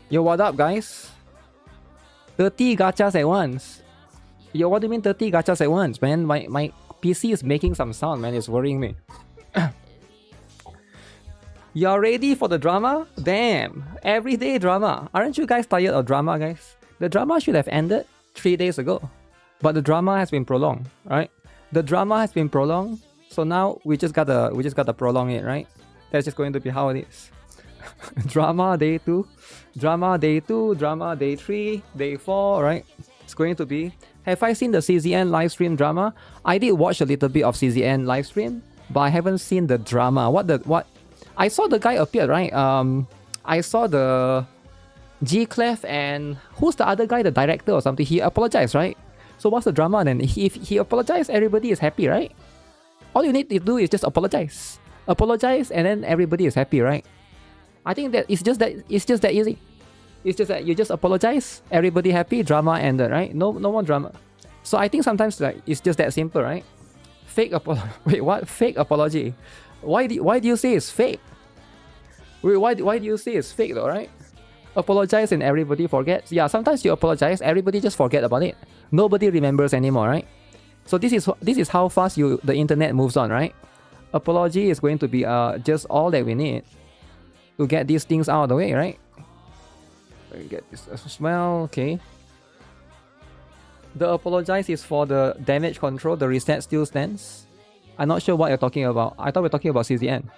Yo, what up, guys? 30 gachas at once. Yo, what do you mean 30 gachas at once, man? My PC is making some sound, man. It's worrying me. You're ready for the drama? Damn. Everyday drama. Aren't you guys tired of drama, guys? The drama should have ended 3 days ago. But the drama has been prolonged, right? The drama has been prolonged. So now we just gotta prolong it, right? That's just going to be how it is. Drama day 2. Drama day 2. Drama day 3. Day 4, right? It's going to be... Have I seen the CZN livestream drama? I did watch a little bit of CZN livestream, but I haven't seen the drama. What? I saw the guy appear, right? I saw the G-Clef and who's the other guy? The director or something. He apologized, right? So what's the drama then? If he apologized, everybody is happy, right? All you need to do is just apologize. Apologize and then everybody is happy, right? I think that it's just that easy. It's just that you just apologize, everybody happy, drama ended, right? No more drama. So I think sometimes like it's just that simple, right? Wait, what? Fake apology? Why do you say it's fake? Wait, why do you say it's fake though, right? Apologize and everybody forgets. Yeah, sometimes you apologize, everybody just forget about it. Nobody remembers anymore, right? So this is how fast the internet moves on, right? Apology is going to be just all that we need to get these things out of the way, right? Get this as well, okay. The apologize is for the damage control, the reset still stands. I'm not sure what you're talking about. I thought we're talking about CZN.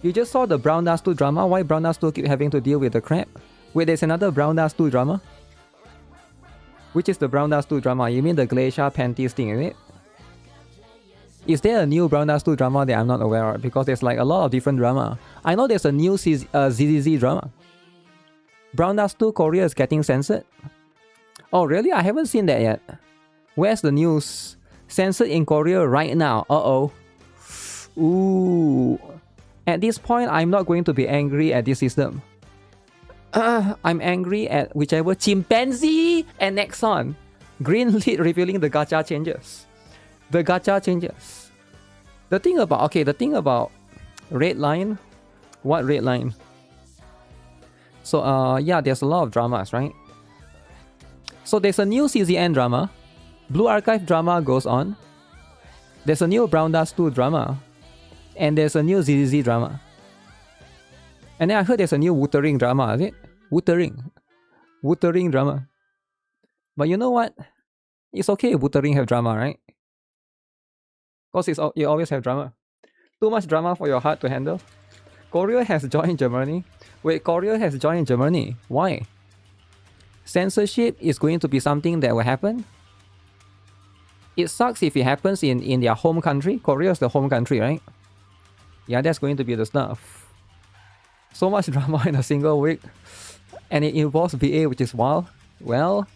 You just saw the Brown Dust 2 drama. Why Brown Dust 2 keep having to deal with the crap? Wait, there's another Brown Dust 2 drama? Which is the Brown Dust 2 drama? You mean the Glacier Panties thing, is it? Is there a new Brown Dust 2 drama that I'm not aware of? Because there's like a lot of different drama. I know there's a new ZZZ drama. Brown Dust 2 Korea is getting censored. Oh really? I haven't seen that yet. Where's the news? Censored in Korea right now. Uh-oh. Ooh. At this point, I'm not going to be angry at this system. I'm angry at whichever chimpanzee and NEXON. Green lit revealing the gacha changes. The gacha changes. The thing about red line. What red line? So yeah, there's a lot of dramas, right? So there's a new CZN drama. Blue Archive drama goes on. There's a new Brown Dust 2 drama. And there's a new ZZZ drama. And then I heard there's a new Wuthering drama, is it? Wuthering drama. But you know what? It's okay if Wuthering have drama, right? Because you always have drama. Too much drama for your heart to handle. Korea has joined Germany. Wait, Korea has joined Germany. Why? Censorship is going to be something that will happen. It sucks if it happens in their home country. Korea is the home country, right? Yeah, that's going to be the stuff. So much drama in a single week. And it involves VA, which is wild. Well,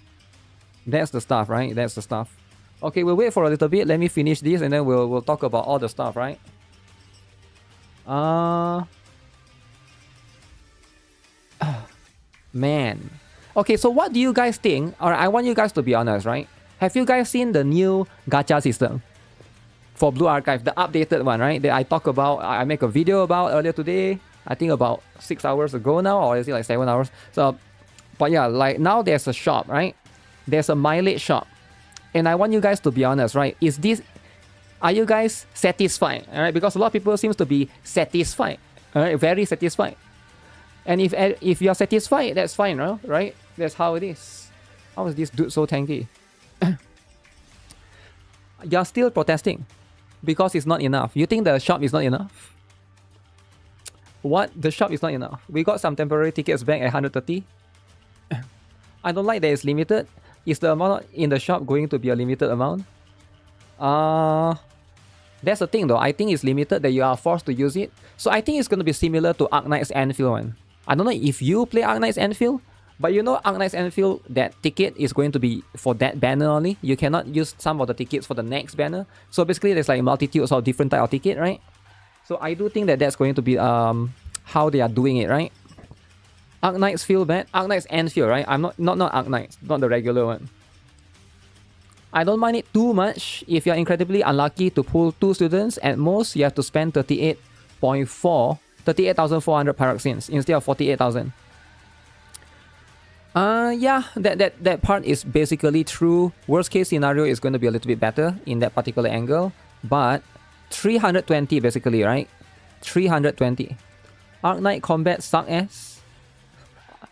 that's the stuff, right? That's the stuff. Okay, we'll wait for a little bit. Let me finish this and then we'll talk about all the stuff, right? Man. Okay, so what do you guys think? Alright, I want you guys to be honest, right? Have you guys seen the new gacha system for Blue Archive, the updated one, right? That I talked about, I make a video about earlier today. I think about 6 hours ago now, or is it like 7 hours? So, but yeah, like now there's a shop, right? There's a mileage shop. And I want you guys to be honest, right? Are you guys satisfied? Alright, because a lot of people seems to be satisfied. Alright, very satisfied. And if you're satisfied, that's fine, right? That's how it is. How is this dude so tanky? You're still protesting because it's not enough. You think the shop is not enough? What? The shop is not enough. We got some temporary tickets back at 130. I don't like that it's limited. Is the amount in the shop going to be a limited amount? That's the thing though. I think it's limited that you are forced to use it. So I think it's going to be similar to Arknight's Anfield one. I don't know if you play Arknight's Anfield, but you know Arknight's Anfield, that ticket is going to be for that banner only. You cannot use some of the tickets for the next banner. So basically there's like multitudes of different type of ticket, right? So I do think that that's going to be how they are doing it, right? Arknight's feel bad. Arknight's Anfield, right? I'm not Arknight, not the regular one. I don't mind it too much if you're incredibly unlucky to pull 2 students. At most, you have to spend 38.4 38,400 pyroxenes instead of 48,000. Yeah, that part is basically true. Worst case scenario is going to be a little bit better in that particular angle, but 320 basically, right? 320. Arc Knight combat suck ass.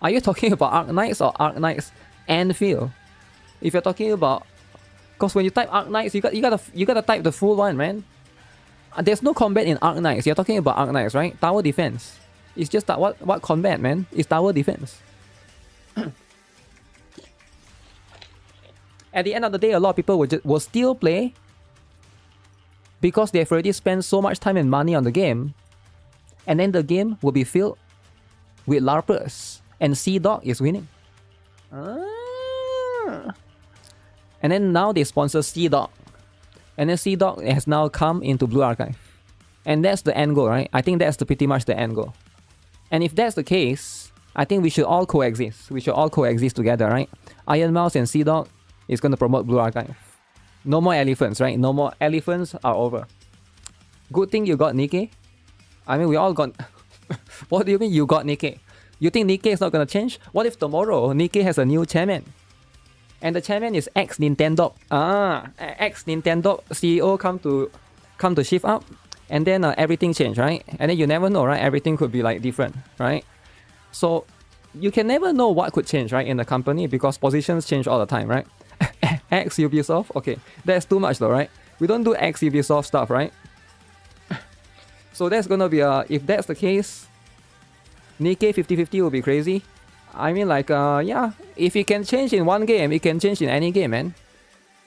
Are you talking about Arc Knights or Arc Knights Anfield? If you're talking about, because when you type Arc Knights, you gotta type the full one, man. There's no combat in Arc Knights. You're talking about Arc Knights, right? Tower defense. It's just that what combat, man? It's tower defense. At the end of the day, a lot of people will still play because they've already spent so much time and money on the game, and then the game will be filled with LARPers, and Sea-Dog is winning. And then now they sponsor Sea-Dog, and then Sea-Dog has now come into Blue Archive, and that's the end goal, right? I think that's pretty much the end goal. And if that's the case, I think we should all coexist. We should all coexist together, right? Iron Mouse and Sea-Dog is going to promote Blue Archive. No more elephants, right? No more elephants are over. Good thing you got NIKKE. I mean, we all got... What do you mean you got NIKKE? You think NIKKE is not going to change? What if tomorrow NIKKE has a new chairman? And the chairman is ex-Nintendo. Ex-Nintendo CEO come to shift up. And then everything changed, right? And then you never know, right? Everything could be like different, right? So you can never know what could change, right? In the company, because positions change all the time, right? Ex-Ubisoft? Okay, that's too much though, right? We don't do ex-Ubisoft stuff, right? So that's gonna be if that's the case, NIKKE 50-50 will be crazy. I mean, like, yeah, if it can change in one game, it can change in any game, man.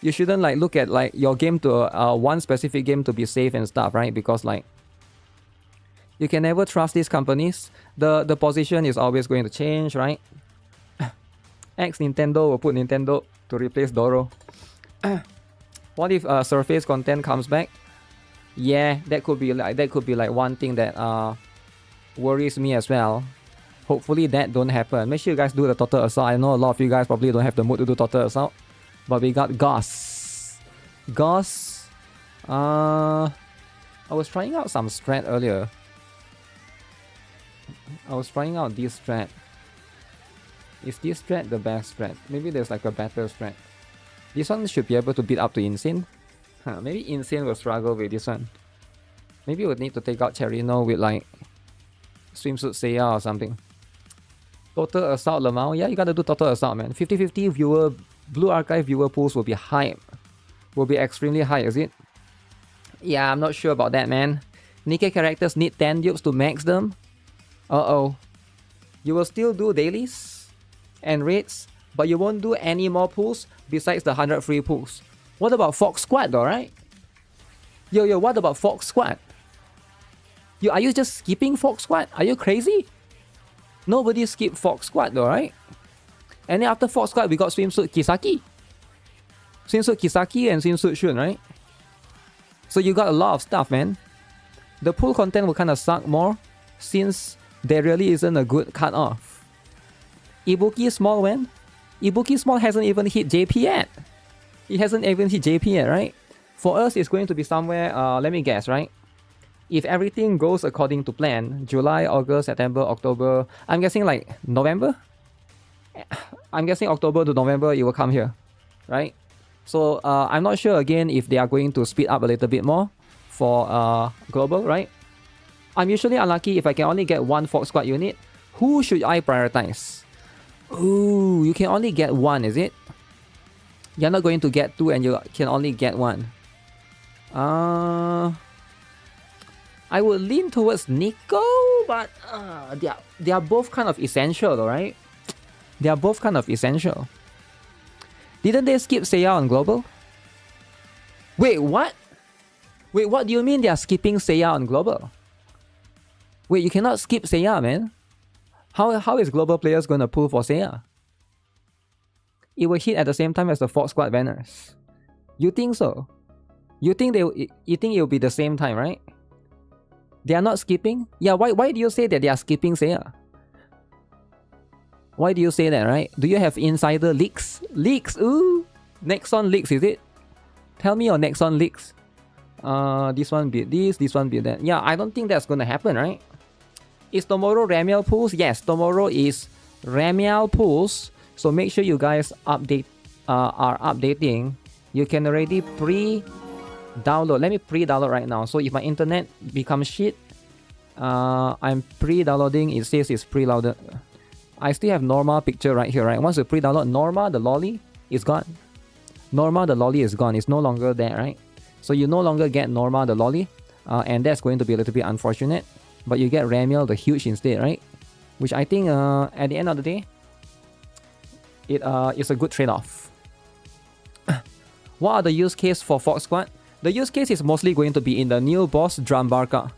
You shouldn't like look at like your game to one specific game to be safe and stuff, right? Because like, you can never trust these companies. The position is always going to change, right? Ex-Nintendo will put Nintendo to replace Doro. What if Surface content comes back? Yeah, that could be like one thing that worries me as well. Hopefully that don't happen. Make sure you guys do the Total Assault. I know a lot of you guys probably don't have the mood to do Total Assault, but we got Goss. I was trying out some strat earlier. I was trying out this strat. Is this strat the best strat? Maybe there's like a better strat. This one should be able to beat up to Insane. Maybe Insane will struggle with this one. Maybe we'll need to take out Cherino with like Swimsuit Seiya or something. Total Assault Lamau. Yeah, you gotta do Total Assault, man. 50-50 viewer, Blue Archive viewer pools will be high. Will be extremely high, is it? Yeah, I'm not sure about that, man. NIKKE characters need 10 dupes to max them. Uh-oh. You will still do dailies and raids, but you won't do any more pools besides the 100 free pools. What about Fox Squad though, right? Yo, what about Fox Squad? Are you just skipping Fox Squad? Are you crazy? Nobody skipped Fox Squad though, right? And then after Fox Squad, we got Swimsuit Kisaki. Swimsuit Kisaki and Swimsuit Shun, right? So you got a lot of stuff, man. The pool content will kind of suck more since there really isn't a good cut-off. Ibuki Small when? Ibuki Small hasn't even hit JP yet. It hasn't even hit JP yet, right? For us, it's going to be somewhere, let me guess, right? If everything goes according to plan, July, August, September, October, I'm guessing like November? I'm guessing October to November, it will come here, right? So I'm not sure again if they are going to speed up a little bit more for global, right? I'm usually unlucky if I can only get one Fox Squad unit. Who should I prioritize? Ooh, you can only get one, is it? You're not going to get two and you can only get one. I would lean towards NIKKE, but they are both kind of essential though, right? They are both kind of essential. Didn't they skip Seiya on global? Wait, what? Wait, what do you mean they are skipping Seiya on global? Wait, you cannot skip Seiya, man. How is global players gonna pull for Seiya? It will hit at the same time as the Fox Squad banners. You think so? You think it will be the same time, right? They are not skipping? Yeah, why do you say that they are skipping Seiya? Why do you say that, right? Do you have insider leaks? Leaks? Ooh! NEXON leaks, is it? Tell me your NEXON leaks. This one beat this one beat that. Yeah, I don't think that's gonna happen, right? Is tomorrow Ramiel pools? Yes, tomorrow is Ramiel pools. So make sure you guys are updating. You can already pre-download. Let me pre-download right now. So if my internet becomes shit, I'm pre-downloading. It says it's pre-loaded. I still have Norma picture right here, right? Once you pre-download Norma, the lolly is gone. Norma, the lolly is gone. It's no longer there, right? So you no longer get Norma, the lolly. And that's going to be a little bit unfortunate. But you get Ramiel, the huge instead, right? Which I think at the end of the day, it's a good trade-off. What are the use case for Fox Squad? The use case is mostly going to be in the new boss, Drumbarka.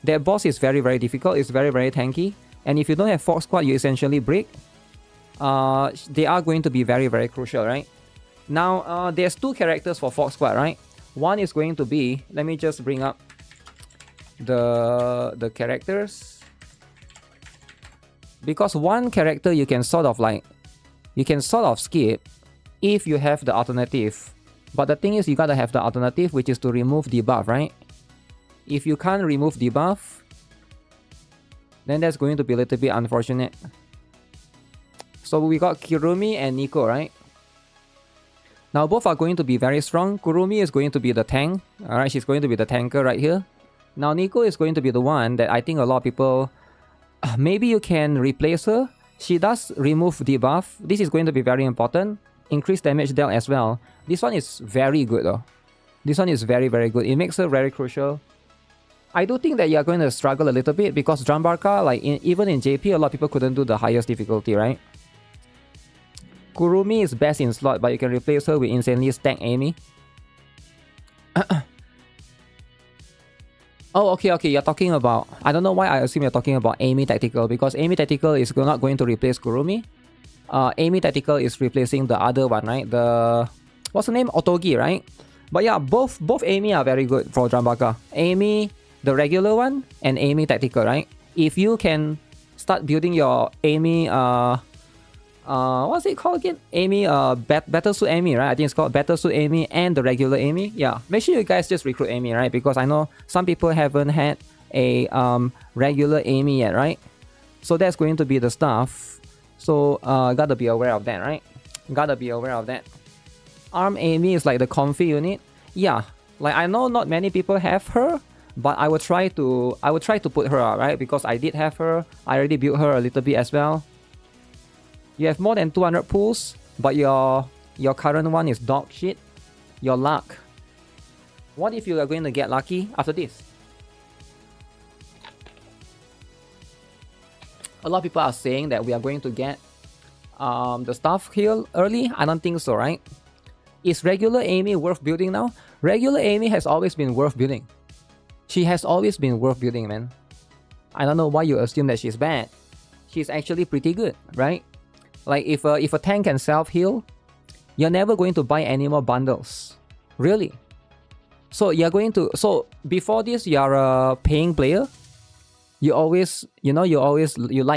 That boss is very, very difficult. It's very, very tanky. And if you don't have Fox Squad, you essentially break. They are going to be very, very crucial, right? Now, there's two characters for Fox Squad, right? One is going to be... Let me just bring up the characters. Because one character you can sort of like... You can sort of skip if you have the alternative. But the thing is, you gotta have the alternative, which is to remove debuff, right? If you can't remove debuff, then that's going to be a little bit unfortunate. So we got Kurumi and NIKKE, right? Now both are going to be very strong. Kurumi is going to be the tank. Alright, she's going to be the tanker right here. Now NIKKE is going to be the one that I think a lot of people... maybe you can replace her. She does remove debuff. This is going to be very important. Increase damage dealt as well. This one is very good though. This one is very, very good. It makes her very crucial. I do think that you're going to struggle a little bit because Drumbarka, like even in JP, a lot of people couldn't do the highest difficulty, right? Kurumi is best in slot, but you can replace her with insanely stacked Amy. Oh, okay, you're talking about... I don't know why I assume you're talking about Amy Tactical, because Amy Tactical is not going to replace Kurumi. Amy Tactical is replacing the other one, right? The... What's the name? Otogi, right? But yeah, both Amy are very good for Drumbarka. Amy, the regular one, and Amy Tactical, right? If you can start building your Amy... what's it called again? Amy, Battlesuit Amy, right? I think it's called Battlesuit Amy and the regular Amy. Yeah, make sure you guys just recruit Amy, right? Because I know some people haven't had a regular Amy yet, right? So that's going to be the stuff. So gotta be aware of that, right? Gotta be aware of that. Arm Amy is like the comfy unit. Yeah, like I know not many people have her, but I will try to put her out, right? Because I did have her. I already built her a little bit as well. You have more than 200 pulls, but your current one is dog shit. Your luck. What if you are going to get lucky after this? A lot of people are saying that we are going to get the stuff here early. I don't think so, right? Is regular Amy worth building now? Regular Amy has always been worth building. She has always been worth building, man. I don't know why you assume that she's bad. She's actually pretty good, right? Like if a tank can self-heal, you're never going to buy any more bundles. Really. So you're going to... So before this, you're a paying player. You like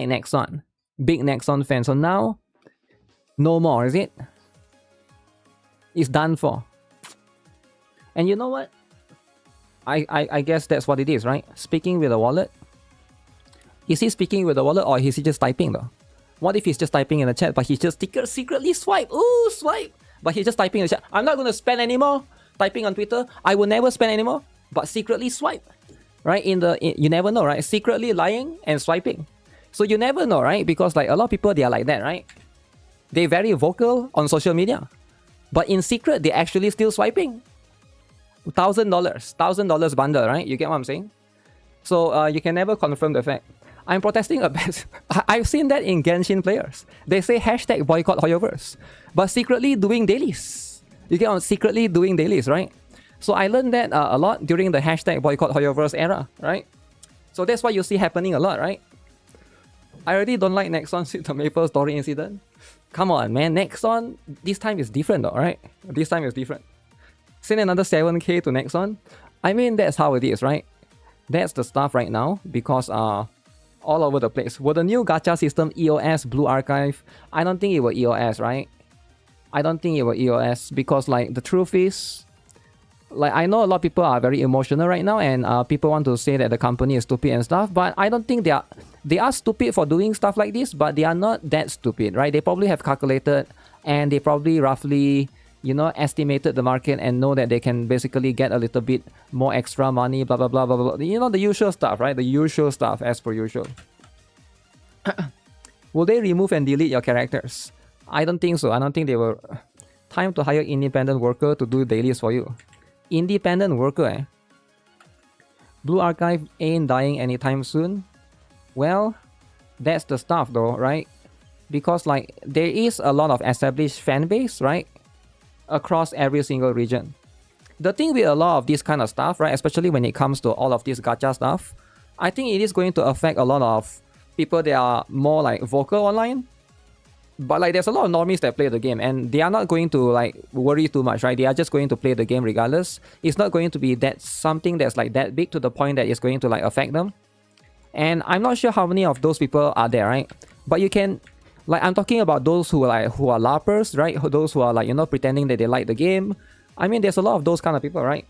NEXON. Big NEXON fan. So now, no more, is it? It's done for. And you know what? I guess that's what it is, right? Speaking with a wallet. Is he speaking with a wallet or is he just typing though? What if he's just typing in the chat, but he just secretly swipe? Ooh, swipe! But he's just typing in the chat. I'm not going to spend anymore. Typing on Twitter. I will never spend anymore. But secretly swipe. Right? You never know, right? Secretly lying and swiping. So you never know, right? Because like a lot of people, they are like that, right? They're very vocal on social media. But in secret, they're actually still swiping. $1,000 bundle, right? You get what I'm saying? So you can never confirm the fact. I'm protesting a bit. I've seen that in Genshin players. They say hashtag boycott Hoyoverse, but secretly doing dailies. You get on secretly doing dailies, right? So I learned that a lot during the hashtag boycott Hoyoverse era, right? So that's what you see happening a lot, right? I already don't like NEXON since the Maple Story incident. Come on, man. NEXON, this time is different though, right? This time is different. Send another 7k to NEXON. I mean, that's how it is, right? That's the stuff right now because all over the place. Will the new gacha system EOS Blue Archive? I don't think it will EOS, right? I don't think it will EOS because like the truth is Like, I know a lot of people are very emotional right now, and people want to say that the company is stupid and stuff, but I don't think they are stupid for doing stuff like this, but they are not that stupid, right? They probably have calculated, and they probably roughly, you know, estimated the market and know that they can basically get a little bit more extra money, blah, blah, blah, blah, blah. You know, the usual stuff, right? The usual stuff, as per usual. Will they remove and delete your characters? I don't think so. I don't think they will. Time to hire independent worker to do dailies for you. Independent worker, eh? Blue Archive ain't dying anytime soon. Well, that's the stuff though, right? Because like there is a lot of established fan base, right? Across every single region. The thing with a lot of this kind of stuff, right? Especially when it comes to all of this gacha stuff, I think it is going to affect a lot of people that are more like vocal online. But like there's a lot of normies that play the game and they are not going to like worry too much, right? They are just going to play the game regardless. It's not going to be that something that's like that big to the point that it's going to like affect them. And I'm not sure how many of those people are there, right? But you can, like, I'm talking about those who are LARPers, right? Those who are like, you know, pretending that they like the game. I mean, there's a lot of those kind of people, right?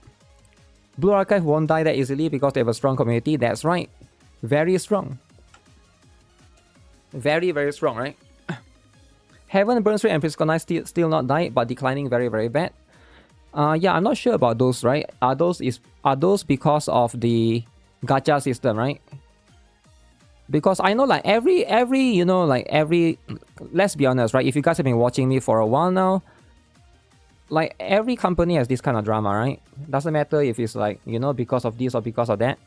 Blue Archive won't die that easily because they have a strong community. That's right. Very strong. Very, very strong, right? Heaven, Burn Straight, and Physical Knight still not died, but declining very, very bad. Yeah, I'm not sure about those, right? Are those because of the gacha system, right? Because I know like every you know, like every, let's be honest, right? If you guys have been watching me for a while now, like every company has this kind of drama, right? Doesn't matter if it's like, you know, because of this or because of that.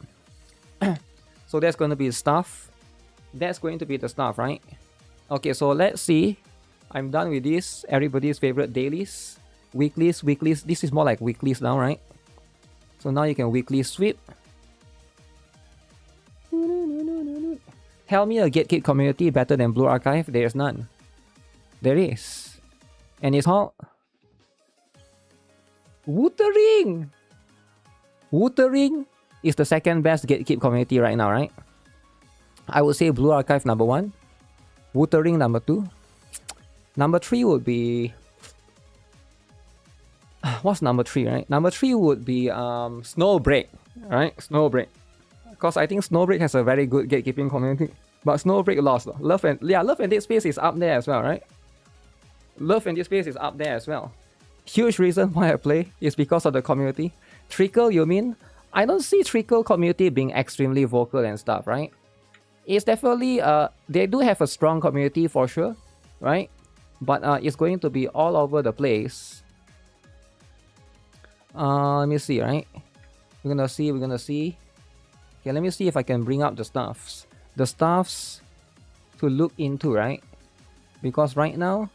So that's going to be stuff. That's going to be the stuff, right? Okay, so let's see. I'm done with this. Everybody's favorite dailies. Weeklies. This is more like weeklies now, right? So now you can weekly sweep. Tell me a gatekeep community better than Blue Archive. There's none. There is. And it's called Wuthering. Wuthering is the second best gatekeep community right now, right? I would say Blue Archive number 1. Wuthering number 2. Number 3 would be... What's number 3, right? Number 3 would be Snowbreak, right? Snowbreak. Because I think Snowbreak has a very good gatekeeping community. But Snowbreak lost. Love and Dead Space is up there as well, right? Love and Dead Space is up there as well. Huge reason why I play is because of the community. Trickle, you mean? I don't see Trickle community being extremely vocal and stuff, right? It's definitely, they do have a strong community for sure, right? But it's going to be all over the place. Let me see, right? We're gonna see. Okay, let me see if I can bring up the stuffs. The stuffs to look into, right? Because right now,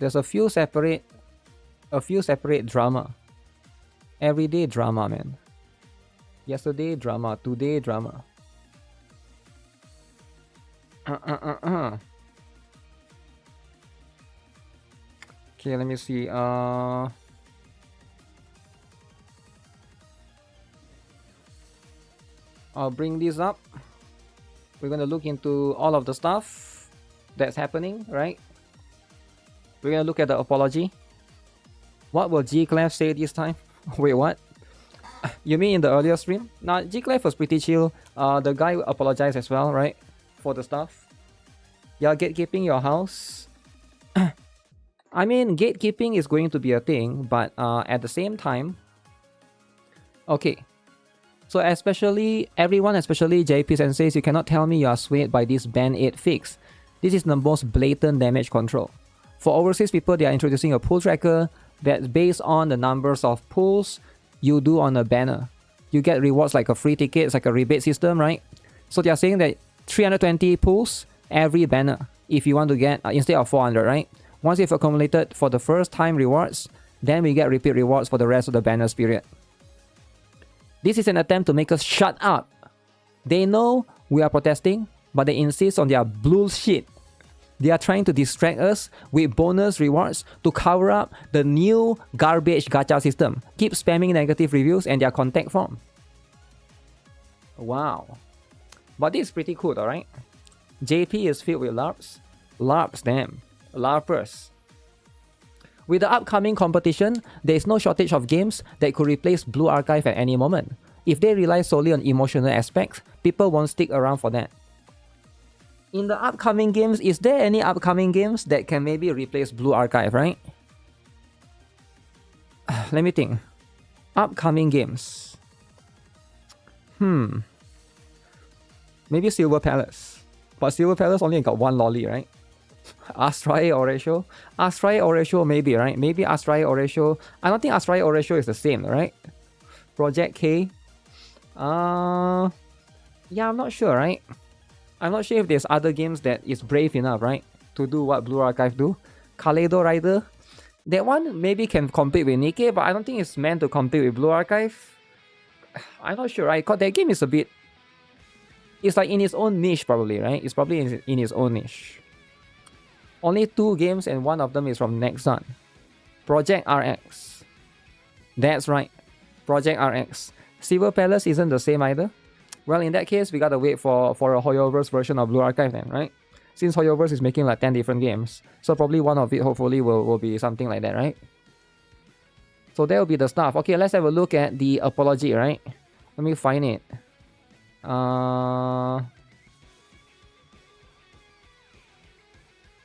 there's a few separate drama. Everyday drama, man. Yesterday drama, today drama. Okay, let me see. I'll bring this up. We're gonna look into all of the stuff that's happening, right? We're gonna look at the apology. What will G-Clef say this time? Wait, what? You mean in the earlier stream? Nah, G-Clef was pretty chill. The guy apologized as well, right? For the stuff. Yeah, gatekeeping your house. I mean, gatekeeping is going to be a thing, but at the same time... Okay. So especially, everyone, especially JP Senseis, you cannot tell me you are swayed by this Band 8 fix. This is the most blatant damage control. For overseas people, they are introducing a pull tracker that's based on the numbers of pulls you do on a banner. You get rewards like a free ticket, it's like a rebate system, right? So they are saying that 320 pulls every banner if you want to get, instead of 400, right? Once you've accumulated for the first time rewards, then we get repeat rewards for the rest of the banners period. This is an attempt to make us shut up. They know we are protesting, but they insist on their bullshit. They are trying to distract us with bonus rewards to cover up the new garbage gacha system. Keep spamming negative reviews and their contact form. Wow. But this is pretty cool, alright? JP is filled with LARPs. LARPs, damn. LARPers. With the upcoming competition, there is no shortage of games that could replace Blue Archive at any moment. If they rely solely on emotional aspects, people won't stick around for that. In the upcoming games, is there any upcoming games that can maybe replace Blue Archive, right? Let me think. Upcoming games. Maybe Silver Palace. But Silver Palace only got one lolly, right? Astrae Oratio? Astrae Oratio maybe, right? Maybe Astrae Oratio. I don't think Astrae Oratio is the same, right? Project K. Yeah, I'm not sure, right? I'm not sure if there's other games that is brave enough, right? To do what Blue Archive do. Kaleido Rider. That one maybe can compete with NIKKE, but I don't think it's meant to compete with Blue Archive. I'm not sure, right? Because that game is a bit... It's like in its own niche, probably, right? It's probably in its own niche. Only 2 games and one of them is from NEXON. Project RX. That's right. Project RX. Silver Palace isn't the same either. Well, in that case, we gotta wait for a Hoyoverse version of Blue Archive then, right? Since Hoyoverse is making like 10 different games. So probably one of it hopefully will be something like that, right? So that will be the stuff. Okay, let's have a look at the apology, right? Let me find it.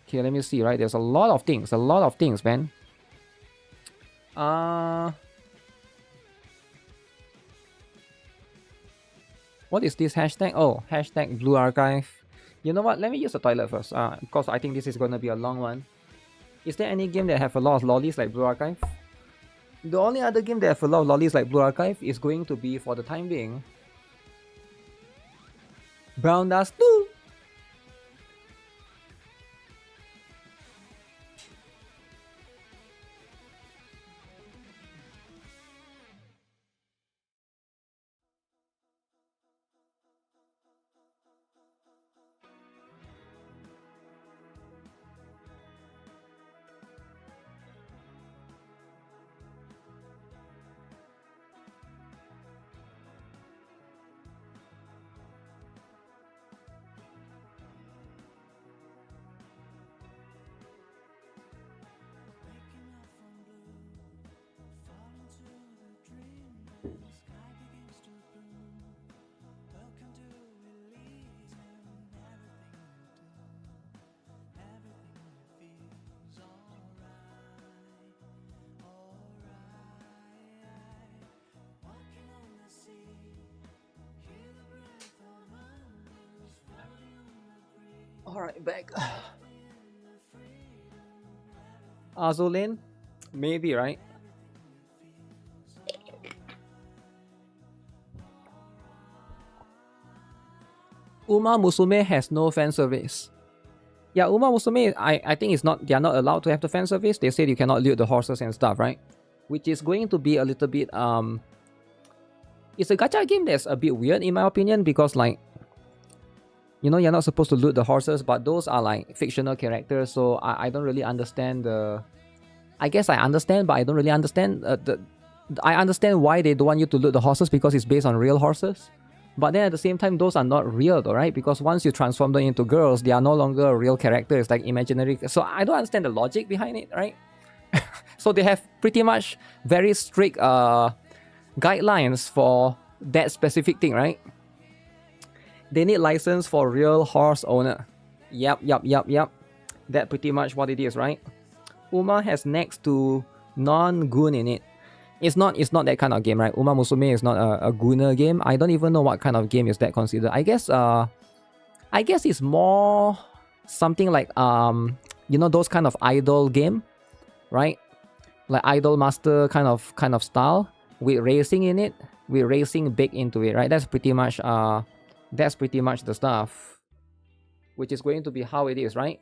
Okay, let me see, right? There's a lot of things, man. What is this hashtag? Oh, hashtag Blue Archive. You know what? Let me use the toilet first, because I think this is gonna be a long one. Is there any game that have a lot of lollies like Blue Archive? The only other game that have a lot of lollies like Blue Archive is going to be, for the time being, Brown Dust 2. Alright, back. Azulin? Maybe, right? Uma Musume has no fan service. Yeah, Uma Musume, I think they're not allowed to have the fan service. They said you cannot loot the horses and stuff, right? Which is going to be a little bit, it's a gacha game that's a bit weird in my opinion, because like, you know, you're not supposed to loot the horses, but those are like fictional characters, so I don't really understand the... I guess I understand, but I don't really understand. I understand why they don't want you to loot the horses, because it's based on real horses. But then at the same time, those are not real though, right? Because once you transform them into girls, they are no longer a real character, it's like imaginary. So I don't understand the logic behind it, right? So they have pretty much very strict guidelines for that specific thing, right? They need license for real horse owner. Yep. That's pretty much what it is, right? Uma has next to non-goon in it. It's not that kind of game, right? Uma Musume is not a gooner game. I don't even know what kind of game is that considered. I guess it's more something like you know, those kind of idol game, right? Like Idol Master kind of style with racing in it, with racing big into it, right? That's pretty much the stuff, which is going to be how it is, right?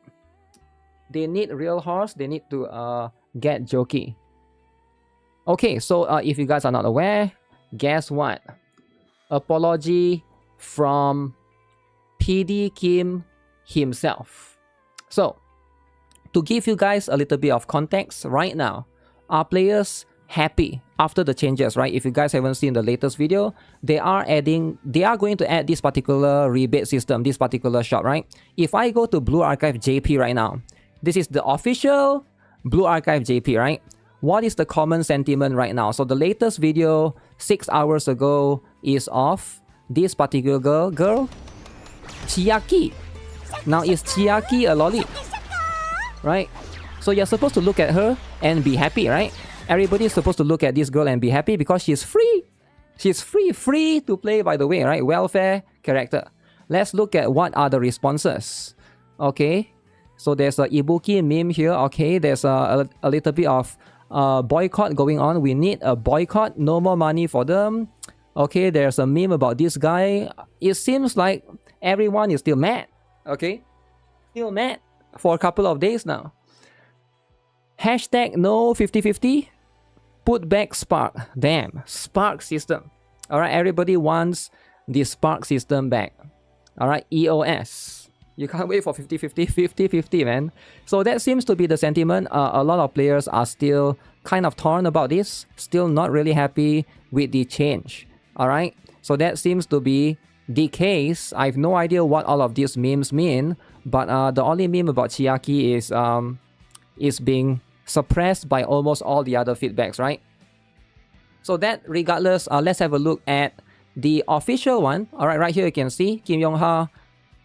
They need real horse. They need to get jockey. Okay, so if you guys are not aware, guess what? Apology from PD Kim himself. So, to give you guys a little bit of context right now, are players happy after the changes, right? If you guys haven't seen the latest video, they are going to add this particular rebate system, this particular shop, right? If I go to Blue Archive JP right now, this is the official Blue Archive JP, right? What is the common sentiment right now? So the latest video 6 hours ago is of this particular girl, Chiaki. Now is Chiaki a lolly? Right? So you're supposed to look at her and be happy, right? Everybody is supposed to look at this girl and be happy because she's free. She's free to play, by the way, right? Welfare character. Let's look at what are the responses. Okay, so there's a Ibuki meme here. Okay, there's a little bit of boycott going on. We need a boycott. No more money for them. Okay, there's a meme about this guy. It seems like everyone is still mad. Okay, still mad for a couple of days now. Hashtag no 50-50. Put back Spark. Damn, Spark system. Alright, everybody wants the Spark system back. Alright, EOS. You can't wait for 50-50, 50-50, man. So that seems to be the sentiment. A lot of players are still kind of torn about this. Still not really happy with the change. Alright, so that seems to be the case. I have no idea what all of these memes mean. But the only meme about Chiaki is being suppressed by almost all the other feedbacks, right? So that regardless, let's have a look at the official one. Alright, right here you can see Kim Yong-ha,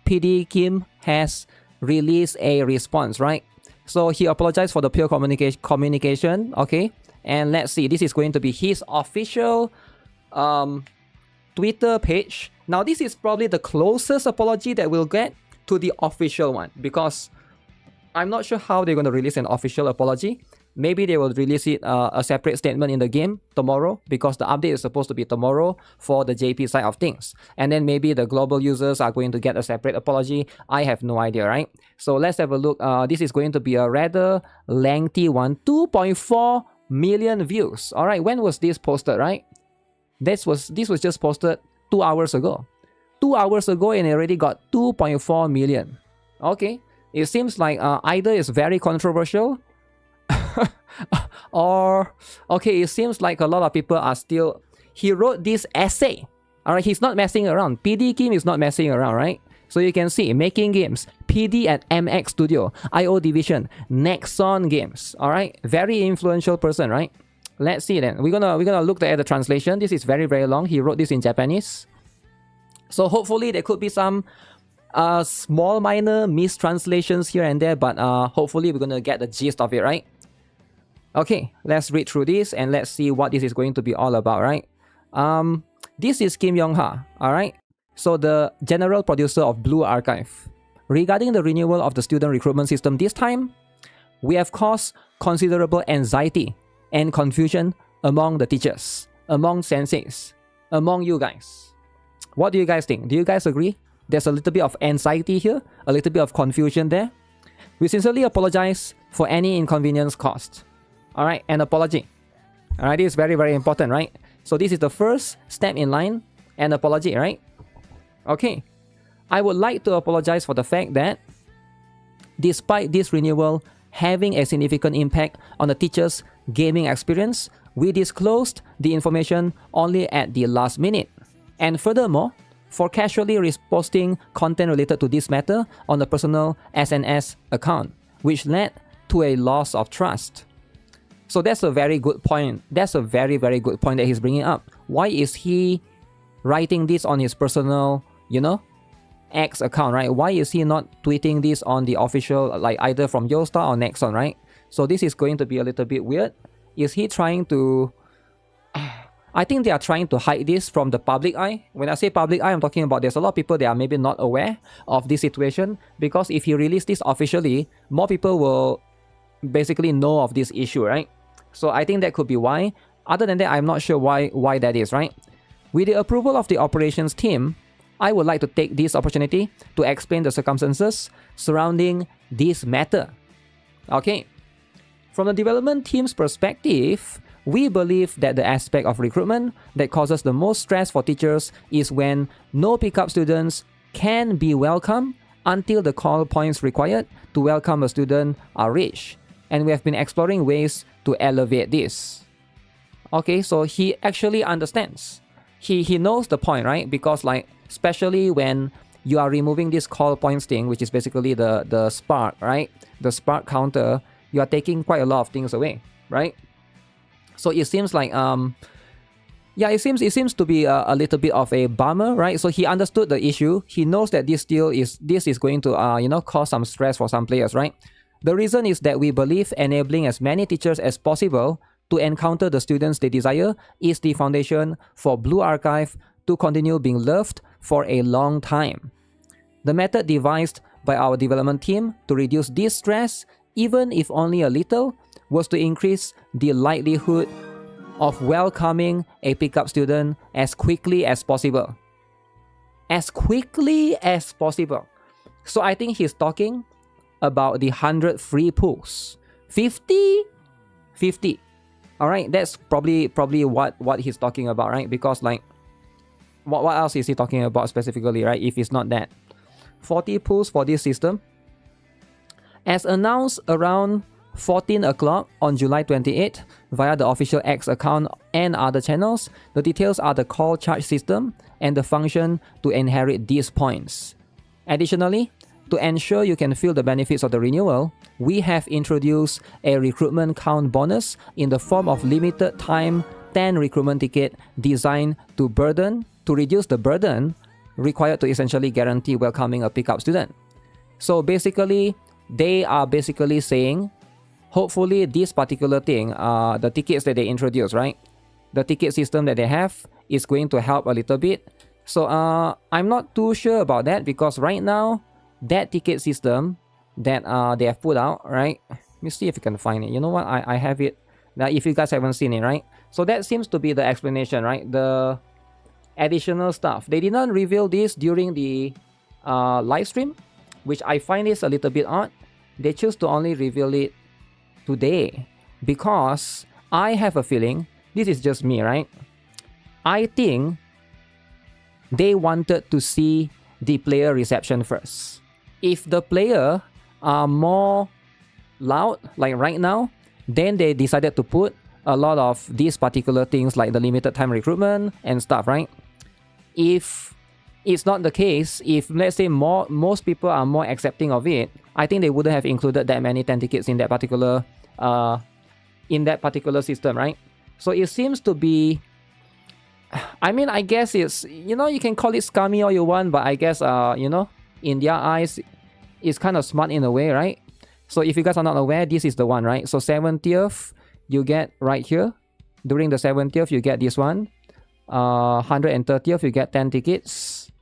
PD Kim has released a response, right? So he apologized for the pure communication, okay? And let's see, this is going to be his official Twitter page. Now this is probably the closest apology that we'll get to the official one, because I'm not sure how they're going to release an official apology. Maybe they will release it a separate statement in the game tomorrow, because the update is supposed to be tomorrow for the JP side of things. And then maybe the global users are going to get a separate apology. I have no idea, right? So let's have a look. This is going to be a rather lengthy one. 2.4 million views. All right, when was this posted, right? This was just posted 2 hours ago. 2 hours ago and it already got 2.4 million. Okay. It seems like either it's very controversial or, okay, it seems like a lot of people are still... He wrote this essay. Alright, he's not messing around. PD Kim is not messing around, right? So you can see, making games. PD at MX Studio, IO Division, NEXON Games. Alright, very influential person, right? Let's see then. We're gonna look at the translation. This is very, very long. He wrote this in Japanese. So hopefully there could be some small minor mistranslations here and there, but hopefully we're gonna get the gist of it, right? Okay, let's read through this and let's see what this is going to be all about, right? This is Kim Yong-ha, alright? So the general producer of Blue Archive. Regarding the renewal of the student recruitment system this time, we have caused considerable anxiety and confusion among the teachers, among senseis, among you guys. What do you guys think? Do you guys agree? There's a little bit of anxiety here, a little bit of confusion there. We sincerely apologize for any inconvenience caused. Alright, an apology. Alright, this is very, very important, right? So this is the first step in line, an apology, right? Okay. I would like to apologize for the fact that despite this renewal having a significant impact on the teacher's gaming experience, we disclosed the information only at the last minute. And furthermore, for casually reposting content related to this matter on the personal SNS account, which led to a loss of trust. So that's a very good point. That's a very, very good point that he's bringing up. Why is he writing this on his personal, X account, right? Why is he not tweeting this on the official, like either from Yostar or Nexon, right? So this is going to be a little bit weird. Is he trying to... I think they are trying to hide this from the public eye. When I say public eye, I'm talking about there's a lot of people that are maybe not aware of this situation, because if he released this officially, more people will basically know of this issue, right? So I think that could be why. Other than that, I'm not sure why that is, right? With the approval of the operations team, I would like to take this opportunity to explain the circumstances surrounding this matter. Okay. From the development team's perspective, we believe that the aspect of recruitment that causes the most stress for teachers is when no pickup students can be welcomed until the call points required to welcome a student are reached. And we have been exploring ways to elevate this. Okay, so he actually understands. He knows the point, right? Because especially when you are removing this call points thing, which is basically the spark, right? The spark counter, you are taking quite a lot of things away, right? So it seems like yeah, it seems to be a little bit of a bummer, right? So he understood the issue. He knows that this is going to you know, cause some stress for some players, right? The reason is that we believe enabling as many teachers as possible to encounter the students they desire is the foundation for Blue Archive to continue being loved for a long time. The method devised by our development team to reduce this stress, even if only a little, was to increase the likelihood of welcoming a pickup student as quickly as possible. As quickly as possible. So I think he's talking about the 100 free pools. 50? 50. Alright, that's probably what he's talking about, right? Because like, what else is he talking about specifically, right? If it's not that. 40 pools for this system. As announced around 14 o'clock on July 28 via the official X account and other channels, the details are the call charge system and the function to inherit these points. Additionally, to ensure you can feel the benefits of the renewal, we have introduced a recruitment count bonus in the form of limited time 10 recruitment ticket designed to reduce the burden required to essentially guarantee welcoming a pickup student. So basically, they are basically saying, hopefully this particular thing, the tickets that they introduce, right? The ticket system that they have is going to help a little bit. So I'm not too sure about that because right now, that ticket system that they have put out, right? Let me see if you can find it. You know what? I have it. Now, if you guys haven't seen it, right? So that seems to be the explanation, right? The additional stuff. They did not reveal this during the live stream, which I find is a little bit odd. They choose to only reveal it today because I have a feeling, this is just me, right? I think they wanted to see the player reception first. If the player are more loud, like right now, then they decided to put a lot of these particular things like the limited time recruitment and stuff, right? If it's not the case, if let's say most people are more accepting of it, I think they wouldn't have included that many 10 tickets in that particular system, right? So it seems to be, I mean, I guess it's, you know, you can call it scummy all you want, but I guess, you know, in their eyes, it's kind of smart in a way, right? So if you guys are not aware, this is the one, right? So 70th, you get right here. During the 70th, you get this one. 130th, you get 10 tickets.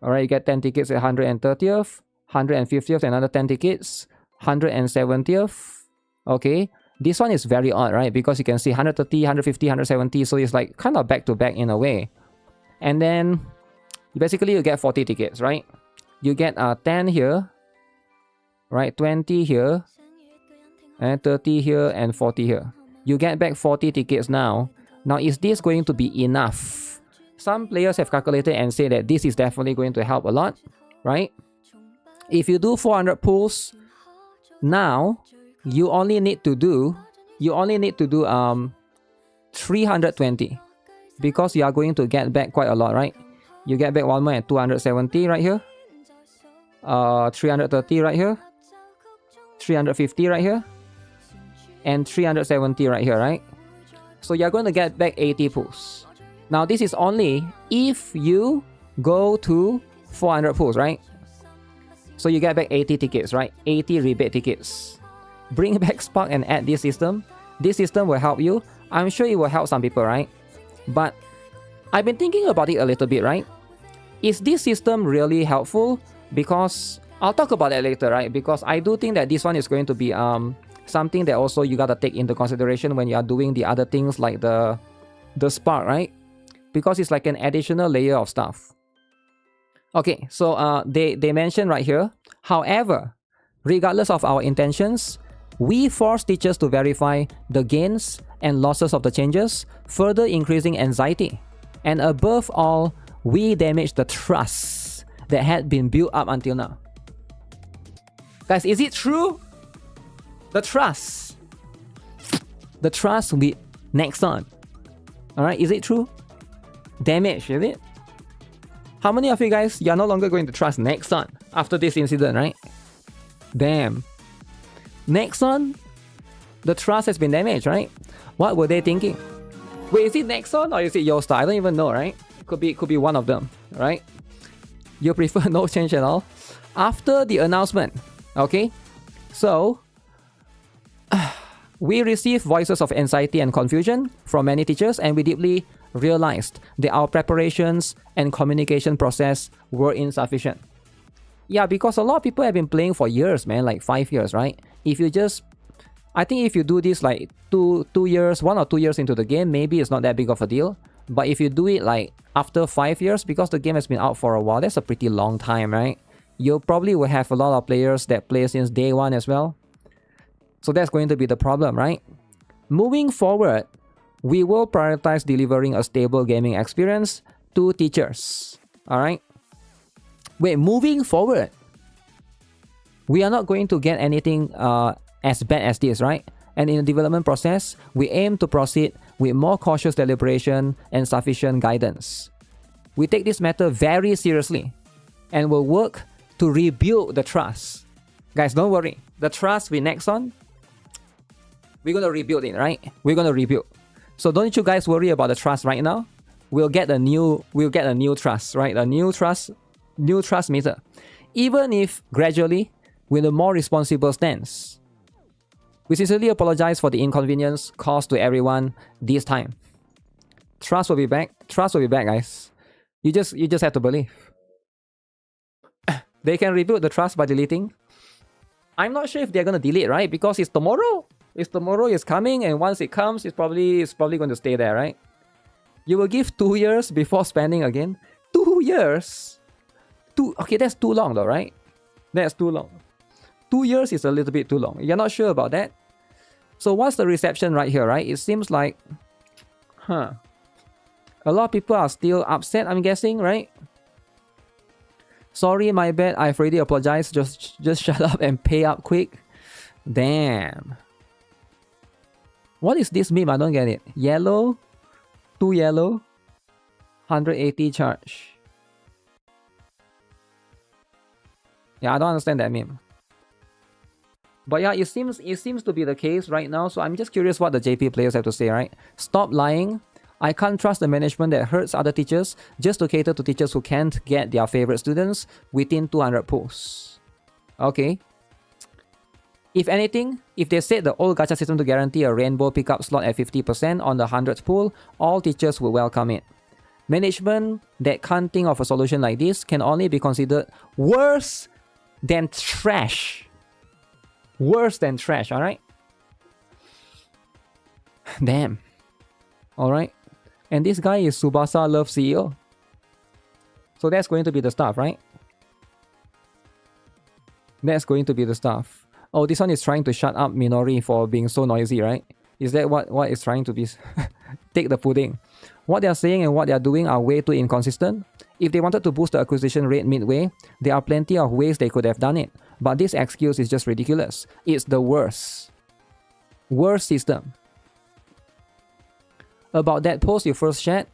Alright, you get 10 tickets at 130th. 150th, another 10 tickets. 170th. Okay. This one is very odd, right? Because you can see 130, 150, 170. So it's like kind of back to back in a way. And then basically you get 40 tickets, right? You get 10 here, right? 20 here, and 30 here, and 40 here. You get back 40 tickets now. Now, is this going to be enough? Some players have calculated and say that this is definitely going to help a lot, right? If you do 400 pulls, now you only need to do 320 because you are going to get back quite a lot, right? You get back one more at 270 right here. 330 right here, 350 right here, and 370 right here, right? So you're going to get back 80 pulls. Now this is only if you go to 400 pulls, right? So you get back 80 tickets, right? 80 rebate tickets. Bring back Spark and add this system. This system will help you. I'm sure it will help some people, right? But I've been thinking about it a little bit, right? Is this system really helpful? Because I'll talk about that later, right? Because I do think that this one is going to be something that also you gotta take into consideration when you are doing the other things like the Spark, right? Because it's like an additional layer of stuff. Okay, so they mention right here, however, regardless of our intentions, we force teachers to verify the gains and losses of the changes, further increasing anxiety. And above all, we damage the trust that had been built up until now. Guys, is it true? The trust with NEXON. Alright, is it true? Damage, is it? How many of you guys, you're no longer going to trust NEXON after this incident, right? Damn. NEXON The trust has been damaged, right? What were they thinking? Wait, is it NEXON or is it Yosta? I don't even know, right? Could be one of them, right? You prefer no change at all? After the announcement, okay? So, we received voices of anxiety and confusion from many teachers, and we deeply realized that our preparations and communication process were insufficient. Yeah, because a lot of people have been playing for years, man, like 5 years, right? If you just, I think if you do this like 1 or 2 years into the game, maybe it's not that big of a deal. But if you do it like after 5 years, because the game has been out for a while, that's a pretty long time, right? You probably will have a lot of players that play since day one as well. So that's going to be the problem, right? Moving forward, we will prioritize delivering a stable gaming experience to teachers. Alright? Wait, moving forward, we are not going to get anything as bad as this, right? And in the development process, we aim to proceed with more cautious deliberation and sufficient guidance. We take this matter very seriously and will work to rebuild the trust. Guys, don't worry. The trust with NEXON, we're going to rebuild it, right? We're going to rebuild. So don't you guys worry about the trust right now. We'll get a new trust, right? A new trust meter. Even if gradually, with a more responsible stance. We sincerely apologize for the inconvenience caused to everyone this time. Trust will be back. Trust will be back, guys. You just have to believe. They can rebuild the trust by deleting. I'm not sure if they're gonna delete, right? Because it's tomorrow. It's coming, and once it comes, it's probably going to stay there, right? You will give 2 years before spending again. 2 years. Okay, that's too long though, right? That's too long. 2 years is a little bit too long. You're not sure about that? So what's the reception right here, right? It seems like, a lot of people are still upset, I'm guessing, right? Sorry, my bad. I've already apologized. Just shut up and pay up quick. Damn. What is this meme? I don't get it. Yellow, 2 yellow, 180 charge. Yeah, I don't understand that meme. But yeah, it seems to be the case right now. So I'm just curious what the JP players have to say, right? Stop lying. I can't trust the management that hurts other teachers just to cater to teachers who can't get their favorite students within 200 pulls. Okay. If anything, if they set the old gacha system to guarantee a rainbow pickup slot at 50% on the 100th pool, all teachers will welcome it. Management that can't think of a solution like this can only be considered worse than trash. Worse than trash, alright? Damn. Alright. And this guy is Tsubasa Love CEO. So that's going to be the stuff, right? That's going to be the stuff. Oh, this one is trying to shut up Minori for being so noisy, right? Is that what is trying to be? Take the pudding. What they are saying and what they are doing are way too inconsistent. If they wanted to boost the acquisition rate midway, there are plenty of ways they could have done it. But this excuse is just ridiculous. It's the worst. Worst system. About that post you first shared,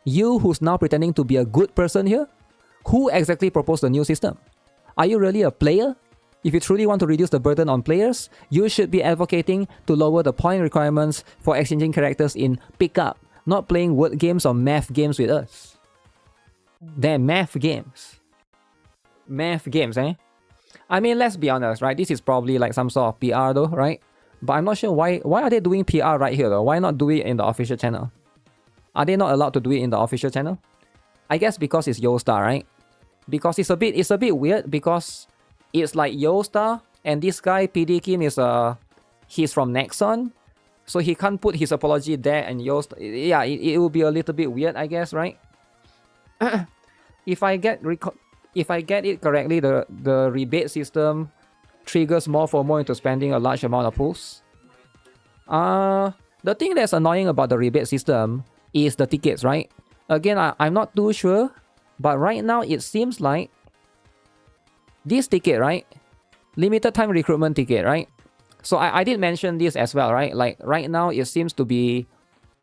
you who's now pretending to be a good person here, who exactly proposed the new system? Are you really a player? If you truly want to reduce the burden on players, you should be advocating to lower the point requirements for exchanging characters in pickup, not playing word games or math games with us. They're math games. Math games, eh? I mean, let's be honest, right? This is probably like some sort of PR though, right? But I'm not sure why are they doing PR right here though? Why not do it in the official channel? Are they not allowed to do it in the official channel? I guess because it's Yosta, right? Because it's a bit weird because it's like Yosta and this guy PD Kim is he's from NEXON, so he can't put his apology there and Yosta. Yeah, it will be a little bit weird, I guess, right? If I get it correctly, the rebate system triggers more FOMO into spending a large amount of pools. The thing that's annoying about the rebate system is the tickets, right? Again, I'm not too sure, but right now it seems like this ticket, right? Limited time recruitment ticket, right? So I did mention this as well, right? Like right now it seems to be,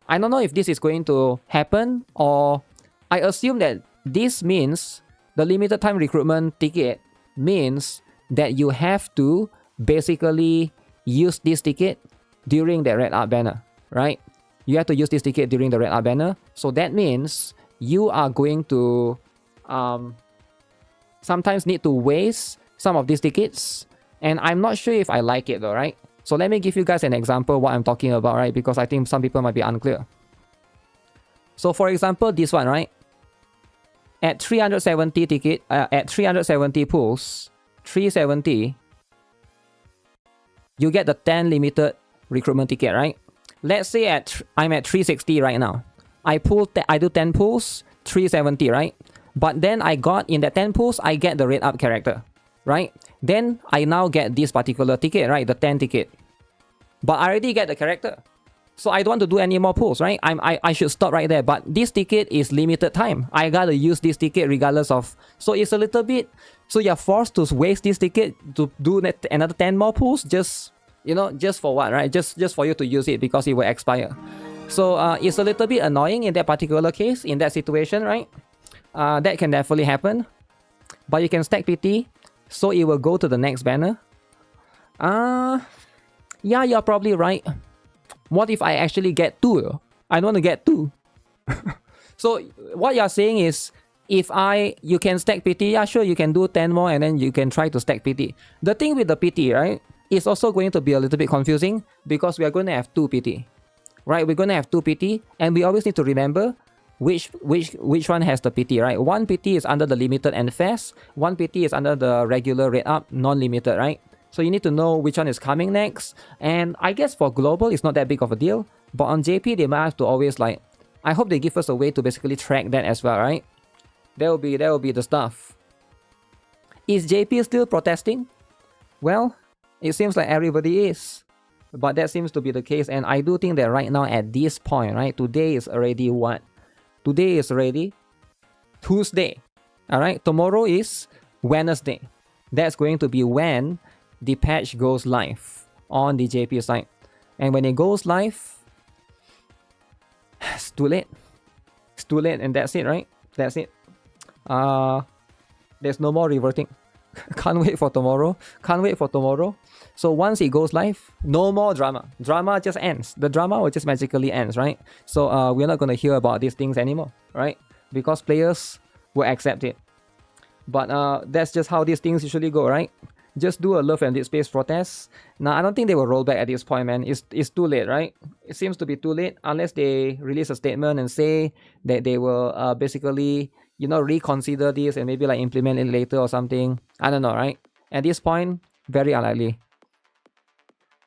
I don't know if this is going to happen, or I assume that this means the limited time recruitment ticket means that you have to basically use this ticket during the red art banner, right? You have to use this ticket during the red art banner. So that means you are going to sometimes need to waste some of these tickets. And I'm not sure if I like it though, right? So let me give you guys an example what I'm talking about, right? Because I think some people might be unclear. So for example, this one, right? At 370 ticket, at 370 pulls, 370, you get the 10 limited recruitment ticket, right? Let's say I'm at 360 right now. I do 10 pulls, 370, right? But then I got in that 10 pulls, I get the red up character, right? Then I now get this particular ticket, right? The 10 ticket. But I already get the character. So I don't want to do any more pulls, right? I should stop right there. But this ticket is limited time. I gotta use this ticket regardless of... So it's a little bit... So you're forced to waste this ticket to do another 10 more pulls just... You know, just for what, right? Just for you to use it because it will expire. So it's a little bit annoying in that particular case, in that situation, right? That can definitely happen. But you can stack PT, so it will go to the next banner. Yeah, you're probably right. What if I actually get 2? I don't want to get 2. So what you're saying is, if you can stack PT, yeah, sure, you can do 10 more and then you can try to stack PT. The thing with the PT, right, it's also going to be a little bit confusing because we are going to have 2 PT, right? We're going to have 2 PT, and we always need to remember which one has the PT, right? One PT is under the limited and fast. One PT is under the regular red up, non-limited, right? So you need to know which one is coming next. And I guess for global, it's not that big of a deal. But on JP, they might have to always like... I hope they give us a way to basically track that as well, right? That will be the stuff. Is JP still protesting? Well, it seems like everybody is. But that seems to be the case. And I do think that right now at this point, right? Today is already what? Today is already Tuesday. Alright? Tomorrow is Wednesday. That's going to be when the patch goes live on the JP site. And when it goes live, it's too late. It's too late, and that's it, right? That's it. There's no more reverting. Can't wait for tomorrow. Can't wait for tomorrow. So once it goes live, no more drama. Drama just ends. The drama will just magically ends, right? So we're not going to hear about these things anymore, right? Because players will accept it. But that's just how these things usually go, right? Just do a love and dead space protest. Now, I don't think they will roll back at this point, man. It's too late, right? It seems to be too late unless they release a statement and say that they will basically, you know, reconsider this and maybe like implement it later or something. I don't know, right? At this point, very unlikely.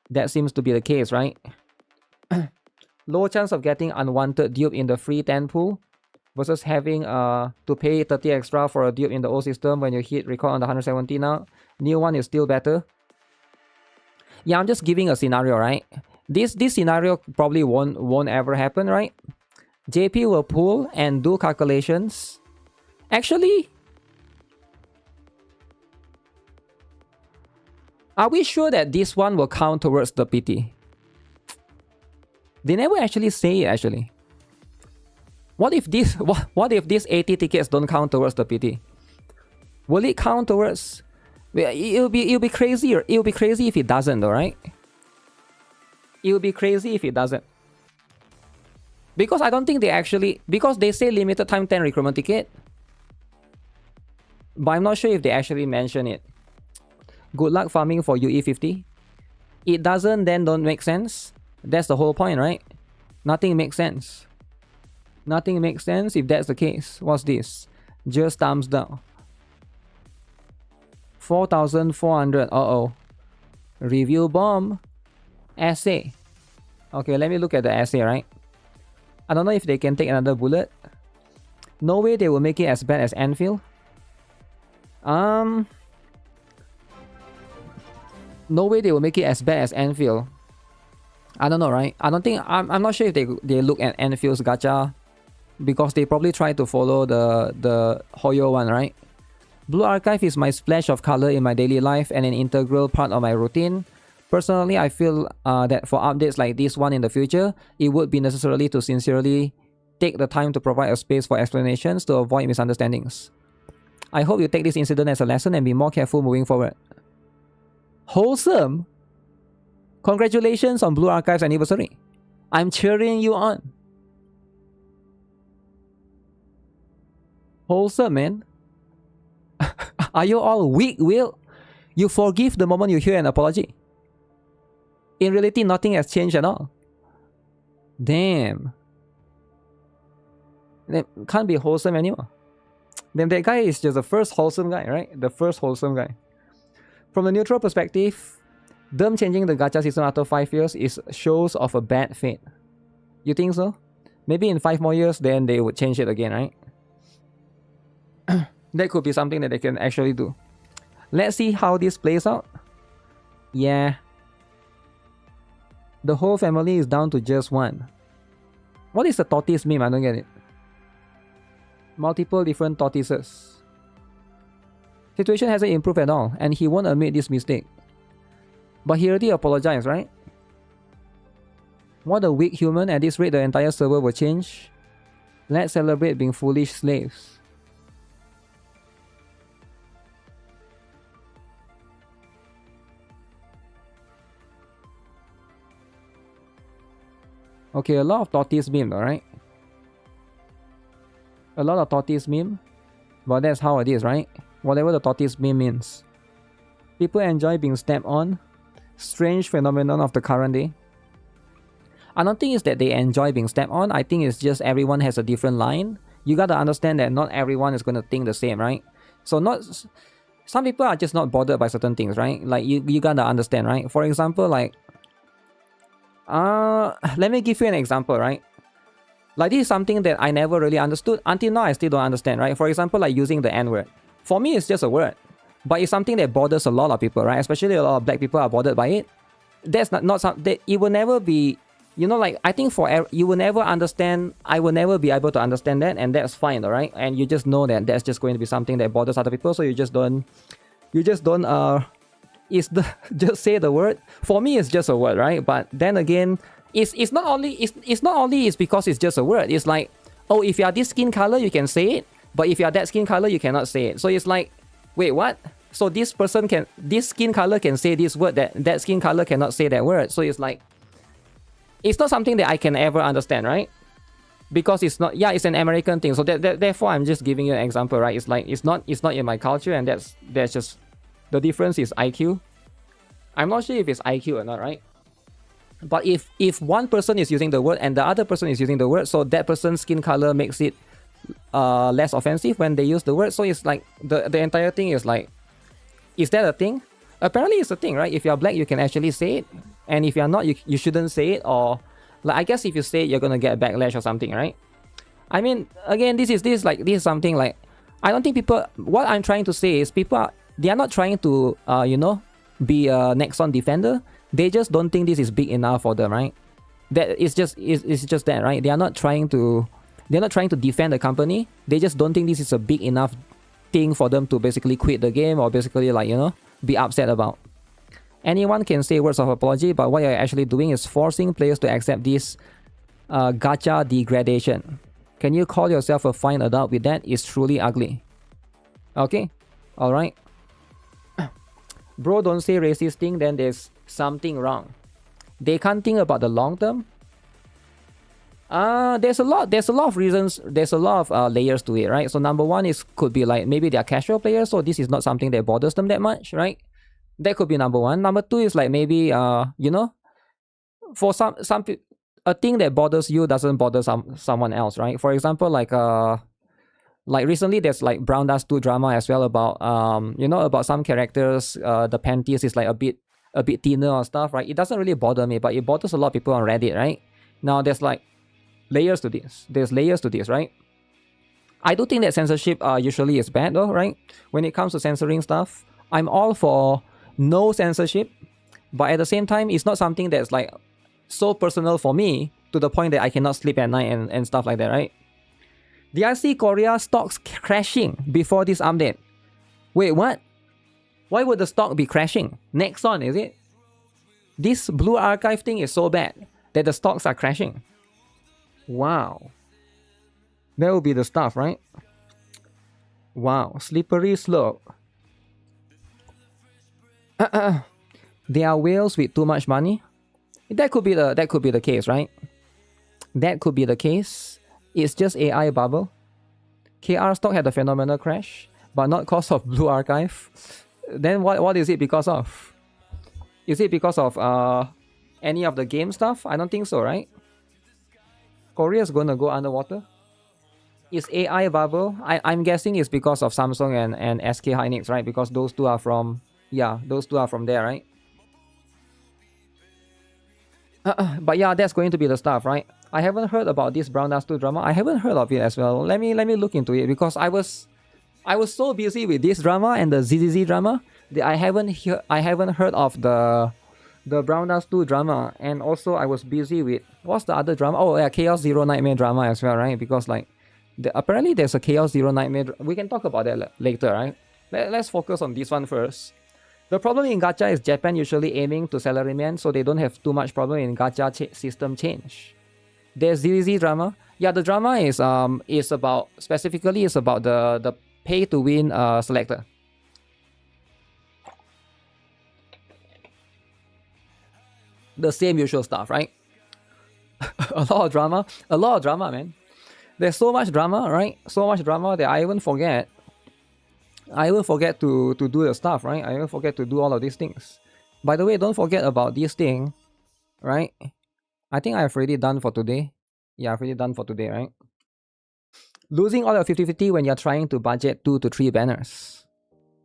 That seems to be the case, right? Low chance of getting unwanted dupe in the free 10 pool versus having to pay 30 extra for a dupe in the old system when you hit record on the 170 now. New one is still better. Yeah, I'm just giving a scenario, right? This scenario probably won't ever happen, right? JP will pull and do calculations. Actually, are we sure that this one will count towards the PT? They never actually say it, actually. What if these 80 tickets don't count towards the PT? Will it count towards... It'll be crazy. It'll be crazy if it doesn't, though, right? It'll be crazy if it doesn't. Because I don't think they actually... Because they say limited time 10 recruitment ticket. But I'm not sure if they actually mention it. Good luck farming for UE50. It doesn't, then don't make sense. That's the whole point, right? Nothing makes sense. Nothing makes sense if that's the case. What's this? Just thumbs down. 4,400. Uh-oh. Review bomb. Essay. Okay, let me look at the essay, right? I don't know if they can take another bullet. No way they will make it as bad as Anfield. No way they will make it as bad as Anfield. I don't know, right? I don't think... I'm not sure if they look at Anfield's gacha, because they probably try to follow the Hoyo one, right? Blue Archive is my splash of color in my daily life and an integral part of my routine. Personally, I feel that for updates like this one in the future, it would be necessary to sincerely take the time to provide a space for explanations to avoid misunderstandings. I hope you take this incident as a lesson and be more careful moving forward. Wholesome? Congratulations on Blue Archive's anniversary. I'm cheering you on. Wholesome, man. Are you all weak, Will? You forgive the moment you hear an apology. In reality, nothing has changed at all. Damn. That can't be wholesome anymore. Then that guy is just the first wholesome guy, right? The first wholesome guy. From the neutral perspective, them changing the gacha system after 5 years is shows of a bad fate. You think so? Maybe in 5 more years, then they would change it again, right? That could be something that they can actually do. Let's see how this plays out. Yeah. The whole family is down to just one. What is the tortoise meme? I don't get it. Multiple different tortoises. Situation hasn't improved at all, and he won't admit this mistake. But he already apologized, right? What a weak human. At this rate, the entire server will change. Let's celebrate being foolish slaves. Okay, a lot of tortoise meme, alright? A lot of tortoise meme. But that's how it is, right? Whatever the tortoise meme means. People enjoy being stepped on. Strange phenomenon of the current day. I don't think it's that they enjoy being stepped on. I think it's just everyone has a different line. You gotta understand that not everyone is gonna think the same, right? So some people are just not bothered by certain things, right? Like you gotta understand, right? For example, like let me give you an example, right? Like this is something that I never really understood. Until now, I still don't understand, right? For example, like using the N-word. For me, it's just a word. But it's something that bothers a lot of people, right? Especially a lot of black people are bothered by it. That's not something... It will never be... You know, like, I think you will never understand... I will never be able to understand that, and that's fine, alright? And you just know that that's just going to be something that bothers other people, so you just don't... just say the word. For me, it's just a word, right? But then again, it's not only it's because it's just a word. It's like, oh, if you are this skin color, you can say it, but if you are that skin color, you cannot say it. So it's like, wait, what? So this skin color can say this word, that skin color cannot say that word. So it's like, it's not something that I can ever understand, right? Because it's not, yeah, it's an American thing. So therefore, I'm just giving you an example, right? It's like, it's not in my culture, and that's just, the difference is IQ. I'm not sure if it's IQ or not, right? But if one person is using the word and the other person is using the word, so that person's skin color makes it less offensive when they use the word. So it's like, the entire thing is like, is that a thing? Apparently it's a thing, right? If you're black, you can actually say it. And if you're not, you shouldn't say it. Or, like, I guess if you say it, you're gonna get a backlash or something, right? I mean, again, this is something like, I don't think people, what I'm trying to say is they are not trying to, you know, be a NEXON defender. They just don't think this is big enough for them, right? That it's just that, right? They are not trying to defend the company. They just don't think this is a big enough thing for them to basically quit the game or basically, like, you know, be upset about. Anyone can say words of apology, but what you're actually doing is forcing players to accept this gacha degradation. Can you call yourself a fine adult with that? It's truly ugly. Okay? Alright. Bro, don't say racist thing, then there's something wrong. They can't think about the long term. There's a lot of reasons, there's a lot of layers to it, right? So number one is, could be like, maybe they're casual players, so this is not something that bothers them that much, right? That could be number one. Number two is like, maybe you know, for some a thing that bothers you doesn't bother someone else, right? For example, like recently there's like Brown Dust 2 drama as well about you know, about some characters, the panties is like a bit thinner or stuff, right? It doesn't really bother me, but it bothers a lot of people on Reddit, right? Now there's like layers to this. There's layers to this, right? I do think that censorship usually is bad though, right? When it comes to censoring stuff, I'm all for no censorship, but at the same time, it's not something that's like so personal for me to the point that I cannot sleep at night and stuff like that, right? DRC Korea stocks crashing before this update. Wait, what? Why would the stock be crashing? NEXON, is it? This Blue Archive thing is so bad that the stocks are crashing. Wow. That would be the stuff, right? Wow. Slippery slope. They are whales with too much money. That could be the case, right? That could be the case. It's just AI bubble. KR stock had a phenomenal crash, but not cause of Blue Archive. Then what is it because of? Is it because of any of the game stuff? I don't think so, right? Korea's gonna go underwater. Is AI bubble? I'm guessing it's because of Samsung and SK Hynix, right? Because those two are from there, right? But yeah, that's going to be the stuff, right? I haven't heard about this Brown Dust 2 drama. I haven't heard of it as well. Let me look into it because I was so busy with this drama and the ZZZ drama that I haven't heard of the Brown Dust 2 drama. And also I was busy with what's the other drama? Oh yeah, Chaos Zero Nightmare drama as well, right? Because like apparently there's a Chaos Zero Nightmare. We can talk about that later, right? Let's focus on this one first. The problem in gacha is Japan usually aiming to salaryman, so they don't have too much problem in gacha system change. There's ZZZ drama. Yeah, the drama is about the pay to win selector. The same usual stuff, right? a lot of drama, man. There's so much drama, right? So much drama that I even forget to do the stuff, right? I even forget to do all of these things. By the way, don't forget about this thing, right? I think I've already done for today. Yeah, I've already done for today, right? Losing all your 50-50 when you're trying to budget 2 to 3 banners.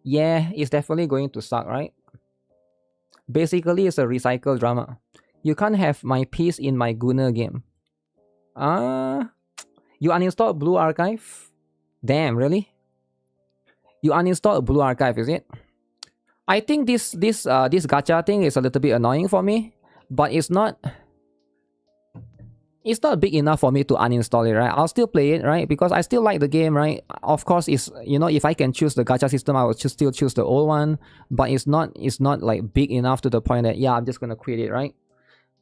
Yeah, it's definitely going to suck, right? Basically, it's a recycle drama. You can't have my piece in my Gunner game. You uninstalled Blue Archive? Damn, really? You uninstalled Blue Archive, is it? I think this gacha thing is a little bit annoying for me, but it's not big enough for me to uninstall it, right? I'll still play it, right? Because I still like the game, right? Of course, it's, you know, if I can choose the gacha system, I would still choose the old one, but it's not like big enough to the point that, yeah, I'm just gonna quit it, right?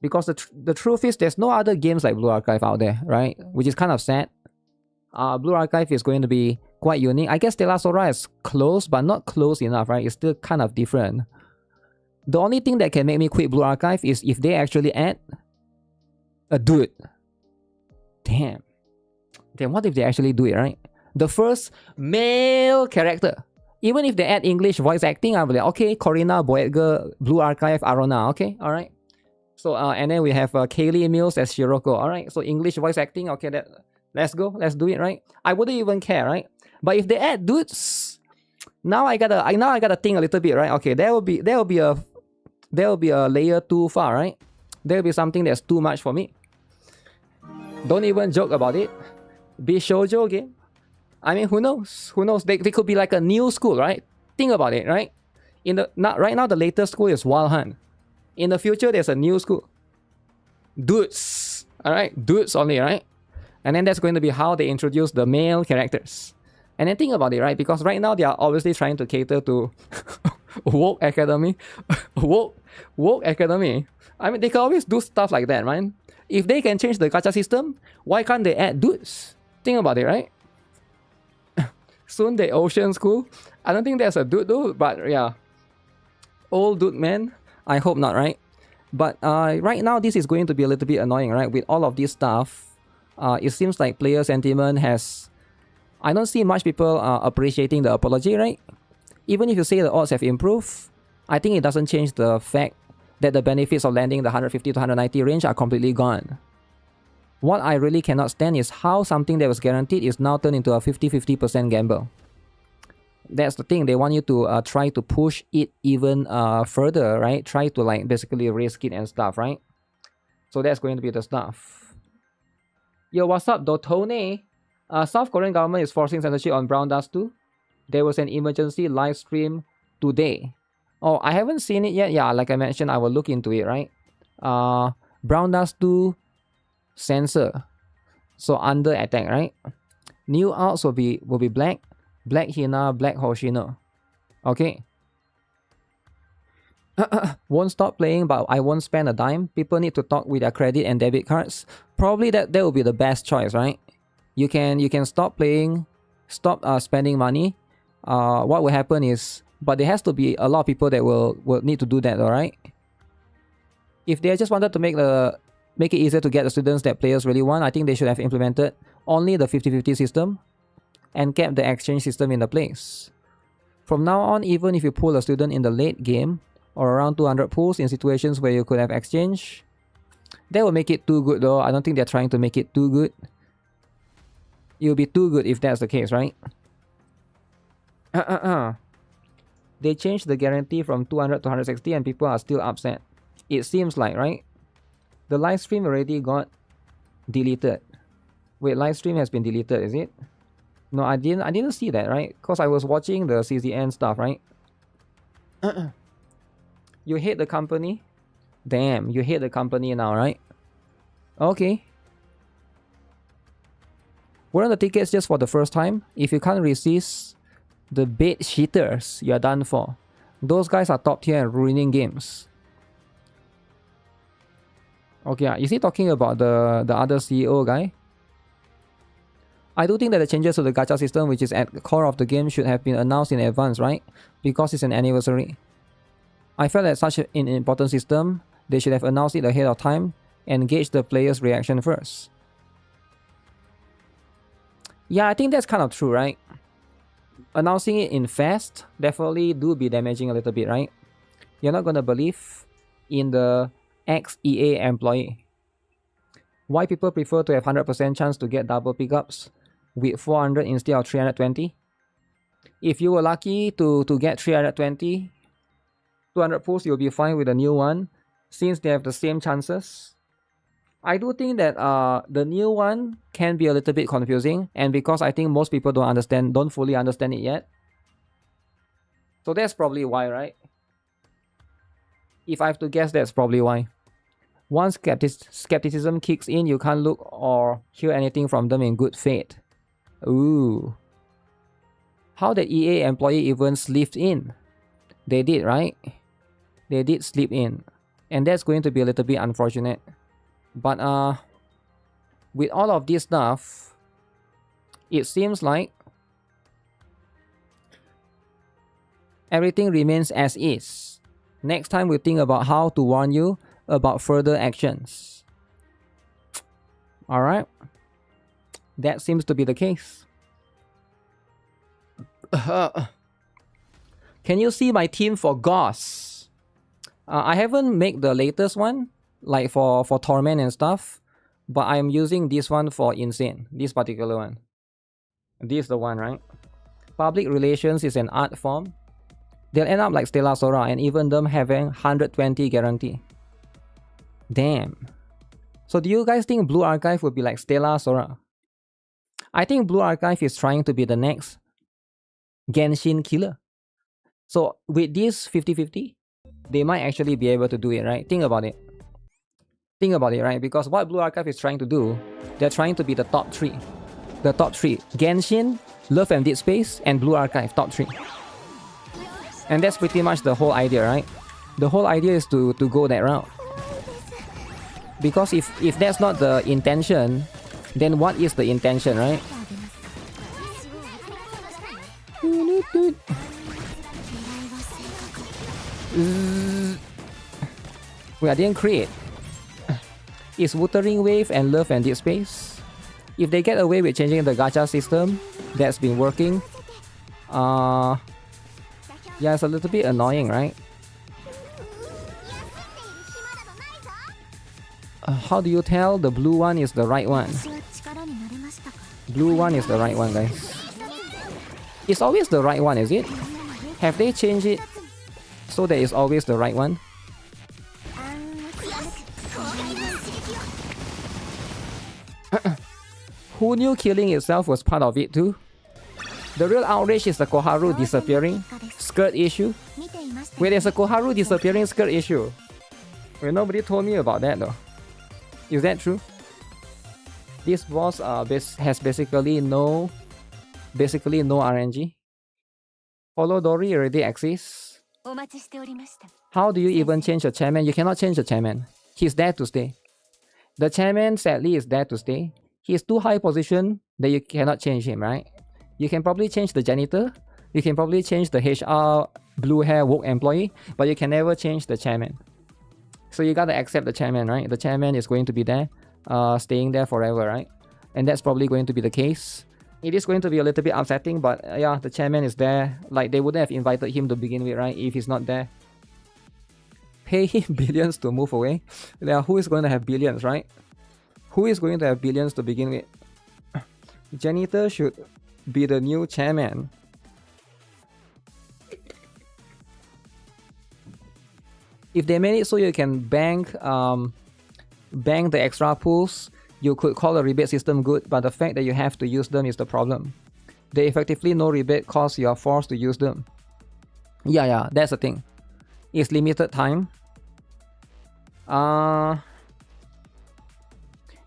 Because the truth is there's no other games like Blue Archive out there, right? Which is kind of sad. Blue Archive is going to be quite unique. I guess Tela Sora is close, but not close enough, right? It's still kind of different. The only thing that can make me quit Blue Archive is if they actually add a dude. Damn. What if they actually do it, right? The first male character. Even if they add English voice acting, I'll be like, okay, Corina, Boedger, Blue Archive, Arona, okay, alright. So, and then we have Kaylee Mills as Shiroko, alright. So, English voice acting, okay, let's go, let's do it, right? I wouldn't even care, right? But if they add dudes, now I gotta think a little bit, right? Okay, there will be a layer too far, right? There will be something that's too much for me. Don't even joke about it. Be shoujo game. I mean, who knows? Who knows? They could be like a new school, right? Think about it, right? Right now, the latest school is Wild Hunt. In the future, there's a new school. Dudes. Alright? Dudes only, right? And then that's going to be how they introduce the male characters. And then think about it, right? Because right now, they are obviously trying to cater to woke academy. woke academy. I mean, they can always do stuff like that, right? If they can change the gacha system, why can't they add dudes? Think about it, right? Soon the Ocean School. I don't think there's a dude though, but yeah. Old dude man. I hope not, right? But right now, this is going to be a little bit annoying, right? With all of this stuff, it seems like player sentiment has... I don't see much people appreciating the apology, right? Even if you say the odds have improved, I think it doesn't change the fact that the benefits of landing the 150 to 190 range are completely gone. What I really cannot stand is how something that was guaranteed is now turned into a 50-50% gamble. That's the thing, they want you to try to push it even further, right? Try to like basically risk it and stuff, right? So that's going to be the stuff. Yo, what's up, Dotone? South Korean government is forcing censorship on Brown Dust 2. There was an emergency live stream today. Oh, I haven't seen it yet. Yeah, like I mentioned, I will look into it, right? Brown Dust 2 censor. So under attack, right? New outs will be black. Black Hina, Black Hoshino. Okay. Won't stop playing, but I won't spend a dime. People need to talk with their credit and debit cards. Probably that will be the best choice, right? You can stop playing, stop spending money. What will happen is, but there has to be a lot of people that will need to do that, alright? If they just wanted to make it easier to get the students that players really want, I think they should have implemented only the 50-50 system and kept the exchange system in the place. From now on, even if you pull a student in the late game or around 200 pulls in situations where you could have exchange, that will make it too good though. I don't think they're trying to make it too good. It will be too good if that's the case, right? They changed the guarantee from 200 to 160 and people are still upset. It seems like, right? The live stream already got deleted. Wait, live stream has been deleted, is it? No, I didn't see that, right? Because I was watching the CZN stuff, right? You hate the company? Damn, you hate the company now, right? Okay. What are the tickets just for the first time? If you can't resist the bait cheaters, you're done for. Those guys are top tier and ruining games. Okay, is he talking about the other CEO guy? I do think that the changes to the gacha system, which is at the core of the game, should have been announced in advance, right? Because it's an anniversary. I felt that such an important system, they should have announced it ahead of time and gauge the players' reaction first. Yeah, I think that's kind of true, right? Announcing it in fast definitely do be damaging a little bit, right? You're not gonna believe in the ex-EA employee. Why people prefer to have 100% chance to get double pickups with 400 instead of 320? If you were lucky to get 320, 200 pulls, you'll be fine with the new one since they have the same chances. I do think that the new one can be a little bit confusing, and because I think most people don't fully understand it yet. So that's probably why, right? If I have to guess, that's probably why. Once skepticism kicks in, you can't look or hear anything from them in good faith. Ooh. How the EA employee even slipped in? They did, right? They did slip in. And that's going to be a little bit unfortunate. But with all of this stuff, it seems like everything remains as is. Next time we think about how to warn you about further actions. Alright. That seems to be the case. Can you see my team for Gauss? I haven't made the latest one, like for Torment and stuff, but I'm using this one for Insane, this particular one. This is the one, right? Public relations is an art form. They'll end up like Stella Sora and even them having 120 guarantee. Damn. So do you guys think Blue Archive would be like Stella Sora? I think Blue Archive is trying to be the next Genshin killer. So with this 50-50, they might actually be able to do it, right? Think about it. Think about it, right? Because what Blue Archive is trying to do, they're trying to be the top 3. The top 3. Genshin, Love and Dead Space, and Blue Archive, top 3. And that's pretty much the whole idea, right? The whole idea is to go that route. Because if that's not the intention, then what is the intention, right? Wait, I didn't create. Is Wuthering Wave and Love and Dead Space? If they get away with changing the gacha system that's been working, yeah, it's a little bit annoying, right? How do you tell the blue one is the right one? Blue one is the right one, guys. It's always the right one, is it? Have they changed it so that it's always the right one? Who knew killing itself was part of it too? The real outrage is the Koharu disappearing skirt issue. Wait, there's a Koharu disappearing skirt issue. Wait, nobody told me about that though. Is that true? This boss has basically no RNG. Follow Dory already exists. How do you even change the chairman? You cannot change the chairman. He's there to stay. The chairman sadly is there to stay. He's too high position that you cannot change him, right? You can probably change the janitor. You can probably change the HR blue hair woke employee, but you can never change the chairman. So you gotta accept the chairman, right? The chairman is going to be there, staying there forever, right? And that's probably going to be the case. It is going to be a little bit upsetting, but yeah, the chairman is there. Like, they wouldn't have invited him to begin with, right? If he's not there. Pay him billions to move away. Yeah, who is going to have billions, right? Who is going to have billions to begin with? Janitor should be the new chairman. If they made it so you can bank the extra pools, you could call the rebate system good, but the fact that you have to use them is the problem. They effectively no rebate cause you are forced to use them. Yeah, that's the thing. It's limited time.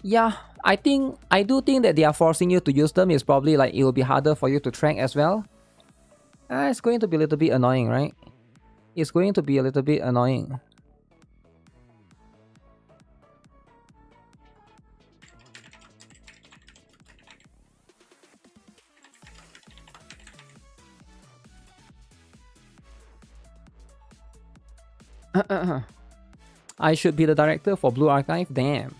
Yeah, I do think that they are forcing you to use them. Is probably like it will be harder for you to track as well. It's going to be a little bit annoying, right? It's going to be a little bit annoying. I should be the director for Blue Archive? Damn.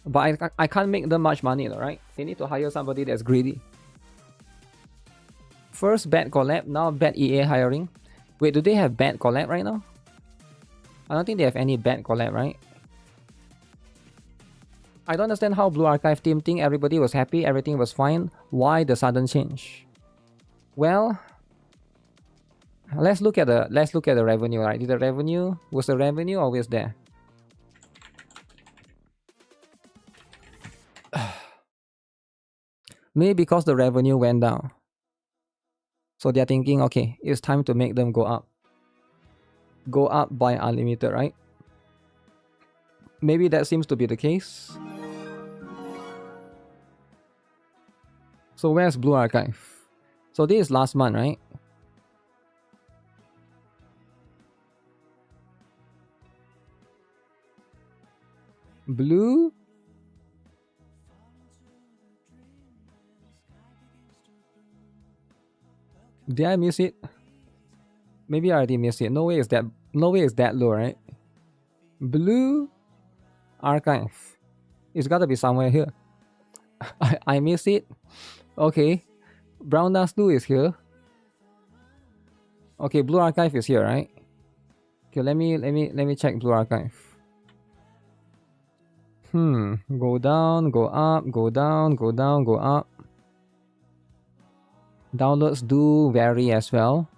But I can't make them much money though, right? They need to hire somebody that's greedy. First bad collab, now bad EA hiring. Wait, do they have bad collab right now? I don't think they have any bad collab, right? I don't understand how Blue Archive team think everybody was happy, everything was fine. Why the sudden change? Well, let's look at the revenue, right? Was the revenue always there? Maybe because the revenue went down. So they're thinking, okay, it's time to make them go up. Go up by unlimited, right? Maybe that seems to be the case. So where's Blue Archive? So this is last month, right? Blue? Did I miss it? Maybe I already missed it. No way is that low, right? Blue Archive. It's gotta be somewhere here. I missed it. Okay. Brown Dust 2 is here. Okay, Blue Archive is here, right? Okay, let me check Blue Archive. Go down, go up, go down, go down, go up. Downloads do vary as well.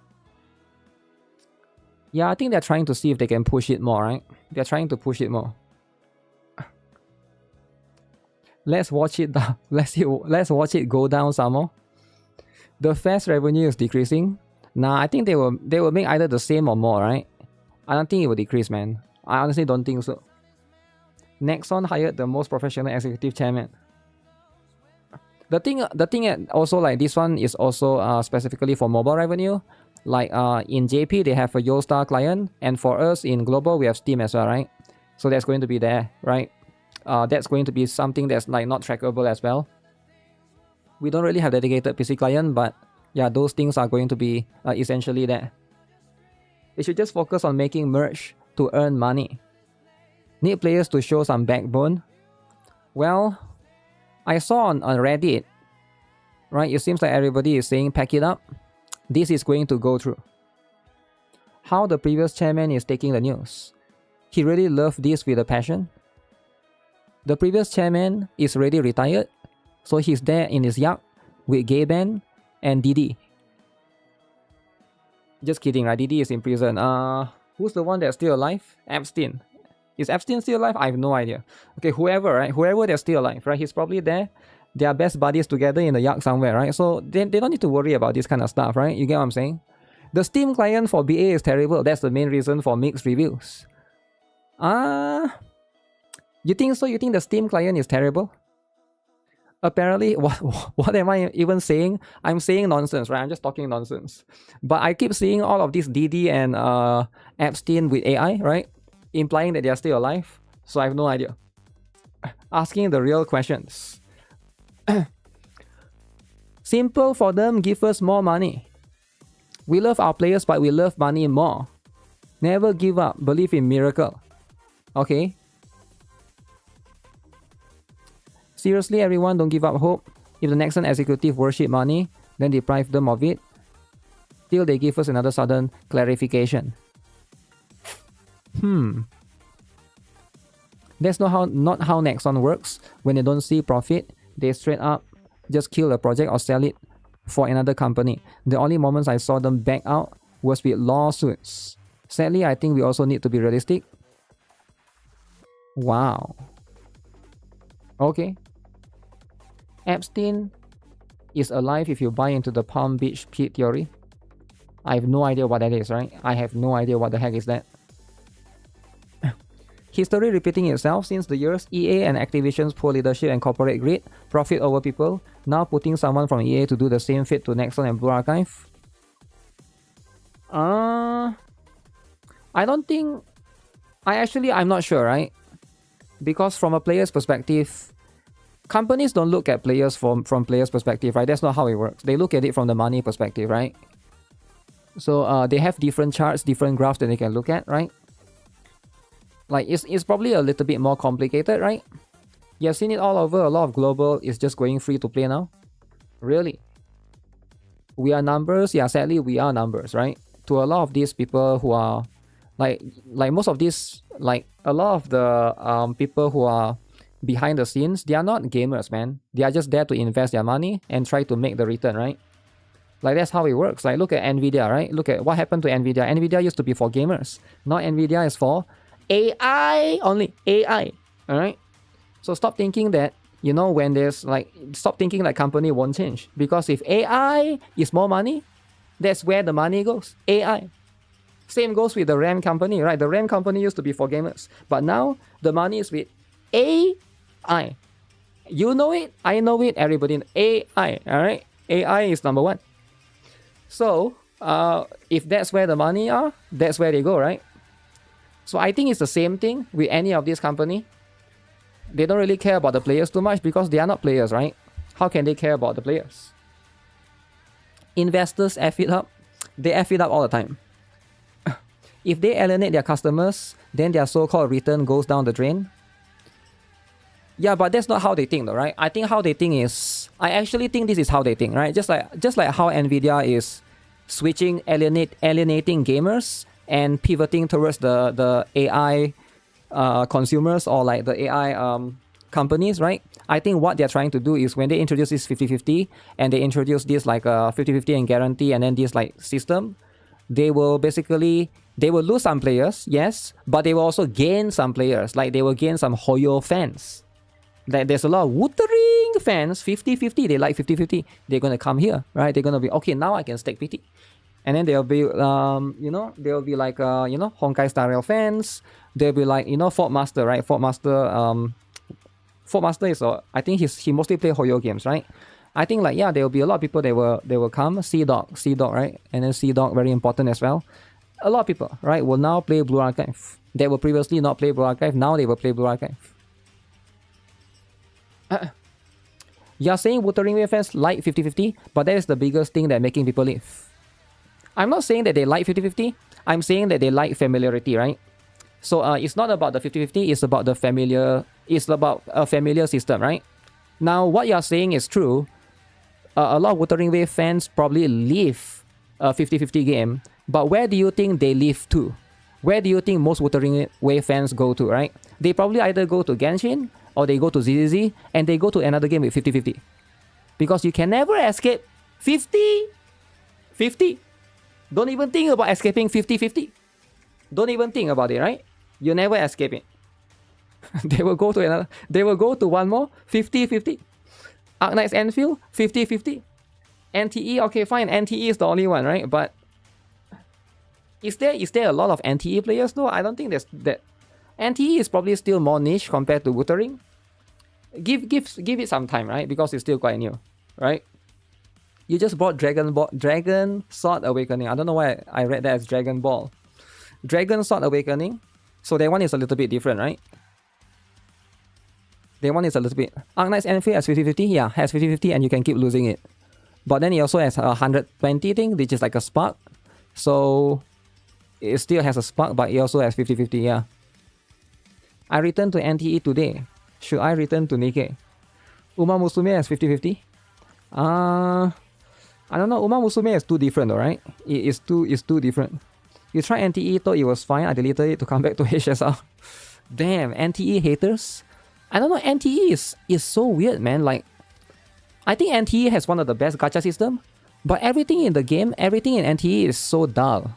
Yeah, I think they're trying to see if they can push it more, right? They're trying to push it more. Let's watch it down. Let's watch it go down some more. The fast revenue is decreasing. Nah, I think they will make either the same or more, right? I don't think it will decrease, man. I honestly don't think so. NEXON hired the most professional executive chairman. The thing also, like, this one is also specifically for mobile revenue. Like in JP they have a Yostar client, and for us in global we have Steam as well, right? So that's going to be there, right? That's going to be something that's like not trackable as well. We don't really have dedicated PC client, but yeah, those things are going to be essentially there. They should just focus on making merch to earn money. Need players to show some backbone. Well, I saw on Reddit, right? It seems like everybody is saying pack it up. This is going to go through. How the previous chairman is taking the news. He really loved this with a passion. The previous chairman is already retired, so he's there in his yacht with Gaben and Didi. Just kidding, right? Didi is in prison. Who's the one that's still alive? Epstein. Is Epstein still alive? I have no idea. Okay, whoever, right? Whoever that's still alive, right? He's probably there. They are best buddies together in the yacht somewhere, right? So they don't need to worry about this kind of stuff, right? You get what I'm saying? The Steam client for BA is terrible. That's the main reason for mixed reviews. You think so? You think the Steam client is terrible? Apparently, what am I even saying? I'm saying nonsense, right? I'm just talking nonsense. But I keep seeing all of this Didi and Epstein with AI, right? Implying that they are still alive. So I have no idea. Asking the real questions. Simple for them, give us more money. We love our players, but we love money more. Never give up. Believe in miracle. Okay? Seriously, everyone, don't give up hope. If the NEXON executive worship money, then deprive them of it. Till they give us another sudden clarification. That's not how NEXON works. When they don't see profit, they straight up just kill a project or sell it for another company. The only moments I saw them back out was with lawsuits. Sadly, I think we also need to be realistic. Wow. Okay. Epstein is alive if you buy into the Palm Beach Pete theory. I have no idea what that is, right? I have no idea what the heck is that. History repeating itself since the years. EA and Activision's poor leadership and corporate greed, profit over people. Now putting someone from EA to do the same fate to NEXON and Blue Archive. I don't think... I'm not sure, right? Because from a player's perspective, companies don't look at players from players' perspective, right? That's not how it works. They look at it from the money perspective, right? So they have different charts, different graphs that they can look at, right? Like, it's probably a little bit more complicated, right? You have seen it all over. A lot of global is just going free to play now. Really? We are numbers. Yeah, sadly, we are numbers, right? To a lot of these people who are... Like most of these... Like, a lot of the people who are behind the scenes, they are not gamers, man. They are just there to invest their money and try to make the return, right? Like, that's how it works. Like, look at Nvidia, right? Look at what happened to Nvidia. Nvidia used to be for gamers. Now Nvidia is for AI only. AI. Alright? So stop thinking that, you know, when there's like... Stop thinking like company won't change. Because if AI is more money, that's where the money goes. AI. Same goes with the RAM company, right? The RAM company used to be for gamers. But now, the money is with AI. You know it, I know it, everybody knows. AI, alright? AI is number one. So, if that's where the money are, that's where they go, right? So I think it's the same thing with any of these company. They don't really care about the players too much because they are not players, right? How can they care about the players? Investors F it up. They F it up all the time. If they alienate their customers, then their so-called return goes down the drain. Yeah, but that's not how they think though, right? I think how they think is... I actually think this is how they think, right? Just like how Nvidia is switching, alienating gamers and pivoting towards the AI consumers or like the AI companies, right? I think what they're trying to do is when they introduce this 50-50 and they introduce this like 50-50 and guarantee and then this like system, they will basically... They will lose some players, yes, but they will also gain some players. Like they will gain some Hoyo fans. Like there's a lot of Wuthering fans, 50-50, they like 50-50. They're going to come here, right? They're going to be, okay, now I can stake PT. And then there'll be, you know, there'll be like, you know, Honkai Star Rail fans. There'll be like, you know, Fort Master, right? Fort Master is, I think he mostly play Hoyo games, right? I think like, yeah, there'll be a lot of people, they will come. C-Dog, right? And then C-Dog, very important as well. A lot of people, right, will now play Blue Archive. They will previously not play Blue Archive, now they will play Blue Archive. You're saying Wuthering Wave fans like 50-50, but that is the biggest thing that making people leave. I'm not saying that they like 50-50, I'm saying that they like familiarity, right? So it's not about the 50-50, it's about the familiar, it's about a familiar system, right? Now, what you're saying is true. A lot of Wuthering Wave fans probably leave a 50-50 game, but where do you think they leave to? Where do you think most Wuthering Wave fans go to, right? They probably either go to Genshin or they go to ZZZ and they go to another game with 50-50. Because you can never escape 50-50. Don't even think about escaping 50-50. Don't even think about it, right? You never escape it. They will go to another. They will go to one more 50-50. Arknights Enfield 50-50. NTE, okay, fine. NTE is the only one, right? But is there a lot of NTE players though? I don't think there's that. NTE is probably still more niche compared to Wuthering. Give it some time, right? Because it's still quite new, right? You just bought Dragon Sword Awakening. I don't know why I read that as Dragon Ball. Dragon Sword Awakening. So that one is a little bit different, right? That one is a little bit... Arknights Enfield has 50-50. Yeah, has 50-50 and you can keep losing it. But then it also has a 120 thing, which is like a spark. So It still has a spark, but it also has 50-50, yeah. I returned to NTE today. Should I return to NIKKE? Uma Musume has 50-50. I don't know. Uma Musume is too different, alright? It's too different. You try NTE, thought it was fine. I deleted it to come back to HSR. Damn, NTE haters. I don't know. NTE is so weird, man. Like, I think NTE has one of the best gacha system, but everything in the game, everything in NTE is so dull.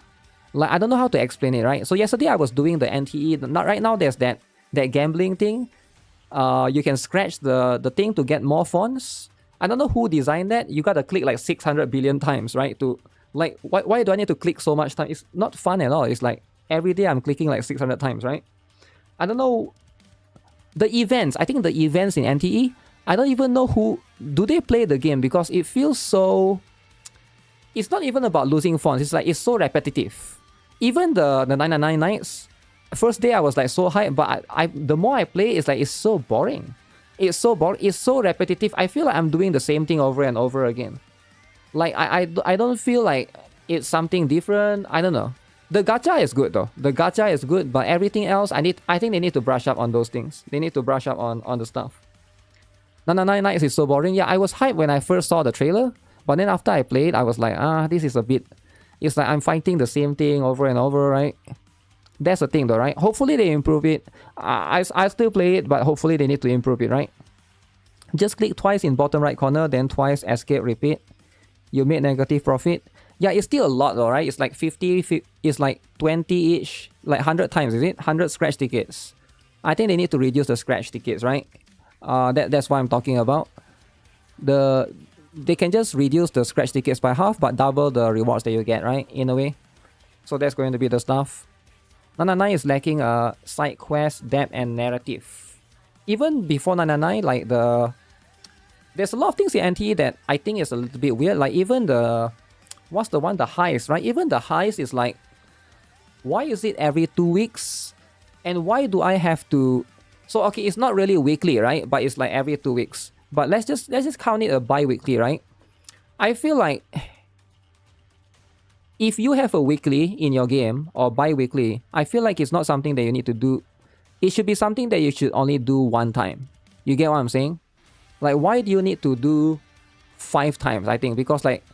Like, I don't know how to explain it, right? So yesterday I was doing the NTE. Right now there's that gambling thing. You can scratch the thing to get more fonts. I don't know who designed that. You gotta click like 600 billion times, right? To like, why do I need to click so much time? It's not fun at all. It's like every day I'm clicking like 600 times, right? I don't know. The events, I think the events in NTE, I don't even know who, do they play the game? Because it feels so, it's not even about losing fonts. It's like, it's so repetitive. Even the 999 nights, first day I was like so hyped, but the more I play, it's like, it's so boring. It's so boring. It's so repetitive. I feel like I'm doing the same thing over and over again. Like, I don't feel like it's something different. I don't know. The gacha is good though. The gacha is good, but everything else, I think they need to brush up on those things. They need to brush up on the stuff. 999 Nights is so boring. Yeah, I was hyped when I first saw the trailer, but then after I played, I was like, this is a bit... It's like I'm fighting the same thing over and over, right? That's the thing though, right? Hopefully they improve it. I still play it, but hopefully they need to improve it, right? Just click twice in bottom right corner, then twice escape, repeat. You made negative profit. Yeah, it's still a lot though, right? It's like 50, it's like 20 each, like 100 times, is it? 100 scratch tickets. I think they need to reduce the scratch tickets, right? That's what I'm talking about. They can just reduce the scratch tickets by half, but double the rewards that you get, right? In a way. So that's going to be the stuff. 999 is lacking a side quest, depth, and narrative. Even before 999, like there's a lot of things in NT that I think is a little bit weird. Like even what's the one? The heist, right? Even the heist is like, why is it every 2 weeks? And why do I have to... So, okay, it's not really weekly, right? But it's like every 2 weeks. But let's just count it a bi-weekly, right? I feel like if you have a weekly in your game or bi-weekly, I feel like it's not something that you need to do. It should be something that you should only do one time. You get what I'm saying? Like, why do you need to do 5 times, I think? Because like,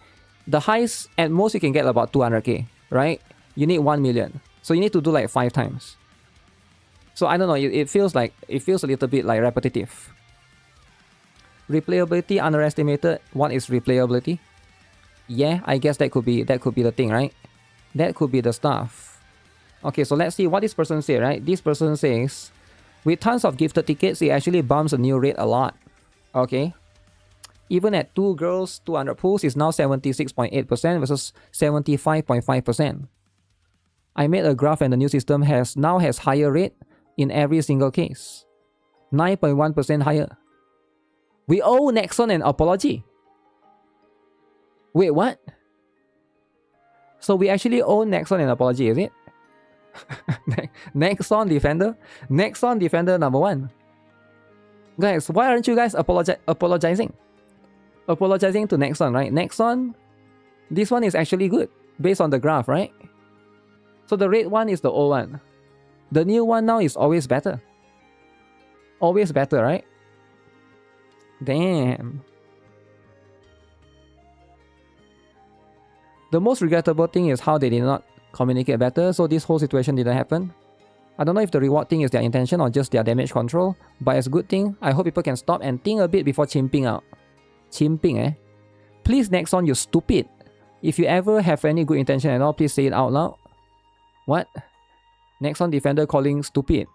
the highest, at most you can get about 200k, right? You need 1 million. So you need to do like 5 times. So I don't know, it feels a little bit like repetitive. Replayability underestimated. What is replayability? Yeah, I guess that could be the thing, right? That could be the stuff. Okay, so let's see what this person says, right? This person says, with tons of gifted tickets, it actually bumps the new rate a lot. Okay. Even at 2 girls, 200 pulls is now 76.8% versus 75.5%. I made a graph and the new system now has higher rate in every single case. 9.1% higher. We owe NEXON an apology. Wait, what? So we actually owe NEXON an apology, is it? NEXON Defender? NEXON Defender number 1. Guys, why aren't you guys apologizing? Apologizing to NEXON, right? NEXON, this one is actually good based on the graph, right? So the red one is the old one. The new one now is always better. Always better, right? Damn. The most regrettable thing is how they did not communicate better, so this whole situation didn't happen. I don't know if the reward thing is their intention or just their damage control, but it's a good thing. I hope people can stop and think a bit before chimping out. Chimping, eh? Please, NEXON, you stupid. If you ever have any good intention at all, please say it out loud. What? NEXON Defender calling stupid.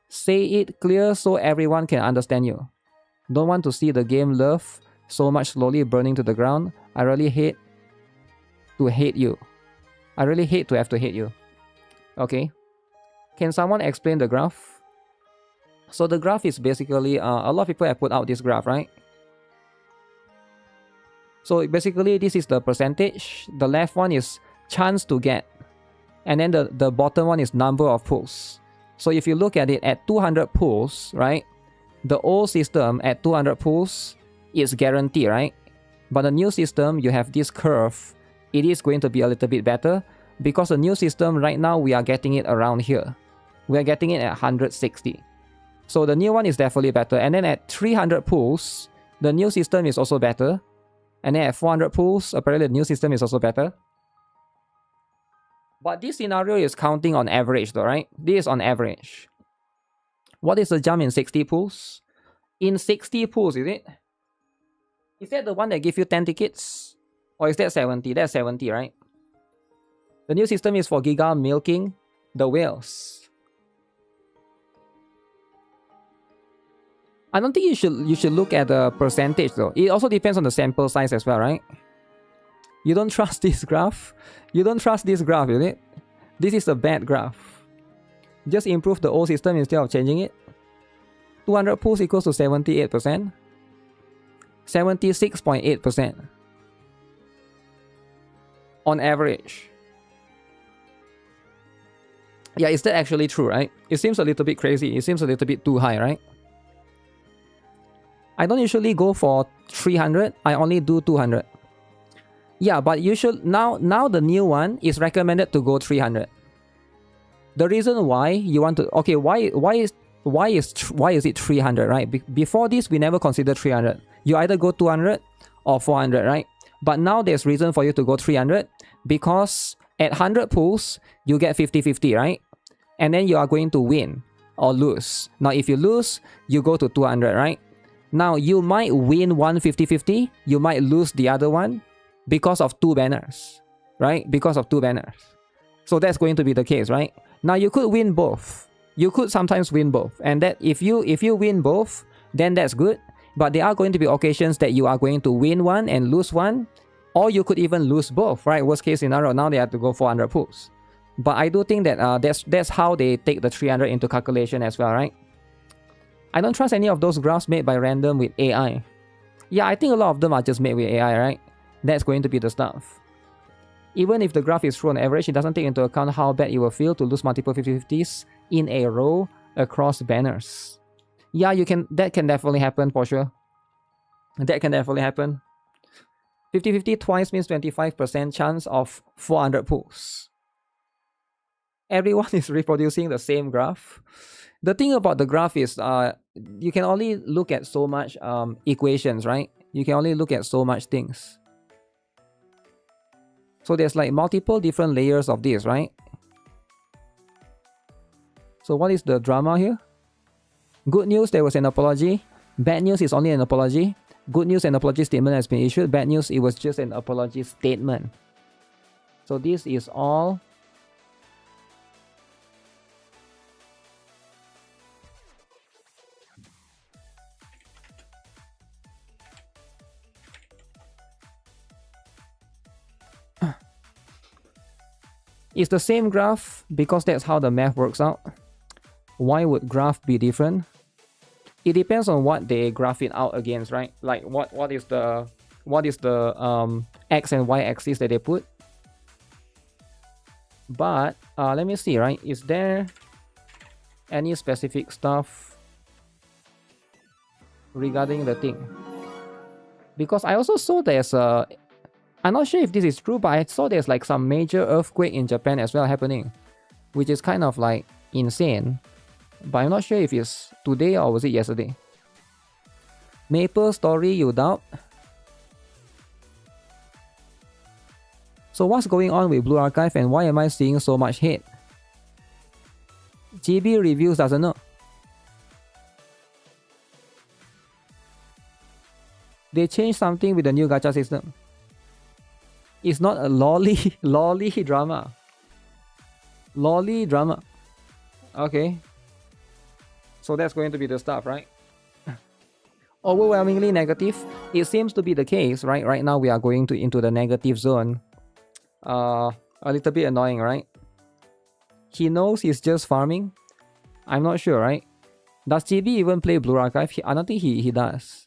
Say it clear so everyone can understand you. Don't want to see the game love so much slowly burning to the ground. I really hate to hate you. I really hate to have to hate you. Okay. Can someone explain the graph? So the graph is basically, a lot of people have put out this graph, right? So basically this is the percentage. The left one is chance to get. And then the bottom one is number of pulls. So if you look at it at 200 pulls, right? The old system at 200 pulls is guaranteed, right? But the new system, you have this curve. It is going to be a little bit better. because the new system right now we are getting it around here. We are getting it at 160. So the new one is definitely better. And then at 300 pulls, the new system is also better. And then at 400 pulls, apparently the new system is also better. But this scenario is counting on average though, right? This is on average. What is the jump in 60 pulls? In 60 pulls, is it? Is that the one that gives you 10 tickets? Or is that 70? That's 70, right? The new system is for Giga milking the whales. I don't think you should look at the percentage though. It also depends on the sample size as well, right? You don't trust this graph? You don't trust this graph, is it? This is a bad graph. Just improve the old system instead of changing it. 200 pulls equals to 78%. 76.8%. On average. Yeah, is that actually true, right? It seems a little bit crazy. It seems a little bit too high, right? I don't usually go for 300. I only do 200. Yeah, but you should now the new one is recommended to go 300. The reason why you want to why is it 300, right? Before this we never considered 300. You either go 200 or 400, right? But now there's reason for you to go 300 because at 100 pulls you get 50-50, right? And then you are going to win or lose. Now if you lose, you go to 200, right? Now you might win one 50-50, you might lose the other one because of two banners, right? Because of two banners. So that's going to be the case, right? Now you could win both. You could sometimes win both. And that if you win both, then that's good. But there are going to be occasions that you are going to win one and lose one, or you could even lose both, right? Worst case scenario, now they have to go 400 pulls. But I do think that that's how they take the 300 into calculation as well, right? I don't trust any of those graphs made by random with AI. Yeah, I think a lot of them are just made with AI, right? That's going to be the stuff. Even if the graph is true on average, it doesn't take into account how bad it will feel to lose multiple 50-50s in a row across banners. Yeah, that can definitely happen for sure. That can definitely happen. 50-50 twice means 25% chance of 400 pulls. Everyone is reproducing the same graph. The thing about the graph is you can only look at so much equations, right? You can only look at so much things. So there's like multiple different layers of this, right? So what is the drama here? Good news, there was an apology. Bad news is only an apology. Good news, an apology statement has been issued. Bad news, it was just an apology statement. So this is all. It's the same graph because that's how the math works out. Why would graph be different? It depends on what they graph it out against, right? Like what is the x and y axis that they put. But let me see, right? Is there any specific stuff regarding the thing? Because I also saw there's a, I'm not sure if this is true, but I saw there's like some major earthquake in Japan as well happening, which is kind of like insane. But I'm not sure if it's today or was it yesterday. Maple Story, you doubt? So what's going on with Blue Archive and why am I seeing so much hate? GB Reviews doesn't know. They changed something with the new gacha system. It's not a lolly drama. Lolly drama. Okay. So that's going to be the stuff, right? Overwhelmingly negative. It seems to be the case, right? Right now we are going into the negative zone. A little bit annoying, right? He knows he's just farming. I'm not sure, right? Does GB even play Blue Archive? I don't think he does.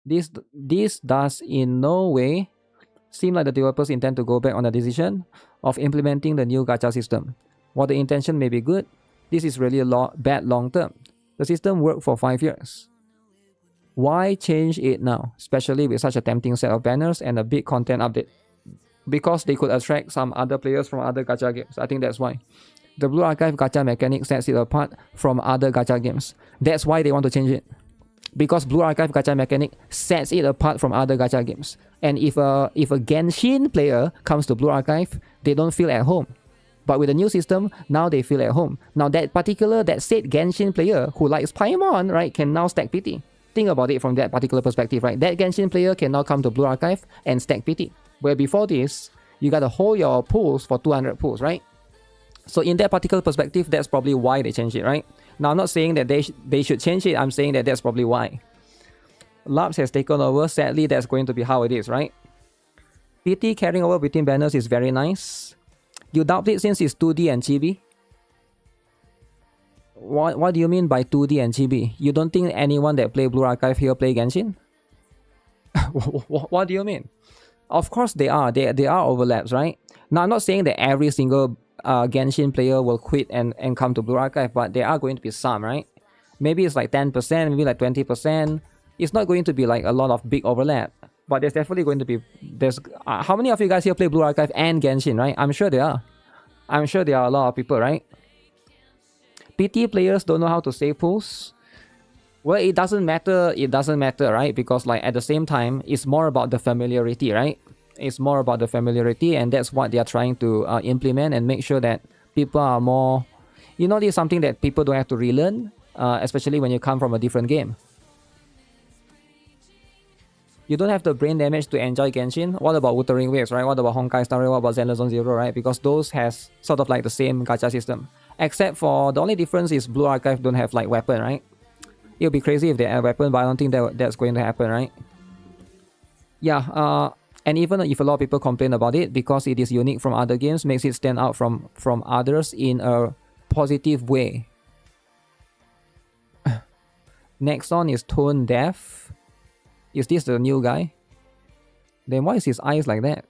This does in no way seem like the developers intend to go back on the decision of implementing the new gacha system. While the intention may be good, this is really bad long term. The system worked for 5 years. Why change it now, especially with such a tempting set of banners and a big content update? because they could attract some other players from other gacha games. I think that's why. The Blue Archive gacha mechanic sets it apart from other gacha games. That's why they want to change it. Because Blue Archive gacha mechanic sets it apart from other gacha games. And if a Genshin player comes to Blue Archive, they don't feel at home. But with the new system, now they feel at home. Now that said Genshin player who likes Paimon, right, can now stack PT. Think about it from that particular perspective, right? That Genshin player can now come to Blue Archive and stack PT. Where before this, you gotta hold your pulls for 200 pulls, right? So in that particular perspective, that's probably why they changed it, right? Now I'm not saying that they should change it, I'm saying that that's probably why. Labs has taken over, sadly that's going to be how it is, right? PT carrying over between banners is very nice. You doubt it since it's 2D and chibi? What do you mean by 2D and chibi? You don't think anyone that play Blue Archive here play Genshin? What do you mean? Of course they are. There are overlaps, right? Now I'm not saying that every single Genshin player will quit and come to Blue Archive, but there are going to be some, right? Maybe it's like 10%, maybe like 20%. It's not going to be like a lot of big overlap, but there's definitely going to be. How many of you guys here play Blue Archive and Genshin, right? I'm sure there are. I'm sure there are a lot of people, right? PT players don't know how to save pulls. Well, it doesn't matter. It doesn't matter, right? Because like at the same time, it's more about the familiarity, right? It's more about the familiarity, and that's what they are trying to implement and make sure that people are more. You know, this is something that people don't have to relearn, especially when you come from a different game. You don't have the brain damage to enjoy Genshin. What about Wuthering Waves, right? What about Honkai Star Rail? What about Zenless Zone Zero, right? Because those has sort of like the same gacha system. Except for the only difference is Blue Archive don't have like weapon, right? It would be crazy if they had weapon, but I don't think that's going to happen, right? Yeah, and even if a lot of people complain about it, because it is unique from other games, makes it stand out from others in a positive way. Nexon is tone deaf. Is this the new guy? Then why is his eyes like that?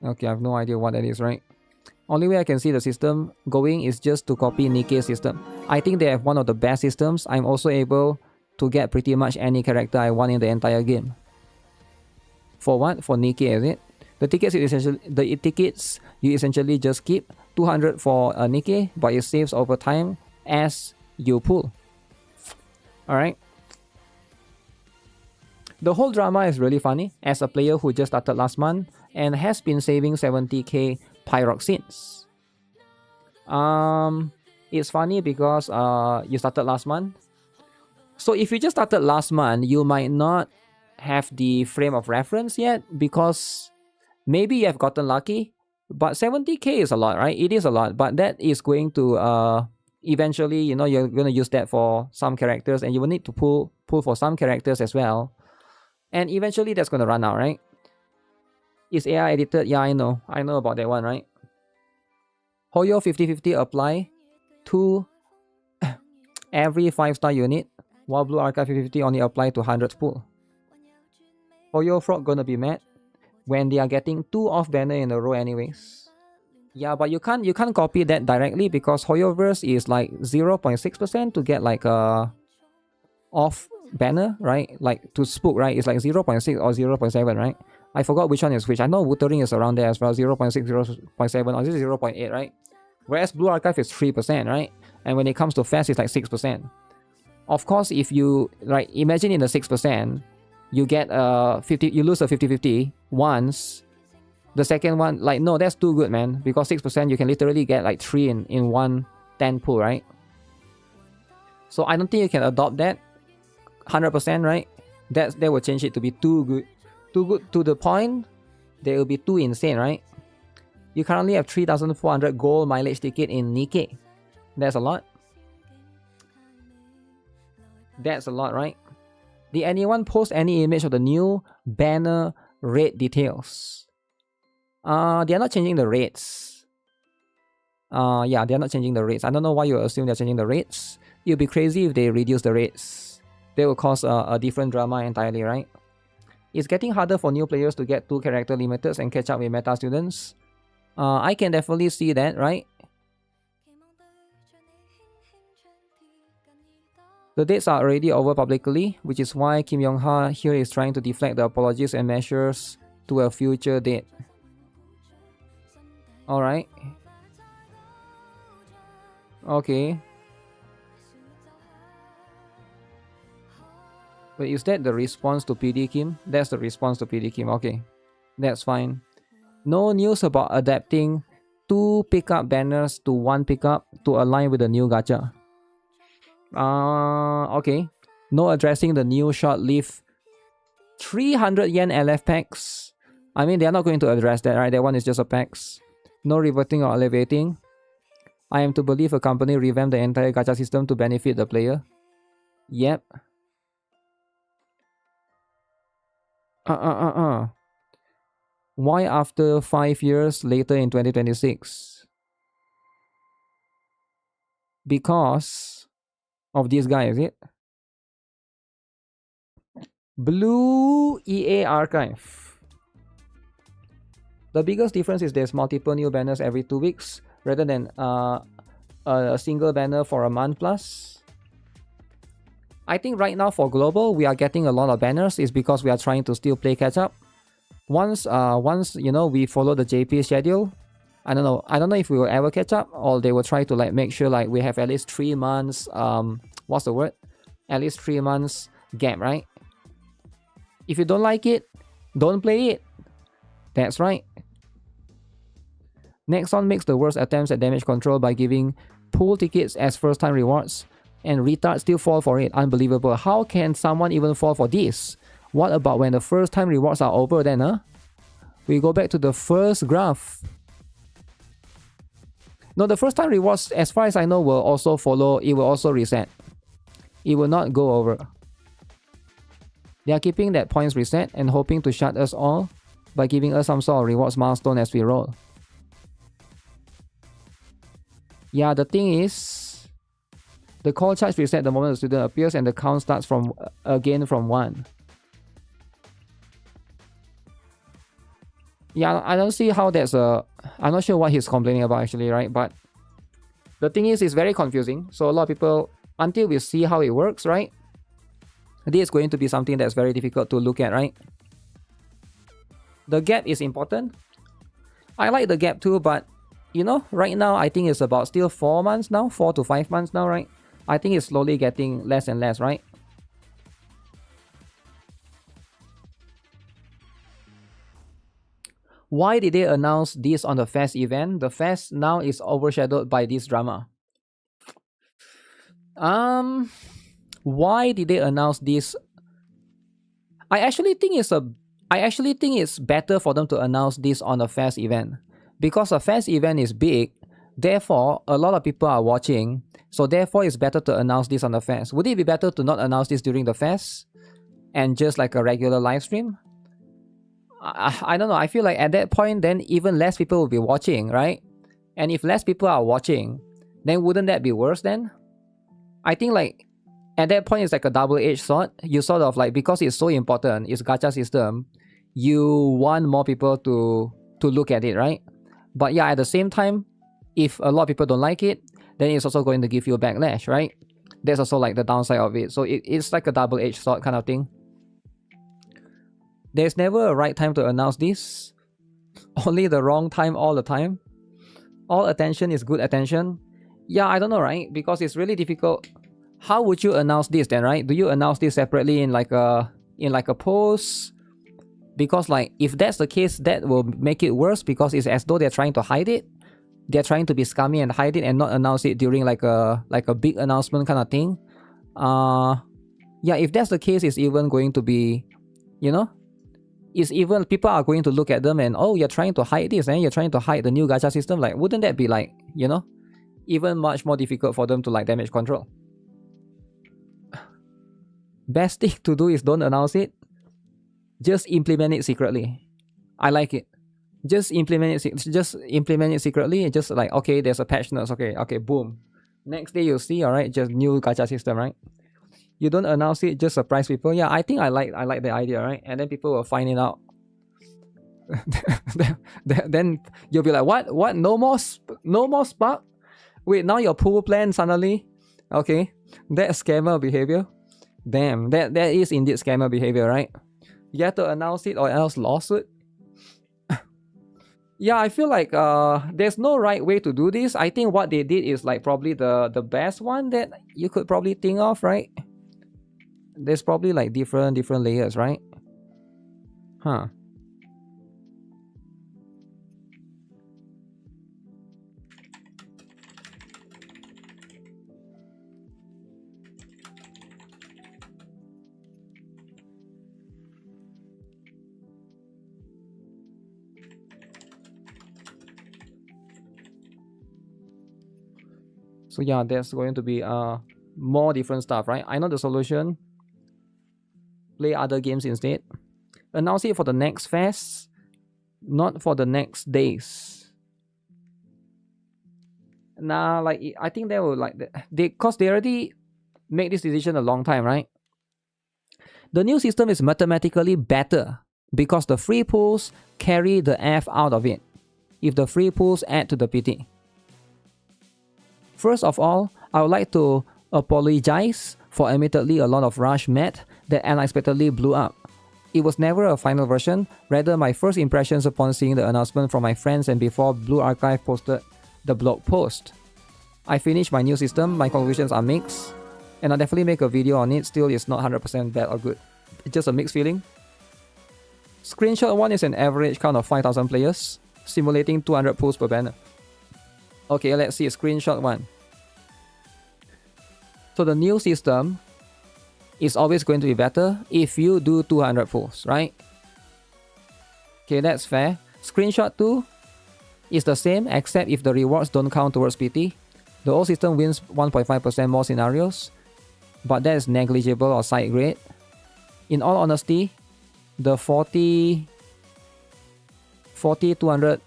Okay, I have no idea what that is, right? Only way I can see the system going is just to copy NIKKE's system. I think they have one of the best systems. I'm also able to get pretty much any character I want in the entire game. For what? For NIKKE, is it? The tickets you essentially just keep 200 for a NIKKE, but it saves over time as you pull. Alright. The whole drama is really funny as a player who just started last month and has been saving 70k Pyrox since. It's funny because you started last month. So if you just started last month, you might not have the frame of reference yet because maybe you have gotten lucky, but 70k is a lot, right? It is a lot, but that is going to eventually, you know, you're going to use that for some characters and you will need to pull for some characters as well. And eventually that's going to run out, right? Is AI edited? Yeah, I know about that one, right? Hoyo 50/50 apply to every 5-star unit, while Blue Archive 50/50 only apply to 100 pool. Hoyo Frog gonna be mad when they are getting 2 off banner in a row anyways. Yeah, but you can't copy that directly because Hoyoverse is like 0.6% to get like a off banner, right? Like to spook, right? It's like 0.6 or 0.7, right? I forgot which one is which. I know Wuthering is around there as well, 0.6, 0.7, or 0.8, right? Whereas Blue Archive is 3%, right? And when it comes to Fast, it's like 6%. Of course, if you, like, imagine in the 6%, you get you lose a 50/50 once. The second one, like, no, that's too good, man. Because 6%, you can literally get like 3 in one 10 pool, right? So I don't think you can adopt that 100%, right? That will change it to be too good. Too good to the point, they will be too insane, right? You currently have 3,400 gold mileage ticket in NIKKE. That's a lot. That's a lot, right? Did anyone post any image of the new banner rate details? They are not changing the rates. Yeah, they are not changing the rates. I don't know why you assume they're changing the rates. It would be crazy if they reduce the rates. They will cause a different drama entirely, right? It's getting harder for new players to get 2 character limiters and catch up with meta students. I can definitely see that, right? The dates are already over publicly, which is why Kim Yong-ha here is trying to deflect the apologies and measures to a future date. Alright. Okay. But is that the response to PD Kim? That's the response to PD Kim. Okay. That's fine. No news about adapting 2 pickup banners to 1 pickup to align with the new gacha. Okay. No addressing the new short-lived 300 yen LF packs. I mean, they're not going to address that, right? That one is just a packs. No reverting or elevating. I am to believe a company revamped the entire gacha system to benefit the player. Yep. Why after 5 years later in 2026? Because of this guy, is it? Blue EA Archive. The biggest difference is there's multiple new banners every 2 weeks rather than a single banner for a month plus. I think right now for global we are getting a lot of banners is because we are trying to still play catch up. Once you know we follow the JP schedule, I don't know if we will ever catch up, or they will try to like make sure like we have at least 3 months what's the word? At least 3 months gap, right? If you don't like it, don't play it. That's right. NEXON makes the worst attempts at damage control by giving pool tickets as first time rewards, and retards still fall for it. Unbelievable. How can someone even fall for this? What about when the first time rewards are over then, huh? We go back to the first graph. No, the first time rewards, as far as I know, will also follow. It will also reset. It will not go over. They are keeping that points reset and hoping to shut us all by giving us some sort of rewards milestone as we roll. Yeah, the thing is, the call charge reset the moment the student appears and the count starts from again from 1. Yeah, I don't see how that's a... I'm not sure what he's complaining about actually, right? But the thing is, it's very confusing. So a lot of people, until we see how it works, right? This is going to be something that's very difficult to look at, right? The gap is important. I like the gap too, but you know, right now I think it's about still 4 months now, 4 to 5 months now, right? I think it's slowly getting less and less, right? Why did they announce this on the Fest event? The Fest now is overshadowed by this drama. Why did they announce this? I actually think it's better for them to announce this on a Fest event, because a Fest event is big, therefore a lot of people are watching, so therefore it's better to announce this on the Fest. Would it be better to not announce this during the Fest and just like a regular live stream? I don't know. I feel like at that point then even less people will be watching, right? And if less people are watching, then wouldn't that be worse then? I think like at that point it's like a double-edged sword. You sort of like, because it's so important, it's gacha system, you want more people to look at it, right? But yeah, at the same time, if a lot of people don't like it, then it's also going to give you a backlash, right? That's also like the downside of it. So it's like a double-edged sword kind of thing. There's never a right time to announce this. Only the wrong time all the time. All attention is good attention. Yeah, I don't know, right? Because it's really difficult. How would you announce this then, right? Do you announce this separately in like a post? Because like if that's the case, that will make it worse, because it's as though they're trying to hide it. They're trying to be scummy and hide it and not announce it during like a big announcement kind of thing. Yeah, if that's the case, it's even going to be, you know, it's even people are going to look at them and, oh, you're trying to hide this and you're trying to hide the new gacha system. Like, wouldn't that be like, you know, even much more difficult for them to like damage control? Best thing to do is don't announce it. Just implement it secretly. I like it. Just implement it. Just implement it secretly. And just like, okay, there's a patch notes. Okay, boom. Next day you'll see, all right, just new gacha system, right? You don't announce it, just surprise people. Yeah, I think I like the idea, right? And then people will find it out. Then you'll be like, what? No more spark? Wait, now your pool plan suddenly? Okay. That scammer behavior. Damn, that is indeed scammer behavior, right? You have to announce it or else lawsuit. Yeah, I feel like there's no right way to do this. I think what they did is like probably the best one that you could probably think of, right? There's probably like different layers, right? Huh. So yeah, there's going to be more different stuff, right? I know the solution. Play other games instead. Announce it for the next fest, not for the next days. Nah, like I think they will like cause they already make this decision a long time, right? The new system is mathematically better because the free pools carry the F out of it if the free pools add to the PT. First of all, I would like to apologize for admittedly a lot of rush met that unexpectedly blew up. It was never a final version, rather my first impressions upon seeing the announcement from my friends and before Blue Archive posted the blog post. I finished my new system, my conclusions are mixed, and I'll definitely make a video on it. Still, it's not 100% bad or good. It's just a mixed feeling. Screenshot 1 is an average count of 5,000 players, simulating 200 pulls per banner. Okay, let's see screenshot 1. So the new system is always going to be better if you do 200 pulls, right? Okay, that's fair. Screenshot 2 is the same except if the rewards don't count towards PT. The old system wins 1.5% more scenarios, but that is negligible or side grade. In all honesty, the 40, 200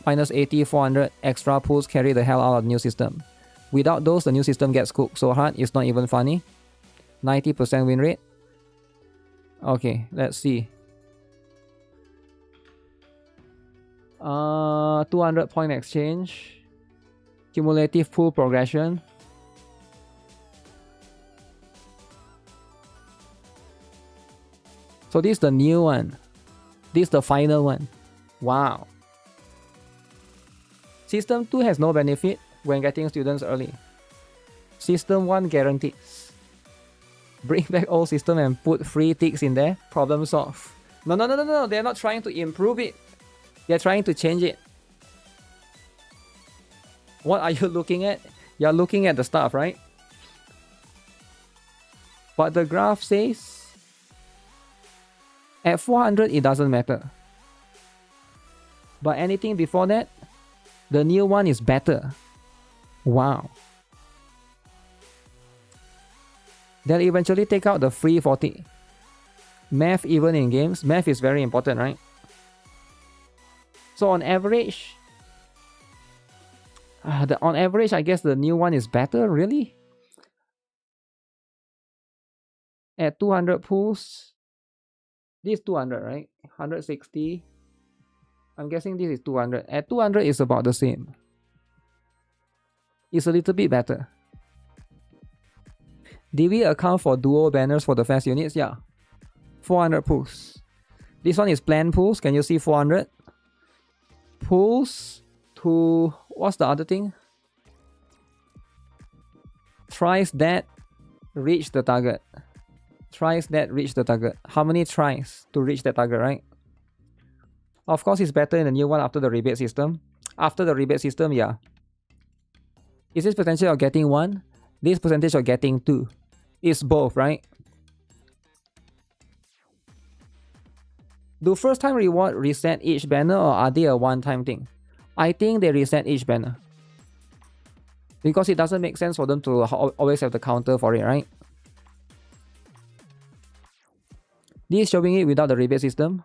minus 80, 400 extra pulls carry the hell out of the new system. Without those, the new system gets cooked so hard it's not even funny. 90% win rate. Okay, let's see. 200 point exchange. Cumulative pool progression. So this is the new one. This is the final one. Wow. System 2 has no benefit when getting students early. System 1 guarantees. Bring back old system and put free ticks in there. Problem solved. No. They're not trying to improve it. They're trying to change it. What are you looking at? You're looking at the stuff, right? But the graph says at 400 it doesn't matter. But anything before that, the new one is better. Wow. They'll eventually take out the free 40. Math even in games. Math is very important, right? So on average, I guess the new one is better, really? At 200 pools, this is 200, right? 160. I'm guessing this is 200. At 200 is about the same. It's a little bit better. Did we account for dual banners for the fast units? Yeah. 400 pools. This one is planned pools. Can you see 400? Pools to... what's the other thing? Tries that reach the target. Tries that reach the target. How many tries to reach the target, right? Of course, it's better in the new one after the rebate system. After the rebate system, yeah. Is this potential of getting 1? This percentage of getting 2. It's both, right? Do first time reward reset each banner or are they a one-time thing? I think they reset each banner. Because it doesn't make sense for them to always have the counter for it, right? This is showing it without the rebate system.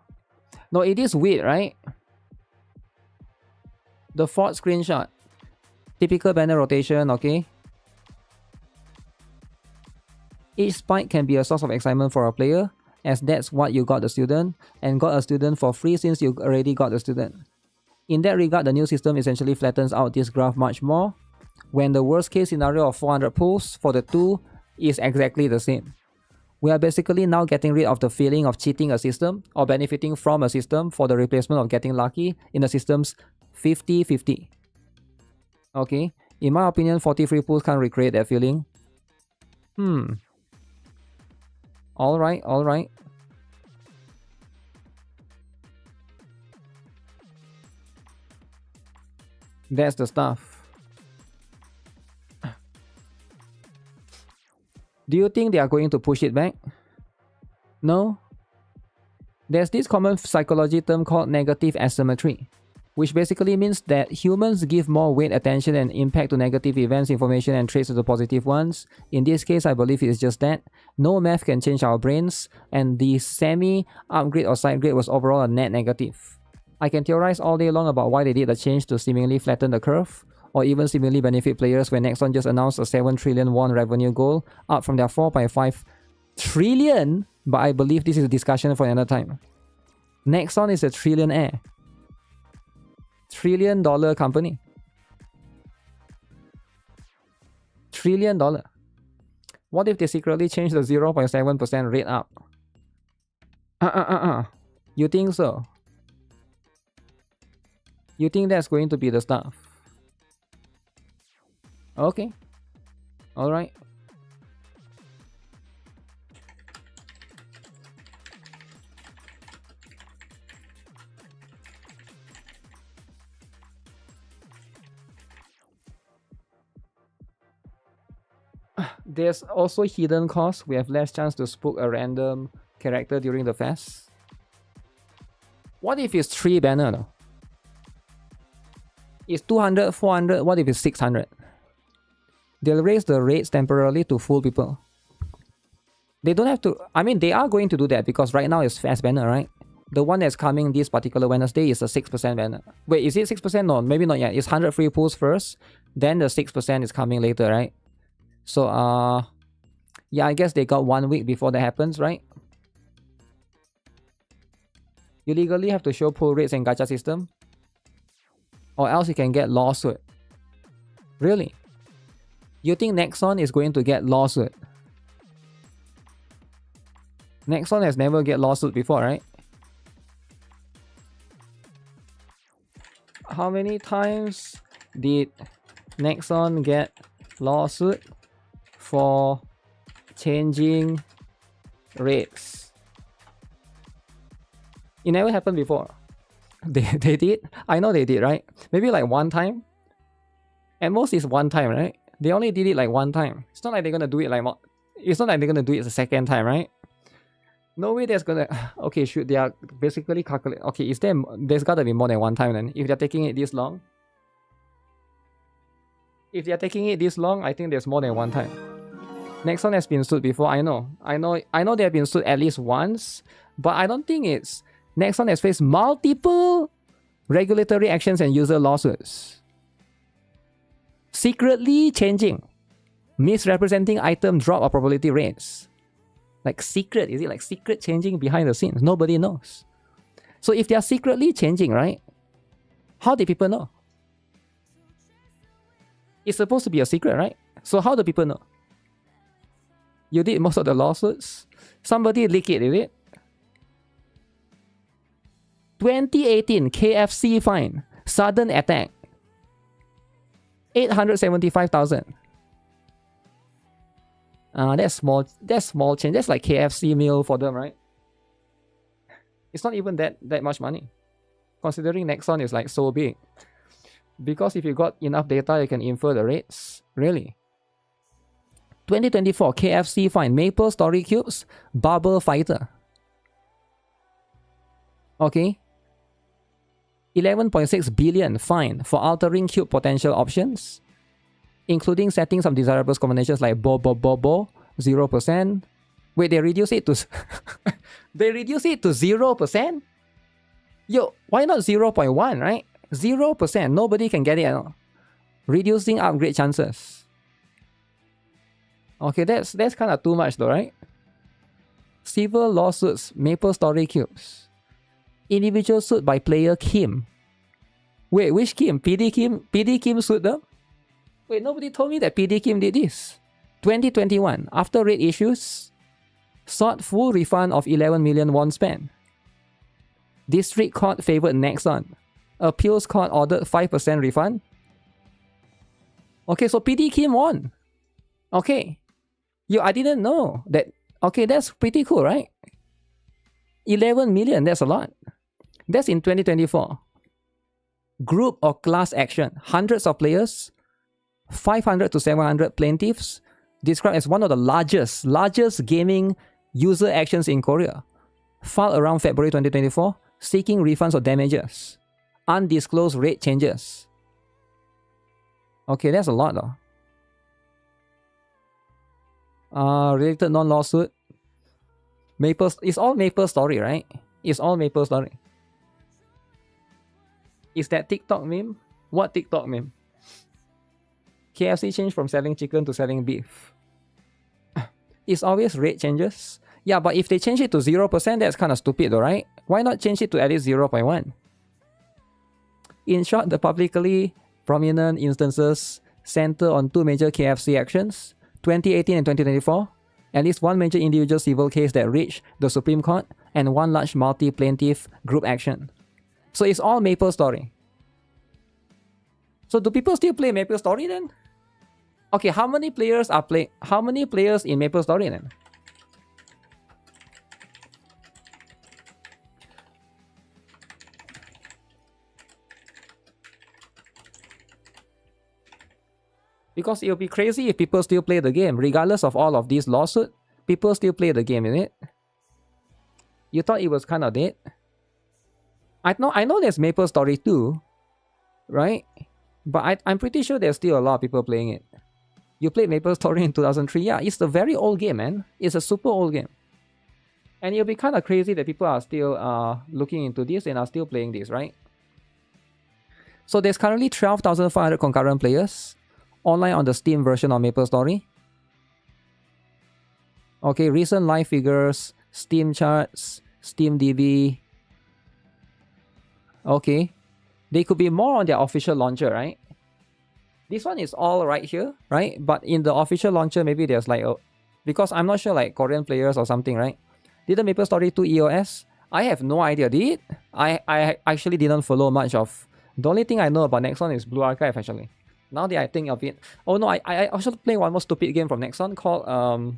No, it is weird, right? The fourth screenshot. Typical banner rotation, okay? Each spike can be a source of excitement for a player, as that's what you got the student, and got a student for free since you already got the student. In that regard, the new system essentially flattens out this graph much more. When the worst case scenario of 400 pulls for the 2 is exactly the same. We are basically now getting rid of the feeling of cheating a system or benefiting from a system for the replacement of getting lucky in the system's 50-50. Okay, in my opinion, 40 free pulls can't recreate that feeling. Alright, alright. That's the stuff. Do you think they are going to push it back? No? There's this common psychology term called negative asymmetry, which basically means that humans give more weight, attention, and impact to negative events, information, and traits to the positive ones. In this case, I believe it's just that. No math can change our brains, and the semi-upgrade or sidegrade was overall a net negative. I can theorize all day long about why they did the change to seemingly flatten the curve, or even seemingly benefit players when NEXON just announced a 7 trillion won revenue goal, up from their 4.5 trillion, but I believe this is a discussion for another time. NEXON is a trillionaire. $1 trillion company. $1 trillion. What if they secretly change the 0.7% rate up? You think so? You think that's going to be the stuff? Okay. Alright. There's also hidden costs. We have less chance to spook a random character during the fest. What if it's 3 banner though? It's 200, 400, what if it's 600? They'll raise the rates temporarily to fool people. They don't have to... I mean, they are going to do that because right now it's fast banner, right? The one that's coming this particular Wednesday is a 6% banner. Wait, is it 6%? No, maybe not yet. It's 100 free pulls first. Then the 6% is coming later, right? So, yeah, I guess they got 1 week before that happens, right? You legally have to show pull rates and gacha system. Or else you can get lawsuit. Really? You think NEXON is going to get lawsuit? NEXON has never get lawsuit before, right? How many times did NEXON get lawsuit for changing rates? It never happened before. They did? I know they did, right? Maybe like 1 time? At most it's 1 time, right? They only did it like 1 time. It's not like they're gonna do it like it's not like they're gonna do it the 2nd time, right? No way there's gonna... Okay, shoot, they are basically calculate... Okay, there's gotta be more than 1 time then. If they're taking it this long. If they're taking it this long, I think there's more than 1 time. NEXON has been sued before, I know they have been sued at least once, but I don't think it's... NEXON has faced multiple regulatory actions and user lawsuits. Secretly changing, misrepresenting item drop or probability rates. Like secret, is it like secret changing behind the scenes? Nobody knows. So if they are secretly changing, right? How do people know? It's supposed to be a secret, right? So how do people know? You did most of the lawsuits? Somebody leak it, is it? 2018 KFC fine, sudden attack. 875,000. That's small change. That's like KFC meal for them, right? It's not even that much money. Considering NEXON is like so big. Because if you got enough data, you can infer the rates. Really. 2024 KFC fine, Maple Story Cubes, Bubble Fighter. Okay. 11.6 billion fine for altering cube potential options, including setting some desirable combinations like bo 0%. Wait, they reduce it to they reduce it to 0%? Yo, why not 0.1, right? 0%, nobody can get it at all. Reducing upgrade chances. Okay, that's kind of too much though, right? Civil lawsuits, Maple Story Cubes. Individual suit by player Kim. Wait, which Kim? PD Kim? PD Kim sued them? Wait, nobody told me that PD Kim did this. 2021, after raid issues, sought full refund of 11 million won spent. District Court favored NEXON. Appeals Court ordered 5% refund. Okay, so PD Kim won. Okay. I didn't know that. Okay, that's pretty cool, right? 11 million, that's a lot. That's in 2024. Group or class action. Hundreds of players, 500 to 700 plaintiffs, described as one of the largest gaming user actions in Korea. Filed around February 2024, seeking refunds or damages. Undisclosed rate changes. Okay, that's a lot though. Related non-lawsuit. Maple, it's all Maple Story, right? It's all Maple Story. Is that TikTok meme? What TikTok meme? KFC changed from selling chicken to selling beef. It's always rate changes. Yeah, but if they change it to 0%, that's kind of stupid though, right? Why not change it to at least 0.1? In short, the publicly prominent instances center on two major KFC actions, 2018 and 2024, at least one major individual civil case that reached the Supreme Court, and one large multi-plaintiff group action. So it's all Maple Story. So do people still play Maple Story then? Okay, how many players in Maple Story then? Because it'll be crazy if people still play the game. Regardless of all of these lawsuits, people still play the game, isn't it? You thought it was kind of dead? I know there's Maple Story 2, right? But I'm pretty sure there's still a lot of people playing it. You played Maple Story in 2003. Yeah, it's a very old game, man. It's a super old game. And it'll be kind of crazy that people are still looking into this and are still playing this, right? So there's currently 12,500 concurrent players online on the Steam version of Maple Story. Okay, recent live figures, Steam charts, SteamDB. Okay, they could be more on their official launcher, right? This one is all right here, right? But in the official launcher, maybe there's like a... Because I'm not sure, like Korean players or something, right? Did the Maple Story 2 EOS? I have no idea, did it? I actually didn't follow much of... The only thing I know about Nexon is Blue Archive, actually. Now that I think of it... Oh no, I also play one more stupid game from Nexon called...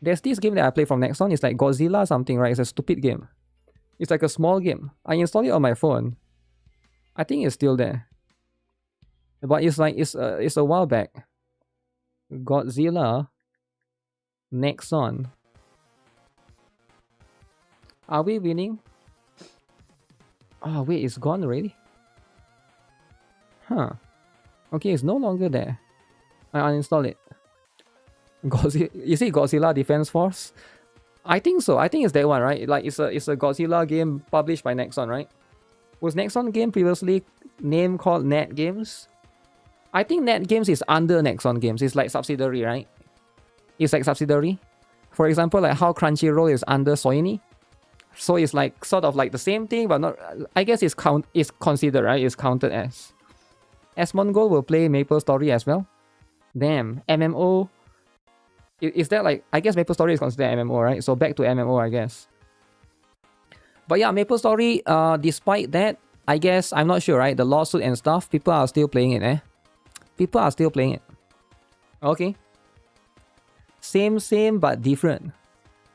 There's this game that I play from Nexon. It's like Godzilla something, right? It's a stupid game. It's like a small game. I installed it on my phone. I think it's still there. But it's like, it's a while back. Godzilla. Nexon. Are we winning? Oh wait, it's gone already? Huh. Okay, it's no longer there. I uninstalled it. Godzilla, is it Godzilla Defense Force? I think so. I think it's that one, right? Like it's a Godzilla game published by Nexon, right? Was Nexon game previously named called Net Games? I think Net Games is under Nexon Games. It's like subsidiary, right? It's like subsidiary. For example, like how Crunchyroll is under Sony. So it's like sort of like the same thing, but not. I guess it's considered, right? It's counted as. Mongol will play Maple Story as well. Damn, MMO. Is that like, I guess Maple Story is considered MMO, right? So back to MMO, I guess. But yeah, Maple Story, despite that, I guess, I'm not sure, right? The lawsuit and stuff, people are still playing it, eh? People are still playing it. Okay. Same, but different.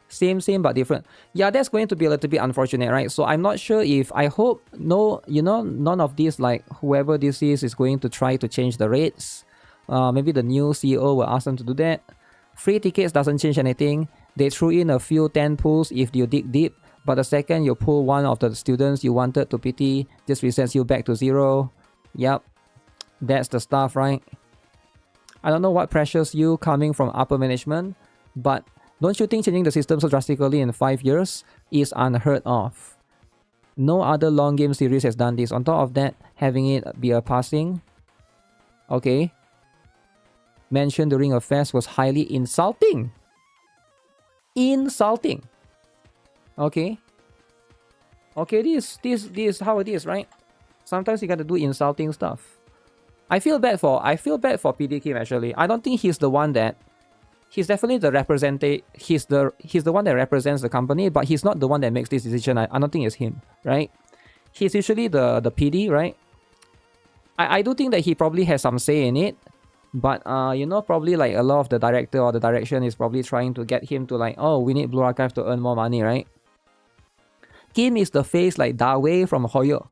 Same, but different. Yeah, that's going to be a little bit unfortunate, right? So I'm not sure if, I hope, no, you know, none of these, like, whoever this is going to try to change the rates. Maybe the new CEO will ask them to do that. Free tickets doesn't change anything. They threw in a few 10 pulls if you dig deep, but the second you pull one of the students you wanted to pity, just resets you back to 0. Yep, that's the stuff, right? I don't know what pressures you coming from upper management, but don't you think changing the system so drastically in 5 years is unheard of? No other long game series has done this. On top of that, having it be a passing. Okay. Mentioned during a fest was highly insulting. Insulting. Okay. Okay, this is how it is, right? Sometimes you gotta do insulting stuff. I feel bad for PD Kim actually. I don't think he's the one that he's definitely the representative. He's the one that represents the company, but he's not the one that makes this decision. I don't think it's him, right? He's usually the PD, right? I do think that he probably has some say in it, but you know, probably like a lot of the director or the direction is probably trying to get him to like, oh, we need Blue Archive to earn more money, right? Kim is the face like Dawei from Hoyo.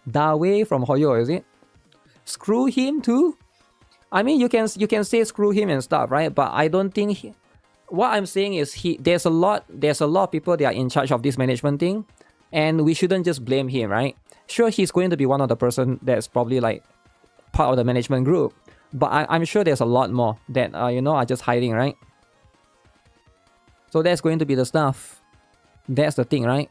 Dawei from Hoyo, is it? Screw him too? I mean, you can say screw him and stuff, right? But I don't think what I'm saying is there's a lot of people that are in charge of this management thing, and we shouldn't just blame him, right? Sure, he's going to be one of the person that's probably like part of the management group, but I'm sure there's a lot more that you know, are just hiding, right? So that's going to be the stuff. That's the thing, right?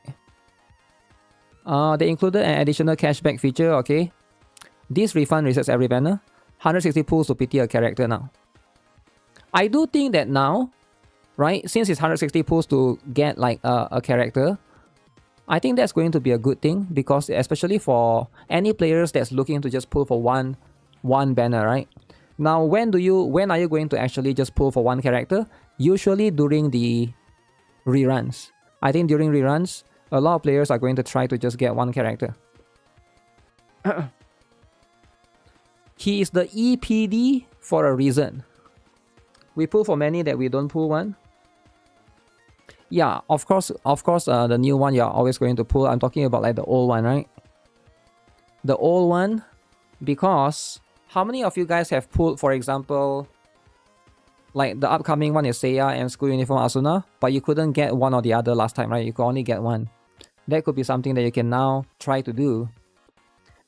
They included an additional cashback feature, okay? This refund resets every banner. 160 pulls to pity a character now. I do think that now, right, since it's 160 pulls to get like a character, I think that's going to be a good thing, because especially for any players that's looking to just pull for one banner, right? Now, when are you going to actually just pull for one character? Usually during the reruns. I think during reruns, a lot of players are going to try to just get one character. He is the EPD for a reason. We pull for many that we don't pull one. Yeah, of course, the new one you're always going to pull. I'm talking about like the old one, right? The old one, because how many of you guys have pulled, for example, like the upcoming one is Seiya and School Uniform Asuna, but you couldn't get one or the other last time, right? You could only get one. That could be something that you can now try to do.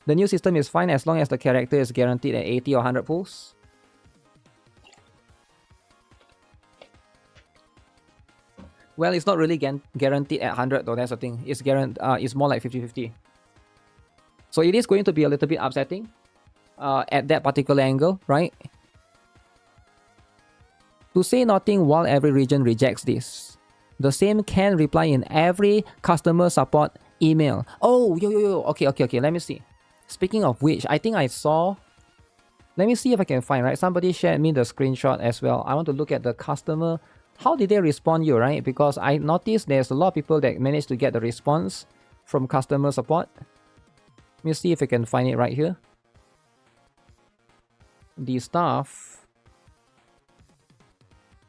The new system is fine as long as the character is guaranteed at 80 or 100 pulls. Well, it's not really guaranteed at 100 though, that's the thing. It's more like 50-50. So it is going to be a little bit upsetting at that particular angle, right? To say nothing while every region rejects this. The same can reply in every customer support email. Oh, yo. Okay, let me see. Speaking of which, I think I saw... Let me see if I can find, right? Somebody shared me the screenshot as well. I want to look at the customer... How did they respond you, right? Because I noticed there's a lot of people that managed to get the response from customer support. Let me see if I can find it right here. The stuff...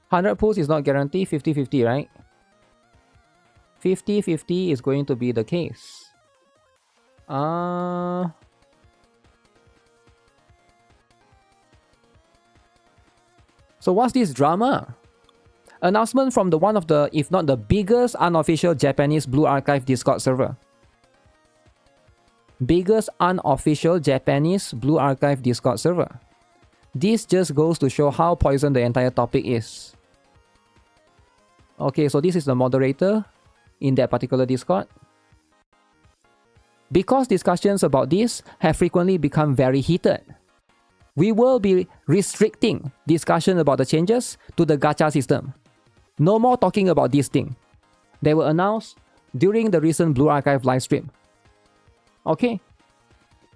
100 pulls is not guaranteed, 50-50, right? 50-50 is going to be the case. So what's this drama? Announcement from one of the, if not the biggest unofficial Japanese Blue Archive Discord server. Biggest unofficial Japanese Blue Archive Discord server. This just goes to show how poisoned the entire topic is. Okay, so this is the moderator in that particular Discord. Because discussions about this have frequently become very heated, we will be restricting discussion about the changes to the gacha system. No more talking about this thing. They were announced during the recent Blue Archive livestream. Okay?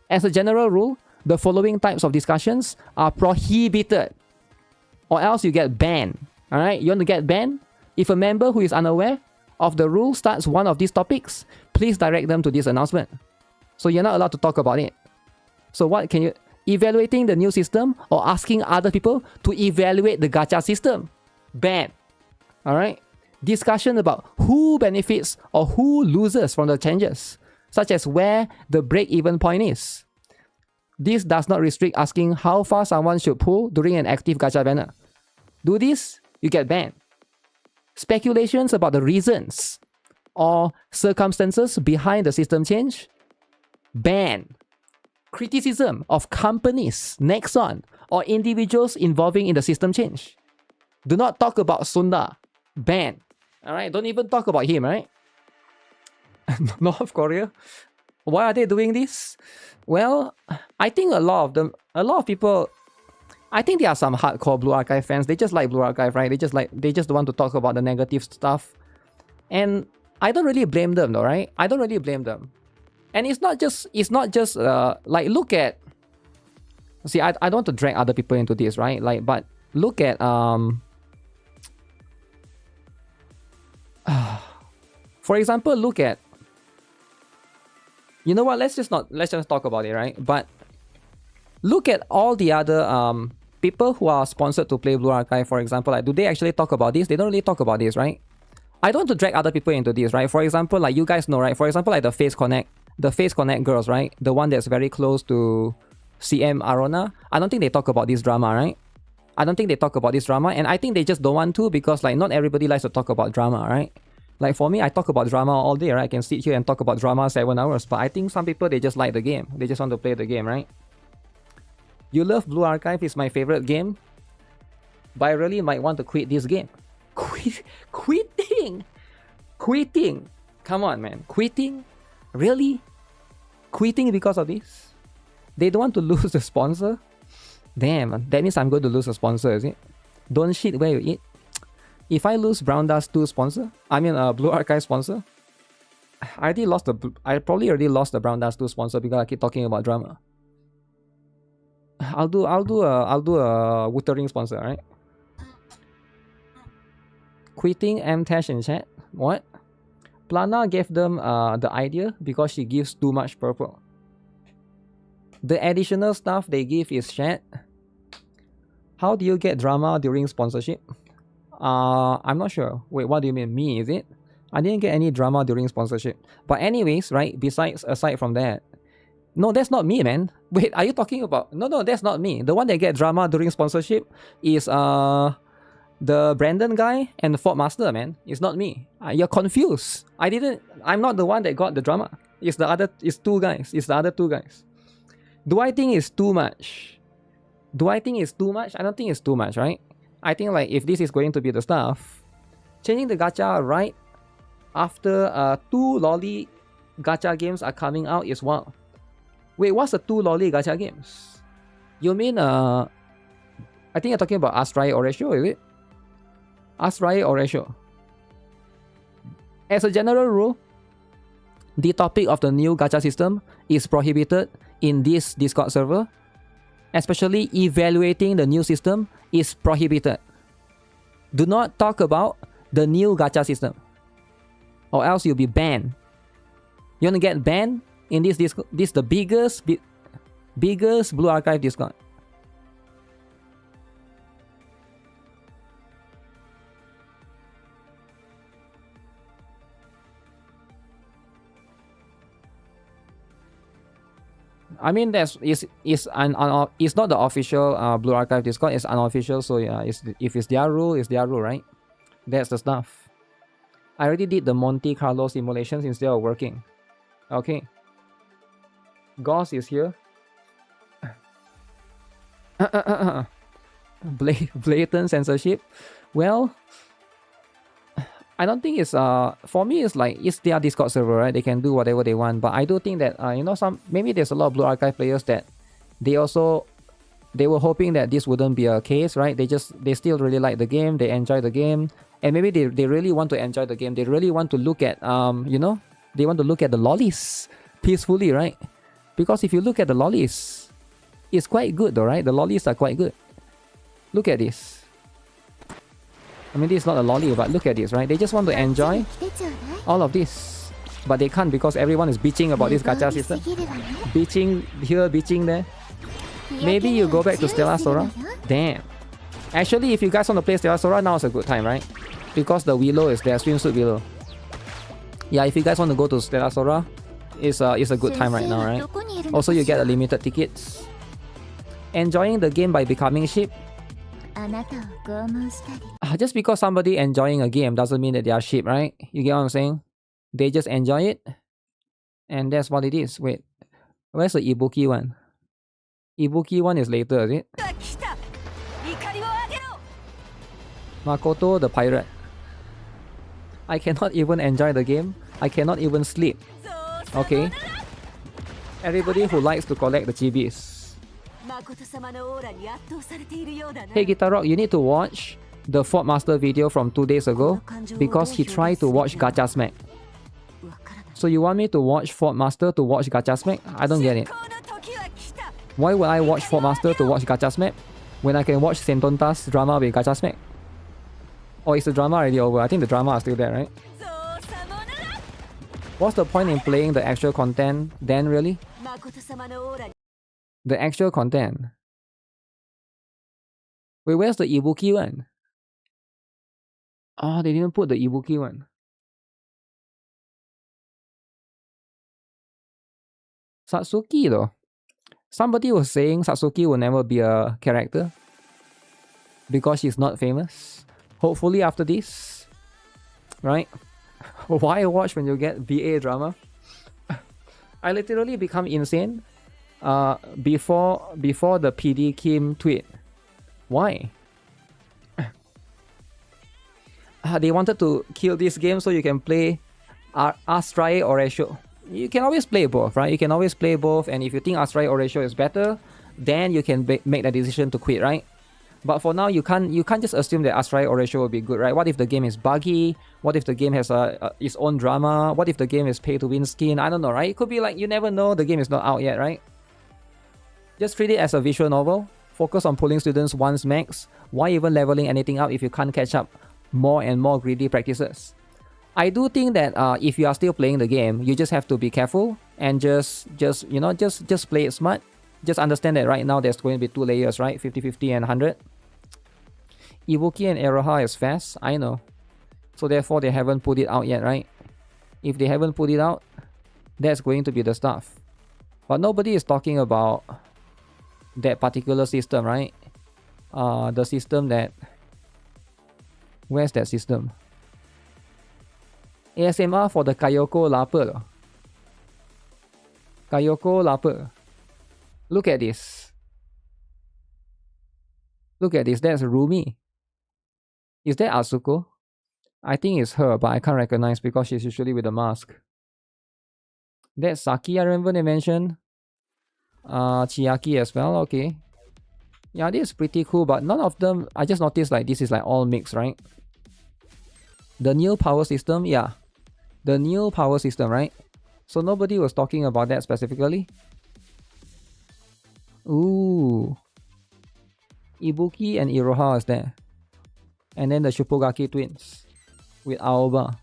As a general rule, the following types of discussions are prohibited, or else you get banned. Alright? You want to get banned? If a member who is unaware of the rule starts one of these topics, please direct them to this announcement. So you're not allowed to talk about it. So what can you... Evaluating the new system or asking other people to evaluate the gacha system. Ban. Alright? Discussion about who benefits or who loses from the changes, such as where the break-even point is. This does not restrict asking how far someone should pull during an active gacha banner. Do this, you get banned. Speculations about the reasons or circumstances behind the system change, ban. Criticism of companies, NEXON, or individuals involving in the system change. Do not talk about Sunda, ban. Alright, don't even talk about him, right? North Korea, why are they doing this? Well, I think a lot of people, I think there are some hardcore Blue Archive fans. They just like Blue Archive, right? They just want to talk about the negative stuff. And I don't really blame them though, right? I don't really blame them. And it's not just like, look at, see, I don't want to drag other people into this, right? Like, but look at For example, look at... You know what? Let's just talk about it, right? But look at all the other people who are sponsored to play Blue Archive, for example. Like, do they actually talk about this? They don't really talk about this, right? I don't want to drag other people into this, right? For example, like you guys know, right? For example, like the Face Connect girls, right? The one that's very close to CM Arona. I don't think they talk about this drama, right? I don't think they talk about this drama, and I think they just don't want to, because like not everybody likes to talk about drama, right? Like for me, I talk about drama all day, right? I can sit here and talk about drama 7 hours, but I think some people, they just like the game. They just want to play the game, right? You Love Blue Archive is my favorite game, but I really might want to quit this game. Quitting! Come on, man. Quitting? Really? Quitting because of this? They don't want to lose the sponsor? Damn, that means I'm going to lose a sponsor, is it? Don't shit where you eat. If I lose Brown Dust 2 sponsor, I mean Blue Archive sponsor, I probably already lost the Brown Dust 2 sponsor because I keep talking about drama. I'll do a Wuthering sponsor, right? Quitting MTash in chat. What? Plana gave them the idea because she gives too much purple. The additional stuff they give is chat. How do you get drama during sponsorship? I'm not sure. Wait, what do you mean? Me, is it? I didn't get any drama during sponsorship. But anyways, right, aside from that, no, that's not me, man. Wait, are you talking about... No, that's not me. The one that get drama during sponsorship is the Brandon guy and the Fort Master, man. It's not me. You're confused. I'm not the one that got the drama. It's the other... It's two guys. It's the other two guys. Do I think it's too much? I don't think it's too much, right? I think like if this is going to be the stuff, changing the gacha right after 2 lolly gacha games are coming out is wow. Wait, what's the 2 lolly gacha games? You mean I think you're talking about Astray or Ratio, is it? Astray or Ratio. As a general rule, the topic of the new gacha system is prohibited in this Discord server. Especially evaluating the new system is prohibited. Do not talk about the new gacha system, or else you'll be banned. You want to get banned in this Discord? This is the biggest Blue Archive Discord. I mean, it's not the official Blue Archive Discord. It's unofficial, so yeah. If it's their rule, it's their rule, right? That's the stuff. I already did the Monte Carlo simulations instead of working. Okay. Goss is here. Blatant censorship. Well, I don't think it's for me it's like it's their Discord server, right? They can do whatever they want. But I do think that you know, maybe there's a lot of Blue Archive players that they were hoping that this wouldn't be a case, right? They still really like the game, they enjoy the game, and maybe they really want to enjoy the game. They really want to look at you know, they want to look at the lollies peacefully, right? Because if you look at the lollies, it's quite good though, right? The lollies are quite good. Look at this. I mean, this is not a lolly, but look at this, right? They just want to enjoy all of this. But they can't because everyone is bitching about this gacha system. Bitching here, bitching there. Maybe you go back to Stella Sora? Damn. Actually, if you guys want to play Stella Sora, now is a good time, right? Because the Willow is there, swimsuit Willow. Yeah, if you guys want to go to Stella Sora, it's a good time right now, right? Also, you get a limited tickets. Enjoying the game by becoming sheep. Just because somebody enjoying a game doesn't mean that they are sheep, right? You get what I'm saying? They just enjoy it, and that's what it is. Wait, where's the Ibuki one? Ibuki one is later, is it? Makoto the pirate. I cannot even enjoy the game. I cannot even sleep. Okay. Everybody who likes to collect the chibis. Hey GuitarRock, you need to watch the Fort Master video from 2 days ago because he tried to watch Gacha Smack. So you want me to watch Fort Master to watch Gacha Smack? I don't get it. Why would I watch Fort Master to watch Gacha Smack when I can watch Sentonta's drama with Gacha Smack? Or is the drama already over? I think the drama is still there, right? What's the point in playing the actual content then, really? The actual content. Wait, where's the Ibuki one? Oh, they didn't put the Ibuki one. Satsuki though. Somebody was saying Satsuki will never be a character because she's not famous. Hopefully after this, right? Why watch when you get BA drama? I literally become insane before the PD Kim tweet. Why? They wanted to kill this game so you can play Astray or Ratio. You can always play both, right? You can always play both, and if you think Astray or Ratio is better, then you can make the decision to quit, right? But for now, you can't just assume that Astray or Ratio will be good, right? What if the game is buggy? What if the game has its own drama? What if the game is pay to win skin? I don't know, right? It could be like, you never know, the game is not out yet, right? Just treat it as a visual novel. Focus on pulling students once max. Why even leveling anything up if you can't catch up more and more greedy practices? I do think that if you are still playing the game, you just have to be careful and just play it smart. Just understand that right now there's going to be 2 layers, right? 50-50 and 100. Ibuki and Iroha is fast, I know. So therefore they haven't put it out yet, right? If they haven't put it out, that's going to be the stuff. But nobody is talking about that particular system, right? The system that... Where's that system? ASMR for the Kayoko Lapper. Kayoko Lapper. Look at this. Look at this. That's Rumi. Is that Asuko? I think it's her, but I can't recognize because she's usually with a mask. That's Saki, I remember they mentioned. Chiaki as well, okay. Yeah, this is pretty cool, but none of them... I just noticed like this is like all mixed, right? The new power system, yeah. The new power system, right? So nobody was talking about that specifically. Ooh. Ibuki and Iroha is there. And then the Shupogaki twins with Aoba.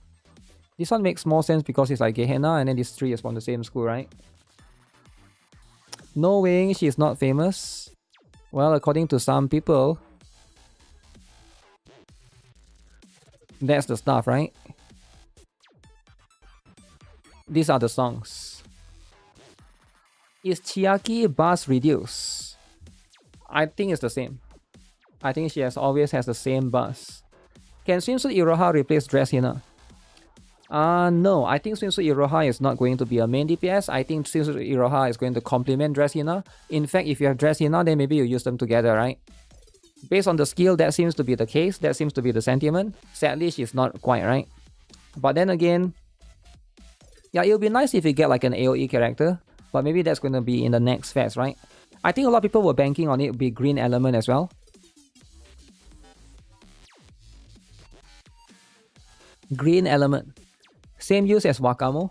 This one makes more sense because it's like Gehenna and then these 3 is from the same school, right? Knowing she's not famous. Well, according to some people, that's the stuff, right? These are the songs. Is Chiaki bass reduced? I think it's the same. I think she always has the same bass. Can Swimsuit Iroha replace Dress Hina? No, I think Swimsuit Iroha is not going to be a main DPS. I think Swimsuit Iroha is going to complement Dress Hina. In fact, if you have Dress Hina, then maybe you use them together, right? Based on the skill, that seems to be the case. That seems to be the sentiment. Sadly, she's not quite, right? But then again, yeah, it would be nice if you get like an AoE character. But maybe that's going to be in the next phase, right? I think a lot of people were banking on it be green element as well. Green element. Same use as Wakamo.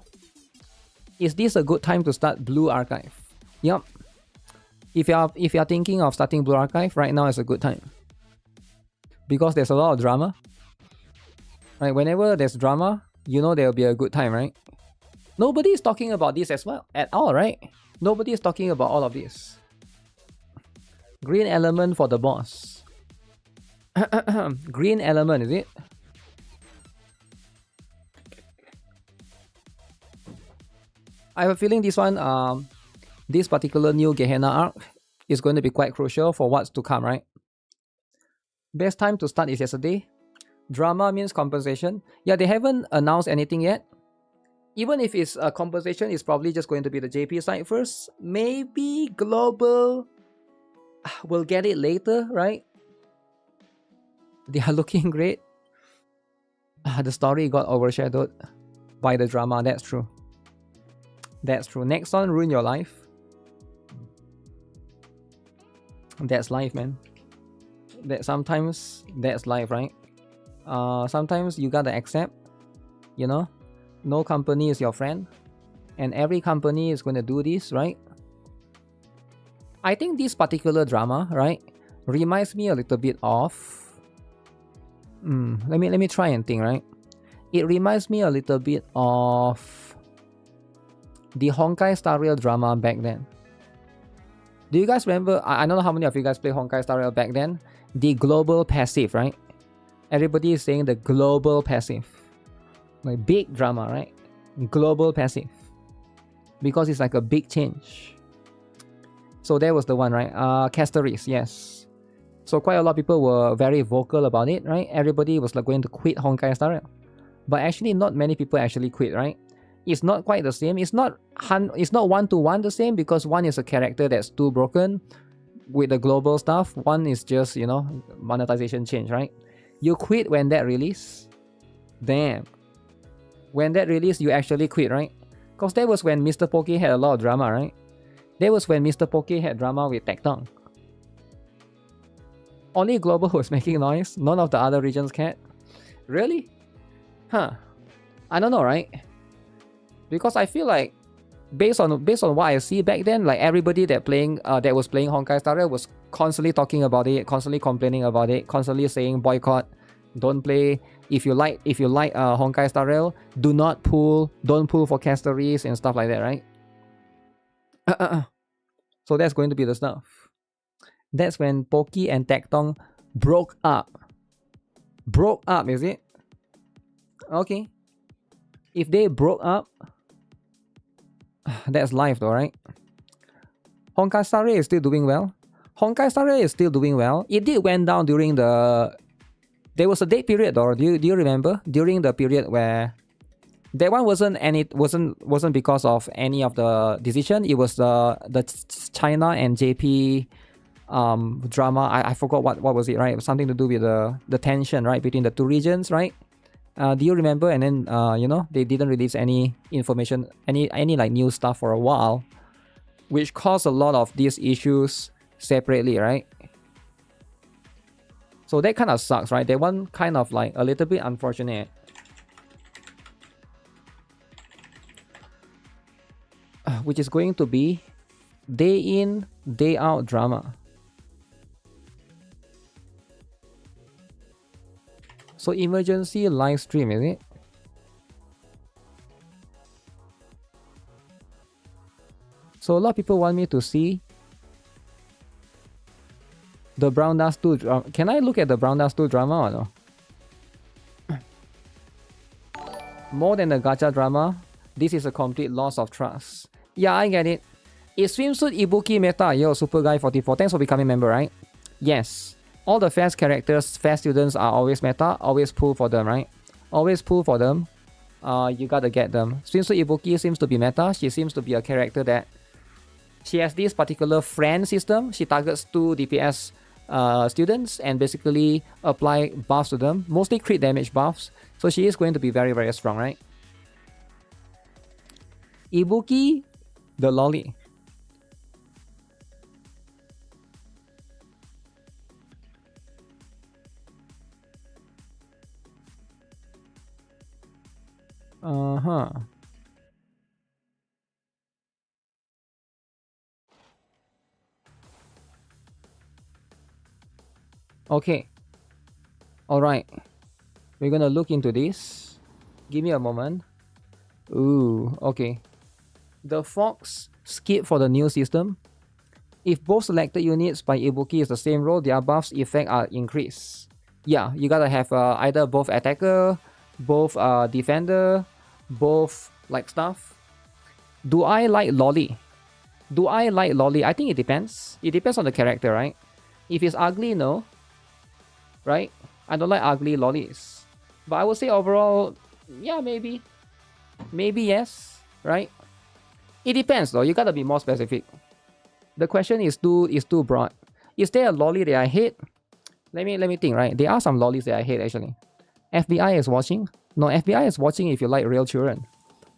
Is this a good time to start Blue Archive? Yup. If you're thinking of starting Blue Archive, right now is a good time. Because there's a lot of drama. Right, whenever there's drama, you know there'll be a good time, right? Nobody is talking about this as well, at all, right? Nobody is talking about all of this. Green element for the boss. Green element, is it? I have a feeling this one, this particular new Gehenna arc is going to be quite crucial for what's to come, right? Best time to start is yesterday. Drama means compensation. Yeah, they haven't announced anything yet. Even if it's a compensation, it's probably just going to be the JP side first. Maybe global will get it later, right? They are looking great. The story got overshadowed by the drama, that's true. That's true. NEXON ruin your life. That's life, man. Sometimes that's life, right? Sometimes you gotta accept, you know, no company is your friend, and every company is going to do this, right? I think this particular drama, right, reminds me a little bit of... let me try and think, right? It reminds me a little bit of the Honkai Star Rail drama back then. Do you guys remember? I don't know how many of you guys play Honkai Star Rail back then. The global passive, right? Everybody is saying the global passive. Like big drama, right? Global passive. Because it's like a big change. So that was the one, right? Castoris, yes. So quite a lot of people were very vocal about it, right? Everybody was like going to quit Honkai Star Rail. But actually not many people actually quit, right? It's not quite the same. It's not one-to-one the same, because one is a character that's too broken with the global stuff. One is just, you know, monetization change, right? You quit when that release. Damn. When that release, you actually quit, right? Because that was when Mr. Poke had a lot of drama, right? That was when Mr. Poke had drama with Tecton. Only global was making noise. None of the other regions cared. Really? Huh. I don't know, right? Because I feel like based on what I see back then, like everybody that was playing Honkai Star Rail was constantly talking about it, constantly complaining about it, constantly saying boycott, don't play. If you like Honkai Star Rail, don't pull for Castoris and stuff like that, right? So that's going to be the stuff. That's when Poki and Tecton broke up. Broke up, is it? Okay. If they broke up, that's life though, right? Honkai Star Rail is still doing well. Honkai Star Rail is still doing well. It did went down during the... There was a dead period though. Do you remember? During the period where... That one wasn't because of any of the decision. It was the China and JP drama. I forgot what was it, right? It was something to do with the tension, right, between the two regions, right? Do you remember? And then you know, they didn't release any information, any like new stuff for a while, which caused a lot of these issues separately, right? So that kind of sucks, right? That one kind of like a little bit unfortunate. Which is going to be day in, day out drama. So emergency live stream, is it? So a lot of people want me to see the Brown Dust 2 drama. Can I look at the Brown Dust 2 drama or no? More than the gacha drama, this is a complete loss of trust. Yeah, I get it. Is swimsuit Ibuki meta? Yo, Super Guy 44. Thanks for becoming a member, right? Yes. All the fast characters, fast students are always meta. Always pull for them, right? Always pull for them. You gotta get them. Swimsuit Ibuki seems to be meta. She seems to be a character that... She has this particular friend system. She targets 2 DPS students and basically apply buffs to them. Mostly crit damage buffs. So she is going to be very, very strong, right? Ibuki, the lolly. Uh-huh. Okay. Alright. We're gonna look into this. Give me a moment. Ooh, okay. The Fox skip for the new system. If both selected units by Ibuki is the same role, their buffs effect are increased. Yeah, you gotta have either both attacker, both defender, both like stuff. Do I like lolly? Do I like lolly? I think it depends. It depends on the character, right? If it's ugly, no. Right? I don't like ugly lollies. But I would say overall, yeah, maybe. Maybe yes, right? It depends though. You gotta be more specific. The question is too broad. Is there a lolly that I hate? Let me think, right? There are some lollies that I hate actually. FBI is watching. No, FBI is watching if you like real children.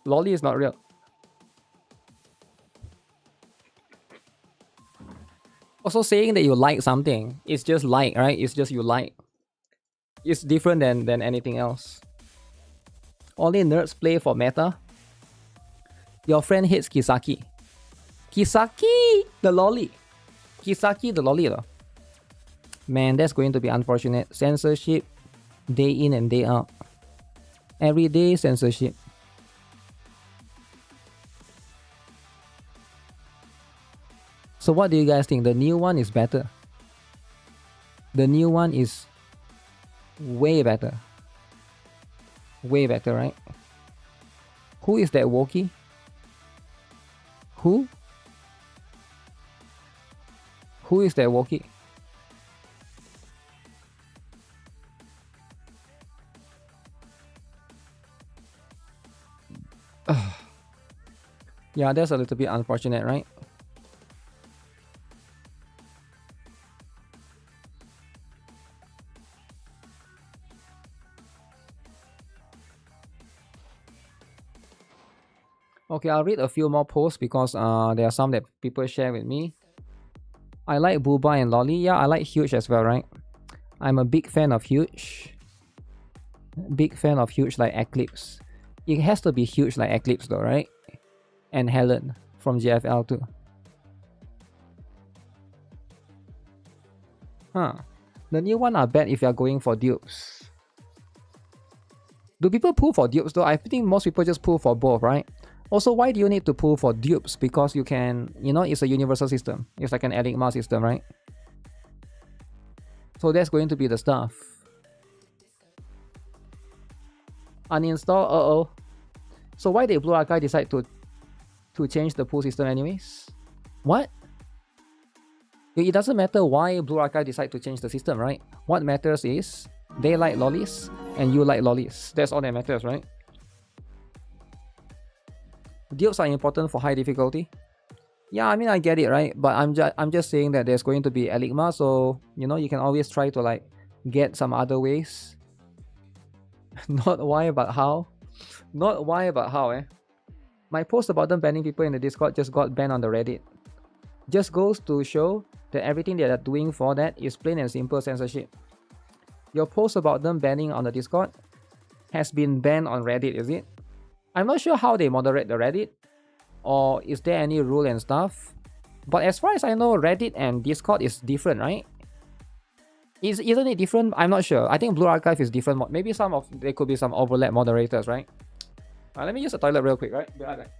Lolly is not real. Also saying that you like something, it's just like, right? It's just you like. It's different than anything else. Only nerds play for meta. Your friend hates Kisaki. Kisaki, the lolly. Kisaki, the lolly though. Man, that's going to be unfortunate. Censorship, day in and day out. Every day censorship. So what do you guys think? The new one is better. The new one is way better. Way better, right? Who is that Wookie? Who? Who is that Wookie? Yeah, that's a little bit unfortunate, right? Okay, I'll read a few more posts because there are some that people share with me. I like Booba and Lolly. Yeah, I like Huge as well, right? I'm a big fan of Huge. Big fan of Huge like Eclipse. It has to be Huge like Eclipse though, right? And Helen from GFL too. Huh. The new one are bad if you're going for dupes. Do people pull for dupes though? I think most people just pull for both, right? Also, why do you need to pull for dupes? Because you can, you know, it's a universal system. It's like an Enigma system, right? So that's going to be the stuff. Uninstall, uh-oh. So why did Blue Archive decide to change the pull system anyways? What? It doesn't matter why Blue Archive decide to change the system, right? What matters is they like lollies and you like lollies. That's all that matters, right? Dupes are important for high difficulty. Yeah, I mean I get it, right? But I'm just saying that there's going to be Enigma, so you know you can always try to like get some other ways. Not why but how. Not why but how, eh? My post about them banning people in the Discord just got banned on the Reddit. Just goes to show that everything they are doing for that is plain and simple censorship. Your post about them banning on the Discord has been banned on Reddit, is it? I'm not sure how they moderate the Reddit, or is there any rule and stuff. But as far as I know, Reddit and Discord is different, right? Isn't it different? I'm not sure. I think Blue Archive is different. Maybe there could be some overlap moderators, right? Let me use the toilet real quick, right? Be right back.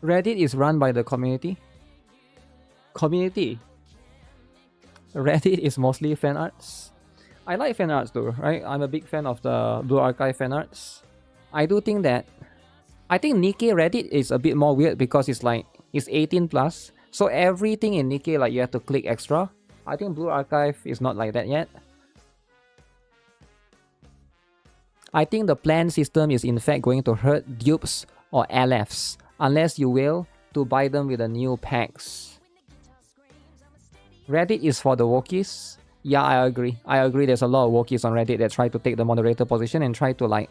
Reddit is run by the community. Reddit is mostly fan arts. I like fan arts though, right? I'm a big fan of the Blue Archive fan arts. I do think that I think NIKKE Reddit is a bit more weird because it's 18 plus. So everything in NIKKE like you have to click extra. I think Blue Archive is not like that yet. I think the plan system is in fact going to hurt dupes or LFs unless you will to buy them with the new packs. Reddit is for the wokies. Yeah, I agree. There's a lot of wokies on Reddit that try to take the moderator position and try to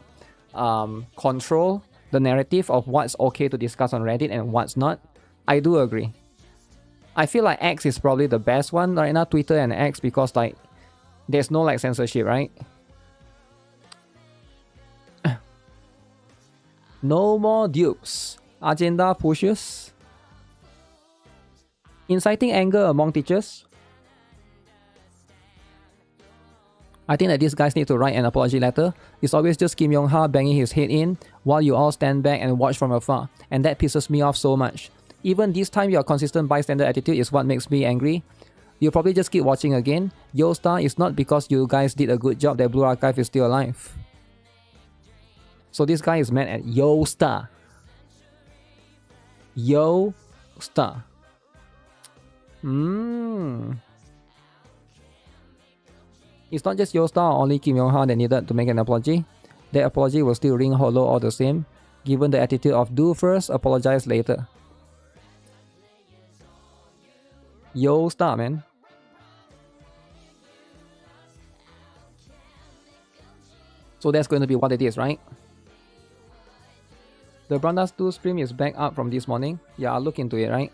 control the narrative of what's okay to discuss on Reddit and what's not. I do agree. I feel like X is probably the best one right now, Twitter and X, because there's no censorship, right? No more dupes. Agenda pushes. Inciting anger among teachers. I think that these guys need to write an apology letter. It's always just Kim Yong-ha banging his head in while you all stand back and watch from afar. And that pisses me off so much. Even this time, your consistent bystander attitude is what makes me angry. you'll probably just keep watching again. YoStar is not because you guys did a good job that Blue Archive is still alive. So this guy is mad at YoStar. YoStar. It's not just YoStar or only Kim Yong-ha that needed to make an apology. That apology will still ring hollow all the same, given the attitude of do first, apologize later. YoStar, man. So that's going to be what it is, right? The Brandas 2 stream is back up from this morning. Yeah, I'll look into it, right?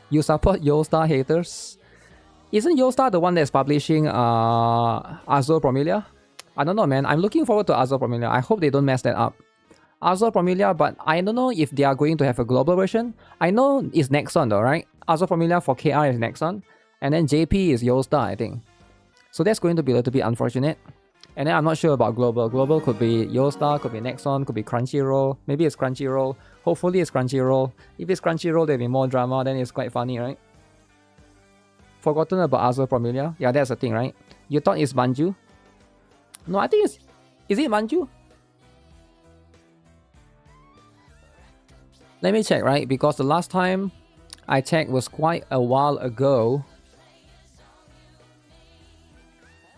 You support YoStar haters? Isn't YoStar the one that's publishing Azure Promilia? I don't know, man. I'm looking forward to Azure Promilia. I hope they don't mess that up. Azure Promilia, but I don't know if they are going to have a global version. I know it's Nexon though, right? Azure Promilia for KR is Nexon. And then JP is YoStar, I think. So that's going to be a little bit unfortunate. And then I'm not sure about global. Global could be YoStar, could be Nexon, could be Crunchyroll. Maybe it's Crunchyroll. Hopefully it's Crunchyroll. If it's Crunchyroll, there'll be more drama, then it's quite funny, right? Forgotten about Azure Promilia. Yeah, that's the thing, right? You thought it's Manju? No, I think it's... Is it Manju? Let me check, right? Because the last time I checked was quite a while ago.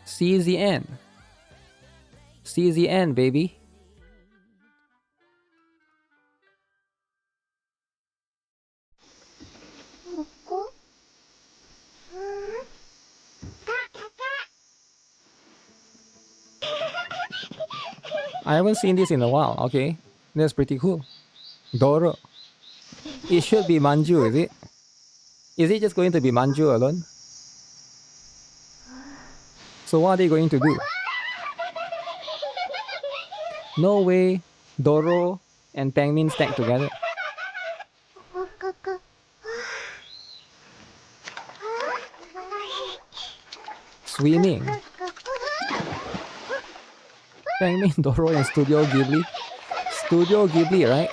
CZN. CZN, baby. I haven't seen this in a while. Okay, that's pretty cool. Doro. It should be Manju, is it? Is it just going to be Manju alone? So what are they going to do? No way Doro and Pangmin stack together. Swimming. Pangmin, Doro and Studio Ghibli. Studio Ghibli, right?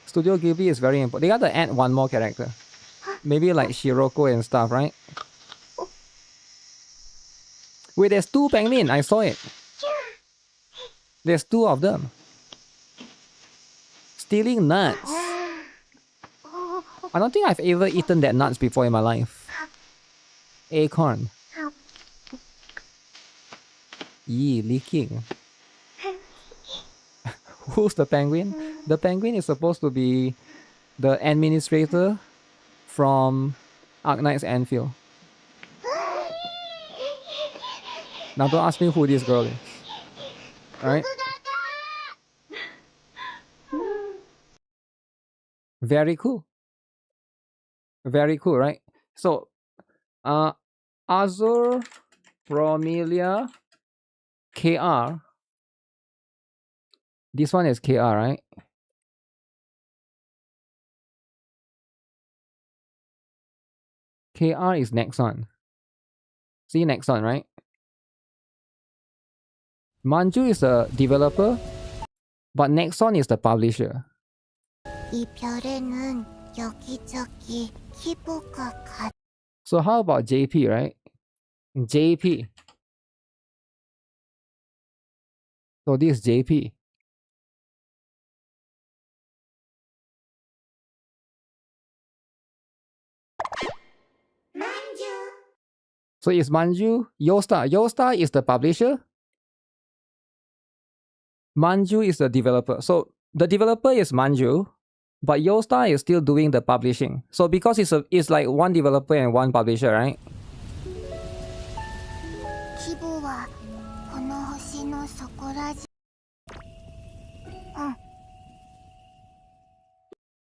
Studio Ghibli is very important. They got to add one more character. Maybe like Shiroko and stuff, right? Wait, there's two Pangmin. I saw it. There's two of them. Stealing nuts. I don't think I've ever eaten that nuts before in my life. Acorn. Yee, leaking. Who's the penguin? The penguin is supposed to be the administrator from Arknight's Anfield. Now don't ask me who this girl is. Alright? Very cool. Very cool, right? So, Azure Promilia KR. This one is KR, right? KR is Nexon. See Nexon, right? Manju is the developer, but Nexon is the publisher. So how about JP, right? JP. So this is JP. So is Manju YoStar? YoStar is the publisher. Manju is the developer. So the developer is Manju, but YoStar is still doing the publishing. So because it's like one developer and one publisher, right?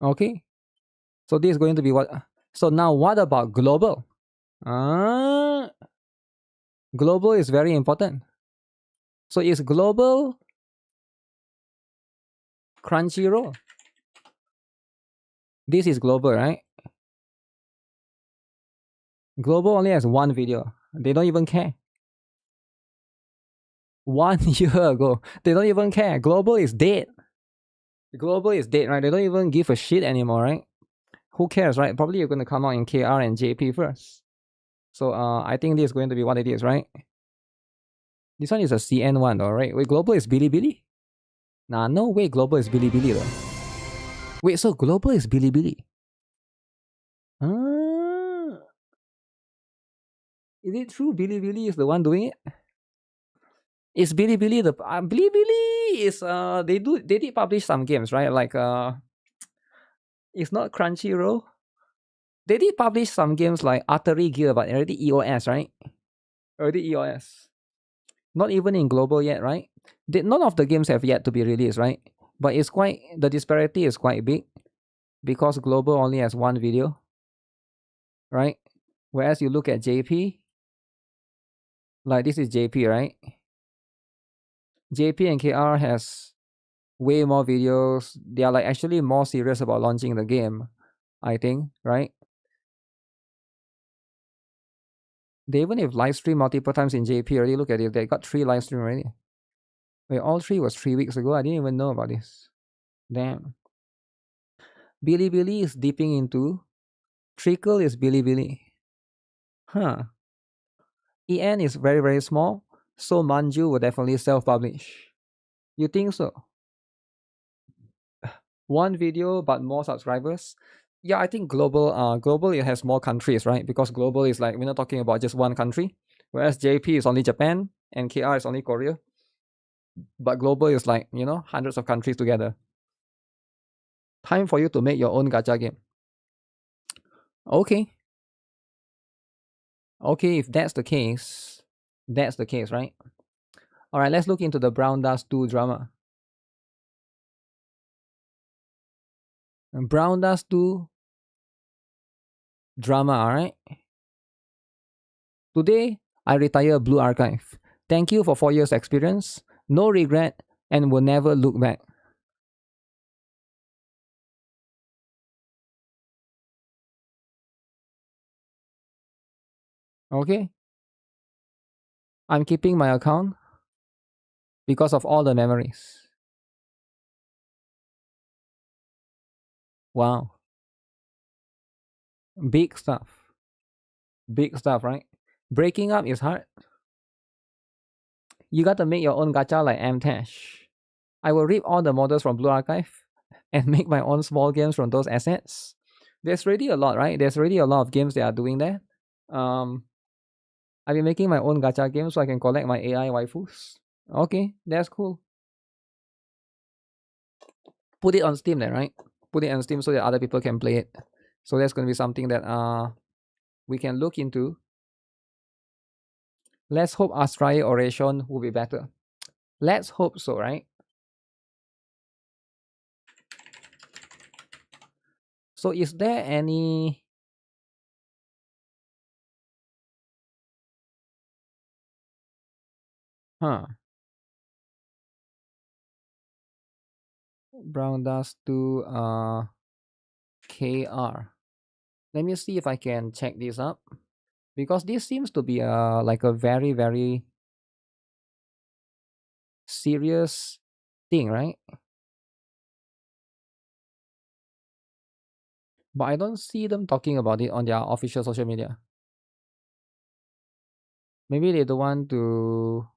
Okay. So this is going to be what? So now what about global? Global is very important. So is global Crunchyroll? This is global, right? Global only has one video. They don't even care. 1 year ago. They don't even care. Global is dead. Global is dead, right? They don't even give a shit anymore, right? who cares, right? Probably you're going to come out in KR and JP first. So I think this is going to be what it is, right? This one is a CN one, alright? Wait, global is Bilibili? Nah, no way global is Bilibili though. Wait, so global is Bilibili? Is it true Bilibili is the one doing it? Is Bilibili the Bilibili is they did publish some games, right? Like it's not Crunchyroll. They did publish some games like Artery Gear, but already EOS, right? Already EOS. Not even in global yet, right? None of the games have yet to be released, right? But it's quite, the disparity is quite big because global only has one video, right? Whereas you look at JP, like this is JP, right? JP and KR has way more videos. They are like actually more serious about launching the game, I think, right? They even have live stream multiple times in JP already. Look at it. They got 3 live stream already. Wait, all 3 was 3 weeks ago. I didn't even know about this. Damn. Bilibili is dipping into. Trickle is Bilibili. Huh. EN is very, very small. So Manju will definitely self-publish. You think so? 1 video but more subscribers? Yeah, I think global it has more countries, right? Because global is like, we're not talking about just one country. Whereas JP is only Japan and KR is only Korea. But global is like, you know, hundreds of countries together. Time for you to make your own gacha game. Okay. Okay, if that's the case, right? Alright, let's look into the Brown Dust 2 drama. Brown Dust 2 drama, alright? Today, I retire Blue Archive. Thank you for 4 years experience. No regret and will never look back. Okay? I'm keeping my account because of all the memories. Wow. Big stuff. Big stuff, right? Breaking up is hard. You got to make your own gacha like Amtash. I will rip all the models from Blue Archive and make my own small games from those assets. There's already a lot, right? There's already a lot of games that are doing that. I've been making my own gacha games so I can collect my AI waifus. Okay, that's cool. Put it on Steam then, right? Put it on Steam so that other people can play it. So that's going to be something that we can look into. Let's hope Astraea Oration will be better. Let's hope so, right? So is there any... Brown Dust to KR. Let me see if I can check this up. Because this seems to be like a very, very serious thing, right? But I don't see them talking about it on their official social media. Maybe they don't want to...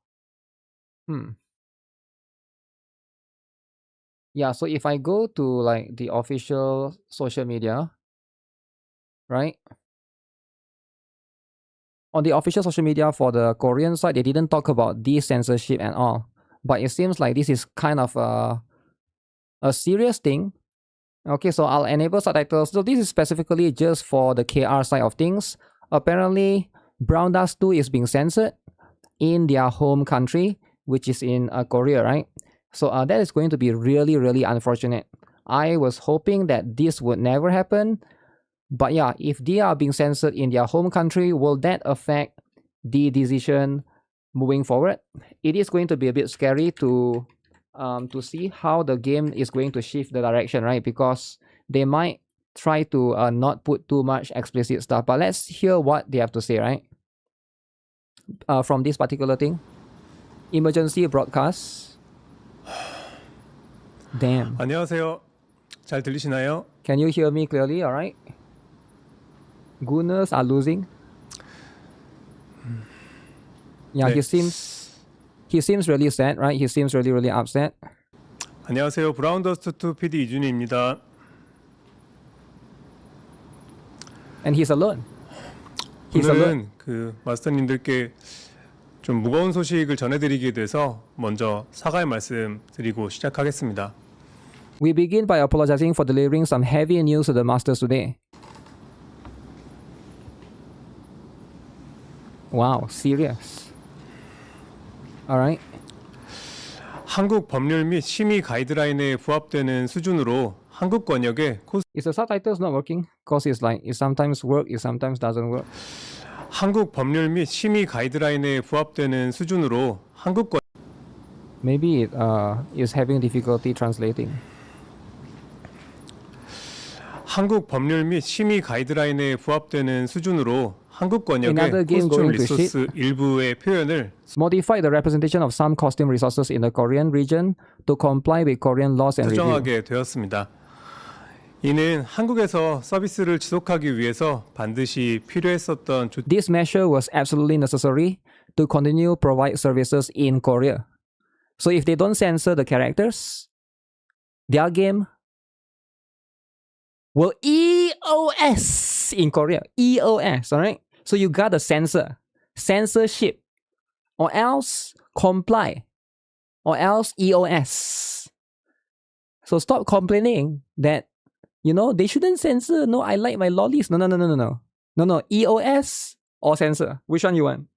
Yeah, so if I go to like the official social media, right? On the official social media for the Korean side, they didn't talk about decensorship at all. But it seems like this is kind of a serious thing. Okay, so I'll enable subtitles. So this is specifically just for the KR side of things. Apparently, Brown Dust 2 is being censored in their home country, which is in Korea, right? So that is going to be really, really unfortunate. I was hoping that this would never happen. But yeah, if they are being censored in their home country, will that affect the decision moving forward? It is going to be a bit scary to see how the game is going to shift the direction, right? Because they might try to not put too much explicit stuff. But let's hear what they have to say, right? From this particular thing. Emergency broadcast. Damn. 안녕하세요. 잘 들리시나요? Can you hear me clearly? All right. Gunners are losing. Yeah, 네. he seems really sad, right? He seems really upset. 안녕하세요. 브라운더스트2 PD 이준희입니다. And he's alone. He's alone. 오늘은 그 마스터님들께 좀 무거운 소식을 전해드리게 돼서 먼저 사과의 말씀 드리고 시작하겠습니다. We begin by apologizing for delivering some heavy news to the masters today. Wow, serious. Alright. 한국 법률 및 심의 가이드라인에 부합되는 수준으로 한국 권역의 Is the subtitles not working? Because it's like it sometimes works, it sometimes doesn't work. 한국 법률 및 심의 가이드라인에 부합되는 수준으로 한국 권 Maybe it is having difficulty translating. 한국 법률 및 심의 가이드라인에 부합되는 수준으로 한국 권역의 Another game 코스튬 going to 리소스 일부의 표현을 Modify the representation of some costume resources in the Korean region to comply with Korean laws and review. 수정하게 되었습니다. 이는 한국에서 서비스를 지속하기 위해서 반드시 필요했었던 This measure was absolutely necessary to continue provide services in Korea. So if they don't censor the characters, their game will EOS in Korea. EOS, alright? So you gotta censor. Censorship. Or else comply. Or else EOS. So stop complaining that, you know, they shouldn't censor. No, I like my lollies. No, EOS or censor. Which one you want?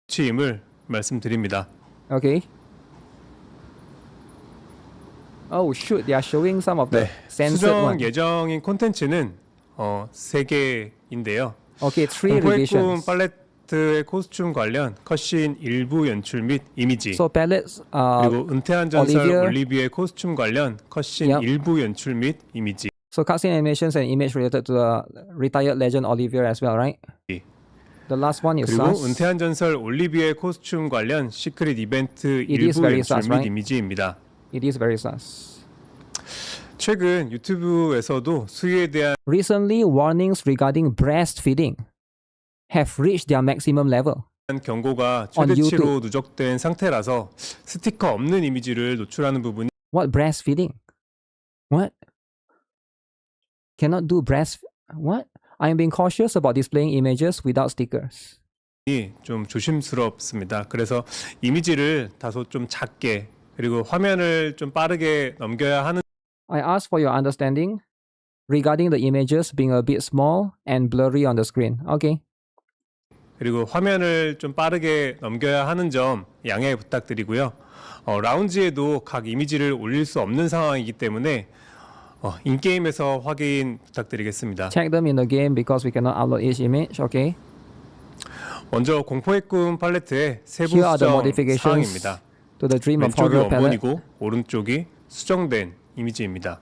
취임을 말씀드립니다. Okay. Oh shoot, they are showing some of the censored 수정 one. 예정인 콘텐츠는 3개인데요. Okay, 3 공포의 꿈 revisions. 팔레트의 코스튬 관련 컷신 일부 연출 및 이미지 So palettes, 그리고 은퇴한 전설 Olivia. 올리비의 코스튬 관련 컷신 Yep. 일부 연출 및 이미지 so cutscene animations and image related to the retired legend Olivia as well, right? The last one is 그리고 sus. 은퇴한 전설 올리비의 코스튬 관련 시크릿 이벤트 It is 일부 very 연출 sus, 및 right? 이미지입니다. It is very sus. 최근 유튜브에서도 수위에 대한 Recently, warnings regarding breastfeeding have reached their maximum level. 경고가 On 최대치로 누적된 상태라서 스티커 없는 이미지를 노출하는 부분이 What breastfeeding? What? Cannot do What? I am being cautious about displaying images without stickers. 좀 조심스럽습니다. 그래서 이미지를 다소 좀 작게 그리고 화면을 좀 빠르게 넘겨야 하는 I ask for your understanding regarding the images being a bit small and blurry on the screen. Okay. 그리고 화면을 좀 빠르게 넘겨야 하는 점 양해 부탁드리고요. 라운지에도 각 이미지를 올릴 수 없는 상황이기 때문에 인게임에서 확인 부탁드리겠습니다. Check them in the game because we cannot upload each image. Okay. 먼저 공포의 꿈 팔레트의 세부 Here are the 수정 modifications 사항입니다. to the Dream of 왼쪽이 Horror palette. 원본이고 오른쪽이 수정된 이미지입니다.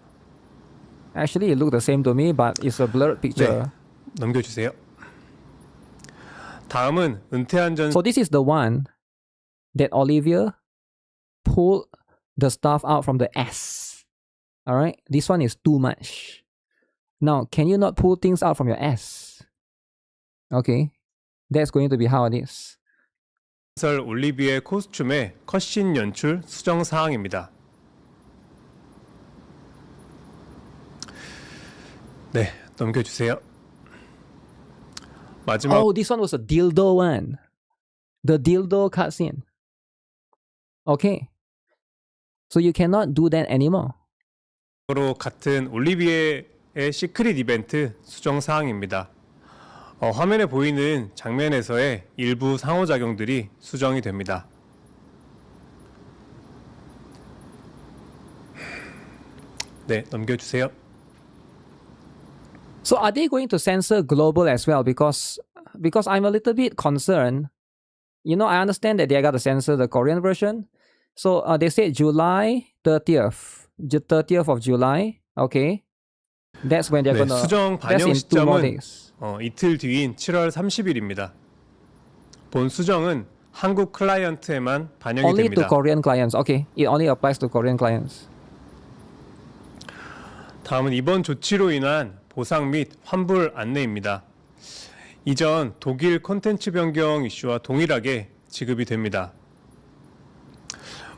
Actually, it looked the same to me, but it's a blurred picture. 네, 넘겨주세요. 다음은 은퇴한 전 So this is the one that Olivia pulled the stuff out from the ass. Alright? This one is too much. Now, can you not pull things out from your ass? Okay. That's going to be how it is. 전설 올리비의 코스튬의 컷신 연출 수정 사항입니다. 네, 넘겨주세요. 마지막 Oh, this one was a dildo one. The dildo cutscene. Okay. So you cannot do that anymore. 으로 같은 올리비의 시크릿 이벤트 수정 사항입니다. 화면에 보이는 장면에서의 일부 상호작용들이 수정이 됩니다. 네, 넘겨주세요. So are they going to censor global as well? Because I'm a little bit concerned. You know, I understand that they got to censor the Korean version. So they said July 30th. 30th of July. Okay. That's when they're 네, gonna. 수정 That's 반영 in 2 more 시점은 days. 이틀 뒤인 7월 30일입니다. 본 수정은 한국 클라이언트에만 반영이 Only to 됩니다. Korean clients. Okay. It only applies to Korean clients. 다음은 이번 조치로 인한 보상 및 환불 안내입니다. 이전 독일 콘텐츠 변경 이슈와 동일하게 지급이 됩니다.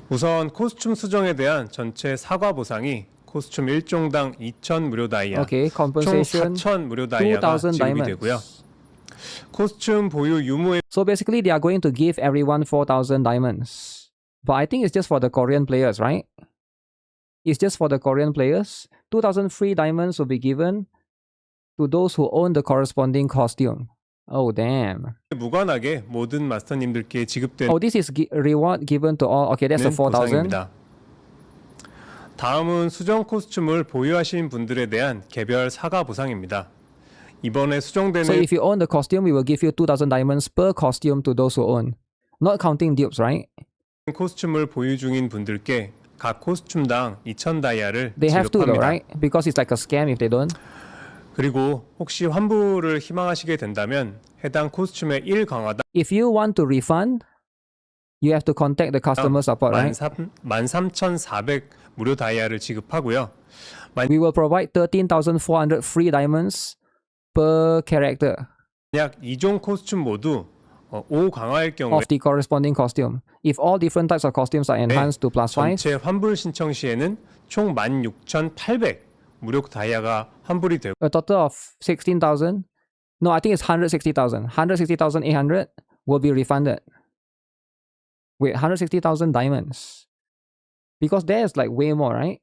우선 코스튬 수정에 대한 전체 사과 보상이 코스튬 1종당 2,000 무료 다이아, Okay, 총 compensation 4,000 무료 다이아가 2,000 지급이 diamonds. 되고요. 코스튬 보유 유무에 So basically, they are going to give everyone 4,000 diamonds. But I think it's just for the Korean players, right? It's just for the Korean players. 2,000 free diamonds will be given to those who own the corresponding costume. Oh, damn. 무관하게 모든 마스터님들께 지급되는 Oh, this is reward given to all. Okay, that's the 4,000. 보상입니다. 다음은 수정 코스튬을 보유하신 분들에 대한 개별 사과 보상입니다. 이번에 수정되는 So if you own the costume, we will give you 2,000 diamonds per costume to those who own. Not counting dupes, right? 코스튬을 보유 중인 분들께 각 코스튬당 2,000 다이아를 They have to though, 지급합니다. right? Because it's like a scam if they don't. 그리고 혹시 환불을 희망하시게 된다면 해당 코스튬의 1강화당 If you want to refund, you have to contact the customer support, right? 13,400 무료 다이아를 지급하고요. We will provide 13,400 free diamonds per character 만약 2종 코스튬 모두 5강화일 경우에 of the corresponding costume. If all different types of costumes are enhanced to plus 5, 전체 환불 신청 시에는 총 16,800 무료 다이아가 환불이 되고 a total of 16,000. No, I think it's 160,000. 160,800 will be refunded. Wait, 160,000 diamonds. Because there's like way more, right?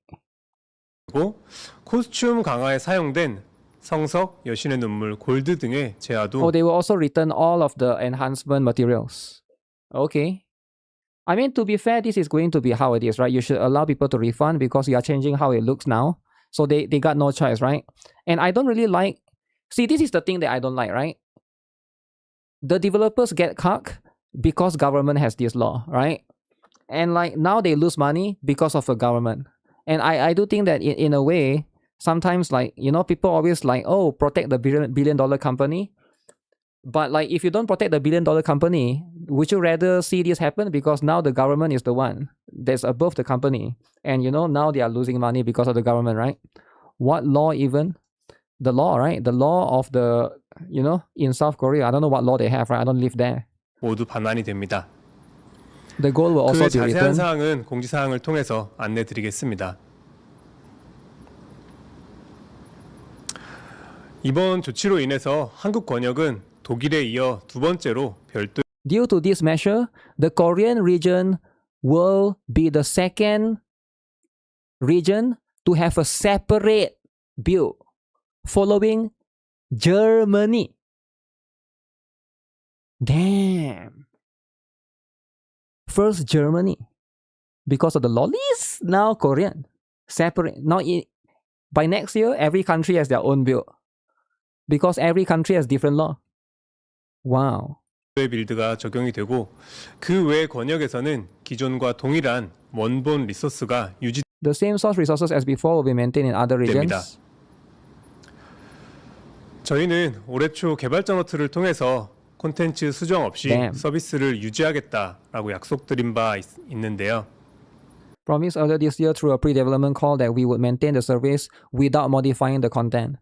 코스튬 강화에 사용된 성석, 여신의 눈물, 골드 등의 재화도 Oh, they will also return all of the enhancement materials. Okay. I mean, to be fair, this is going to be how it is, right? You should allow people to refund because you are changing how it looks now. So they got no choice, right? And I don't really like... See, this is the thing that I don't like, right? The developers get cucked because government has this law, right? And like now they lose money because of the government. And I do think that in a way, sometimes like, you know, people always like, oh, protect the billion dollar company. But like, if you don't protect the billion dollar company, would you rather see this happen? Because now the government is the one that's above the company. And you know, now they are losing money because of the government, right? What law even? The law, right? The law of the, you know, in South Korea, I don't know what law they have, right? I don't live there. 모두 반환이 됩니다. The gold will also 그 be 자세한 returned. 사항은 공지사항을 통해서 안내드리겠습니다. 이번 조치로 인해서 한국 권역은 독일에 이어 두 번째로 별도 Due to this measure, the Korean region will be the second region to have a separate bill following Germany. Damn. First Germany. Because of the lollies, now Korean. Separate. Now, by next year, every country has their own bill. Because every country has different law. Wow. 빌드가 적용이 되고 그 외 권역에서는 기존과 동일한 원본 리소스가 유지됩니다. The same source resources as before will be maintained in other regions. 저희는 올해 초 개발자 노트를 통해서 콘텐츠 수정 없이 Damn. 서비스를 유지하겠다라고 약속드린 바 있는데요. Promised earlier this year through a pre-development call that we would maintain the service without modifying the content.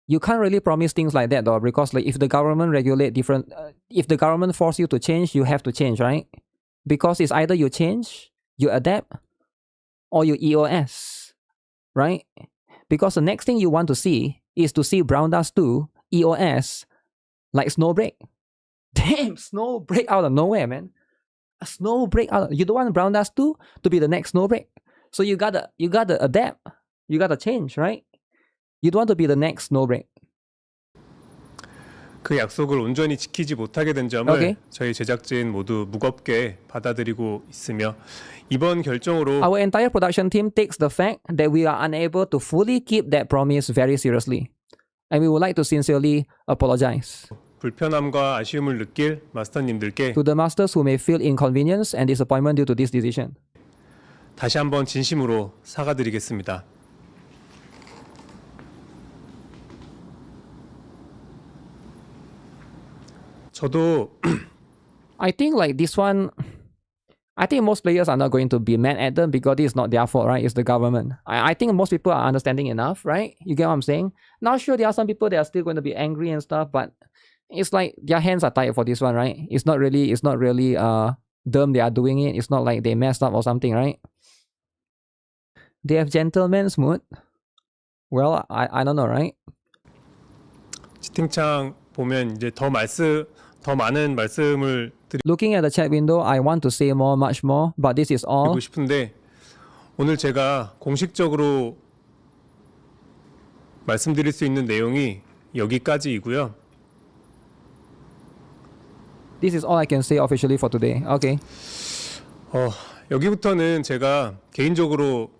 You can't really promise things like that though, because like if the government regulate different, if the government force you to change, you have to change, right? Because it's either you change, you adapt, or you EOS, right? Because the next thing you want to see is to see Brown Dust 2 EOS like Snowbreak. Damn, Snowbreak out of nowhere, man. A Snowbreak out. You don't want Brown Dust 2 to be the next Snowbreak. So you gotta adapt. You gotta change, right? You don't want to be the next Snowbreak. 그 약속을 온전히 지키지 못하게 된 점을 Okay. 저희 제작진 모두 무겁게 받아들이고 있으며 이번 결정으로 Our entire production team takes the fact that we are unable to fully keep that promise very seriously. And we would like to sincerely apologize 불편함과 아쉬움을 느낄 마스터님들께 to the masters who may feel inconvenience and disappointment due to this decision. 다시 한번 진심으로 사과드리겠습니다. 저도 I think like this one, I think most players are not going to be mad at them because it's not their fault, right? It's the government. I think most people are understanding enough, right? You get what I'm saying? Now, sure, there are some people that are still going to be angry and stuff, but it's like their hands are tied for this one, right? It's not really them they are doing it. It's not like they messed up or something, right? They have gentleman's mood. Well, I don't know, right? 채팅창 보면 이제 더 많은 말씀을 Looking at the chat window, I want to say more, much more, but this is all. 드리고 싶은데 오늘 제가 공식적으로 말씀드릴 수 있는 내용이 여기까지이고요. This is all I can say officially for today. Okay. 여기부터는 제가 개인적으로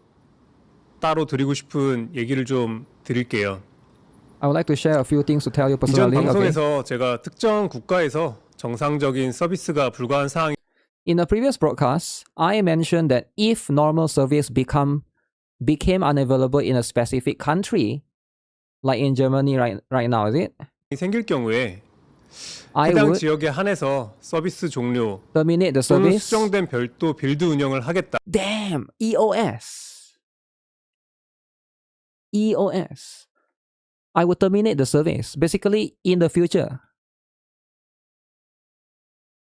따로 드리고 싶은 얘기를 좀 드릴게요. I would like to share a few things to tell you 이전 personally. 방송에서 제가 특정 국가에서 정상적인 서비스가 불가한 상황 In a previous broadcast, I mentioned that if normal service became unavailable in a specific country, like in Germany right now, is it? 생길 경우에 I 해당 would 지역에 한해서 서비스 종료 terminate the 또는 service. 수정된 별도 빌드 운영을 하겠다. Damn, EOS. I would terminate the service. Basically, in the future,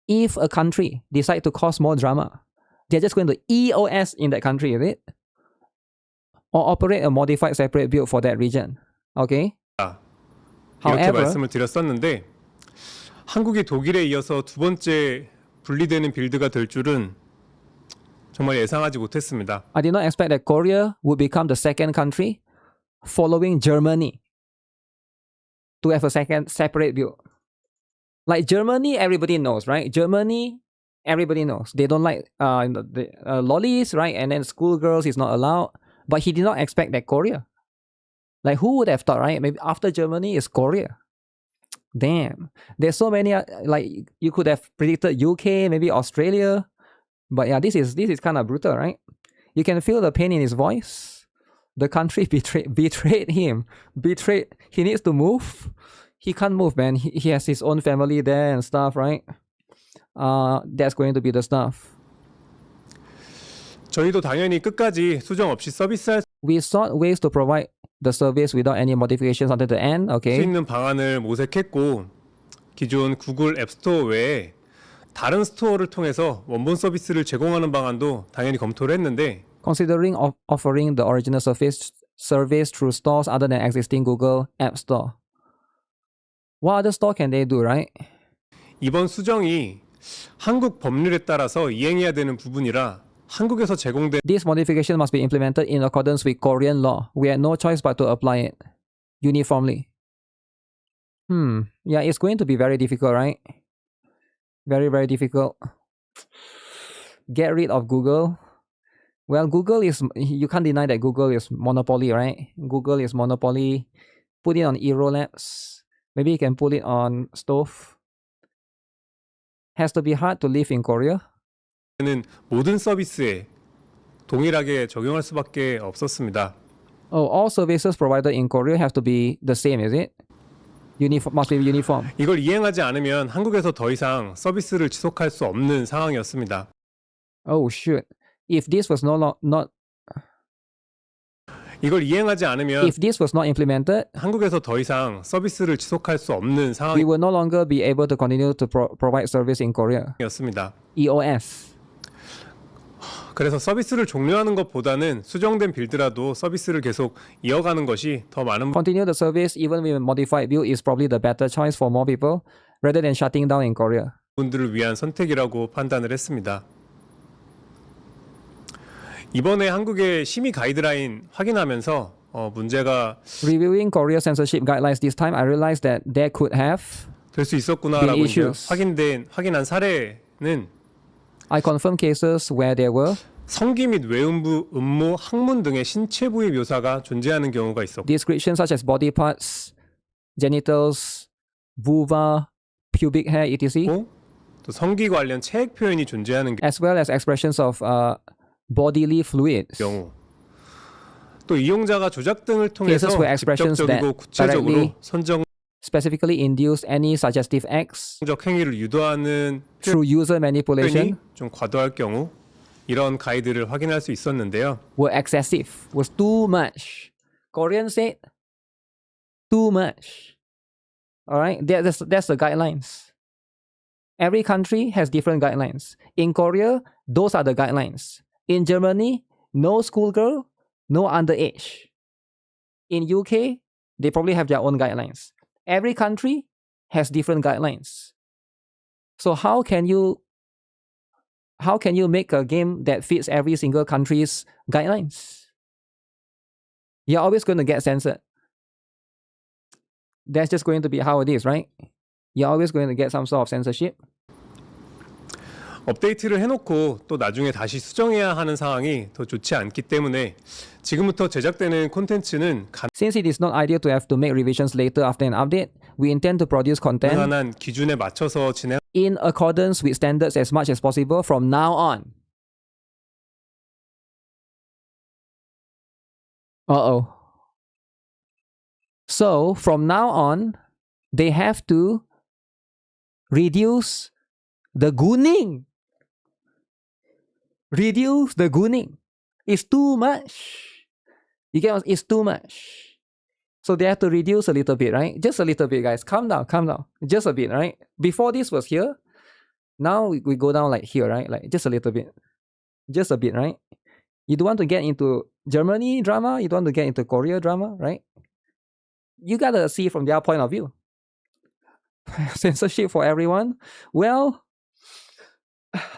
if a country decide to cause more drama, they're just going to EOS in that country, is it? Or operate a modified separate build for that region. Okay? 이렇게 However, 말씀을 드렸었는데 한국이 독일에 이어서 두 번째 분리되는 빌드가 될 줄은 정말 예상하지 못했습니다. I did not expect that Korea would become the second country following Germany to have a second separate build. Like Germany, everybody knows, right? Germany, everybody knows. They don't like the lollies, right? And then schoolgirls is not allowed. But he did not expect that Korea. Like who would have thought, right? Maybe after Germany is Korea. Damn. There's so many, like you could have predicted UK, maybe Australia. But yeah, this is kind of brutal, right? You can feel the pain in his voice. The country betrayed him. He needs to move. He can't move, man. He has his own family there and stuff, right? That's going to be the stuff. 저희도 당연히 끝까지 수정 없이 서비스할 We sought ways to provide the service without any modifications until the end. 수 Okay. 있는 방안을 모색했고 기존 구글 앱스토어 외에 다른 스토어를 통해서 원본 서비스를 제공하는 방안도 당연히 검토를 했는데 Considering offering the original service through stores other than existing Google App Store. What other store can they do, right? 이번 수정이 한국 법률에 따라서 이행해야 되는 부분이라 한국에서 제공된 This modification must be implemented in accordance with Korean law. We had no choice but to apply it uniformly. Yeah, it's going to be very difficult, right? Very, very difficult. Get rid of Google. Well, Google is, you can't deny that Google is monopoly, right? Google is monopoly. Put it on Eero Labs. Maybe you can put it on Stove. Has to be hard to live in Korea. 모든 서비스에 동일하게 적용할 수밖에 없었습니다. Oh, all services provided in Korea have to be the same, is it? Must be uniform. 이걸 이행하지 않으면 한국에서 더 이상 서비스를 지속할 수 없는 상황이었습니다. Oh, shoot. If this was 이걸 이행하지 않으면 if this was not implemented, 한국에서 더 이상 서비스를 지속할 수 없는 we will no longer be able to continue to provide service in Korea. 상황이었습니다. EOS. 그래서 서비스를 종료하는 것보다는 수정된 빌드라도 서비스를 계속 이어가는 것이 더 많은 Continue the service even with a modified build is probably the better choice for more people rather than shutting down in Korea. 분들을 위한 선택이라고 판단을 했습니다. 이번에 한국의 심의 가이드라인 확인하면서 문제가 Reviewing Korea censorship guidelines this time, I realized that there could have 될 수 있었구나라고 이제 issues. 확인한 사례는 I confirmed cases where there were 성기 및 외음부, 음모, 항문 등의 신체 부위 묘사가 존재하는 경우가 있었고 descriptions such as body parts, genitals, vulva, pubic hair, etc. 또 성기 관련 체액 표현이 존재하는 as well as expressions of bodily fluids. 경우 또 이용자가 조작 등을 통해서 Cases where expressions 직접적이고 that 구체적으로 directly 선정적 specifically induce any suggestive acts 행위를 유도하는 through user 표현이 manipulation 좀 과도할 경우 이런 가이드를 확인할 수 있었는데요. were excessive, was too much. Korean said too much. All right, that's the guidelines. Every country has different guidelines. In Korea, those are the guidelines. In Germany, no schoolgirl, no underage. In UK, they probably have their own guidelines. Every country has different guidelines. So how can you make a game that fits every single country's guidelines? You're always going to get censored. That's just going to be how it is, right? You're always going to get some sort of censorship. 업데이트를 해놓고 또 나중에 다시 수정해야 하는 상황이 더 좋지 않기 때문에 지금부터 제작되는 콘텐츠는 Since it is not ideal to have to make revisions later after an update, we intend to produce content 가능한 기준에 맞춰서 진행 in accordance with standards as much as possible from now on. Uh-oh. So, from now on, they have to reduce the gooning. Reduce the gooning. It's too much. You get what? It's too much. So they have to reduce a little bit, right? Just a little bit, guys. Calm down, calm down. Just a bit, right? Before this was here. Now we go down like here, right? Like just a little bit. Just a bit, right? You don't want to get into Germany drama. You don't want to get into Korea drama, right? You gotta see from their point of view. Censorship for everyone. Well,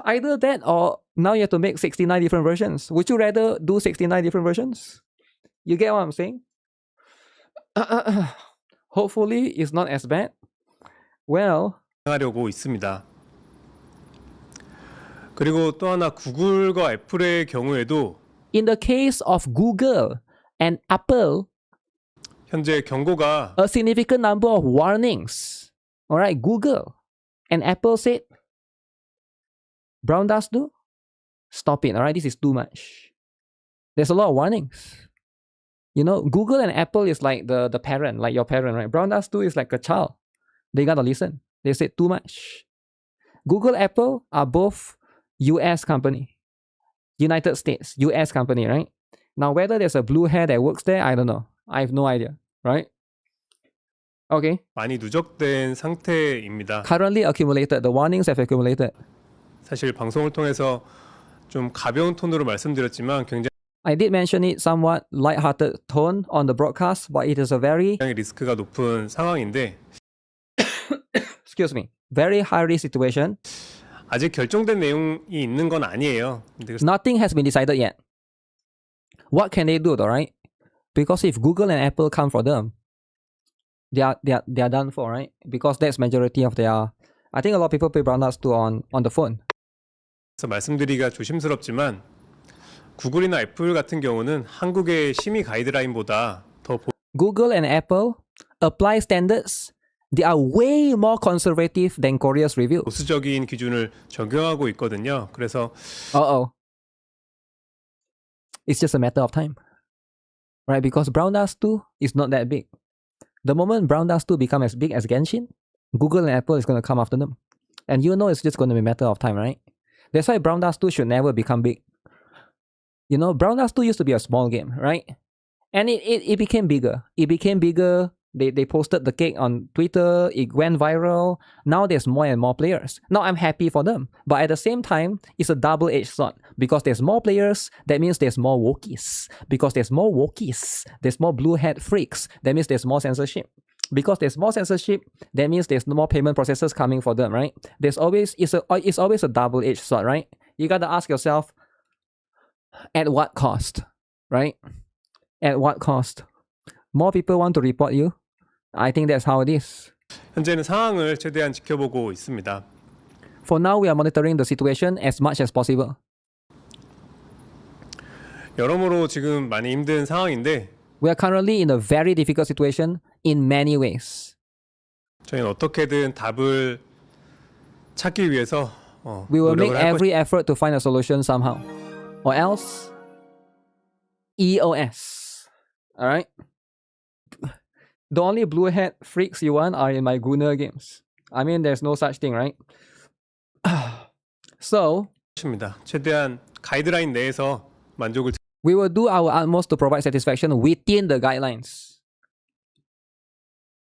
either that or now you have to make 69 different versions. Would you rather do 69 different versions? You get what I'm saying? Hopefully it's not as bad. Well, 하려고 있습니다. 그리고 또 하나 구글과 애플의 경우에도 in the case of Google and Apple, 현재 경고가 a significant number of warnings. All right, Google and Apple said, brown dust do? Stop it, all right? This is too much. There's a lot of warnings. You know, Google and Apple is like the parent, like your parent, right? Brown dust do is like a child. They gotta listen. They said too much. Google, Apple are both US company. United States, US company, right? Now, whether there's a blue hair that works there, I don't know. I have no idea, right? Okay. 많이 누적된 상태입니다. Currently accumulated. The warnings have accumulated. 사실 방송을 통해서 좀 가벼운 톤으로 말씀드렸지만 굉장히 I did mention it somewhat light-hearted tone on the broadcast, but it is a very 리스크가 높은 상황인데 excuse me, very high-risk situation. 아직 결정된 내용이 있는 건 아니에요. Nothing has been decided yet. What can they do, though, right? Because if Google and Apple come for them, they are done for, right? Because that's majority of their. I think a lot of people play brown dust too on the phone. 그래서 말씀드리기가 조심스럽지만 구글이나 애플 같은 경우는 한국의 심의 가이드라인보다 더 Google and Apple apply standards. They are way more conservative than Korea's review. 보수적인 기준을 적용하고 있거든요. 그래서 it's just a matter of time, right? Because brown dust 2 is not that big. The moment brown dust 2 become as big as Genshin, Google and Apple is going to come after them. And you know it's just going to be a matter of time, right? That's why brown dust 2 should never become big. You know, brown dust 2 used to be a small game, right? And it became bigger. It became bigger. They posted the cake on Twitter. It went viral. Now there's more and more players. Now I'm happy for them. But at the same time, it's a double-edged sword. Because there's more players, that means there's more wokies. Because there's more wokies, there's more blue-hat freaks. That means there's more censorship. Because there's more censorship, that means there's no more payment processors coming for them, right? It's always a double-edged sword, right? You gotta ask yourself, at what cost, right? At what cost? More people want to report you. I think that's how it is. 현재는 상황을 최대한 지켜보고 있습니다. For now, we are monitoring the situation as much as possible. 여러모로 지금 많이 힘든 상황인데 We are currently in a very difficult situation in many ways. 저희는 어떻게든 답을 찾기 위해서 We will make 노력을 할 every effort to find a solution somehow. Or else, EOS. Alright? The only blue hat freaks you want are in my Gunner games. I mean, there's no such thing, right? So, 것입니다. 최대한 가이드라인 내에서 만족을 We will do our utmost to provide satisfaction within the guidelines.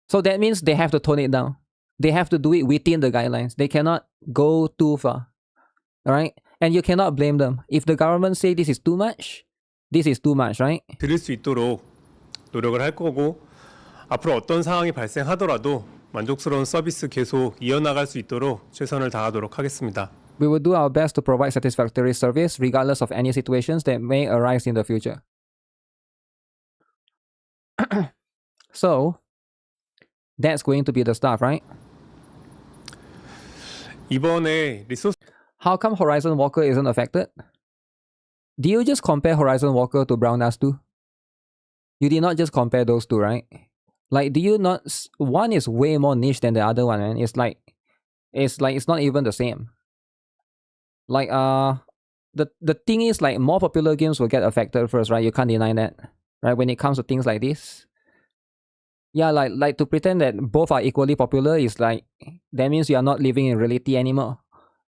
So that means they have to tone it down. They have to do it within the guidelines. They cannot go too far. All right? And you cannot blame them. If the government say this is too much, right? 드릴 수 있도록 노력을 할 거고 앞으로 어떤 상황이 발생하더라도 만족스러운 서비스 계속 이어나갈 수 있도록 최선을 다하도록 하겠습니다. We will do our best to provide satisfactory service regardless of any situations that may arise in the future. So, that's going to be the stuff, right? 이번에 리소스 How come Horizon Walker isn't affected? Do you just compare Horizon Walker to Brown Dust 2? You did not just compare those two, right? Like, do you not... One is way more niche than the other one, man. It's not even the same. Like, the thing is, like, more popular games will get affected first, right? You can't deny that, right? When it comes to things like this. Yeah, like to pretend that both are equally popular is like, that means you are not living in reality anymore.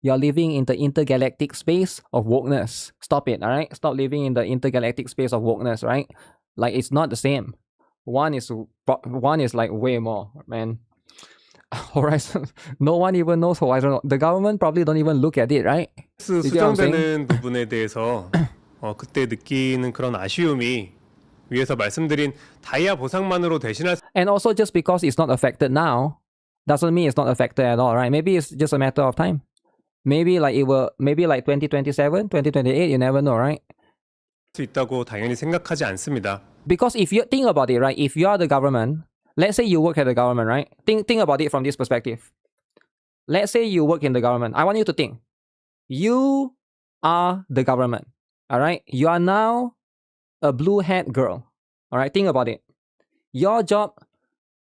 You are living in the intergalactic space of wokeness. Stop it, alright? Stop living in the intergalactic space of wokeness, right? Like, it's not the same. One is like way more, man. Horizon, no one even knows Horizon. The government probably don't even look at it, right? 수정되는 부분에 대해서 그때 느끼는 그런 아쉬움이 위에서 말씀드린 다이아 보상만으로 대신할 And also just because it's not affected now doesn't mean it's not affected at all, right? Maybe it's just a matter of time. Maybe like 2027, 2028, you never know, right? 수 있다고 당연히 생각하지 않습니다. Because if you think about it, right? If you are the government, let's say you work at the government, right? Think about it from this perspective. Let's say you work in the government. I want you to think. You are the government, all right? You are now a blue hat girl, all right? Think about it. Your job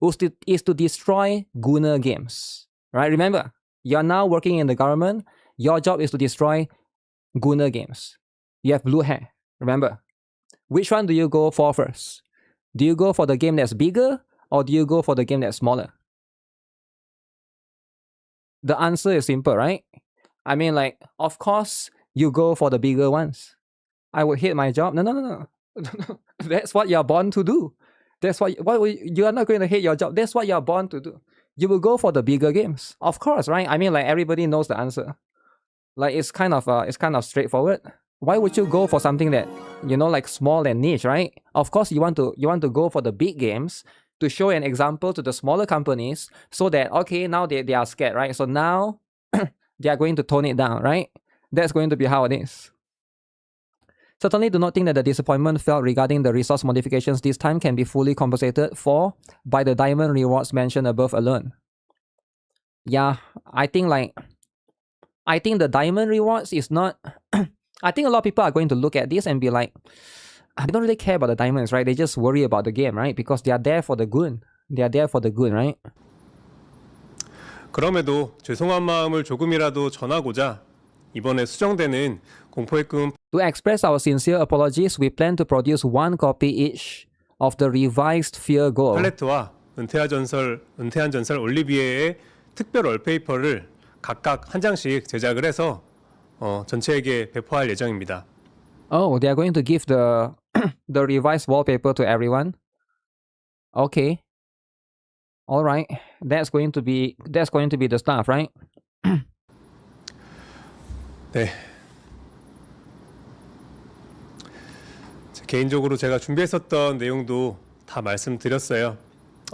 is to destroy Gunner games, right? Remember, you are now working in the government. Your job is to destroy Gunner games. You have blue hair, remember. Which one do you go for first? Do you go for the game that's bigger or do you go for the game that's smaller? The answer is simple, right? I mean, like, of course, you go for the bigger ones. I would hate my job. No. That's what you're born to do. That's what you are not going to hate your job. That's what you're born to do. You will go for the bigger games. Of course, right? I mean, like, everybody knows the answer. Like, it's kind of straightforward. Why would you go for something that, you know, like small and niche, right? Of course, you want to go for the big games to show an example to the smaller companies so that, okay, now they are scared, right? So now they are going to tone it down, right? That's going to be how it is. Certainly do not think that the disappointment felt regarding the resource modifications this time can be fully compensated for by the diamond rewards mentioned above alone. Yeah, I think the diamond rewards is not... I think a lot of people are going to look at this and be like, they don't really care about the diamonds, right? They just worry about the game, right? Because they are there for the good. They are there for the good, right? 그럼에도 죄송한 마음을 조금이라도 전하고자 이번에 수정되는 공포의금 To express our sincere apologies, we plan to produce one copy each of the revised Fear Goal. 팔레트와 은퇴한 전설 올리비에의 특별 월페이퍼를 각각 한 장씩 제작을 해서 전체에게 배포할 예정입니다. Oh, they are going to give the revised wallpaper to everyone. Okay. All right. That's going to be the stuff, right? 네. 개인적으로 제가 준비했었던 내용도 다 말씀드렸어요.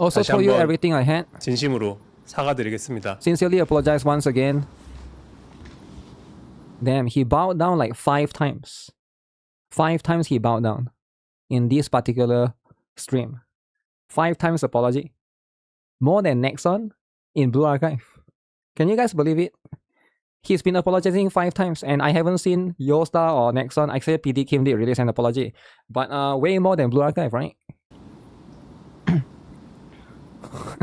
Also told you everything I had. 진심으로 사과드리겠습니다. Sincerely apologize once again. Damn, he bowed down like 5 times. 5 times he bowed down in this particular stream. 5 times apology. More than NEXON in Blue Archive. Can you guys believe it? He's been apologizing 5 times and I haven't seen Yostar or NEXON. Actually, PD Kim did release an apology. But way more than Blue Archive, right?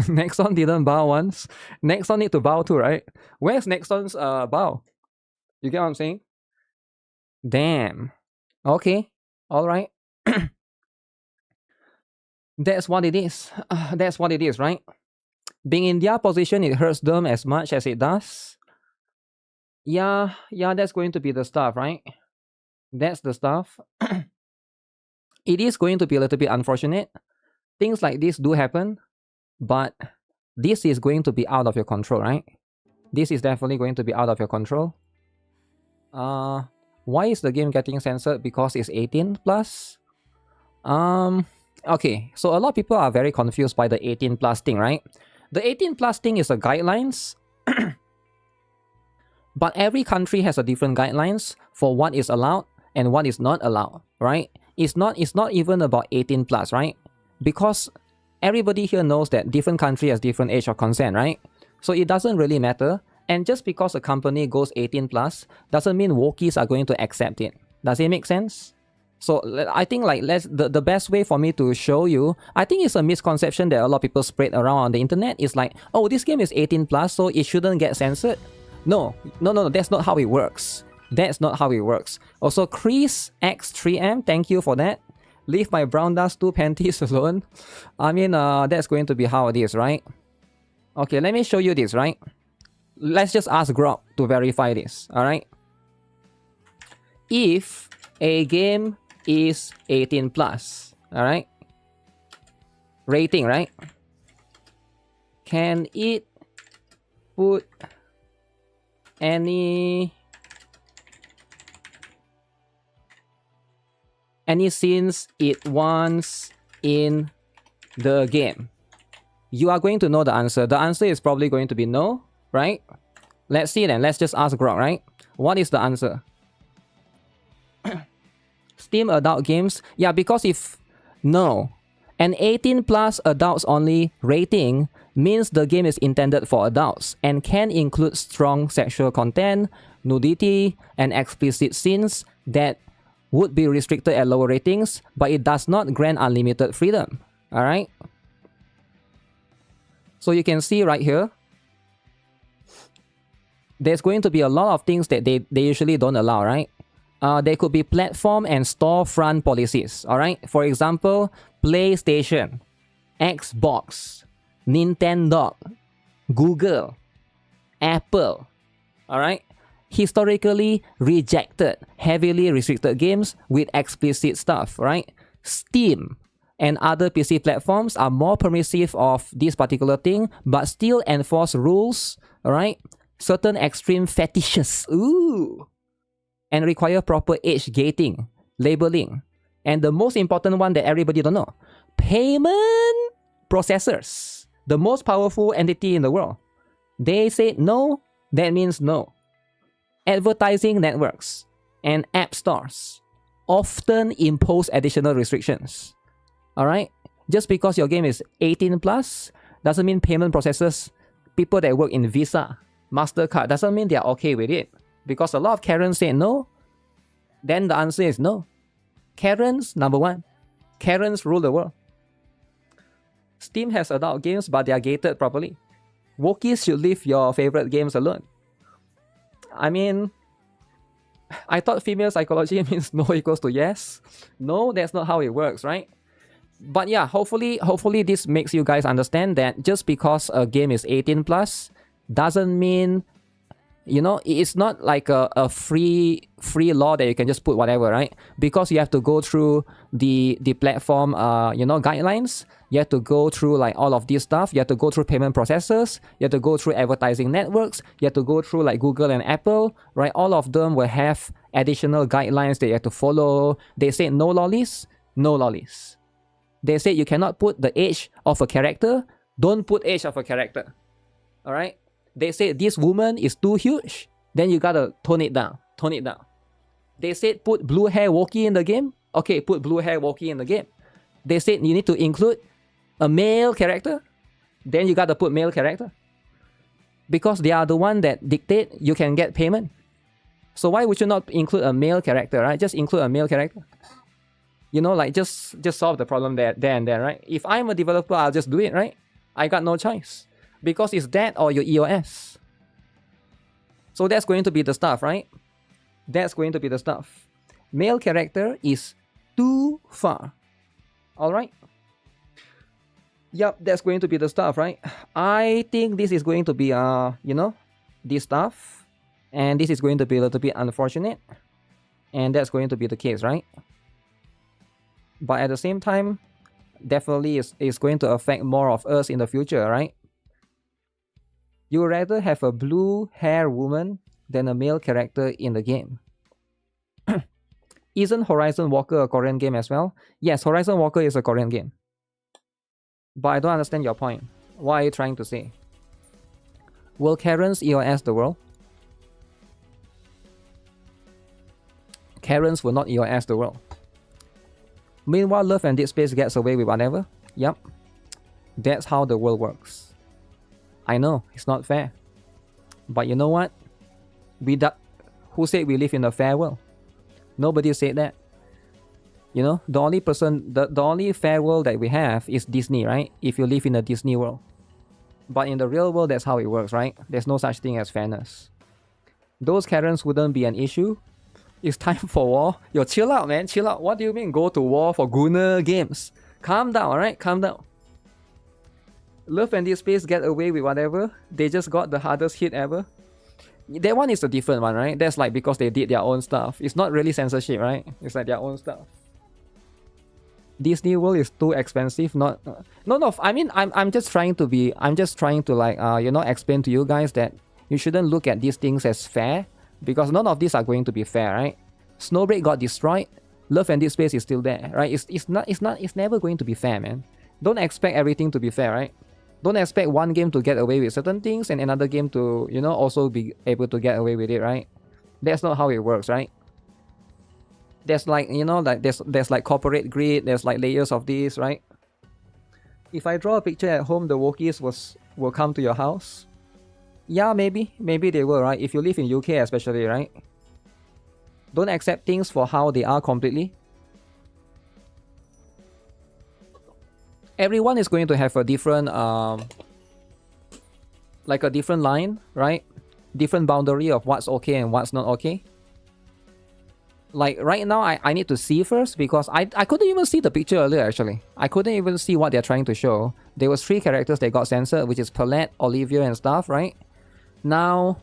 NEXON didn't bow once. NEXON need to bow too, right? Where's NEXON's bow? You get what I'm saying? Damn. Okay. Alright. That's what it is. That's what it is, right? Being in their position, it hurts them as much as it does. Yeah, that's going to be the stuff, right? That's the stuff. It is going to be a little bit unfortunate. Things like this do happen, but this is going to be out of your control, right? This is definitely going to be out of your control. Why is the game getting censored? Because it's 18 plus? Okay, so a lot of people are very confused by the 18 plus thing, right? The 18 plus thing is the guidelines, but every country has a different guidelines for what is allowed and what is not allowed, right? It's not even about 18 plus, right? Because everybody here knows that different country has different age of consent, right? So it doesn't really matter. And just because a company goes 18 plus doesn't mean wokies are going to accept it. Does it make sense? So I think like the best way for me to show you, I think it's a misconception that a lot of people spread around on the internet. Is like, oh, this game is 18 plus, so it shouldn't get censored. No, that's not how it works. That's not how it works. Also, Chris X3M, thank you for that. Leave my brown dust 2 panties alone. I mean, that's going to be how it is, right? Okay, let me show you this, right? Let's just ask Grok to verify this, alright? If a game is 18 plus, alright? Rating, right? Can it put any scenes it wants in the game? You are going to know the answer. The answer is probably going to be no, right? Let's see then. Let's just ask Grok, right? What is the answer? Steam adult games? Yeah, because if no, an 18 plus adults only rating means the game is intended for adults and can include strong sexual content, nudity, and explicit scenes that would be restricted at lower ratings, but it does not grant unlimited freedom. Alright? So you can see right here, there's going to be a lot of things that they usually don't allow, right? There could be platform and storefront policies, alright? For example, PlayStation, Xbox, Nintendo, Google, Apple, alright? Historically rejected, heavily restricted games with explicit stuff, right? Steam and other PC platforms are more permissive of this particular thing, but still enforce rules, alright? Certain extreme fetishes, ooh, and require proper age gating, labeling. And the most important one that everybody don't know, payment processors, the most powerful entity in the world. They say no, that means no. Advertising networks and app stores often impose additional restrictions. Alright? Just because your game is 18 plus doesn't mean payment processors, people that work in Visa, MasterCard, doesn't mean they're okay with it. Because a lot of Karens say no, then the answer is no. Karens, number one. Karens rule the world. Steam has adult games, but they are gated properly. Wokies should leave your favorite games alone. I mean, I thought female psychology means no equals to yes. No, that's not how it works, right? But yeah, hopefully this makes you guys understand that just because a game is 18 plus doesn't mean, you know, it's not like a free law that you can just put whatever, right? Because you have to go through the platform guidelines. You have to go through like all of this stuff. You have to go through payment processors. You have to go through advertising networks. You have to go through like Google and Apple, right? All of them will have additional guidelines that you have to follow. They say no lollies, no lollies. They say you cannot put the age of a character. Don't put age of a character. All right? They say this woman is too huge. Then you gotta tone it down. Tone it down. They said put blue hair Wookiee in the game. Okay, put blue hair Wookiee in the game. They said you need to include a male character. Then you gotta put male character. Because they are the one that dictate you can get payment. So why would you not include a male character, right? Just include a male character. You know, like just solve the problem there and there, right? If I'm a developer, I'll just do it, right? I got no choice. Because it's that or your EOS. So that's going to be the stuff, right? That's going to be the stuff. Male character is too far. Alright? Yup, that's going to be the stuff, right? I think this is going to be, this stuff. And this is going to be a little bit unfortunate. And that's going to be the case, right? But at the same time, definitely it's going to affect more of us in the future, right? You would rather have a blue hair woman than a male character in the game. Isn't Horizon Walker a Korean game as well? Yes, Horizon Walker is a Korean game. But I don't understand your point. What are you trying to say? Will Karens EOS the world? Karens will not EOS the world. Meanwhile, Love and Dead Space gets away with whatever. Yep. That's how the world works. I know, it's not fair. But you know what? Who said we live in a fair world? Nobody said that. You know, the only fair world that we have is Disney, right? If you live in a Disney world. But in the real world, that's how it works, right? There's no such thing as fairness. Those Karens wouldn't be an issue. It's time for war. Yo, chill out, man. Chill out. What do you mean go to war for Gunner games? Calm down, alright? Calm down. Love and Dead Space get away with whatever. They just got the hardest hit ever. That one is a different one, right? That's like because they did their own stuff. It's not really censorship, right? It's like their own stuff. Disney World is too expensive. No. I mean, I'm just trying to like explain to you guys that you shouldn't look at these things as fair, because none of these are going to be fair, right? Snowbreak got destroyed. Love and Dead Space is still there, right? It's never going to be fair, man. Don't expect everything to be fair, right? Don't expect one game to get away with certain things and another game to, also be able to get away with it, right? That's not how it works, right? There's like, there's like corporate greed, there's like layers of this, right? If I draw a picture at home, the Wookiees will come to your house. Yeah, maybe they will, right? If you live in UK especially, right? Don't accept things for how they are completely. Everyone is going to have a different, like a different line, right? Different boundary of what's okay and what's not okay. Like right now, I need to see first, because I couldn't even see the picture earlier, actually. I couldn't even see what they're trying to show. There was 3 characters that got censored, which is Paulette, Olivia, and stuff, right? Now,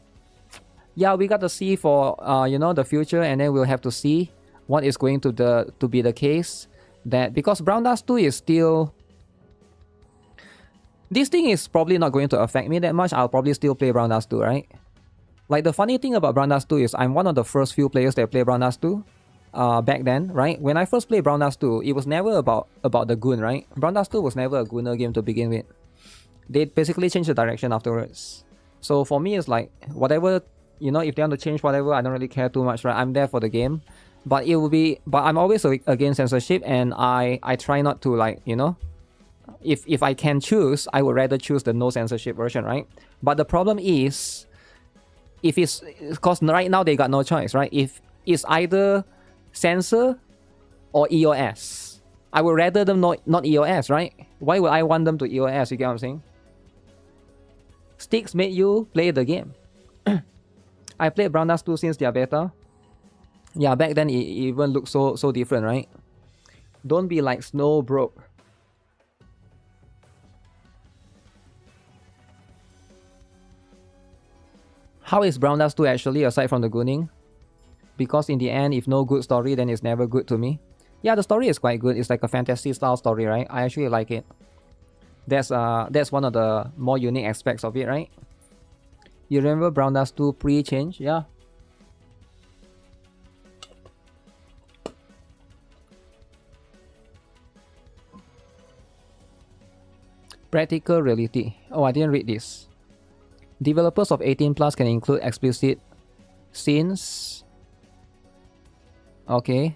yeah, we got to see for, the future, and then we'll have to see what is going to be the case. That because Brown Dust 2 is still... This thing is probably not going to affect me that much. I'll probably still play Brown Dust 2, right? Like, the funny thing about Brown Dust 2 is I'm one of the first few players that play Brown Dust 2 back then, right? When I first played Brown Dust 2, it was never about the goon, right? Brown Dust 2 was never a gooner game to begin with. They basically changed the direction afterwards. So for me, it's like, whatever, if they want to change whatever, I don't really care too much, right? I'm there for the game. But I'm always against censorship, and I try not to, like, if I can choose, I would rather choose the no censorship version, right? But the problem is, if it's because right now they got no choice, right? If it's either censor or EOS, I would rather them not EOS, right? Why would I want them to EOS? You get what I'm saying? Sticks made you play the game. I played Brown Dust 2 since their beta. Yeah, back then it even looked so different, right? Don't be like Snow broke. How is Brown Dust 2 actually, aside from the gooning? Because in the end, if no good story, then it's never good to me. Yeah, the story is quite good. It's like a fantasy style story, right? I actually like it. That's one of the more unique aspects of it, right? You remember Brown Dust 2 pre-change? Yeah. Practical reality. Oh, I didn't read this. Developers of 18 plus can include explicit scenes. Okay.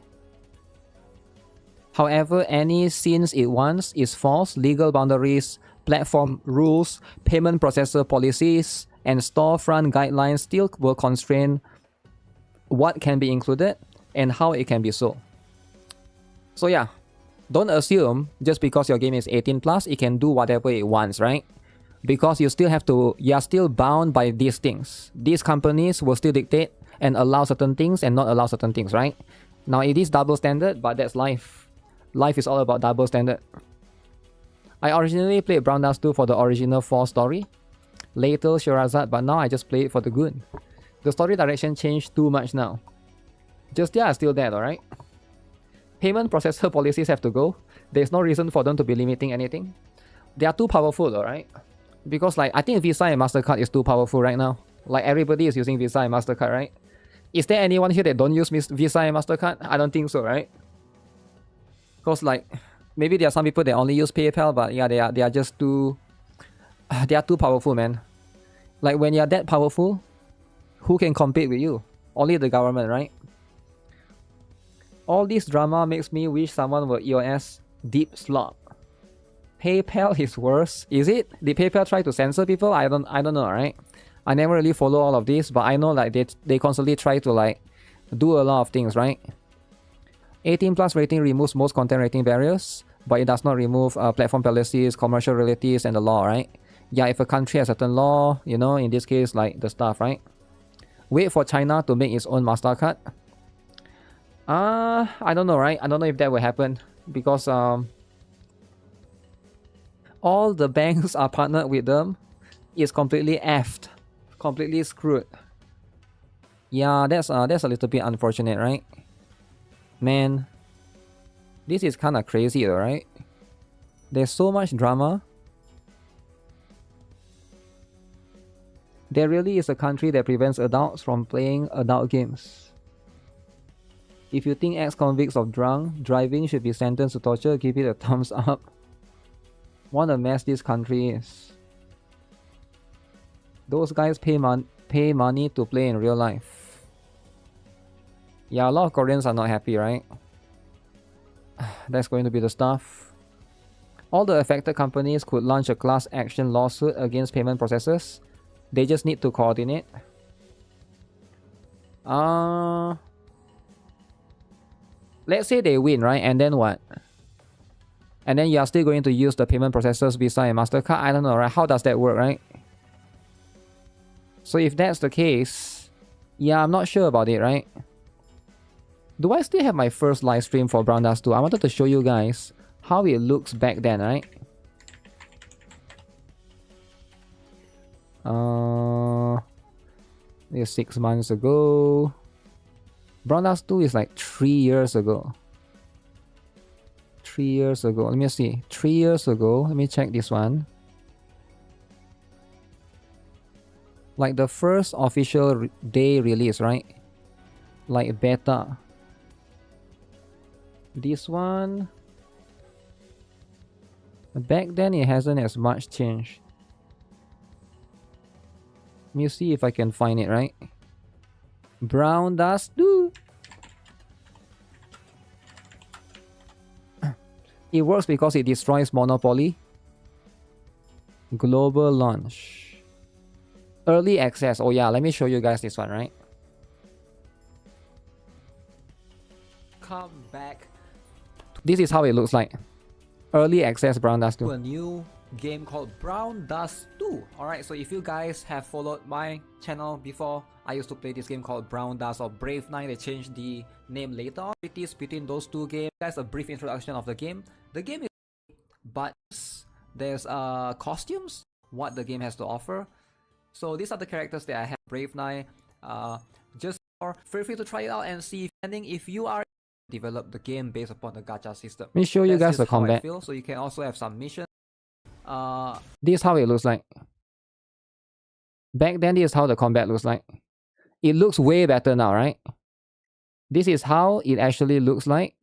However, any scenes it wants is false. Legal boundaries, platform rules, payment processor policies, and storefront guidelines still will constrain what can be included and how it can be sold. So yeah, don't assume just because your game is 18 plus, it can do whatever it wants, right? Because you are still bound by these things. These companies will still dictate and allow certain things and not allow certain things, right? Now it is double standard, but that's life. Life is all about double standard. I originally played Brown Dust 2 for the original 4 story, later Sherazad, but now I just play it for the good. The story direction changed too much now. Just they are still dead, alright? Payment processor policies have to go. There's no reason for them to be limiting anything. They are too powerful, alright? Because like, I think Visa and MasterCard is too powerful right now. Like everybody is using Visa and MasterCard, right? Is there anyone here that don't use Visa and MasterCard? I don't think so, right? Because like, maybe there are some people that only use PayPal, but yeah, they are just too... They are too powerful, man. Like when you're that powerful, who can compete with you? Only the government, right? All this drama makes me wish someone would EOS deep slop. PayPal is worse. Is it? Did PayPal try to censor people? I don't know, right? I never really follow all of this, but I know like they constantly try to like do a lot of things, right? 18 plus rating removes most content rating barriers, but it does not remove platform policies, commercial realities, and the law, right? Yeah, if a country has a certain law, you know, in this case, like the stuff, right? Wait for China to make its own MasterCard. I don't know, right? I don't know if that will happen because all the banks are partnered with them. It's completely effed, completely screwed. Yeah, that's a little bit unfortunate, right? Man, this is kind of crazy, though, right? There's so much drama. There really is a country that prevents adults from playing adult games. If you think ex-convicts of drunk driving should be sentenced to torture, give it a thumbs up. What a mess this country is. Those guys pay money to play in real life. Yeah, a lot of Koreans are not happy, right? That's going to be the stuff. All the affected companies could launch a class action lawsuit against payment processors. They just need to coordinate. Let's say they win, right? And then what? And then you are still going to use the payment processors Visa and MasterCard? I don't know, right? How does that work, right? So if that's the case, yeah, I'm not sure about it, right? Do I still have my first live stream for Brown Dust 2? I wanted to show you guys how it looks back then, right? It's 6 months ago. Brown Dust 2 is like 3 years ago. 3 years ago. Let me see. 3 years ago. Let me check this one. Like the first official day release, right? Like beta. This one. Back then it hasn't as much changed. Let me see if I can find it, right? Brown Dust 2. It works because it destroys monopoly. Global launch. Early access. Oh yeah, let me show you guys this one, right? Come back. This is how it looks like. Early access Brown Dust 2. A new game called Brown Dust 2. Alright, so if you guys have followed my channel before, I used to play this game called Brown Dust or Brave Knight. They changed the name later on. It is between those two games. Guys, a brief introduction of the game. The game is, but there's costumes, what the game has to offer. So these are the characters that I have. Brave Knight. Just feel free to try it out and see if you are develop the game based upon the gacha system. Let me show you guys the combat. So you can also have some missions. This is how it looks like. Back then, this is how the combat looks like. It looks way better now, right? This is how it actually looks like.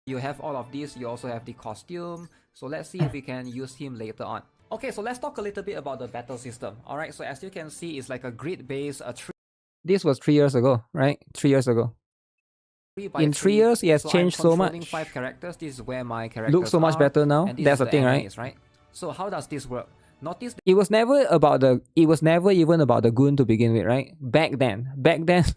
You have all of these. You also have the costume. So let's see if we can use him later on. Okay, so let's talk a little bit about the battle system. Alright, so as you can see, it's like a grid-based... This was 3 years ago, right? 3 years ago. In 3 years, it has changed so much. 5 characters. This is where my characters looks so much better now. That's the thing, right? So how does this work? Notice it was never even about the goon to begin with, right? Back then,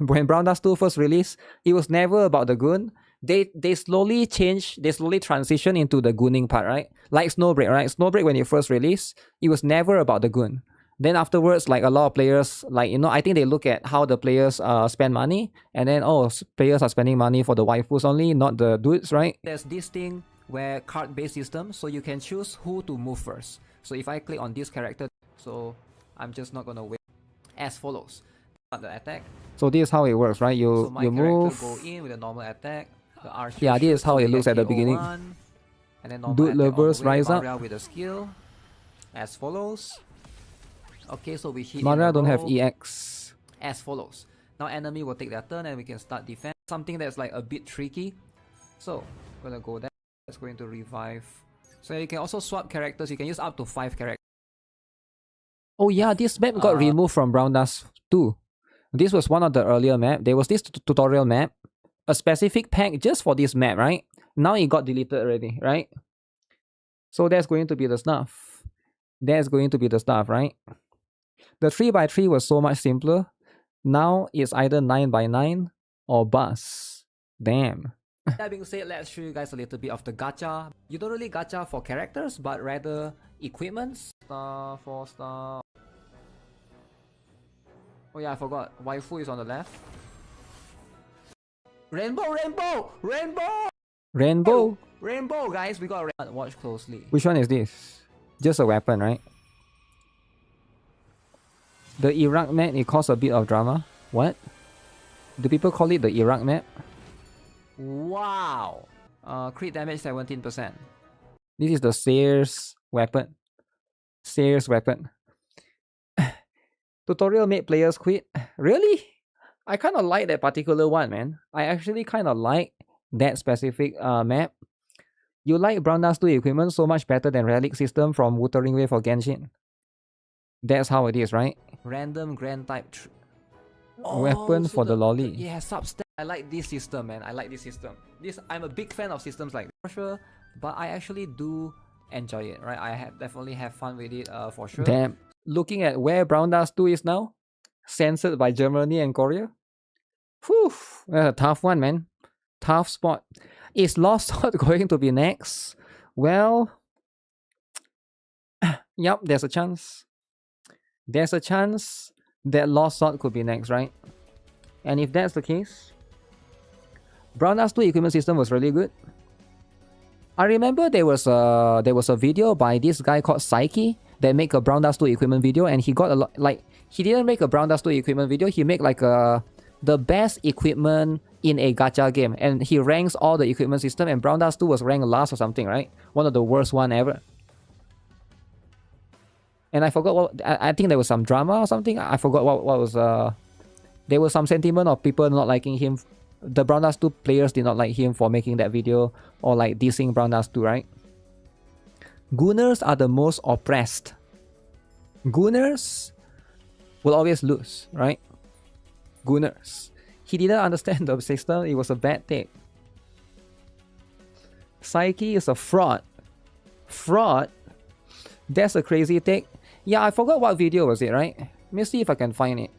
when Brown Dust 2 first released, it was never about the goon. They slowly changed, they slowly transitioned into the gooning part, right? Like Snowbreak, right? Snowbreak when it first released, it was never about the goon. Then afterwards, like a lot of players, like, you know, I think they look at how the players spend money, and then, oh, players are spending money for the waifus only, not the dudes, right? There's this thing where card-based system, so you can choose who to move first. So if I click on this character, so I'm just not gonna wait. As follows. The attack. So this is how it works, right? So my you character move. go in with a normal attack. The archer Yeah, this is shoots, how so it we looks at the get beginning. KO1, and then normal Dude attack all lovers the way. rise up. Maria with a skill as follows. Okay, so we hit in Maria a don't have row EX. as follows. Now enemy will take their turn and we can start defense. Something that's like a bit tricky. So I'm gonna go there. That's going to revive. So you can also swap characters. You can use up to 5 characters. Oh yeah, this map got removed from Brown Dust 2. This was one of the earlier map. There was this tutorial map, a specific pack just for this map, right? Now it got deleted already, right? So that's going to be the stuff. That's going to be the stuff, right? The 3x3 was so much simpler. Now it's either 9x9 or bus. Damn. That being said, let's show you guys a little bit of the gacha. You don't really gacha for characters, but rather equipments. Star, 4 star. Oh yeah, I forgot. Waifu is on the left. Rainbow, rainbow, rainbow! Rainbow? Rainbow, guys, we got watch closely. Which one is this? Just a weapon, right? The Iraq map, it caused a bit of drama. What? Do people call it the Iraq map? Wow! Crit damage 17%. This is the Sears weapon. Sears weapon. Tutorial made players quit. Really? I kind of like that particular one, man. I actually kind of like that specific map. You like Brown Dust 2 equipment so much better than Relic system from Wuthering Wave or Genshin. That's how it is, right? Random grand type. Weapon for the lolly. Yeah, substat. I like this system, man. I like this system. I'm a big fan of systems like this, for sure. But I actually do enjoy it, right? I definitely have fun with it, for sure. Damn. Looking at where Brown Dust 2 is now, censored by Germany and Korea. Whew, that's a tough one, man. Tough spot. Is Lost Sword going to be next? Well, yep, there's a chance. There's a chance that Lost Sword could be next, right? And if that's the case, Brown Dust 2 equipment system was really good. I remember there was a video by this guy called Psyche that make a Brown Dust 2 equipment video, and he got a lot, like, he didn't make a Brown Dust 2 equipment video, he made like the best equipment in a gacha game, and he ranks all the equipment system, and Brown Dust 2 was ranked last or something, right? One of the worst one ever. And I forgot what, I think there was some drama or something. I forgot what was there was some sentiment of people not liking him. The Brown Dust 2 players did not like him for making that video, or like dissing Brown Dust 2, right? Gooners are the most oppressed. Gooners will always lose, right? Gooners. He didn't understand the system, it was a bad take. Psyche is a fraud. Fraud? That's a crazy take. Yeah, I forgot what video was it, right? Let me see if I can find it.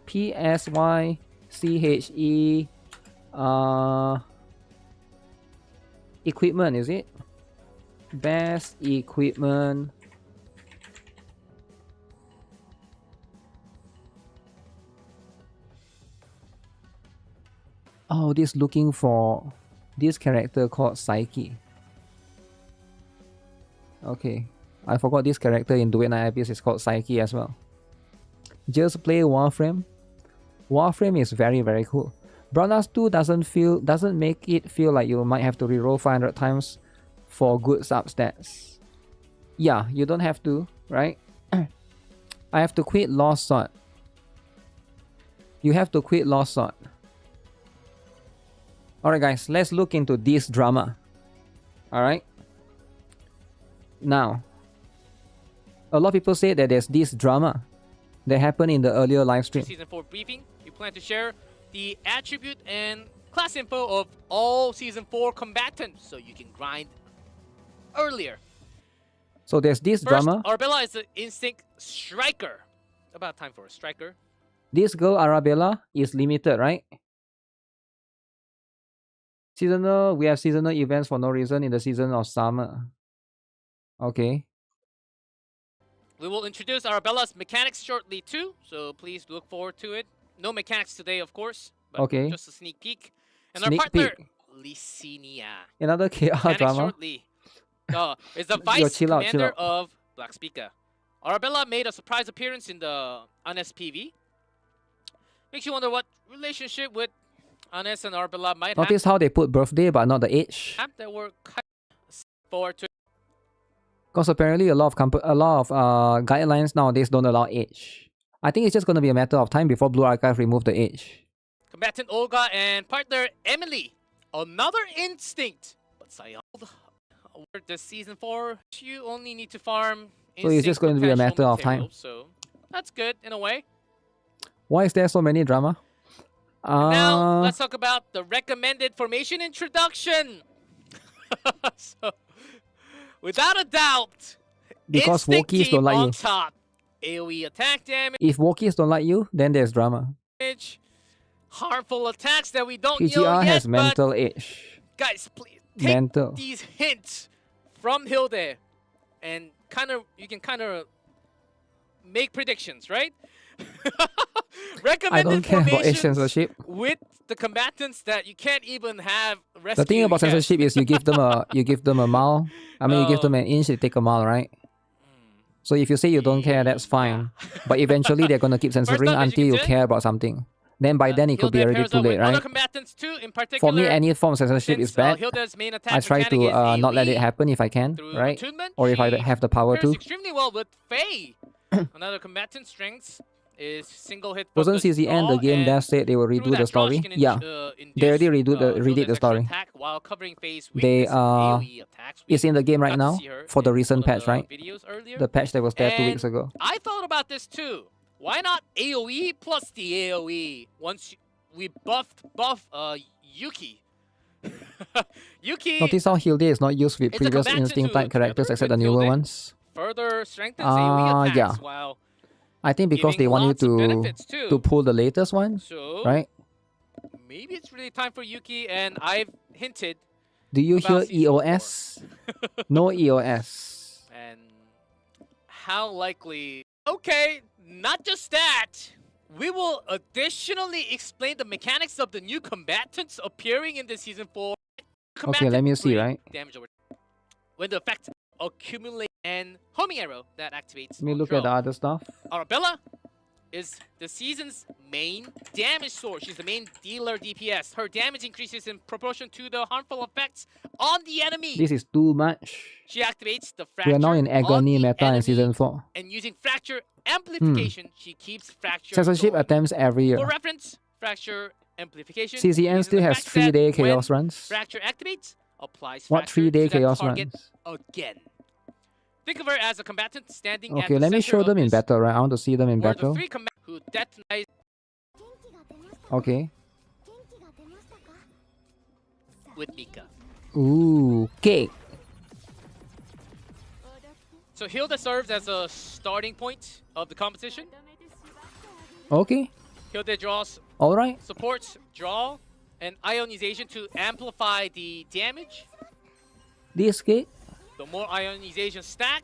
PSYCHE equipment, is it? Best equipment. Oh, this looking for this character called Psyche. Okay, I forgot this character in Duet Night IPS is called Psyche as well. Just play Warframe. Warframe is very, very cool. Brown Dust 2 doesn't make it feel like you might have to reroll 500 times for good substats. Yeah, you don't have to, right? I have to quit Lost Sword. You have to quit Lost Sword. Alright guys, let's look into this drama. Alright? Now, a lot of people say that there's this drama that happened in the earlier live stream. Season 4 briefing, we plan to share the attribute and class info of all Season 4 combatants so you can grind earlier. So there's this First, drama. Arabella is the Instinct Striker. About time for a striker. This girl Arabella is limited, right? Seasonal, we have seasonal events for no reason in the season of summer. Okay. We will introduce Arabella's mechanics shortly too, so please look forward to it. No mechanics today, of course, but okay, just a sneak peek. And sneak our partner, peek. Licinia. Another KR Mechanics drama. shortly. Is the vice chill out. commander of Black Speaker. Arabella made a surprise appearance in the SPV. Makes you wonder what relationship with Anes and Arbella might Notice how they put birthday but not the age. have that we're kind of forward to. Because apparently a lot of guidelines nowadays don't allow age. I think it's just going to be a matter of time before Blue Archive remove the age. Combatant Olga and partner Emily. Another instinct. But Sayal, this season 4, you only need to farm. So it's just going to be a matter of time. So that's good in a way. Why is there so many drama? Now let's talk about the recommended formation introduction. So, without a doubt, because Instinct Wokies team don't like on you. top. AoE attack damage, If Wokies don't like you, then there's drama. harmful attacks that we don't know PGR yet. has mental age. Guys, please take Mental. these hints from Hilde, and you can kind of make predictions, right? I don't Recommended care about age formations censorship. with the combatants that you can't even have rescue. The thing about yet. censorship is you give them a mile. I mean, you give them an inch, they take a mile, right? So if you say you don't care, that's fine. But eventually they're gonna keep censoring First up, as until you you can care about something. Then by then it could be Hilde already pairs too up with late, other right? combatants too, in particular, For me, any form of censorship is since, bad. Hilde's main attack I try to mechanic is not let it AoE happen if I can, through right? attunement. Or if I She have the power pairs to. extremely well with Faye. Another combatant strengths is single hit. Wasn't focused CZN the draw, game and that said they will through redo that the draw, she story? can Yeah. induce, They already redid Hilde's the extra story. attack while covering Faye's They weakness in AoE attacks. We It's in the game right got to now see her for the in recent one of patch, the right? videos earlier. The patch that was there 2 And weeks ago. I thought about this too. Why not AoE plus the AoE once we buff Yuki? Yuki Notice how Hilde is not used with It's a previous combatant instinct to type characters together except the with newer Hilde. ones. further strengthens AoE attacks yeah. while I think because they giving want you lots of to benefits too. pull the latest one, So right? maybe it's really time for Yuki, and I've hinted. Do you hear about season EOS? No EOS. And how likely? Okay, not just that. We will additionally explain the mechanics of the new combatants appearing in the season 4. Okay, let me see, Combatant right? damage over when the effects accumulate, and homing arrow that activates. Let me on look draw. at the other stuff. Arabella is the season's main damage source. She's the main dealer DPS. Her damage increases in proportion to the harmful effects on the enemy. This is too much. She activates the fracture We are now in on agony the meta in enemy, season 4. and using fracture amplification, she keeps fracture Censorship going. attempts every year. For reference, fracture amplification CCN uses still the has fact 3-day that when chaos runs. fracture activates, applies What fracture 3-day to that chaos target runs? again. Think of her as a combatant standing at Okay, the let me center show them of in this, battle, right? I want to see them in where battle. the 3 combatants who detonize Okay. with Mika. Ooh, cake. So Hilda serves as a starting point of the competition. Okay. Hilda draws, Alright. supports draw and ionization to amplify the damage. This cake. The more ionization stack,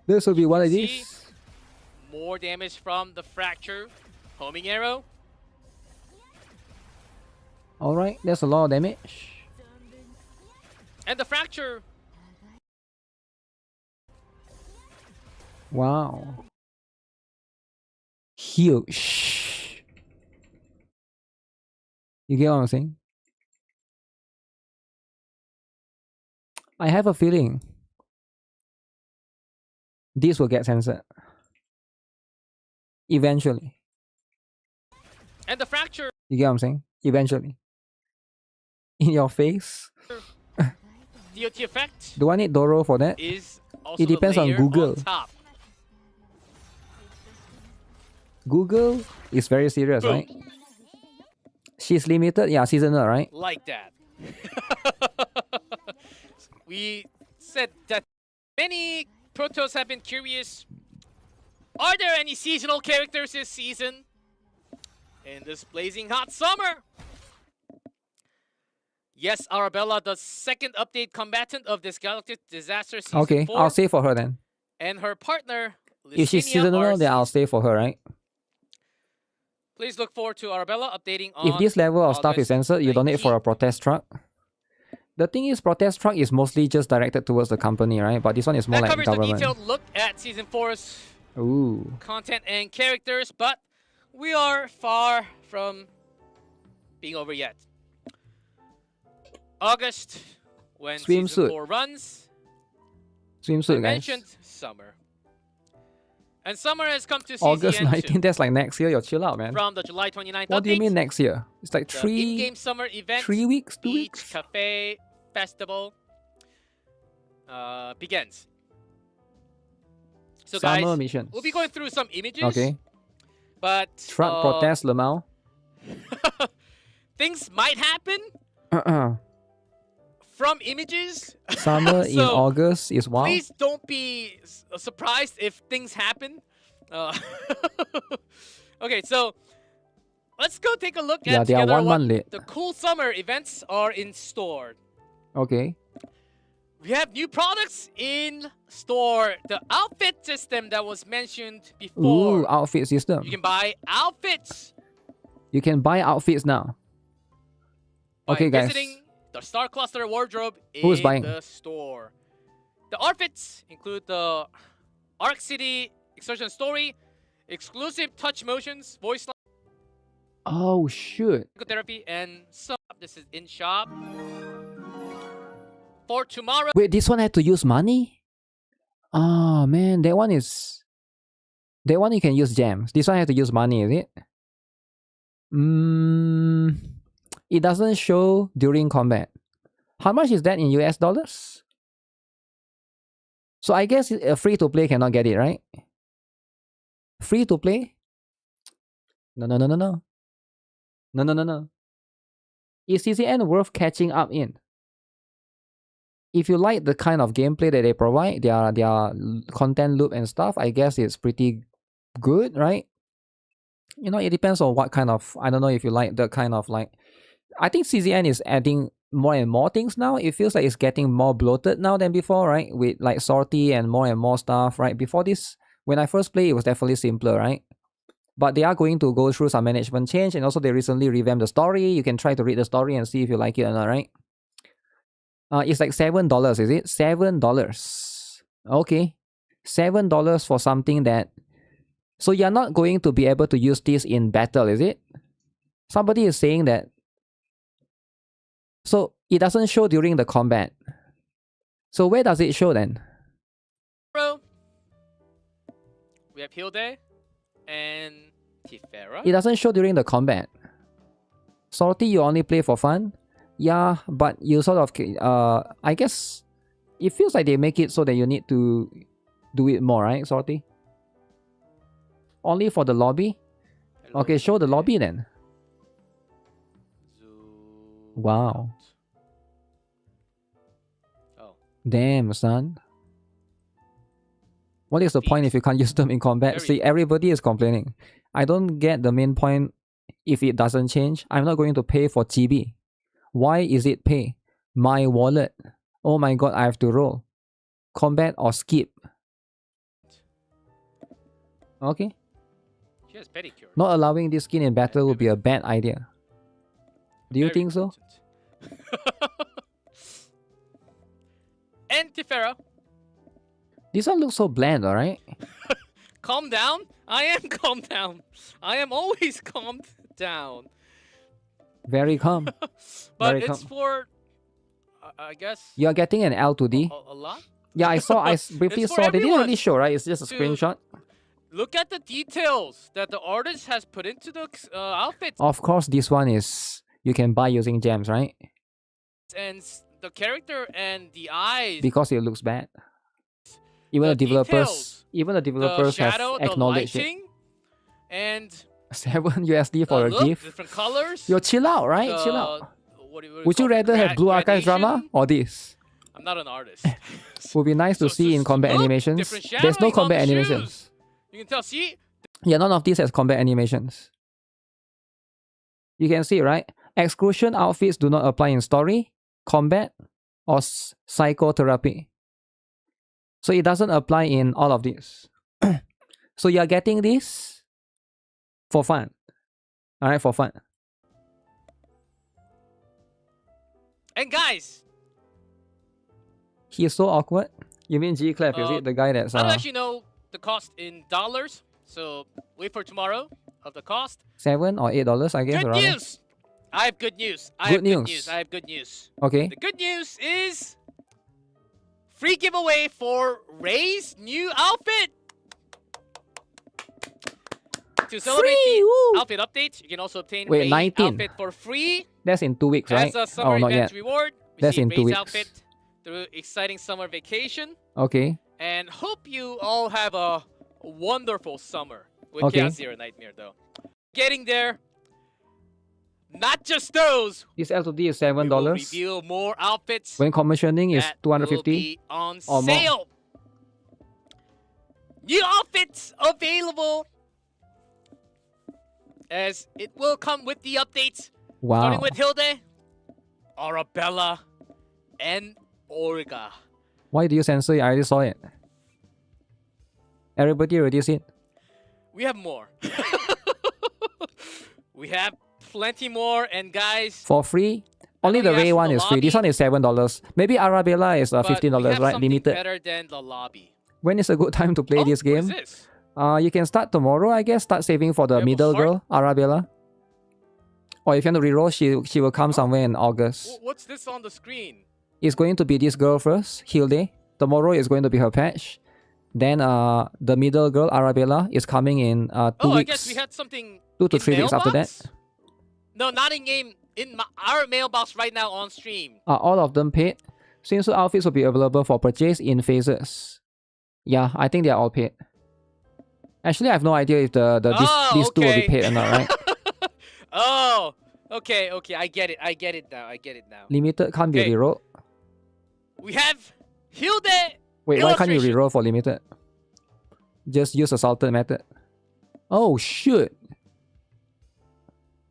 This will be what it see is. more damage from the fracture. Homing arrow. Alright, that's a lot of damage. And the fracture. Wow. Huge. You get what I'm saying? I have a feeling this will get censored. Eventually. And the fracture. You get what I'm saying? Eventually. In your face. DOT effect Do I need Doro for that? is also It depends the on layer Google. top. Google is very serious, Boom. right? She's limited, yeah, seasonal, right? Like that. We said that many protos have been curious. Are there any seasonal characters this season? In this blazing hot summer? Yes, Arabella, the second update combatant of this Galactic Disaster Season Okay, 4. I'll stay for her then. And her partner, If she's Licinia, seasonal, are then I'll stay for her, right? Please look forward to Arabella updating on If this level of stuff is August censored, you donate for a 19th. protest truck. The thing is, protest truck is mostly just directed towards the company, right? But this one is more That like covers the government. detailed look at Season 4's Ooh. content and characters, but we are far from being over yet. August, when Season Swimsuit. 4 runs, I Swimsuit, guys. mentioned summer. And summer has come to CZN August too. 19th, that's like next year. You're chill out, man. From the July 29th What do you update, mean next year? It's like the in-game summer event, 3 weeks, 2 Beach weeks? Cafe Festival begins. So Summer guys, missions. we'll be going through some images. Okay. But Truck protest Lemao. things might happen from images. Summer in So, August is wild. Please don't be surprised if things happen. Okay, so let's go take a look Yeah, at they are together 1 what month late. the cool summer events are in store. Okay. We have new products in store. The outfit system that was mentioned before. Ooh, outfit system. You can buy outfits You can buy outfits now. by Okay, guys. visiting the Star Cluster wardrobe Who's in buying? the store. The outfits include the Arc City Extortion Story, exclusive touch motions, voice line, Oh, shoot. therapy, and some. This is in shop. For tomorrow, Wait, this one had to use money? Oh, man. That one is... That one you can use gems. This one had to use money, is it? It doesn't show during combat. How much is that in US dollars? So I guess free-to-play cannot get it, right? Free-to-play? No. No. Is CCN worth catching up in? If you like the kind of gameplay that they provide, their content loop and stuff, I guess it's pretty good, right? You know, it depends on what kind of... I don't know if you like the kind of like... I think CZN is adding more and more things now. It feels like it's getting more bloated now than before, right? With like sortie and more stuff, right? Before this, when I first played, it was definitely simpler, right? But they are going to go through some management change, and also they recently revamped the story. You can try to read the story and see if you like it or not, right? It's like $7, is it? $7. Okay. $7 for something that... So you're not going to be able to use this in battle, is it? Somebody is saying that... So it doesn't show during the combat. So where does it show then? we have Hilde and Tifera. It doesn't show during the combat. Sortie you only play for fun. Yeah, but you sort of... I guess... It feels like they make it so that you need to do it more, right, Sortie? Only for the lobby? Hello, Okay, show the Hilde. lobby then. Zoom Wow. out. Oh, Damn, son. What is the point if you can't use them in combat? Very See, everybody is complaining. I don't get the main point if it doesn't change. I'm not going to pay for chibi. Why is it pay? My wallet. Oh my god, I have to roll. Combat or skip. Okay. she has pedicure. Not allowing this skin in battle would be a bad idea. Do you Very think so? important. And Tifera. This one looks so bland, alright? Calm down. I am calmed down. I am always calmed down. Very calm. But Very it's calm. for, I guess, You're getting an L to D. a lot. Yeah, I briefly It's for saw. They didn't everyone really show, right? It's just a to- screenshot. Look at the details that the artist has put into the outfits. Of course, this one is you can buy using gems, right? And the character and the eyes, Because it looks bad. Even The the details, developers the have shadow, the acknowledged it. lighting, and $7 USD for the a look, gift. different colors. Yo, chill out, right? the- Chill out. what do you Would you call it? rather have Blue Archive drama Gradation? or this? I'm not an artist. Would be nice to So see in just combat look, animations. different There's no shadowing on combat the animations. shoes. You can tell. See, Yeah, none of these has combat animations. You can see, right? Exclusion outfits do not apply in story, combat, or psychotherapy. So it doesn't apply in all of these. So you're getting this for fun. Alright, for fun. and guys, He's so awkward. You mean G Clef, is it? The guy that's... I don't actually know the cost in dollars, So wait for tomorrow of the cost. $7 or $8, I guess. Good around there. news! I have good news. I Good have news. good news. I have good news. Okay. The good news is free giveaway for Ray's new outfit. To celebrate Free, the woo. outfit updates, you can also obtain Wait, Ray's 19. outfit for free That's in 2 weeks, right? as a summer Oh, not event yet. reward. That's Receive in 2 Ray's weeks. outfit through exciting summer vacation. Okay. And hope you all have a wonderful summer with Okay. Chaos Zero Nightmare, though. Getting there. Not just those. This LTD is We will $7. reveal more outfits When commissioning is that will 250. be on or more. sale. New outfits available, as it will come with the updates. Wow. Starting with Hilde, Arabella, and Olga. Why do you censor it? I already saw it. Everybody already see it. We have more. We have plenty more, and guys, For free? Only know the you Ray asked for one the is free. This lobby. one is $7. Maybe Arabella is but $15, we have right? something Limited. better than the lobby. When is a good time to play Oh, this what is game? this? You can start tomorrow, I guess. Start saving for We the have a middle heart? girl, Arabella. Or if you want to reroll, she will come somewhere in August. What's this on the screen? It's going to be this girl first, Hilde. Tomorrow is going to be her patch. Then the middle girl, Arabella, is coming in 2 Oh, weeks. I guess we had something 2 to in 3 weeks after that. mailbox? No, not in game. In our mailbox right now on stream. All of them paid. Swimsuit outfits will be available for purchase in phases. Yeah, I think they are all paid. Actually, I have no idea if these two will be okay. paid or not, right? Oh, okay. I get it. I get it now. Limited can't be Okay. rerolled. We have Hilde. Wait, why can't you Illustration. reroll for limited? Just use assaulted method. Oh, shoot.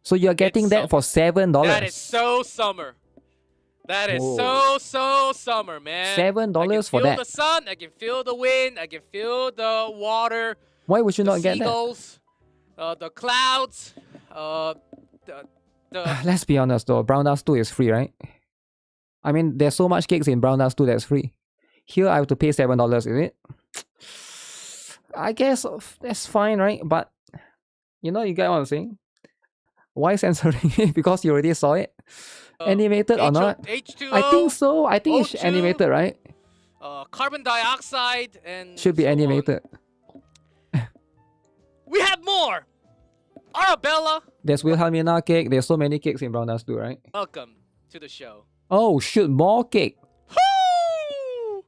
So you're getting It's that for $7. That is so summer. That is Whoa. so summer, man. $7 I can for feel that. the sun. I can feel the wind. I can feel the water. Why would you The not get that? seagulls. The clouds. The Let's be honest though, Brown Dust 2 is free, right? I mean, there's so much cakes in Brown Dust 2 that's free. Here I have to pay $7, is it? I guess that's fine, right? But, you know, you get what I'm saying? Why censoring it? Because you already saw it? Animated or not? H2O. I think so. I think it's O2, animated, right? Carbon dioxide and Should be so on. animated. We have more. Arabella, There's Wilhelmina cake. There's so many cakes in Brown Dust 2, right? welcome to the show. Oh, shoot, more cake. Woo!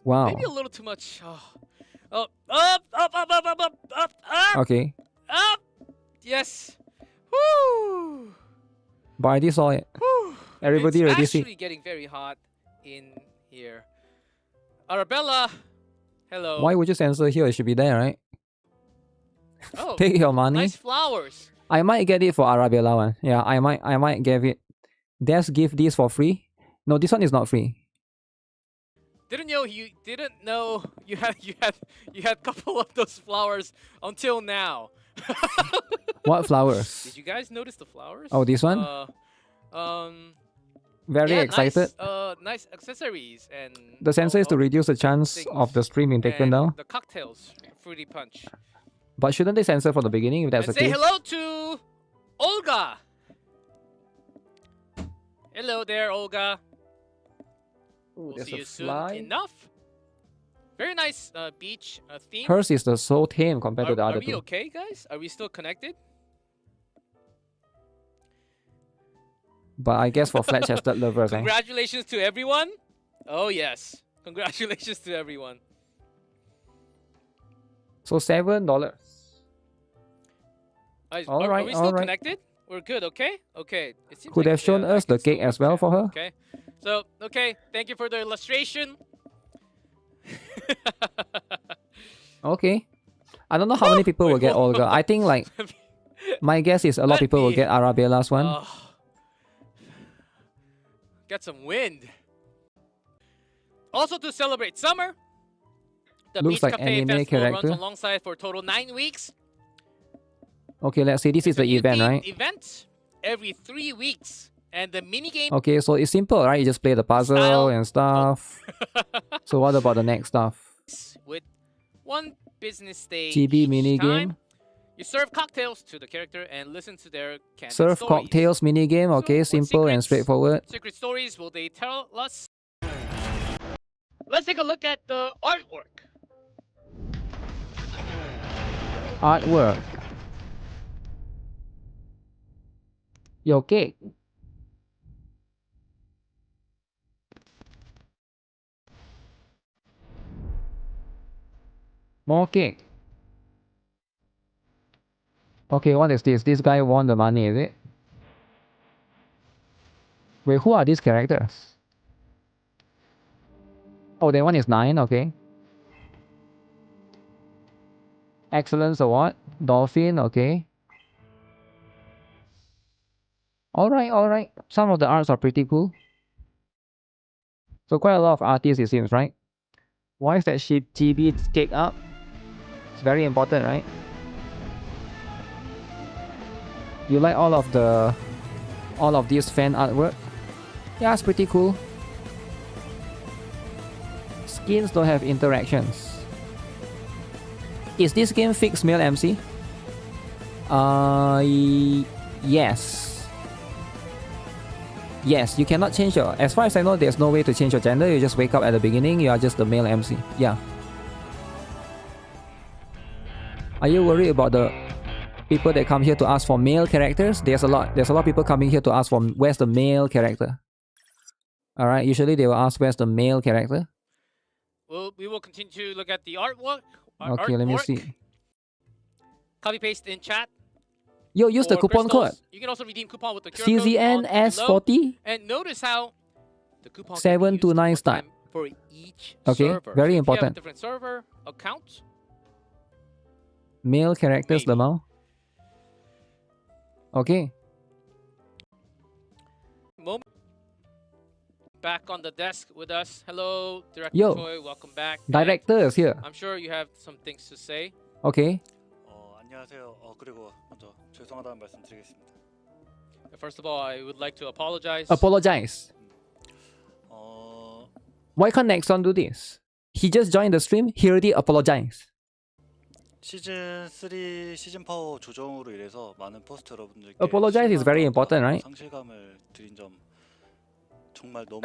Wow. Maybe a little too much. Oh, up, Okay. up. Yes. Woo! But I already saw it. Whew. Everybody it's already see. actually getting very hot in here. Arabella, hello. Why would you censor here? It should be there, right? Oh, Take your money. nice flowers. I might get it for Arabella one. Yeah, I might give it. Let's give this for free. No, this one is not free. Didn't know you had couple of those flowers until now. What flowers? Did you guys notice the flowers? Oh, this one? Very yeah, excited. Nice accessories and The sensor is to all reduce the chance things. of the stream being taken and down. the cocktails, fruity punch. But shouldn't they censor from the beginning if that's And the say case? hello to Olga. Hello there, Olga. Ooh, We'll there's see a you soon fly. enough. Very nice beach theme. Hers is so tame compared to the Are other we two. okay, guys? Are we still connected? But I guess for flat-chested lovers, eh? Congratulations to everyone. Oh yes, congratulations to everyone. So $7. Are Alright, we still alright. connected? We're good, okay? Okay. It seems Could like, have shown I us can the cake still as well chat. for her. Okay. So, okay, thank you for the illustration. Okay. I don't know how many people will get Olga. I think like my guess is a lot of Let people will me- get Arabella's one. Oh. Get some wind. Also to celebrate summer, the Looks Beach like Cafe anime Festival character. runs alongside for a total 9 weeks. Okay, let's see. This is It's a the new event, themed right? Event every 3 weeks, and the mini game. Okay, so it's simple, right? You just play the puzzle Style. and stuff. So what about the next stuff? With one business stage GB time. minigame. You serve cocktails to the character and listen to their candid Serve stories. cocktails minigame. So, Okay, what simple and secrets- straightforward. Secret stories will they tell us? Let's take a look at the artwork. Artwork. Your cake. More cake. Okay, what is this? This guy won the money, is it? Wait, who are these characters? Oh, that one is 9, okay. Excellence Award. Dolphin, okay. Alright, alright. Some of the arts are pretty cool. So quite a lot of artists it seems, right? Why is that ship GB cake up? It's very important, right? You like all of this fan artwork? Yeah, it's pretty cool. Skins don't have interactions. Is this game fixed male MC? Yes. Yes, you cannot change your... As far as I know, there's no way to change your gender. You just wake up at the beginning, you are just the male MC. Yeah. Are you worried about the people that come here to ask for male characters? There's a lot of people coming here to ask for where's the male character. Alright, usually they will ask where's the male character. Well, we will continue to look at the artwork. Okay, let me see. Copy paste in chat. Yo, use the for coupon code. crystals. You can also redeem coupon with the QR code on below. CZNS40. And notice how the coupon 7 to 9 star. for each Okay, server. very So if you have a important. different server account. Male characters, Maybe. Lamau. Okay. Moment. Back on the desk with us. Hello, Director Yo. Choi. Welcome back. And Director is here. I'm sure you have some things to say. Okay. 안녕하세요. 그리고 먼저 죄송하다는 말씀드리겠습니다. First of all, I would like to apologize. Apologize. Why can't NEXON do this? He just joined the stream. He already apologized. 시즌 3 시즌 파워 조정으로 인해서 많은 포스트 여러분들께 Apologize is very important, right? 상실감을 드린 점 정말 너무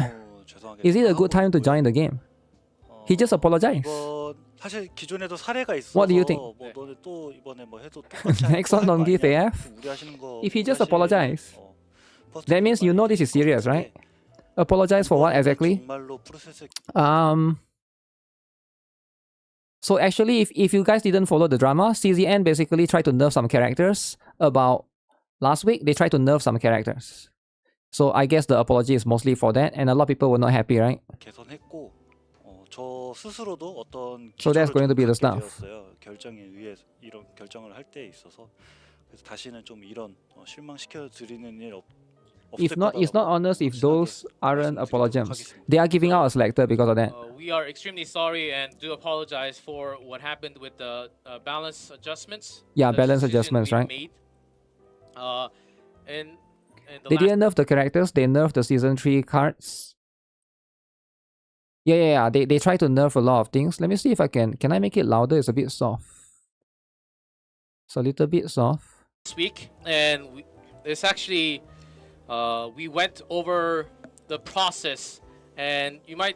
죄송하게. Is it a good time to join the game? He just apologized. 이번 사실 기존에도 사례가 있어서 What do you think? 뭐 너네 또 이번에 뭐 해도 똑같이 NEXON don't give AF. 우려하시는 거. If he just apologize, that means you know this is serious, right? Apologize for what exactly? 정말로 프로세스 So actually, if you guys didn't follow the drama, CZN basically tried to nerf some characters. About last week, they tried to nerf some characters. So I guess the apology is mostly for that, and a lot of people were not happy, right? 개선했고 저 스스로도 어떤 So that's 기조를 going to 좀 be the 갖게 stuff. 되었어요. 결정에 의해서 이런 결정을 할 때 있어서 그래서 다시는 좀 이런 실망시켜 드리는 일 If not, it's not honest if those aren't apologems. They are giving out a selector because of that. We are extremely sorry and do apologize for what happened with the balance adjustments. Yeah, the balance decision adjustments, we right? Made. And the They last didn't nerf the characters, they nerfed the season 3 cards. Yeah. They try to nerf a lot of things. Let me see if I can I make it louder? It's a bit soft. It's a little bit soft. week, and it's actually we went over the process, and you might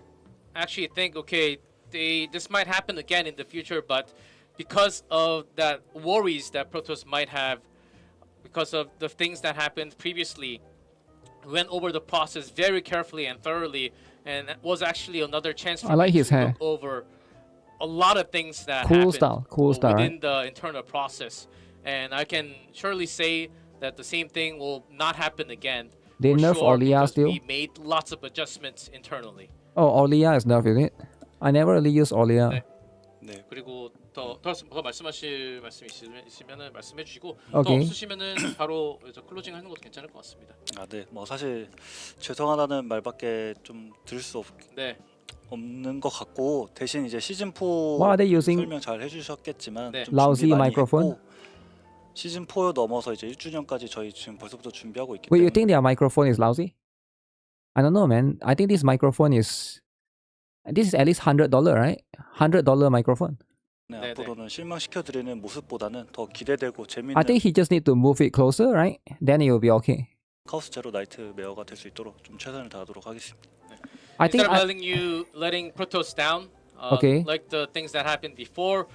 actually think, okay, this might happen again in the future, but because of that worries that Protoss might have, because of the things that happened previously, we went over the process very carefully and thoroughly, and it was actually another chance for I like me his to hair. look over a lot of things that Cool happened style, within right? the internal process, and I can surely say that the same thing will not happen again. They for nerf sure, Olia because still? we made lots of adjustments internally. Oh, Olia is nerf, is it? I never really use Olia. 네. 네. 그리고 더 말씀하실 말씀 있으면은 말씀해 주시고 더 Okay. 없으시면은 바로 이제 클로징 하는 것도 괜찮을 것 같습니다. 네. 뭐 사실 죄송하다는 말밖에 좀 들을 수 네. 없는 것 같고 대신 이제 시즌 4 What are they using? 설명 잘 해주셨겠지만 네. 좀 Lousy 준비 많이 microphone? 했고 시즌 4 넘어서 이제 1주년까지 저희 지금 벌써부터 준비하고 있기 Wait, you 때문에 think their microphone is lousy? I don't know, man. I think this microphone is... This is at least $100, right? $100 microphone. 네, 네네. 앞으로는 실망시켜드리는 모습보다는 더 기대되고 I 재밌는 think he just need to move it closer, right? Then it will be okay. 카오스 제로 나이트메어가 될 수 있도록 좀 최선을 다하도록 하겠습니다. I think Instead of letting Protoss down, Okay. like the things that happened before,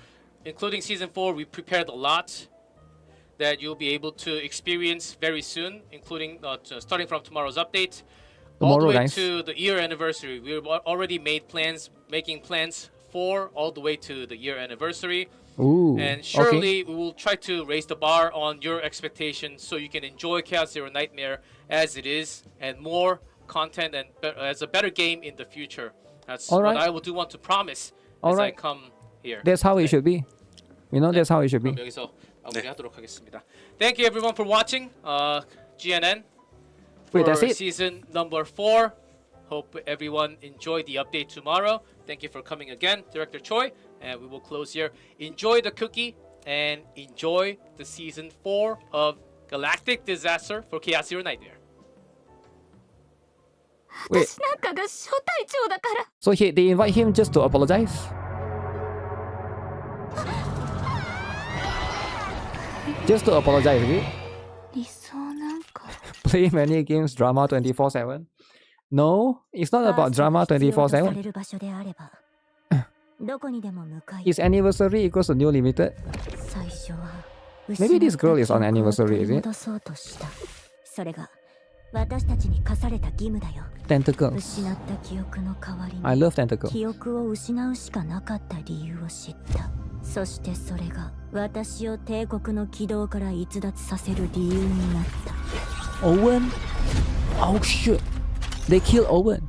including season 4, we prepared a lot that you'll be able to experience very soon, including starting from tomorrow's update, all the Tomorrow, way guys. to the year anniversary. We've already making plans for all the way to the year anniversary. Ooh. And surely Okay. we will try to raise the bar on your expectations so you can enjoy Chaos Zero Nightmare as it is, and more content and as a better game in the future. That's All what right. I do want to promise All as I right. come here. That's how it today. should be. You know, that's how it should 그럼 be. 여기서 마무리하도록 하겠습니다. Thank you everyone for watching GNN Wait, for that's it? season number 4. Hope everyone enjoyed the update tomorrow. Thank you for coming again, Director Choi, and we will close here. Enjoy the cookie and enjoy the season 4 of Galactic Disaster for Chaos Zero Nightmare. Wait. 私なんかが招待長だから So they invite him just to apologize? Just to apologize, is it? 理想なんか Play many games, drama 24/7? No, it's not about drama 24/7. る場所であればどこにでも向かい His anniversary equals to New Limited. 最初は Maybe this girl is on anniversary, is it? 戻そうとしたそれが私たちに課された義務だよ Tentacles. 失った記憶の代わり I に love tentacles. 記憶を失うしかなかった理由を知ったそしてそれが私を帝国の軌道から逸脱させる理由になった Owen? Oh shit. They killed Owen.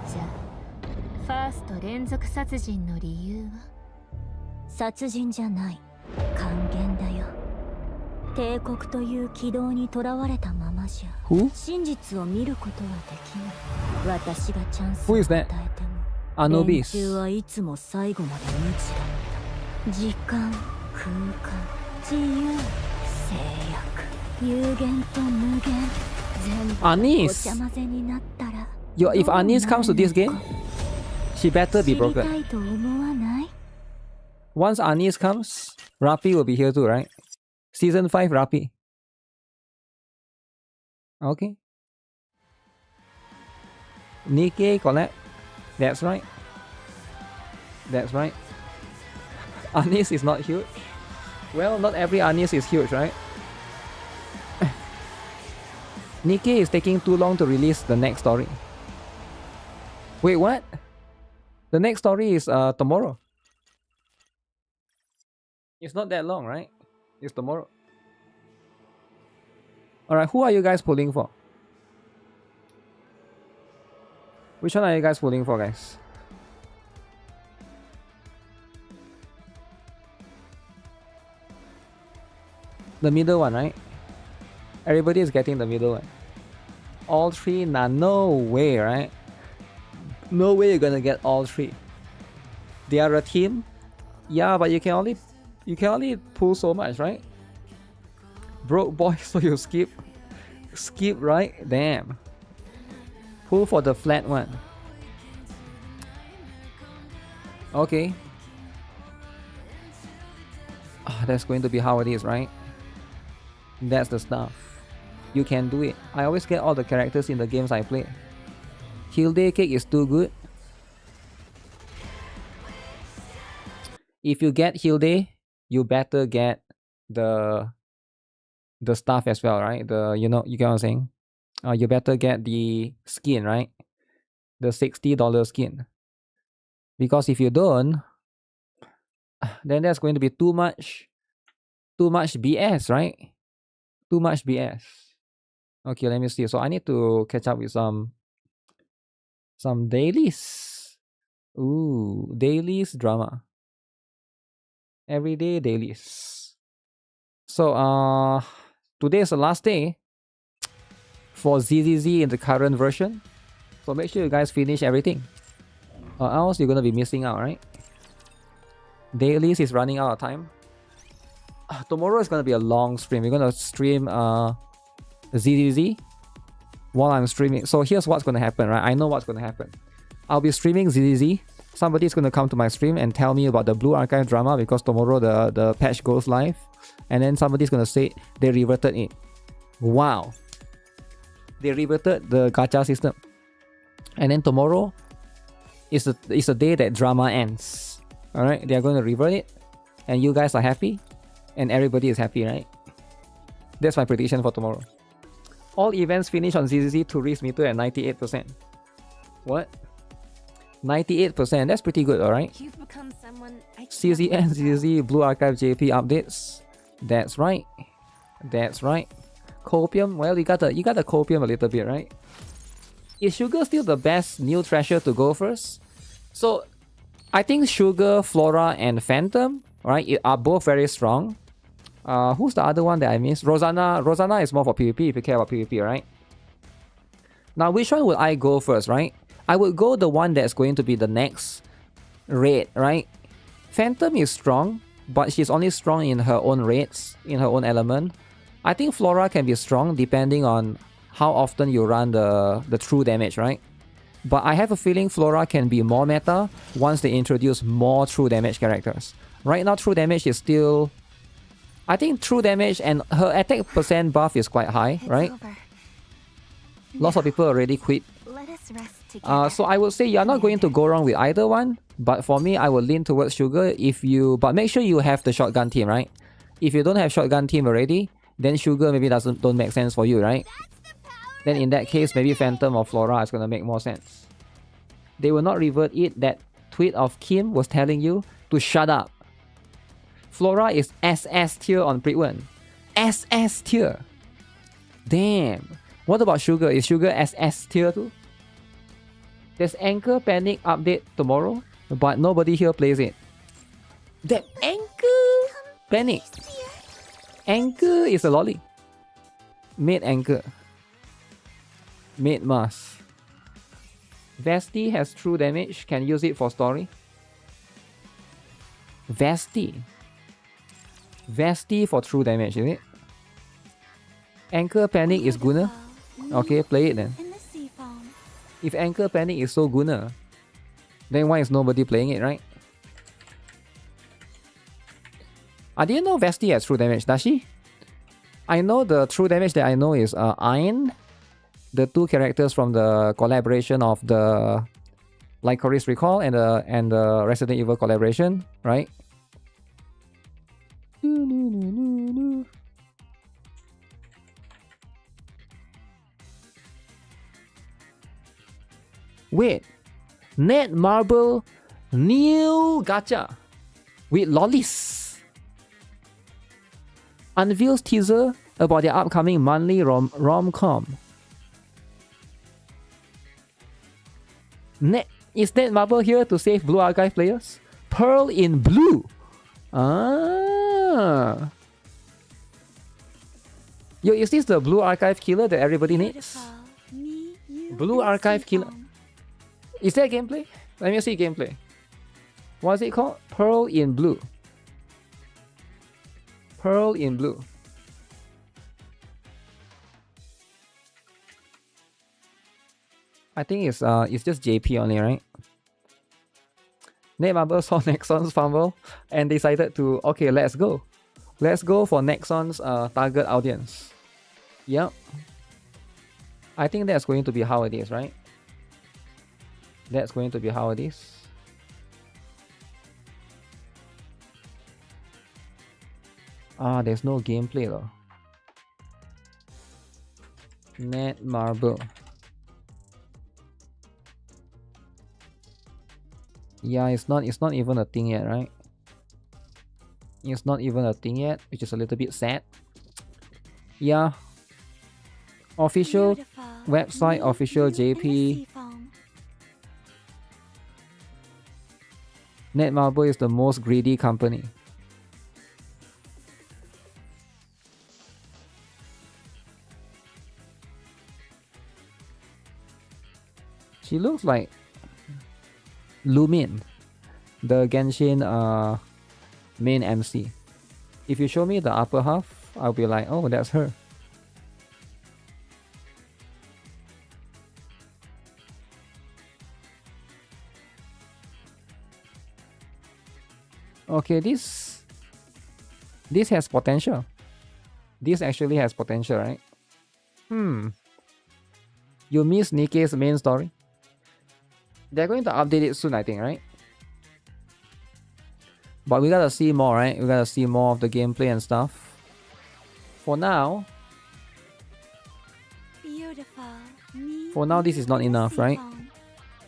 じゃあファースト連続殺人の理由は殺人じゃない還元だよ帝国という軌道にとらわれたままじゃ Who? 真実を見ることはできない私がチャンス Who を is 与 that? えても Anubis. 連中はいつも最後まで無知だった時間空間自由制約有限と無限全部ご Anis. ちゃ混ぜになったら Yo, if どう Anis comes to this なるの game, か she better 知 be りた broken. いと思わない Once Anis comes, Rapi will be here too, right? Season 5, Rapi. Okay. NIKKE collab. That's right. That's right. Anis is not huge. Well, not every Anis is huge, right? NIKKE is taking too long to release the next story. Wait, what? The next story is tomorrow. It's not that long, right? It's tomorrow. Alright, who are you guys pulling for? Which one are you guys pulling for, guys? The middle one, right? Everybody is getting the middle one. All three? Nah, no way, right? No way you're gonna get all three. They are a team? Yeah, but you can only pull so much, right? Broke boy, so you skip. Skip, right? Damn. Pull for the flat one. Okay. That's going to be how it is, right? That's the stuff. You can do it. I always get all the characters in the games I play. Hilde cake is too good. If you get Hilde, you better get the stuff as well, right? You get what I'm saying? You better get the skin, right? The $60 skin. Because if you don't, then there's going to be too much BS, right? Too much BS. Okay, let me see. So I need to catch up with some dailies. Ooh, dailies drama. Everyday dailies. So today is the last day for ZZZ in the current version. So make sure you guys finish everything. Or else you're gonna be missing out, right? Dailies is running out of time. Tomorrow is gonna be a long stream. We're gonna stream ZZZ while I'm streaming. So here's what's gonna happen, right? I know what's gonna happen. I'll be streaming ZZZ. Somebody's gonna come to my stream and tell me about the Blue Archive drama because tomorrow the patch goes live. And then somebody's gonna say they reverted it. Wow. They reverted the gacha system. And then tomorrow is the day that drama ends. Alright, they are going to revert it. And you guys are happy. And everybody is happy, right? That's my prediction for tomorrow. All events finish on ZZZ tourist meter at 98%. What? 98%. That's pretty good, alright? You've become someone I CZN, ZZZ, Blue Archive JP updates. That's right. That's right. Copium. Well, you got the copium a little bit, right? Is Sugar still the best new treasure to go first? So, I think Sugar, Flora, and Phantom, right, are both very strong. Who's the other one that I missed? Rosanna. Rosanna is more for PvP if you care about PvP, right? Now, which one would I go first, right? I would go the one that's going to be the next raid, right? Phantom is strong, but she's only strong in her own raids, in her own element. I think Flora can be strong depending on how often you run the true damage, right? But I have a feeling Flora can be more meta once they introduce more true damage characters. Right now, true damage is still... I think true damage and her attack percent buff is quite high, right? Lots of people already quit. Let us rest together. So I would say you're not going to go wrong with either one. But for me, I would lean towards Sugar but make sure you have the shotgun team, right? If you don't have shotgun team already, then Sugar maybe don't make sense for you, right? Then in that case, maybe Phantom or Flora is gonna make more sense. They will not revert it. That tweet of Kim was telling you to shut up. Flora is SS tier on Pritwen. SS tier. Damn. What about Sugar? Is Sugar SS tier too? There's Anchor Panic update tomorrow, but nobody here plays it. That Anchor Panic. Anchor is a lolly. Mid Anchor. Mid Mass. Vesti has true damage. Can use it for story. Vesti for true damage, is it? Anchor Panic is Gunner. Okay, play it then. If Anchor Panic is so Gunner, then why is nobody playing it, right? I didn't know Vesti has true damage, does she? I know the true damage that I know is Iron, the two characters from the collaboration of the Lycoris Recall and the Resident Evil collaboration, right? Wait, Netmarble new gacha with lollies unveils teaser about their upcoming monthly rom-com. Is Netmarble here to save Blue Archive players? Pearl in Blue. Ah. Yo, is this the Blue Archive killer that everybody needs? Blue Archive killer. Is there gameplay? Let me see gameplay. What's it called? Pearl in Blue. Pearl in Blue. I think it's just JP only, right? Netmarble saw Nexon's fumble and decided to, okay, let's go. Let's go for Nexon's target audience. Yep. I think that's going to be how it is, right? That's going to be how it is. There's no gameplay though. Netmarble. Yeah, it's not even a thing yet, right? It's not even a thing yet, which is a little bit sad. Yeah. Official website, official JP. Netmarble is the most greedy company. She looks like Lumin, the Genshin main MC. If you show me the upper half, I'll be like, oh, that's her. Okay, this has potential. This actually has potential, right? You miss NIKKE's main story? They're going to update it soon, I think, right? But we gotta see more, right? We gotta see more of the gameplay and stuff. For now, this is not enough, right?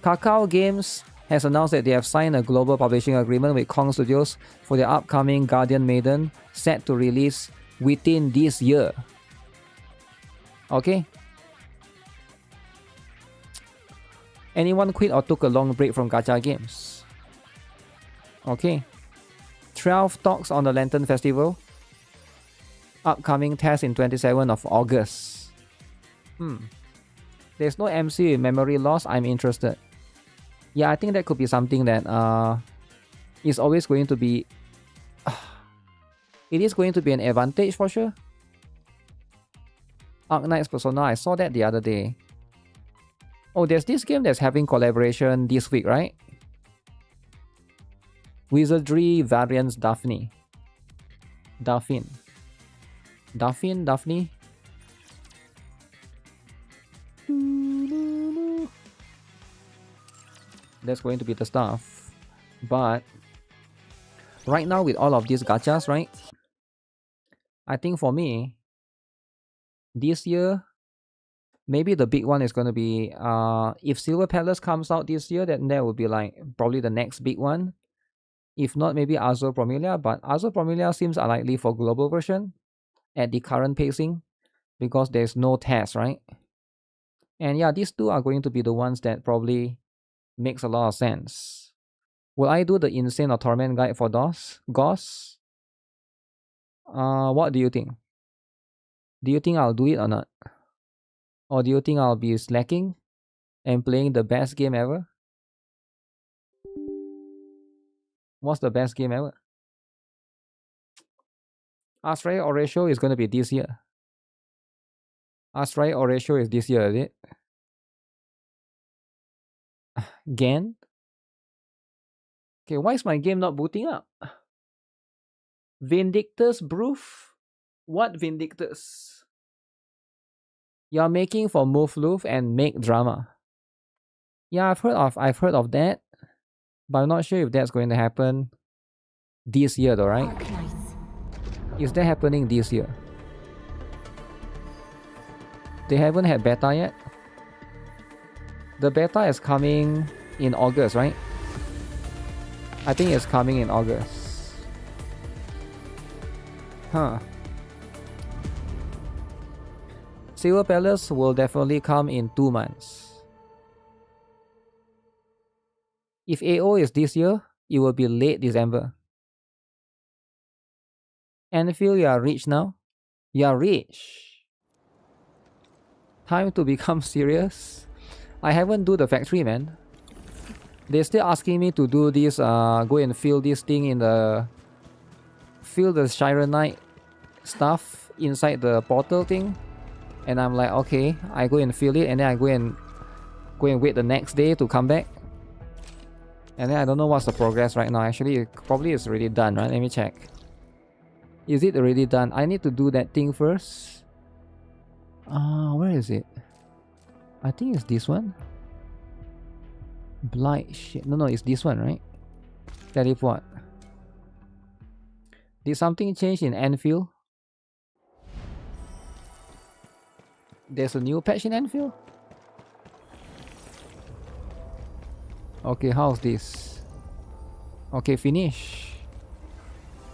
Kakao Games has announced that they have signed a global publishing agreement with Kong Studios for their upcoming Guardian Maiden, set to release within this year. Okay? Anyone quit or took a long break from gacha games? Okay. 12 talks on the Lantern Festival. Upcoming test in 27th of August. There's no MC with memory loss. I'm interested. Yeah, I think that could be something that is always going to be... it is going to be an advantage for sure. Arknight's Persona, I saw that the other day. Oh, there's this game that's having collaboration this week, right? Wizardry Variants Daphne. Daphne? That's going to be the stuff. But right now with all of these gachas, right? I think for me, this year, maybe the big one is going to be if Silver Palace comes out this year, then that would be like probably the next big one. If not, maybe Azure Promilia, but Azure Promilia seems unlikely for global version at the current pacing because there's no test, right? And yeah, these two are going to be the ones that probably makes a lot of sense. Will I do the Insane or Torment guide for GOS? What do you think? Do you think I'll do it or not? Or do you think I'll be slacking and playing the best game ever? What's the best game ever? Astray Oratio is going to be this year. Astray Oratio is this year, is it? Gan? Okay, why is my game not booting up? Vindictus Proof? What Vindictus? You're making for Move Loof and make drama. Yeah, I've heard of that, but I'm not sure if that's going to happen this year though, right? Is that happening this year? They haven't had beta yet? The beta is coming in August, right? I think it's coming in August. Huh. Silver Palace will definitely come in 2 months. If AO is this year, it will be late December. Anfield, you are rich now? You are rich. Time to become serious. I haven't do the factory, man. They're still asking me to do this, go and fill this thing in the... Fill the Chironite stuff inside the portal thing. And I'm like, okay, I go and fill it and then I go and wait the next day to come back. And then I don't know what's the progress right now. Actually, it probably is already done, right? Let me check. Is it already done? I need to do that thing first. Where is it? I think it's this one. Blight shit. No, it's this one, right? Teleport. Did something change in Anfield? There's a new patch in Anfield? Okay, how's this? Okay, finish.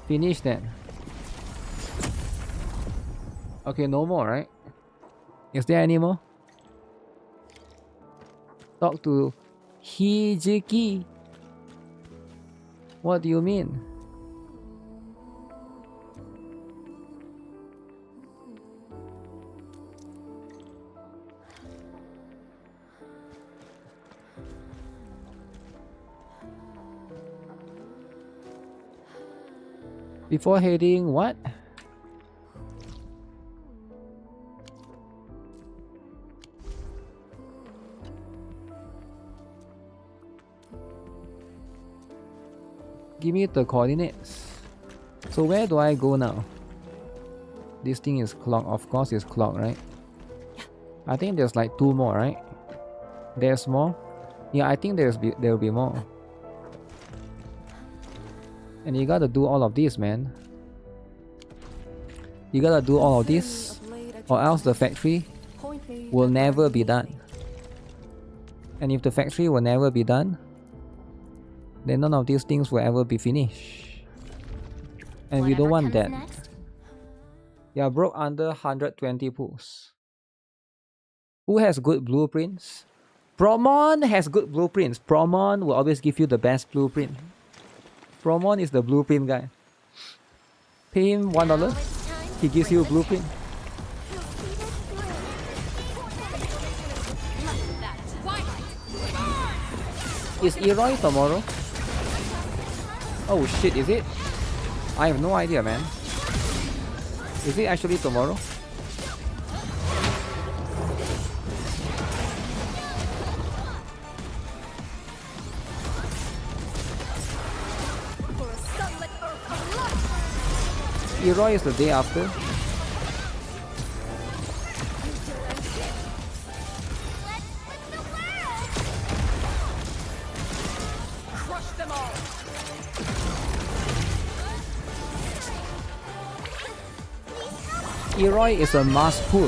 Finish then. Okay, no more, right? Is there any more? Talk to Hijiki. What do you mean? Before heading, what? Give me the coordinates. So where do I go now? This thing is clock. Of course it's clock, right? I think there's like 2 more, right? There's more? Yeah, I think there'll be more. And you gotta do all of this, man. You gotta do all of this, or else the factory will never be done. And if the factory will never be done, then none of these things will ever be finished. And we don't want that. Yeah, broke under 120 pulls. Who has good blueprints? Promon has good blueprints. Promon will always give you the best blueprint. Promon is the blueprint guy. Pay him $1, he gives you a blueprint. Is Eroy tomorrow? Oh shit, is it? I have no idea, man. Is it actually tomorrow? Eroy is the day after. Eroy is a must pull.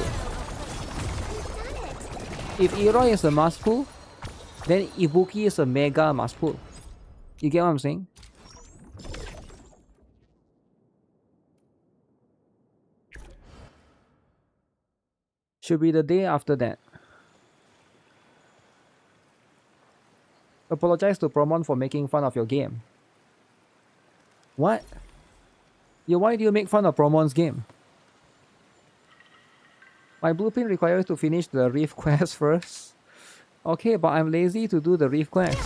If Eroy is a must pull, then Ibuki is a mega must pull. You get what I'm saying? Should be the day after that. Apologize to Promon for making fun of your game. What? Yeah, why do you make fun of Promon's game? My blueprint requires to finish the Reef quest first. Okay, but I'm lazy to do the Reef quest.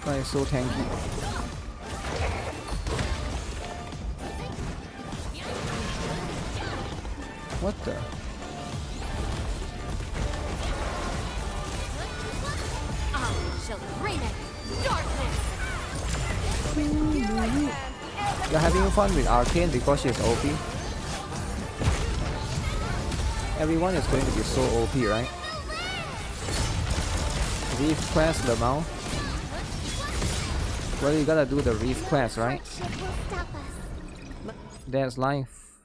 That is so tanky. What the? You're having fun with Arcane because she's OP? Everyone is going to be so OP, right? Reef quest, Lemao. Well, you gotta do the Reef quest, right? That's life.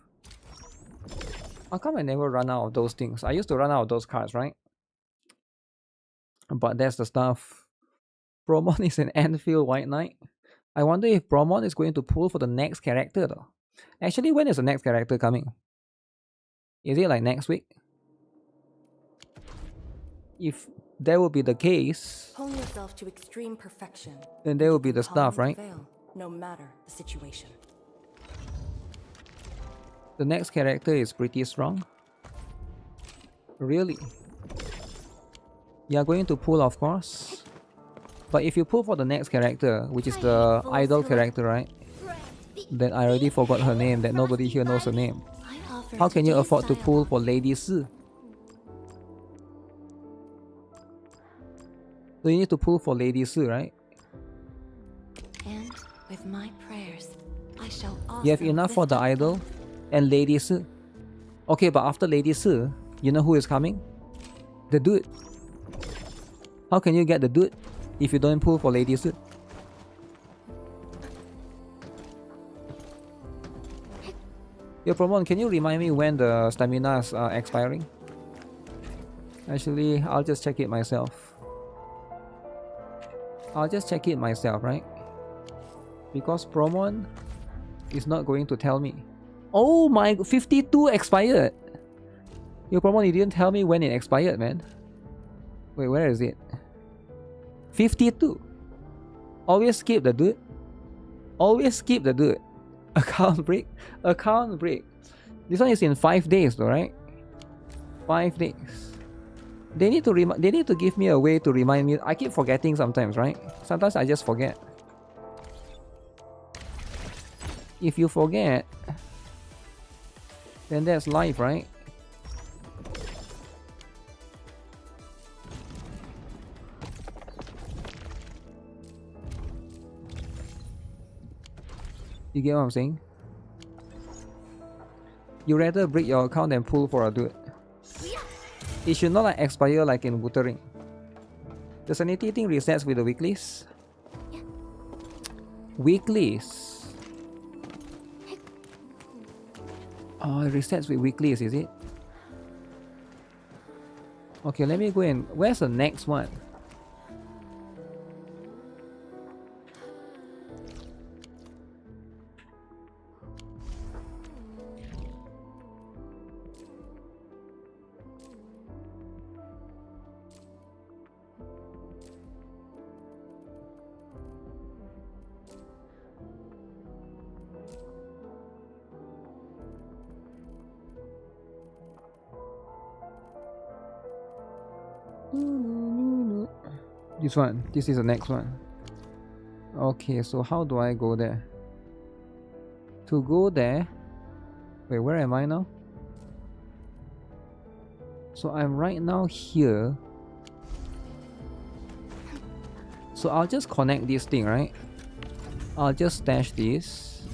How come I never run out of those things? I used to run out of those cards, right? But that's the stuff. Promon is an Anfield White Knight. I wonder if Promon is going to pull for the next character though. Actually, when is the next character coming? Is it like next week? If that will be the case, Hone yourself to extreme perfection. then there will be the stuff, right? No matter the situation. The next character is pretty strong. Really? You are going to pull, of course. But if you pull for the next character, which is the idol character, right? That I already forgot her name, that nobody here knows her name. How can you afford to pull for Lady Si? So you need to pull for Lady Si, right? And with my prayers, I shall You have enough for the idol and Lady Si. Okay, but after Lady Si, you know who is coming? The dude. How can you get the dude if you don't pull for Lady Si? Yo, Promon, can you remind me when the stamina is expiring? Actually, I'll just check it myself. I'll just check it myself, right? Because Promon is not going to tell me. Oh my, 52 expired! Yo, Promon, you didn't tell me when it expired, man. Wait, where is it? 52. Always skip the dude. Always skip the dude. Account break. Account break. This one is in 5 days though, right? 5 days. They need to give me a way to remind me. I keep forgetting sometimes, right? Sometimes I just forget. If you forget, then that's life, right? You get what I'm saying? You rather break your account than pull for a dude. It should not like expire like in Wuthering. The sanity thing resets with the weeklies. Weeklies. Oh, it resets with weeklies, is it? Okay, let me go in. Where's the next one? This one. This is the next one. Okay, so how do I go there? To go there... Wait, where am I now? So I'm right now here. So I'll just connect this thing, right? I'll just stash this.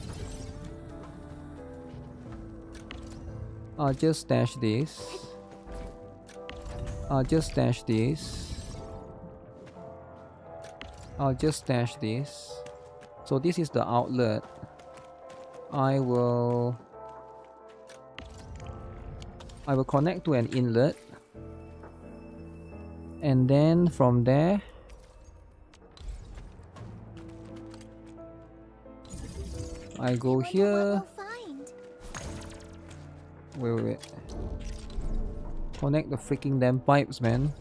I'll just stash this. I'll just stash this. I'll just stash this. So this is the outlet. I will connect to an inlet. And then from there I go here. Wait. Connect the freaking damn pipes, man.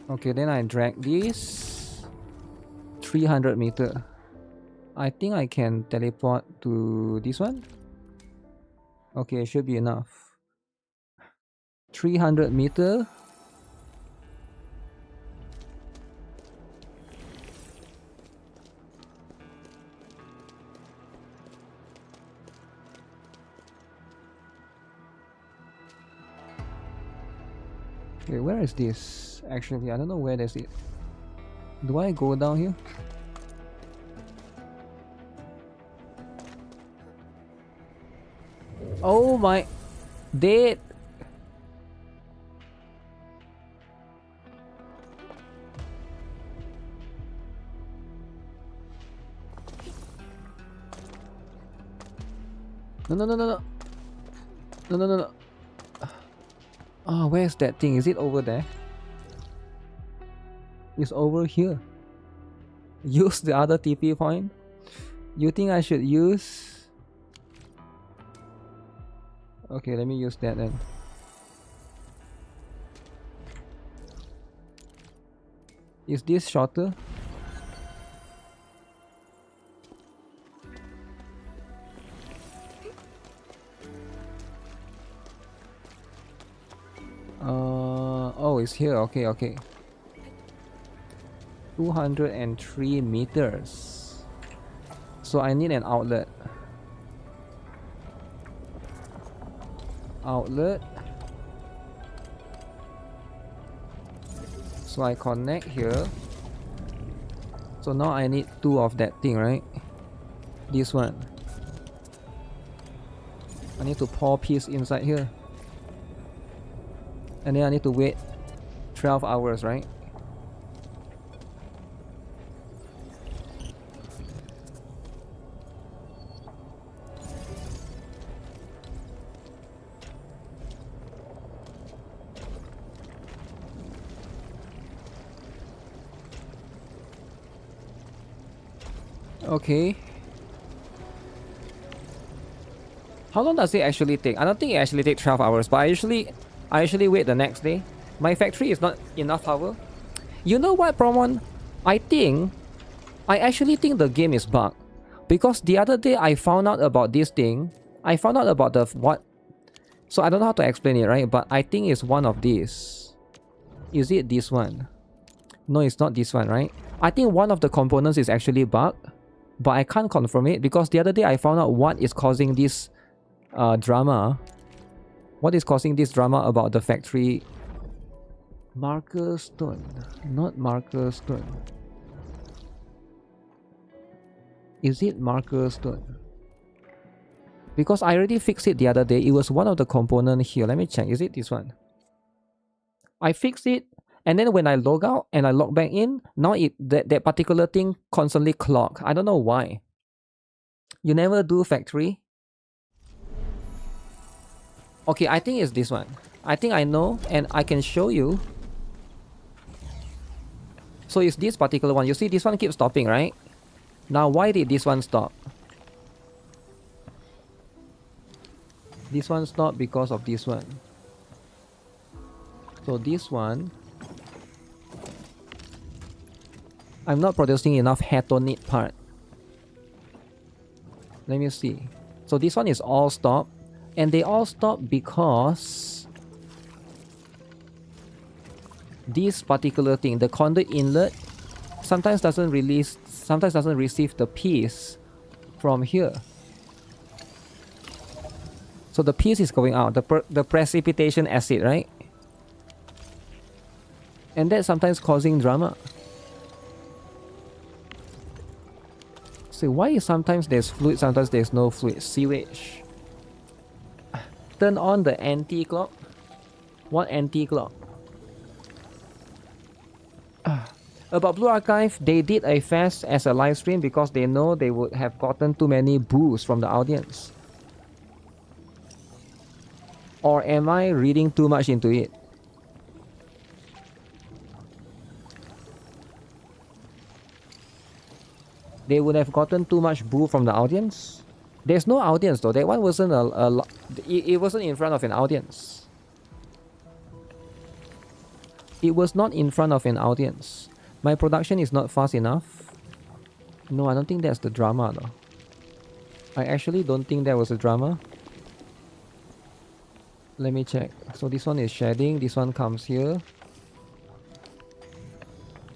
Okay, then I drag this 300 meter. I think I can teleport to this one. Okay, it should be enough. 300 meter. Okay, where is this? Actually, I don't know where this is. Do I go down here? Oh my... Dead! No. Oh, where's that thing? Is it over there? It's over here. Use the other TP point? You think I should use... Okay, let me use that then. Is this shorter? Oh, it's here. Okay. 203 meters. So I need an outlet. So I connect here. So now I need 2 of that thing, right? This one. I need to pour piece inside here. And then I need to wait 12 hours, right? Okay. How long does it actually take? I don't think it actually takes 12 hours, but I usually wait the next day. My factory is not enough power. You know what, Promon? I actually think the game is bugged. Because the other day I found out about this thing. I found out about the what. So I don't know how to explain it, right? But I think it's one of these. Is it this one? No, it's not this one, right? I think one of the components is actually bugged. But I can't confirm it because the other day I found out what is causing this drama. What is causing this drama about the factory? Marker stone. Not marker stone. Is it marker stone? Because I already fixed it the other day. It was one of the components here. Let me check. Is it this one? I fixed it. And then when I log out and I log back in, now that particular thing constantly clock. I don't know why. You never do factory? Okay, I think it's this one. I think I know and I can show you. So it's this particular one. You see this one keeps stopping, right? Now why did this one stop? This one stopped because of this one. So this one, I'm not producing enough hetonite part. Let me see. So this one is all stopped. And they all stopped because this particular thing, the conduit inlet, sometimes doesn't receive the piece from here. So the piece is going out, the precipitation acid, right? And that's sometimes causing drama. So why is sometimes there's fluid, sometimes there's no fluid? Sewage. Turn on the anti-clock. What anti-clock? About Blue Archive, they did a fast as a live stream because they know they would have gotten too many boos from the audience. Or am I reading too much into it? They would have gotten too much boo from the audience? There's no audience though. That one wasn't it wasn't in front of an audience. It was not in front of an audience. My production is not fast enough. No, I don't think that's the drama though. I actually don't think that was a drama. Let me check. So this one is shedding. This one comes here.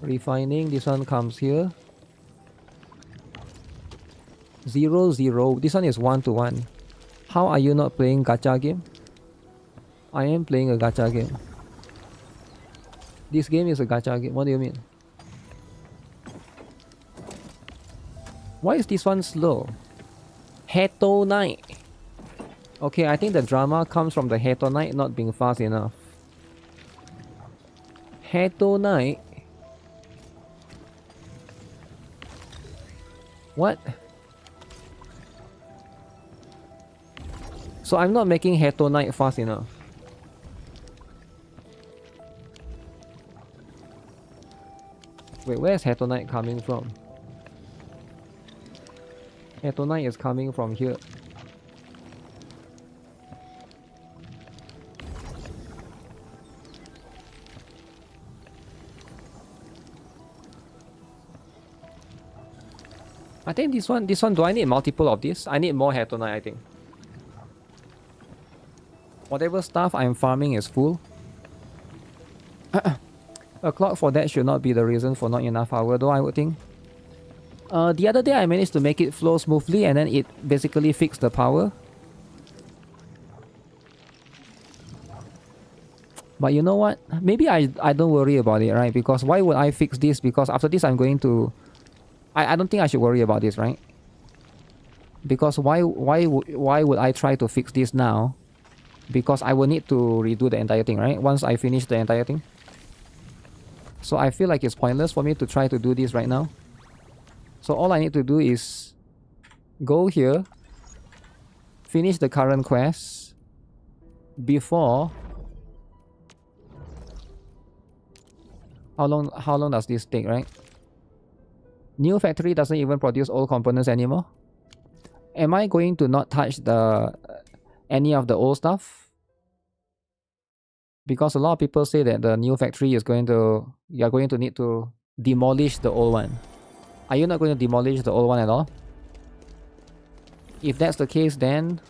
Refining. This one comes here. 0, 0. This one is 1 to 1. How are you not playing gacha game? I am playing a gacha game. This game is a gacha game. What do you mean? Why is this one slow? Hetonite. Okay, I think the drama comes from the hetonite not being fast enough. Hetonite. What? So I'm not making hetonite fast enough. Wait, where's hetonite coming from? Hetonite is coming from here. I think this one, do I need multiple of this? I need more hetonite, I think. Whatever stuff I'm farming is full. A clock for that should not be the reason for not enough power though, I would think. The other day I managed to make it flow smoothly and then it basically fixed the power. But you know what? Maybe I don't worry about it, right? Because why would I fix this? Because after this I'm going to... I don't think I should worry about this, right? Because why would I try to fix this now? Because I will need to redo the entire thing, right? Once I finish the entire thing. So I feel like it's pointless for me to try to do this right now. So all I need to do is go here, finish the current quest before... How long does this take, right? New factory doesn't even produce old components anymore. Am I going to not touch any of the old stuff? Because a lot of people say that the new factory is you are going to need to demolish the old one. Are you not going to demolish the old one at all? If that's the case, then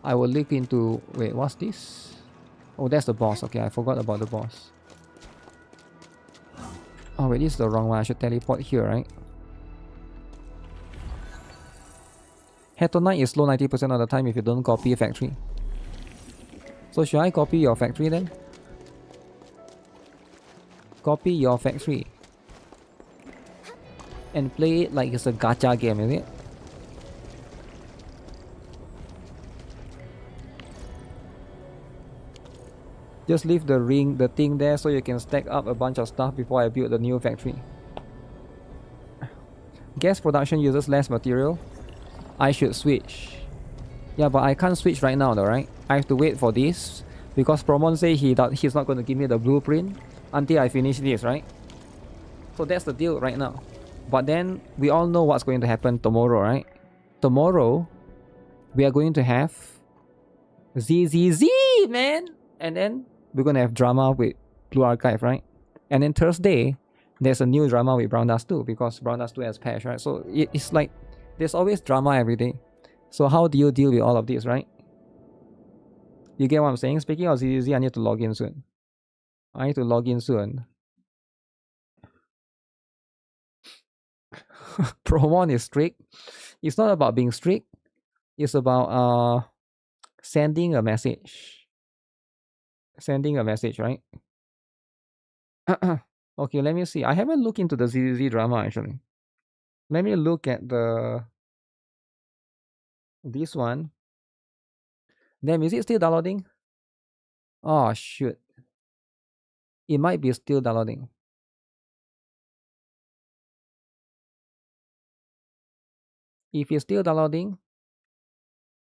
I will look into... Wait, what's this? Oh, that's the boss. Okay, I forgot about the boss. Oh wait, this is the wrong one. I should teleport here, right? Hetonite is slow 90% of the time if you don't copy factory. So should I copy your factory then? Copy your factory. And play it like it's a gacha game, is it? Just leave the thing there so you can stack up a bunch of stuff before I build the new factory. Gas production uses less material. I should switch. Yeah, but I can't switch right now though, right? I have to wait for this because Promon say he's not going to give me the blueprint until I finish this, right? So that's the deal right now. But then we all know what's going to happen tomorrow, right? Tomorrow we are going to have ZZZ, man! And then we're going to have drama with Blue Archive, right? And then Thursday, there's a new drama with Brown Dust 2 because Brown Dust 2 has patch, right? So it's like there's always drama every day. So how do you deal with all of this, right? You get what I'm saying? Speaking of ZZZ, I need to log in soon. Promon is strict. It's not about being strict. It's about sending a message. Sending a message, right? Okay, let me see. I haven't looked into the ZZZ drama actually. Let me look at this one. Damn, is it still downloading? Oh shoot. It might be still downloading. If it's still downloading,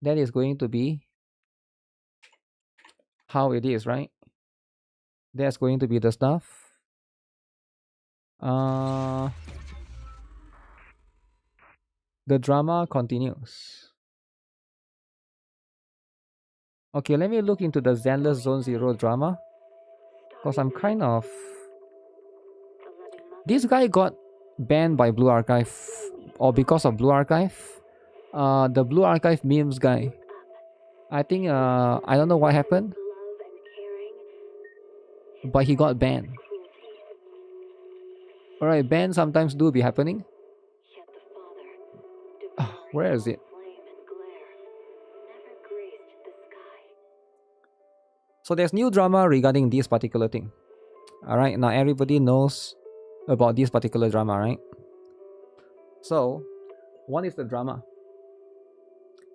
that is going to be how it is, right? That's going to be the stuff. The drama continues. Okay, let me look into the Zenless Zone 0 drama. Because I'm kind of... This guy got banned by Blue Archive. Or because of Blue Archive. The Blue Archive memes guy. I think, I don't know what happened. But he got banned. Alright, bans sometimes do be happening. Where is it? So there's new drama regarding this particular thing. Alright, now everybody knows about this particular drama, right? So, what is the drama?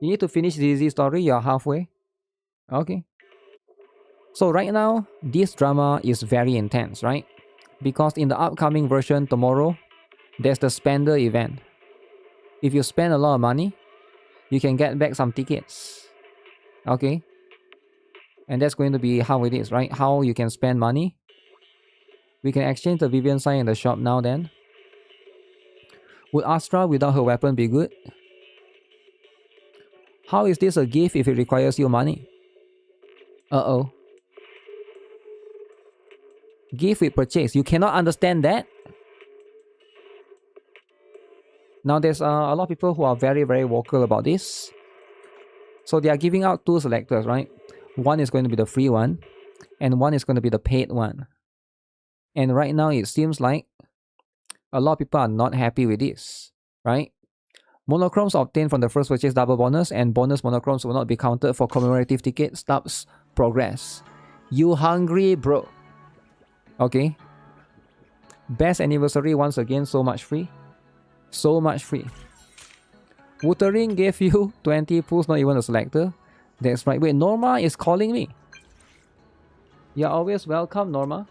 You need to finish ZZ story, you're halfway. Okay. So right now, this drama is very intense, right? Because in the upcoming version tomorrow, there's the spender event. If you spend a lot of money, you can get back some tickets. Okay? And that's going to be how it is, right? How you can spend money. We can exchange the Vivian sign in the shop now then. Would Astra without her weapon be good? How is this a gift if it requires you money? Uh-oh. Gift with purchase. You cannot understand that? Now there's a lot of people who are very, very vocal about this. So they are giving out two selectors, right? One is going to be the free one, and one is going to be the paid one. And right now it seems like a lot of people are not happy with this, right? Monochromes obtained from the first purchase double bonus, and bonus monochromes will not be counted for commemorative ticket stubs progress. You hungry, bro? Okay. Best anniversary once again, so much free. So much free. Wuthering gave you 20 pulls, not even a selector. That's right. Wait, Norma is calling me. You're always welcome, Norma.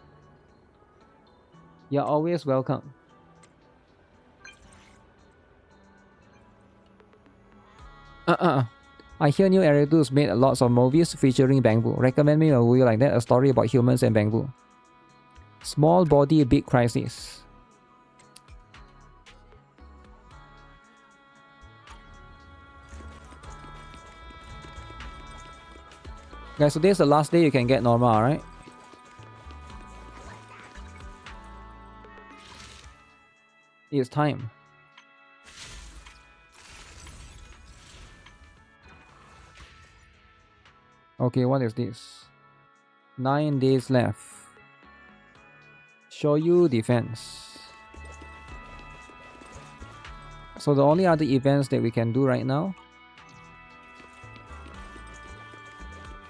You're always welcome. I hear new Area 2's made lots of movies featuring Bangbu. Recommend me a movie like that, a story about humans and Bangbu. Small body, big crisis. Guys, so today's the last day you can get Norma, alright? It's time. Okay, what is this? 9 days left. Show you defense. So the only other events that we can do right now.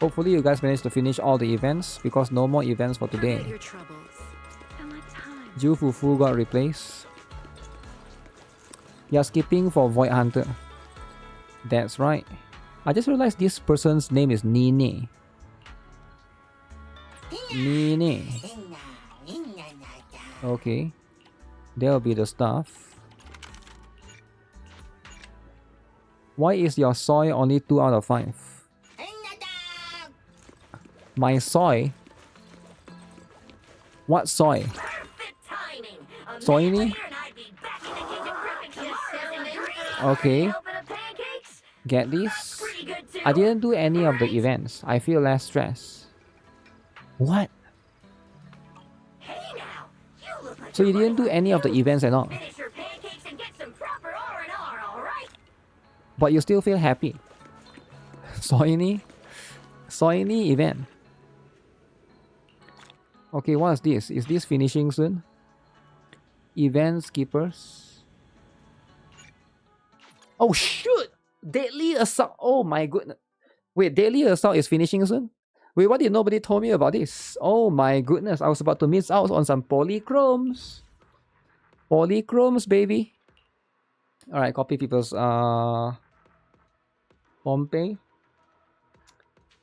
Hopefully you guys managed to finish all the events because no more events for today. Your troubles. Ju Fufu got replaced. You're skipping for Void Hunter. That's right. I just realized this person's name is Nene. Nene. Okay. There'll be the stuff. Why is your soy only 2 out of 5? My soy? What soy? Soy me? Okay. Get this? I didn't do any of the events. I feel less stress. What? So you didn't do any of the events at all? But you still feel happy? Soyni? Soyni event. Okay, what is this? Is this finishing soon? Event skippers. Oh shoot! Deadly Assault. Oh my goodness. Wait, Deadly Assault is finishing soon? Wait, why did nobody told me about this? Oh my goodness, I was about to miss out on some polychromes. Polychromes, baby. Alright, copy people's Pompey.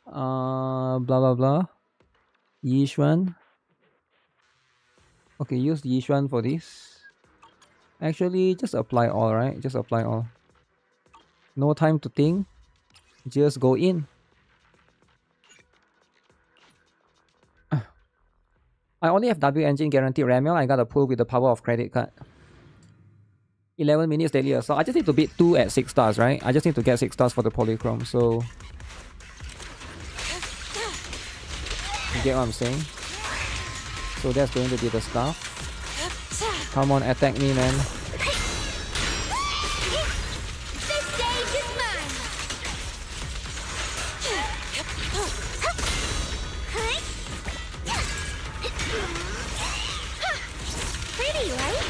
Blah blah blah. Yishuan. Okay, use Yishuan for this. Actually, just apply all, right? Just apply all. No time to think. Just go in. I only have W engine guaranteed Ramel. I gotta pull with the power of credit card. 11 minutes daily assault. I just need to beat 2 at 6 stars, right? I just need to get 6 stars for the polychrome, so... You get what I'm saying? So that's going to be the stuff. Come on, attack me, man. Pretty, right?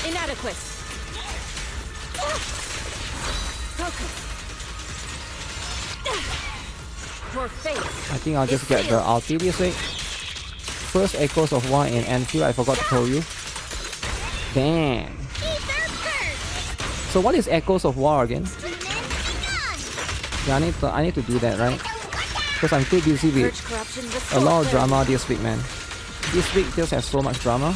Inadequate. Your face. I think I'll just get the ulti this week. First Echoes of War in Anfield, I forgot to tell you. Damn. So what is Echoes of War again? Yeah, I need to do that, right? Because I'm too busy with a lot of drama this week, man. This week just has so much drama.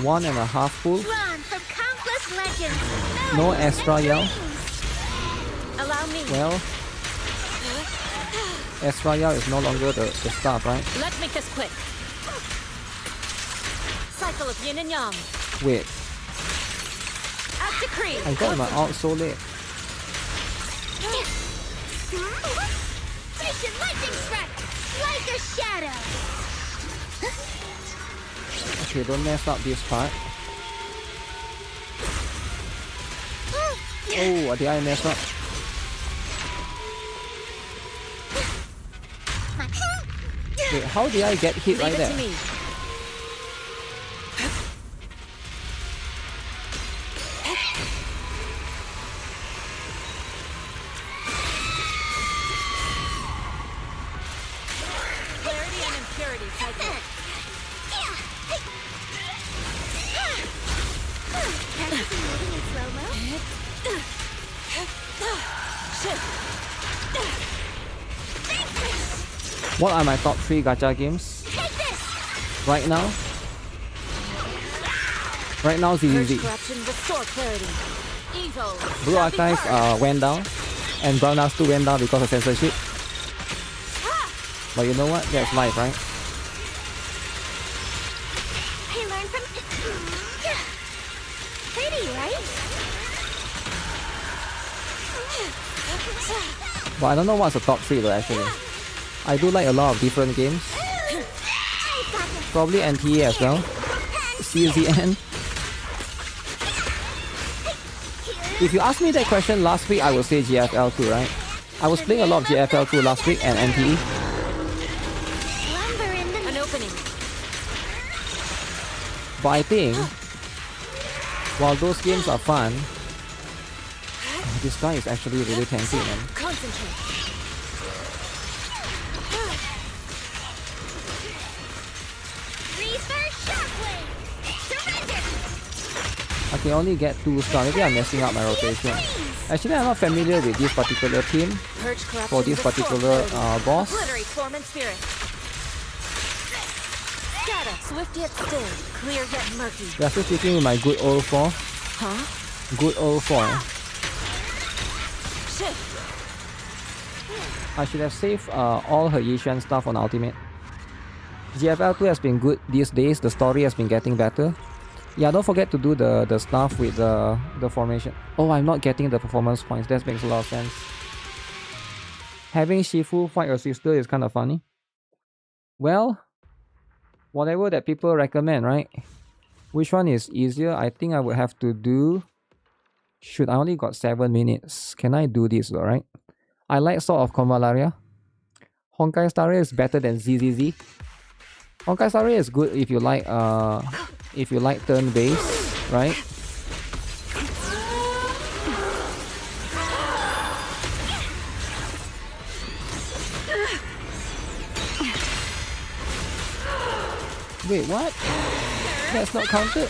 One and a half full. No extra yell. Allow me. Well, extra yell is no longer the stuff, right? Let's make this quick. Cycle of yin and yang. Wait, As decreed. I got my ult so late. Station lightning strike. Like a shadow. Okay, don't mess up this part. Oh, did I mess up? Wait, how did I get hit Leave right it there? to me. Clarity and impurity cycle. Practicing moving in slow-mo? What are my top 3 gacha games? Right now? Right now, ZZZ. Corruption, restore clarity. Evil. Blue Archive went down, and Brown House 2 went down because of censorship. But you know what? That's life, right? I learned from But I don't know what's the top 3 though actually. I do like a lot of different games. Probably NTE as well. CZN. If you asked me that question last week, I would say GFL2, right? I was playing a lot of GFL2 last week and NTE. An opening. But I think, while those games are fun, this guy is actually really tanky, man. Concentrate. Reverse shockwave. Surrender. I can only get 2 stars. Maybe I'm messing up my rotation. Actually, I'm not familiar with this particular team for this particular boss. Obliterate form and spirit. Scatter. Swift yet still. Clear yet murky. We are still sticking with my good old 4. Huh? Good old 4. Shift. I should have saved all her Yishan stuff on Ultimate. GFL2 has been good these days. The story has been getting better. Yeah, don't forget to do the stuff with the formation. Oh, I'm not getting the performance points. That makes a lot of sense. Having Shifu fight your sister is kind of funny. Well, whatever that people recommend, right? Which one is easier? I think I would have to do... Shoot, I only got 7 minutes. Can I do this though, right? I like Sword of Convalaria. Honkai Star Rail is better than ZZZ. Honkai Star Rail is good if you like turn-based, right? Wait, what? That's not counted?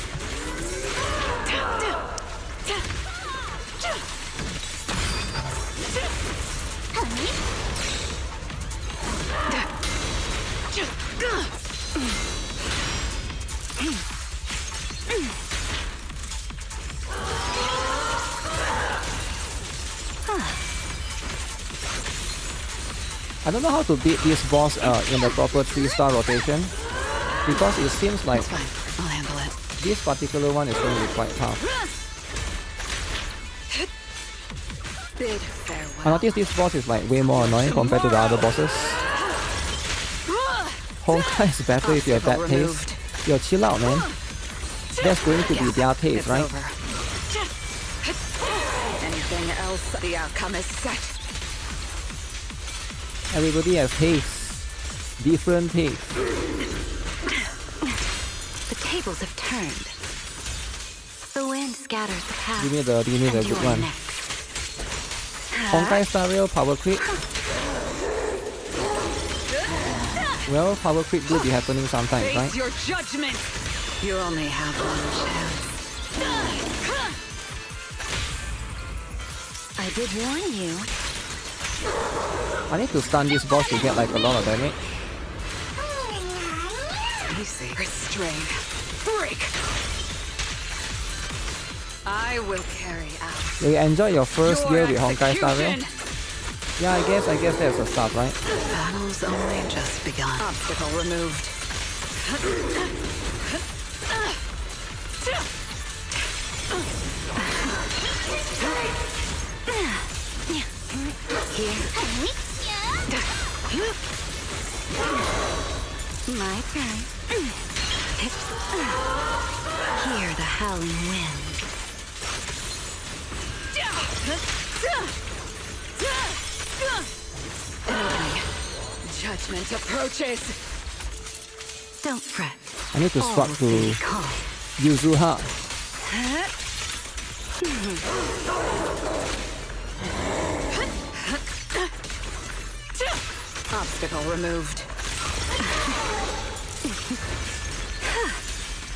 I don't know how to beat this boss in the proper 3-star rotation, because it seems like I'll handle it. this particular one is going to be quite tough. Bid farewell. I noticed this boss is like way more annoying compared to the other bosses. Honkai is better if you have that taste. Yo, chill out, man. That's going to be their taste, It's right? over. Anything else? The outcome is set. Everybody has taste. Different taste. The tables have turned. The wind scatters the path. Give me the and good you're one. next. Honkai Star Rail power creep. Well, power creep do be happening sometimes, Face right? your judgment. You only have one chance. I did warn you. I need to stun this boss to get like a lot of damage. Easy. Restrain. Break. I will carry out You enjoy your first your year with Honkai Star Rail? execution. Yeah, I guess that's a start, right? Battle's only just begun. Obstacle removed. My turn. Hear the howling wind. Enemy. Judgment approaches. Don't fret. I need to All swap will be to calm. Yuzuha. Obstacle removed.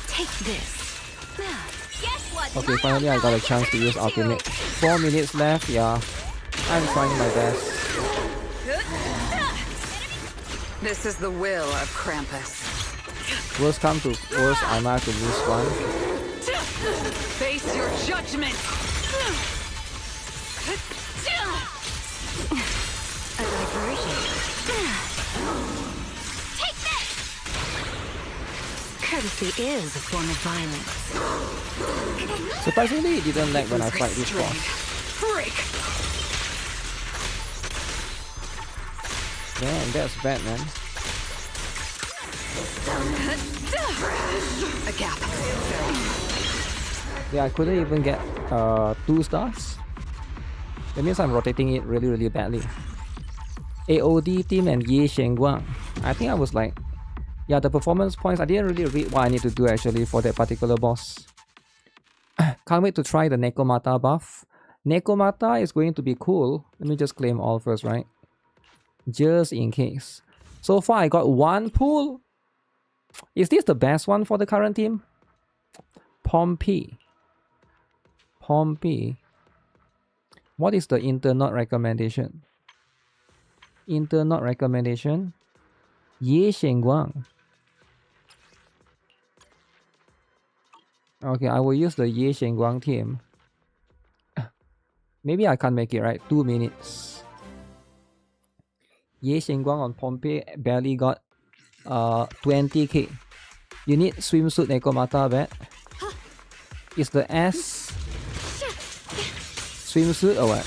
Take this. Guess what? Okay, finally I got a chance to use ultimate. 4 minutes left, yeah. I'm trying my best. This is the will of Krampus. Worst come to worst, I might have to lose one. Face your judgment. A diversion. Take this! Courtesy is a form of violence. Surprisingly, it didn't lag when I fight this boss. Break. Damn, that's bad, man. A gap. Yeah, I couldn't even get 2 stars. That means I'm rotating it really, really badly. AOD team and Ye Shenguang. I think I was like, yeah, the performance points, I didn't really read what I need to do actually for that particular boss. Can't wait to try the Nekomata buff. Nekomata is going to be cool. Let me just claim all first, right? Just in case. So far, I got 1 pull. Is this the best one for the current team? Pompey. What is the internet recommendation? Internet recommendation? Ye Shenguang. Okay, I will use the Ye Shenguang team. Maybe I can't make it, right? 2 minutes. Ye Shenguang on Pompey barely got 20k. You need swimsuit Nekomata bet. Is the S swimsuit or what?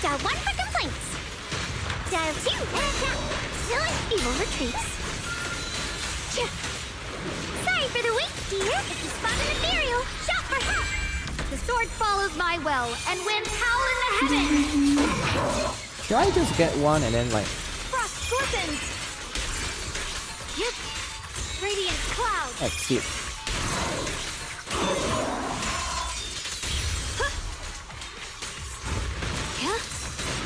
Dial 1 for complaints. Dial 2 and attack. Villain evil retreats. Sorry for the wait, dear. If you spot an ethereal, shout for help. The sword follows my well, and winds howl in the heavens. Should I just get one and then like Frost glistens. Radiant clouds. exit?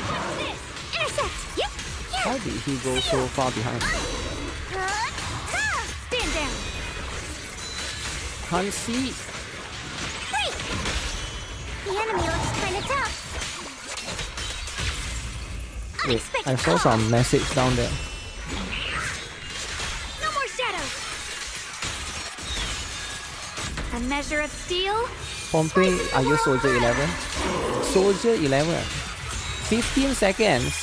What's this? Intercept. Yep. How did he go so far behind? Stand down. Can't see. Break. The enemy looks kind of tough. Wait, I saw some message down there. No more shadows. A measure of steel. Pompey, I use Soldier 11. Soldier 11. 15 seconds.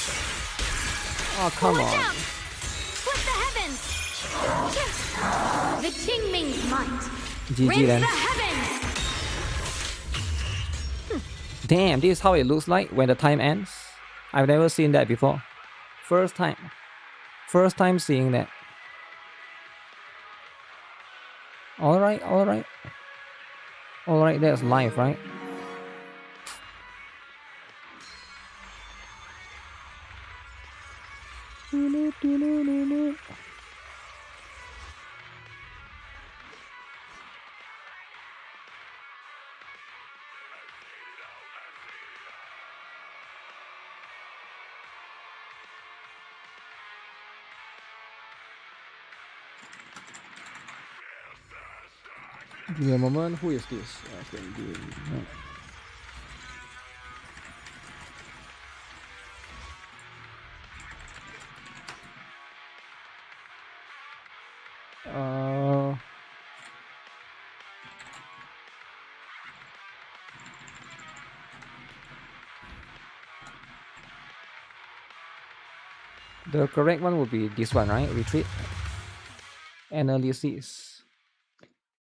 Oh, come Watch on. out. Split the heavens. The Qingming's might. GG Rends then. the heavens. Damn, this is how it looks like when the time ends. I've never seen that before. First time. First time seeing that. Alright, alright. Alright, that's live, right? Give me a moment. Who is this? The correct one would be this one, right? Retreat. Analysis.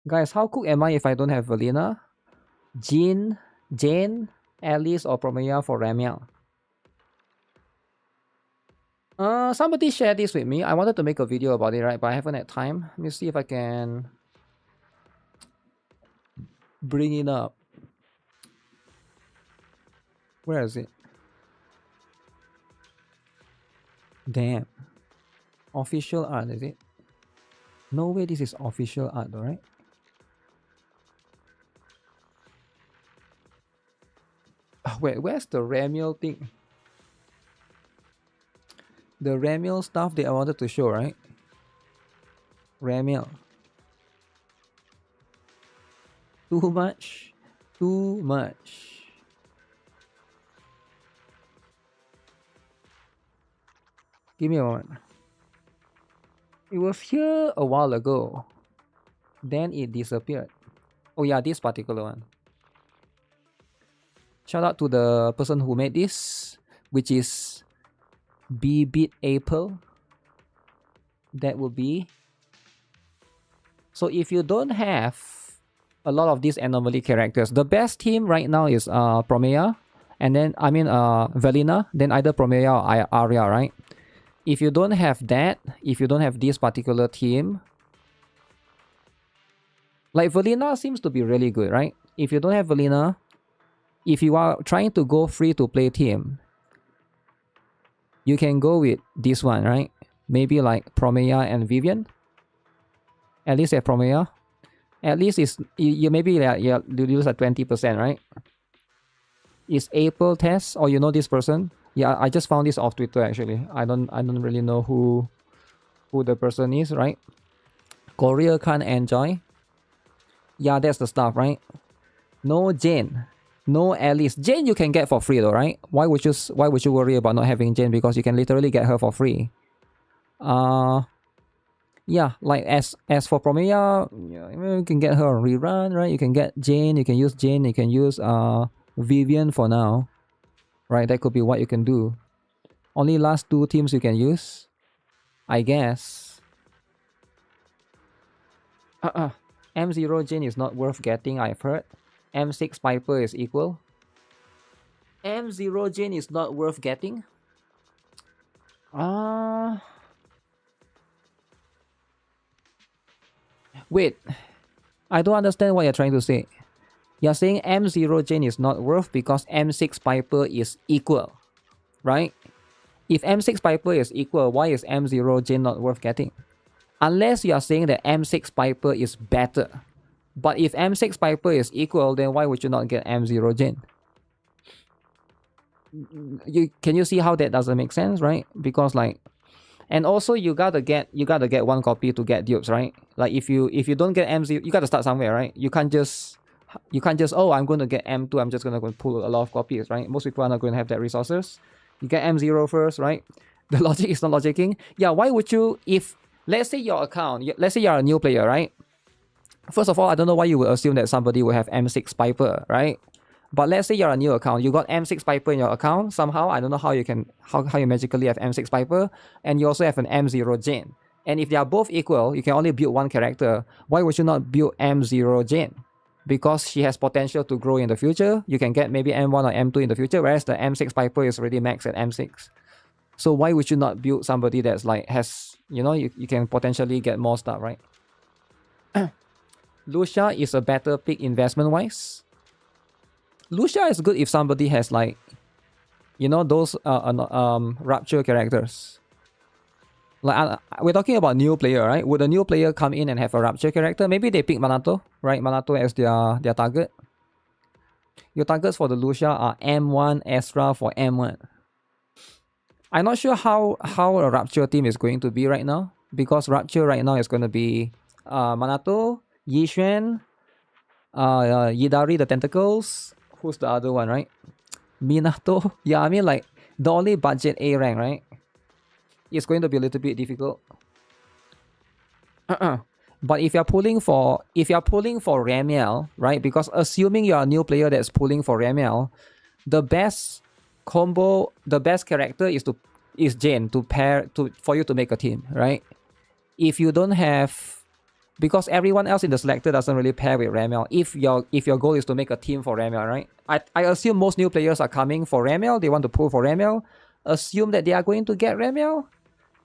Guys, how cooked am I if I don't have Valina, Jane, Alice, or Promea for Ramiel? Somebody shared this with me. I wanted to make a video about it, right? But I haven't had time. Let me see if I can bring it up. Where is it? Damn. Official art, is it? No way this is official art, though, right? Wait, where's the Ramiel thing? The Ramiel stuff that I wanted to show, right? Ramiel. Too much. Too much. Give me a moment. It was here a while ago. Then it disappeared. Oh yeah, this particular one. Shout out to the person who made this, which is B-Beat Apple. That would be. So if you don't have a lot of these anomaly characters. The best team right now is Promea, and then Velina, then either Promea or Arya, right? If you don't have that, if you don't have this particular team, like Velina seems to be really good, right? If you don't have Velina, if you are trying to go free to play team, you can go with this one, right? Maybe like Promea and Vivian. At least have Promea. At least it's you maybe you lose at 20%, right? Is April Test, or you know this person? Yeah, I just found this off Twitter actually. I don't really know who the person is, right? Korea can't enjoy. Yeah, that's the stuff, right? No Jane, no Alice. Jane you can get for free though, right? Why would you worry about not having Jane? Because you can literally get her for free. Yeah, like as for Promea, you can get her on rerun, right? You can get Jane, you can use Jane, you can use Vivian for now. Right, that could be what you can do. Only last 2 teams you can use, I guess. M0 Jane is not worth getting, I've heard. M6 Piper is equal. M0 Jane is not worth getting. Wait, I don't understand what you're trying to say. You're saying M0 Jane is not worth because M6 Piper is equal, right? If M6 Piper is equal, why is M0 Jane not worth getting? Unless you are saying that M6 Piper is better. But if M6 Piper is equal, then why would you not get M0 Jane? Can you see how that doesn't make sense, right? Because like, and also you gotta get 1 copy to get dupes, right? Like if you don't get M0, you gotta start somewhere, right? You can't just oh, I'm going to get M2, I'm just going to pull a lot of copies, right? Most people are not going to have that resources. You get M0 first, right? The logic is not logicking. Yeah, why would you, if let's say your account, let's say you're a new player, right? First of all, I don't know why you would assume that somebody will have M6 Piper, right? But let's say you're a new account, you got M6 Piper in your account somehow. I don't know how you magically have M6 Piper, and you also have an M0 Jane. And if they are both equal, you can only build 1 character. Why would you not build M0 Jane? Because she has potential to grow in the future. You can get maybe M1 or M2 in the future, whereas the M6 Piper is already maxed at M6. So why would you not build somebody that's like has, you can potentially get more stuff, right? Lucia is a better pick investment wise. Lucia is good if somebody has like, those Rapture characters. Like we're talking about new player, right? Would a new player come in and have a Rapture character? Maybe they pick Manato, right? Manato as their target. Your targets for the Lucia are M1, Astra for M1. I'm not sure how a Rapture team is going to be right now, because Rapture right now is going to be Manato, Yixuan, Yidari the Tentacles. Who's the other one, right? Minato. Yeah, I mean like the only budget A rank, right? It's going to be a little bit difficult. But if you're pulling for Ramiel, right? Because assuming you're a new player that's pulling for Ramiel, the best combo, the best character is Jane for you to make a team, right? If you don't have, because everyone else in the selector doesn't really pair with Ramiel. If your goal is to make a team for Ramiel, right? I assume most new players are coming for Ramiel. They want to pull for Ramiel. Assume that they are going to get Ramiel,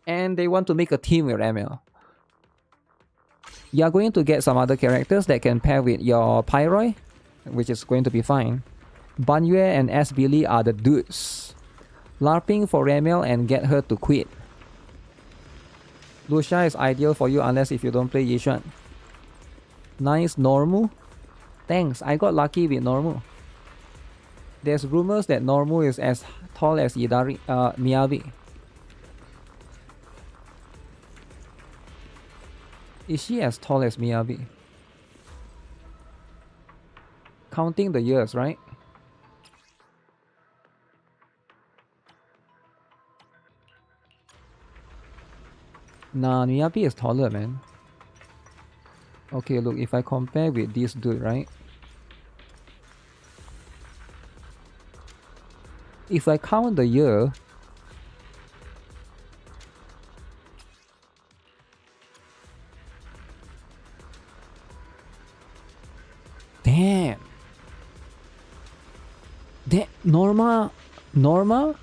and they want to make a team with Ramiel. You are going to get some other characters that can pair with your Pyroi, which is going to be fine. Banyue and S. Billy are the dudes. LARPing for Ramiel and get her to quit. Lucia is ideal for you unless if you don't play Yixuan. Nice Normu. Thanks, I got lucky with Normu. There's rumors that Normu is as tall as Miyabi. Is she as tall as Miyabi? Counting the years, right? Nah, Miyabi is taller, man. Okay, look, if I compare with this dude, right? If I count the year, Norma? Norma?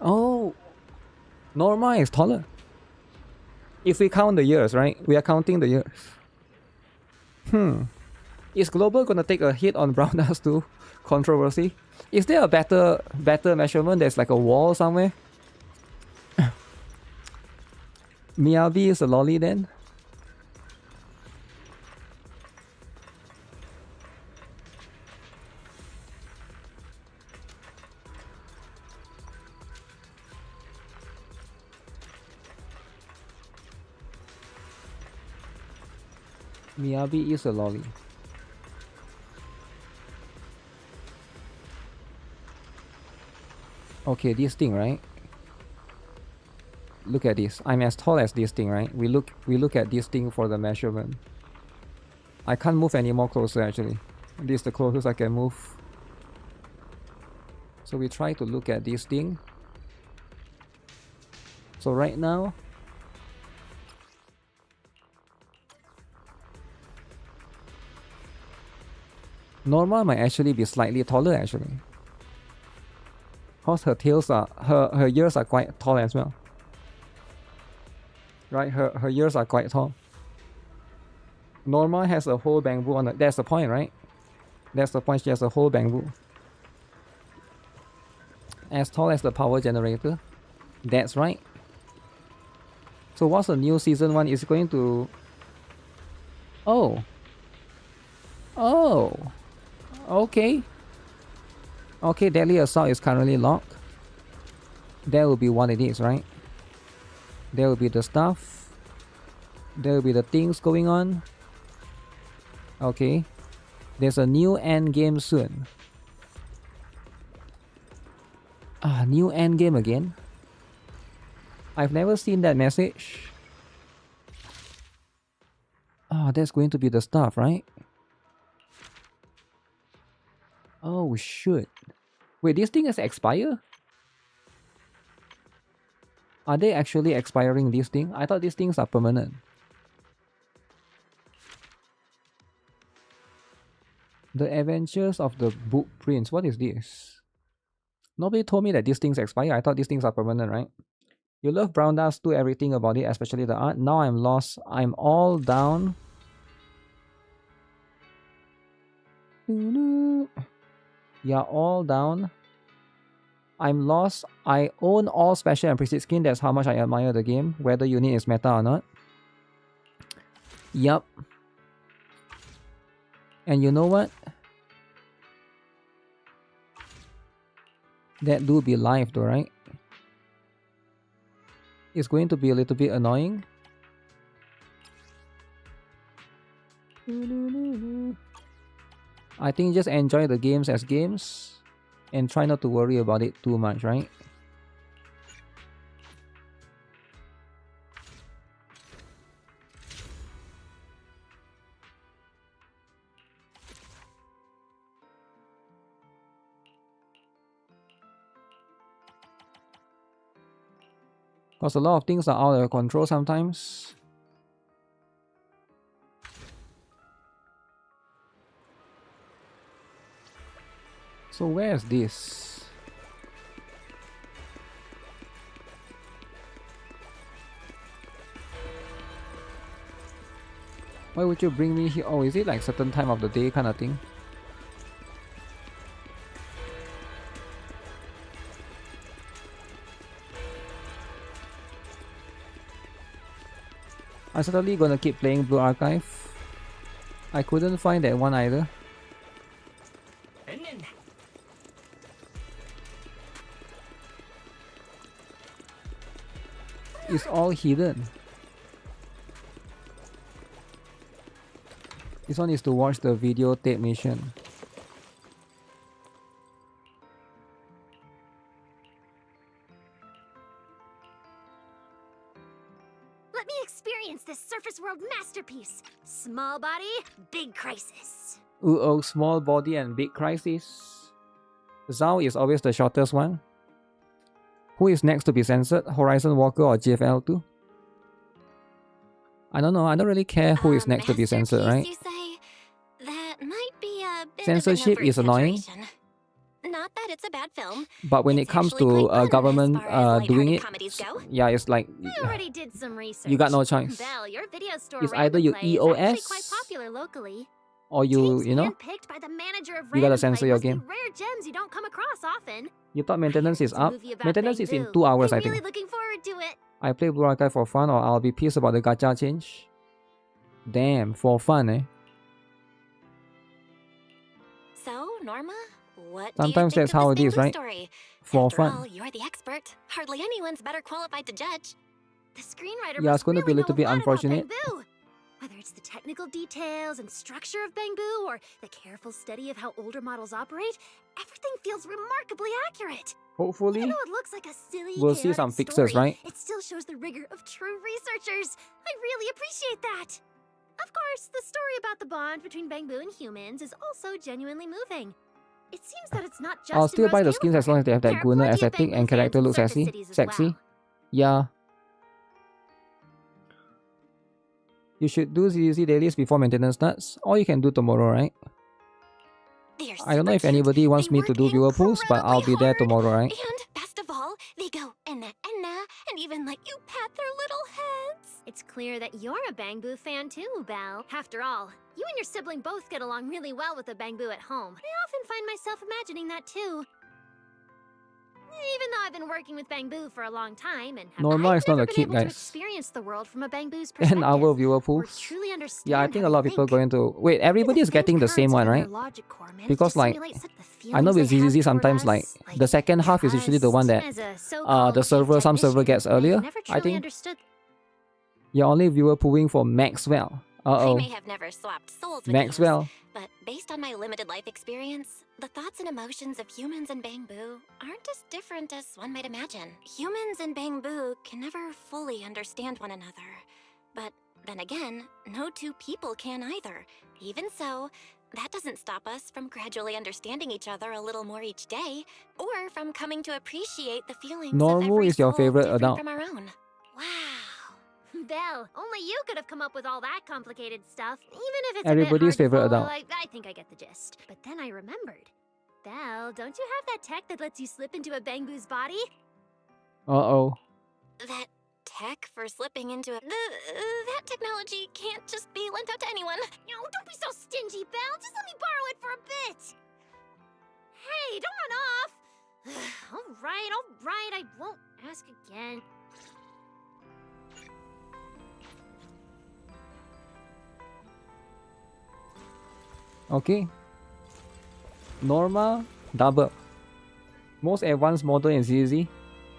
Oh, Norma is taller. If we count the years, right? We are counting the years. Is Global gonna take a hit on Brown Dust 2 controversy? Is there a better measurement? There's like a wall somewhere. Miyabi is a lolly then? Miyabi is a lolly. Okay, this thing, right? Look at this. I'm as tall as this thing, right? We look at this thing for the measurement. I can't move any more closer actually. This is the closest I can move. So we try to look at this thing. So right now, Norma might actually be slightly taller actually. Because her tails are her ears are quite tall as well. Right, her ears are quite tall. Norma has a whole bamboo on the, that's the point, right? That's the point, she has a whole bamboo. As tall as the power generator. That's right. So what's the new season 1 is going to... Oh. Oh. Okay. Okay, Deadly Assault is currently locked. That will be what it is, right? There will be the stuff. There will be the things going on. Okay. There's a new end game soon. New end game again? I've never seen that message. That's going to be the stuff, right? Oh, shoot. Wait, this thing has expired? Are they actually expiring this thing? I thought these things are permanent. The Adventures of the Book Prince. What is this? Nobody told me that these things expire. I thought these things are permanent, right? You love Brown Dust, do everything about it, especially the art. Now I'm lost. I'm all down. Yeah, all down. I'm lost. I own all special and prestige skin. That's how much I admire the game, whether unit is meta or not. Yup. And you know what? That do be live though, right? It's going to be a little bit annoying. I think just enjoy the games as games. And try not to worry about it too much, right? Because a lot of things are out of your control sometimes. So where is this? Why would you bring me here? Oh, is it like certain time of the day kind of thing? I'm certainly gonna keep playing Blue Archive. I couldn't find that one either. It's all hidden. This one is to watch the videotape mission. Let me experience this surface world masterpiece. Small body, big crisis. Oh, small body and big crisis. Zhao is always the shortest one. Who is next to be censored? Horizon Walker or GFL2? I don't know. I don't really care who is next to be censored, right? You say? That might be a bit Censorship of an is annoying. overexaggeration. Not that it's a bad film. But when it It's comes actually to quite fun as government far as doing lighthearted it, comedies go. yeah, it's like I already did some research. you got no choice. Belle, your video store It's Random either you Play is actually EOS quite popular locally. or you Tapes know, handpicked by the manager of you gotta Random censor Play your must be game. rare gems you don't come across often. You thought maintenance is It's a up? movie about Maintenance is in Bamboo. 2 hours, I'm I think. really looking forward to it. I play Blue Archive for fun, or I'll be pissed about the gacha change. Damn, for fun, eh? So, Norma, what Sometimes do you that's think how of it this is, Bamboo right? story? For After fun. all, you're the expert. Hardly anyone's better qualified to judge. The screenwriter Yeah, it's must going to be a really little know bit lot about unfortunate. Bamboo. Whether it's the technical details and structure of Bamboo or the careful study of how older models operate, everything feels remarkably accurate. Even Hopefully, though it looks like a silly, we'll see some chaotic fixes, story, right? it still shows the rigor of true researchers. I really appreciate that. Of course, the story about the bond between Bamboo and humans is also genuinely moving. It seems that it's not just I'll in still buy the Rose skins as long as they have There that are Gunner plenty of aesthetic Bamboo and character fans in looks Surface sexy. Cities as Sexy. well. Yeah. You should do ZZZ dailies before maintenance starts, or you can do tomorrow, right? They're I don't know if super cute. anybody wants They me to work do viewer pools, but I'll be incredibly there hard. tomorrow, right? And best of all, they go enna enna and even let you pat their little heads. It's clear that you're a Bamboo fan too, Belle. After all, you and your sibling both get along really well with the Bamboo at home. I often find myself imagining that too. Even though I've been working with Bamboo for a long time and Norma I've is not never a been kid, able to guys. experience the world from a Bamboo's perspective. And our viewer or pools. truly understand Yeah, I think how a lot of they people are think. going to... Wait, everybody is getting the same one, right? Because like, I know with ZZZ sometimes like, the second half is usually the one that the server, some server gets earlier, I think. You're only viewer pooling for Maxwell. I Uh-oh. may have never swapped souls with Maxwell. you, but based on my limited life experience, the thoughts and emotions of humans and Bamboo aren't as different as one might imagine. Humans and Bamboo can never fully understand one another. But then again, no two people can either. Even so, that doesn't stop us from gradually understanding each other a little more each day, or from coming to appreciate the feelings Normal of every is your soul favorite different adult. from our own. Wow. Belle, only you could have come up with all that complicated stuff. Even if it's Everybody's a bit favorite hard to follow, adult. I think I get the gist. But then I remembered. Belle, don't you have that tech that lets you slip into a Bamboo's body? Uh-oh. That tech for slipping into a... that technology can't just be lent out to anyone. No, don't be so stingy, Belle. Just let me borrow it for a bit. Hey, don't run off. All right. I won't ask again. Okay. Norma, double. Most advanced model in ZZZ.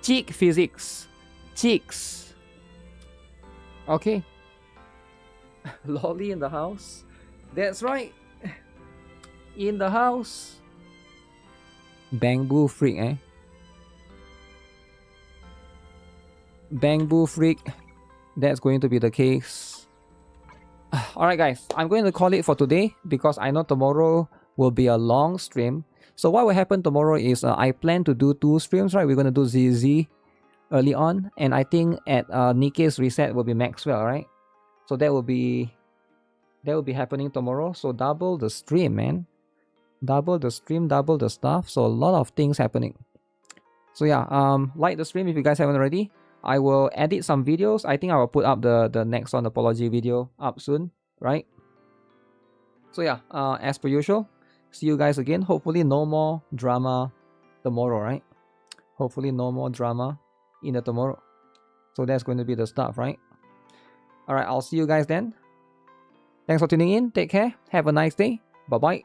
Cheek physics. Cheeks. Okay. Lolly in the house. That's right. In the house. Bamboo freak, eh? Bamboo freak. That's going to be the case. Alright guys, I'm going to call it for today because I know tomorrow will be a long stream. So what will happen tomorrow is I plan to do 2 streams, right? We're going to do ZZ early on, and I think at NIKKE's reset will be Maxwell, right? So that will be happening tomorrow. So double the stream, man. Double the stream, double the stuff. So a lot of things happening. So yeah, like the stream if you guys haven't already. I will edit some videos. I think I will put up the NEXON apology video up soon, right? So yeah, as per usual, see you guys again. Hopefully no more drama tomorrow, right? Hopefully no more drama in the tomorrow. So that's going to be the stuff, right? Alright, I'll see you guys then. Thanks for tuning in. Take care. Have a nice day. Bye-bye.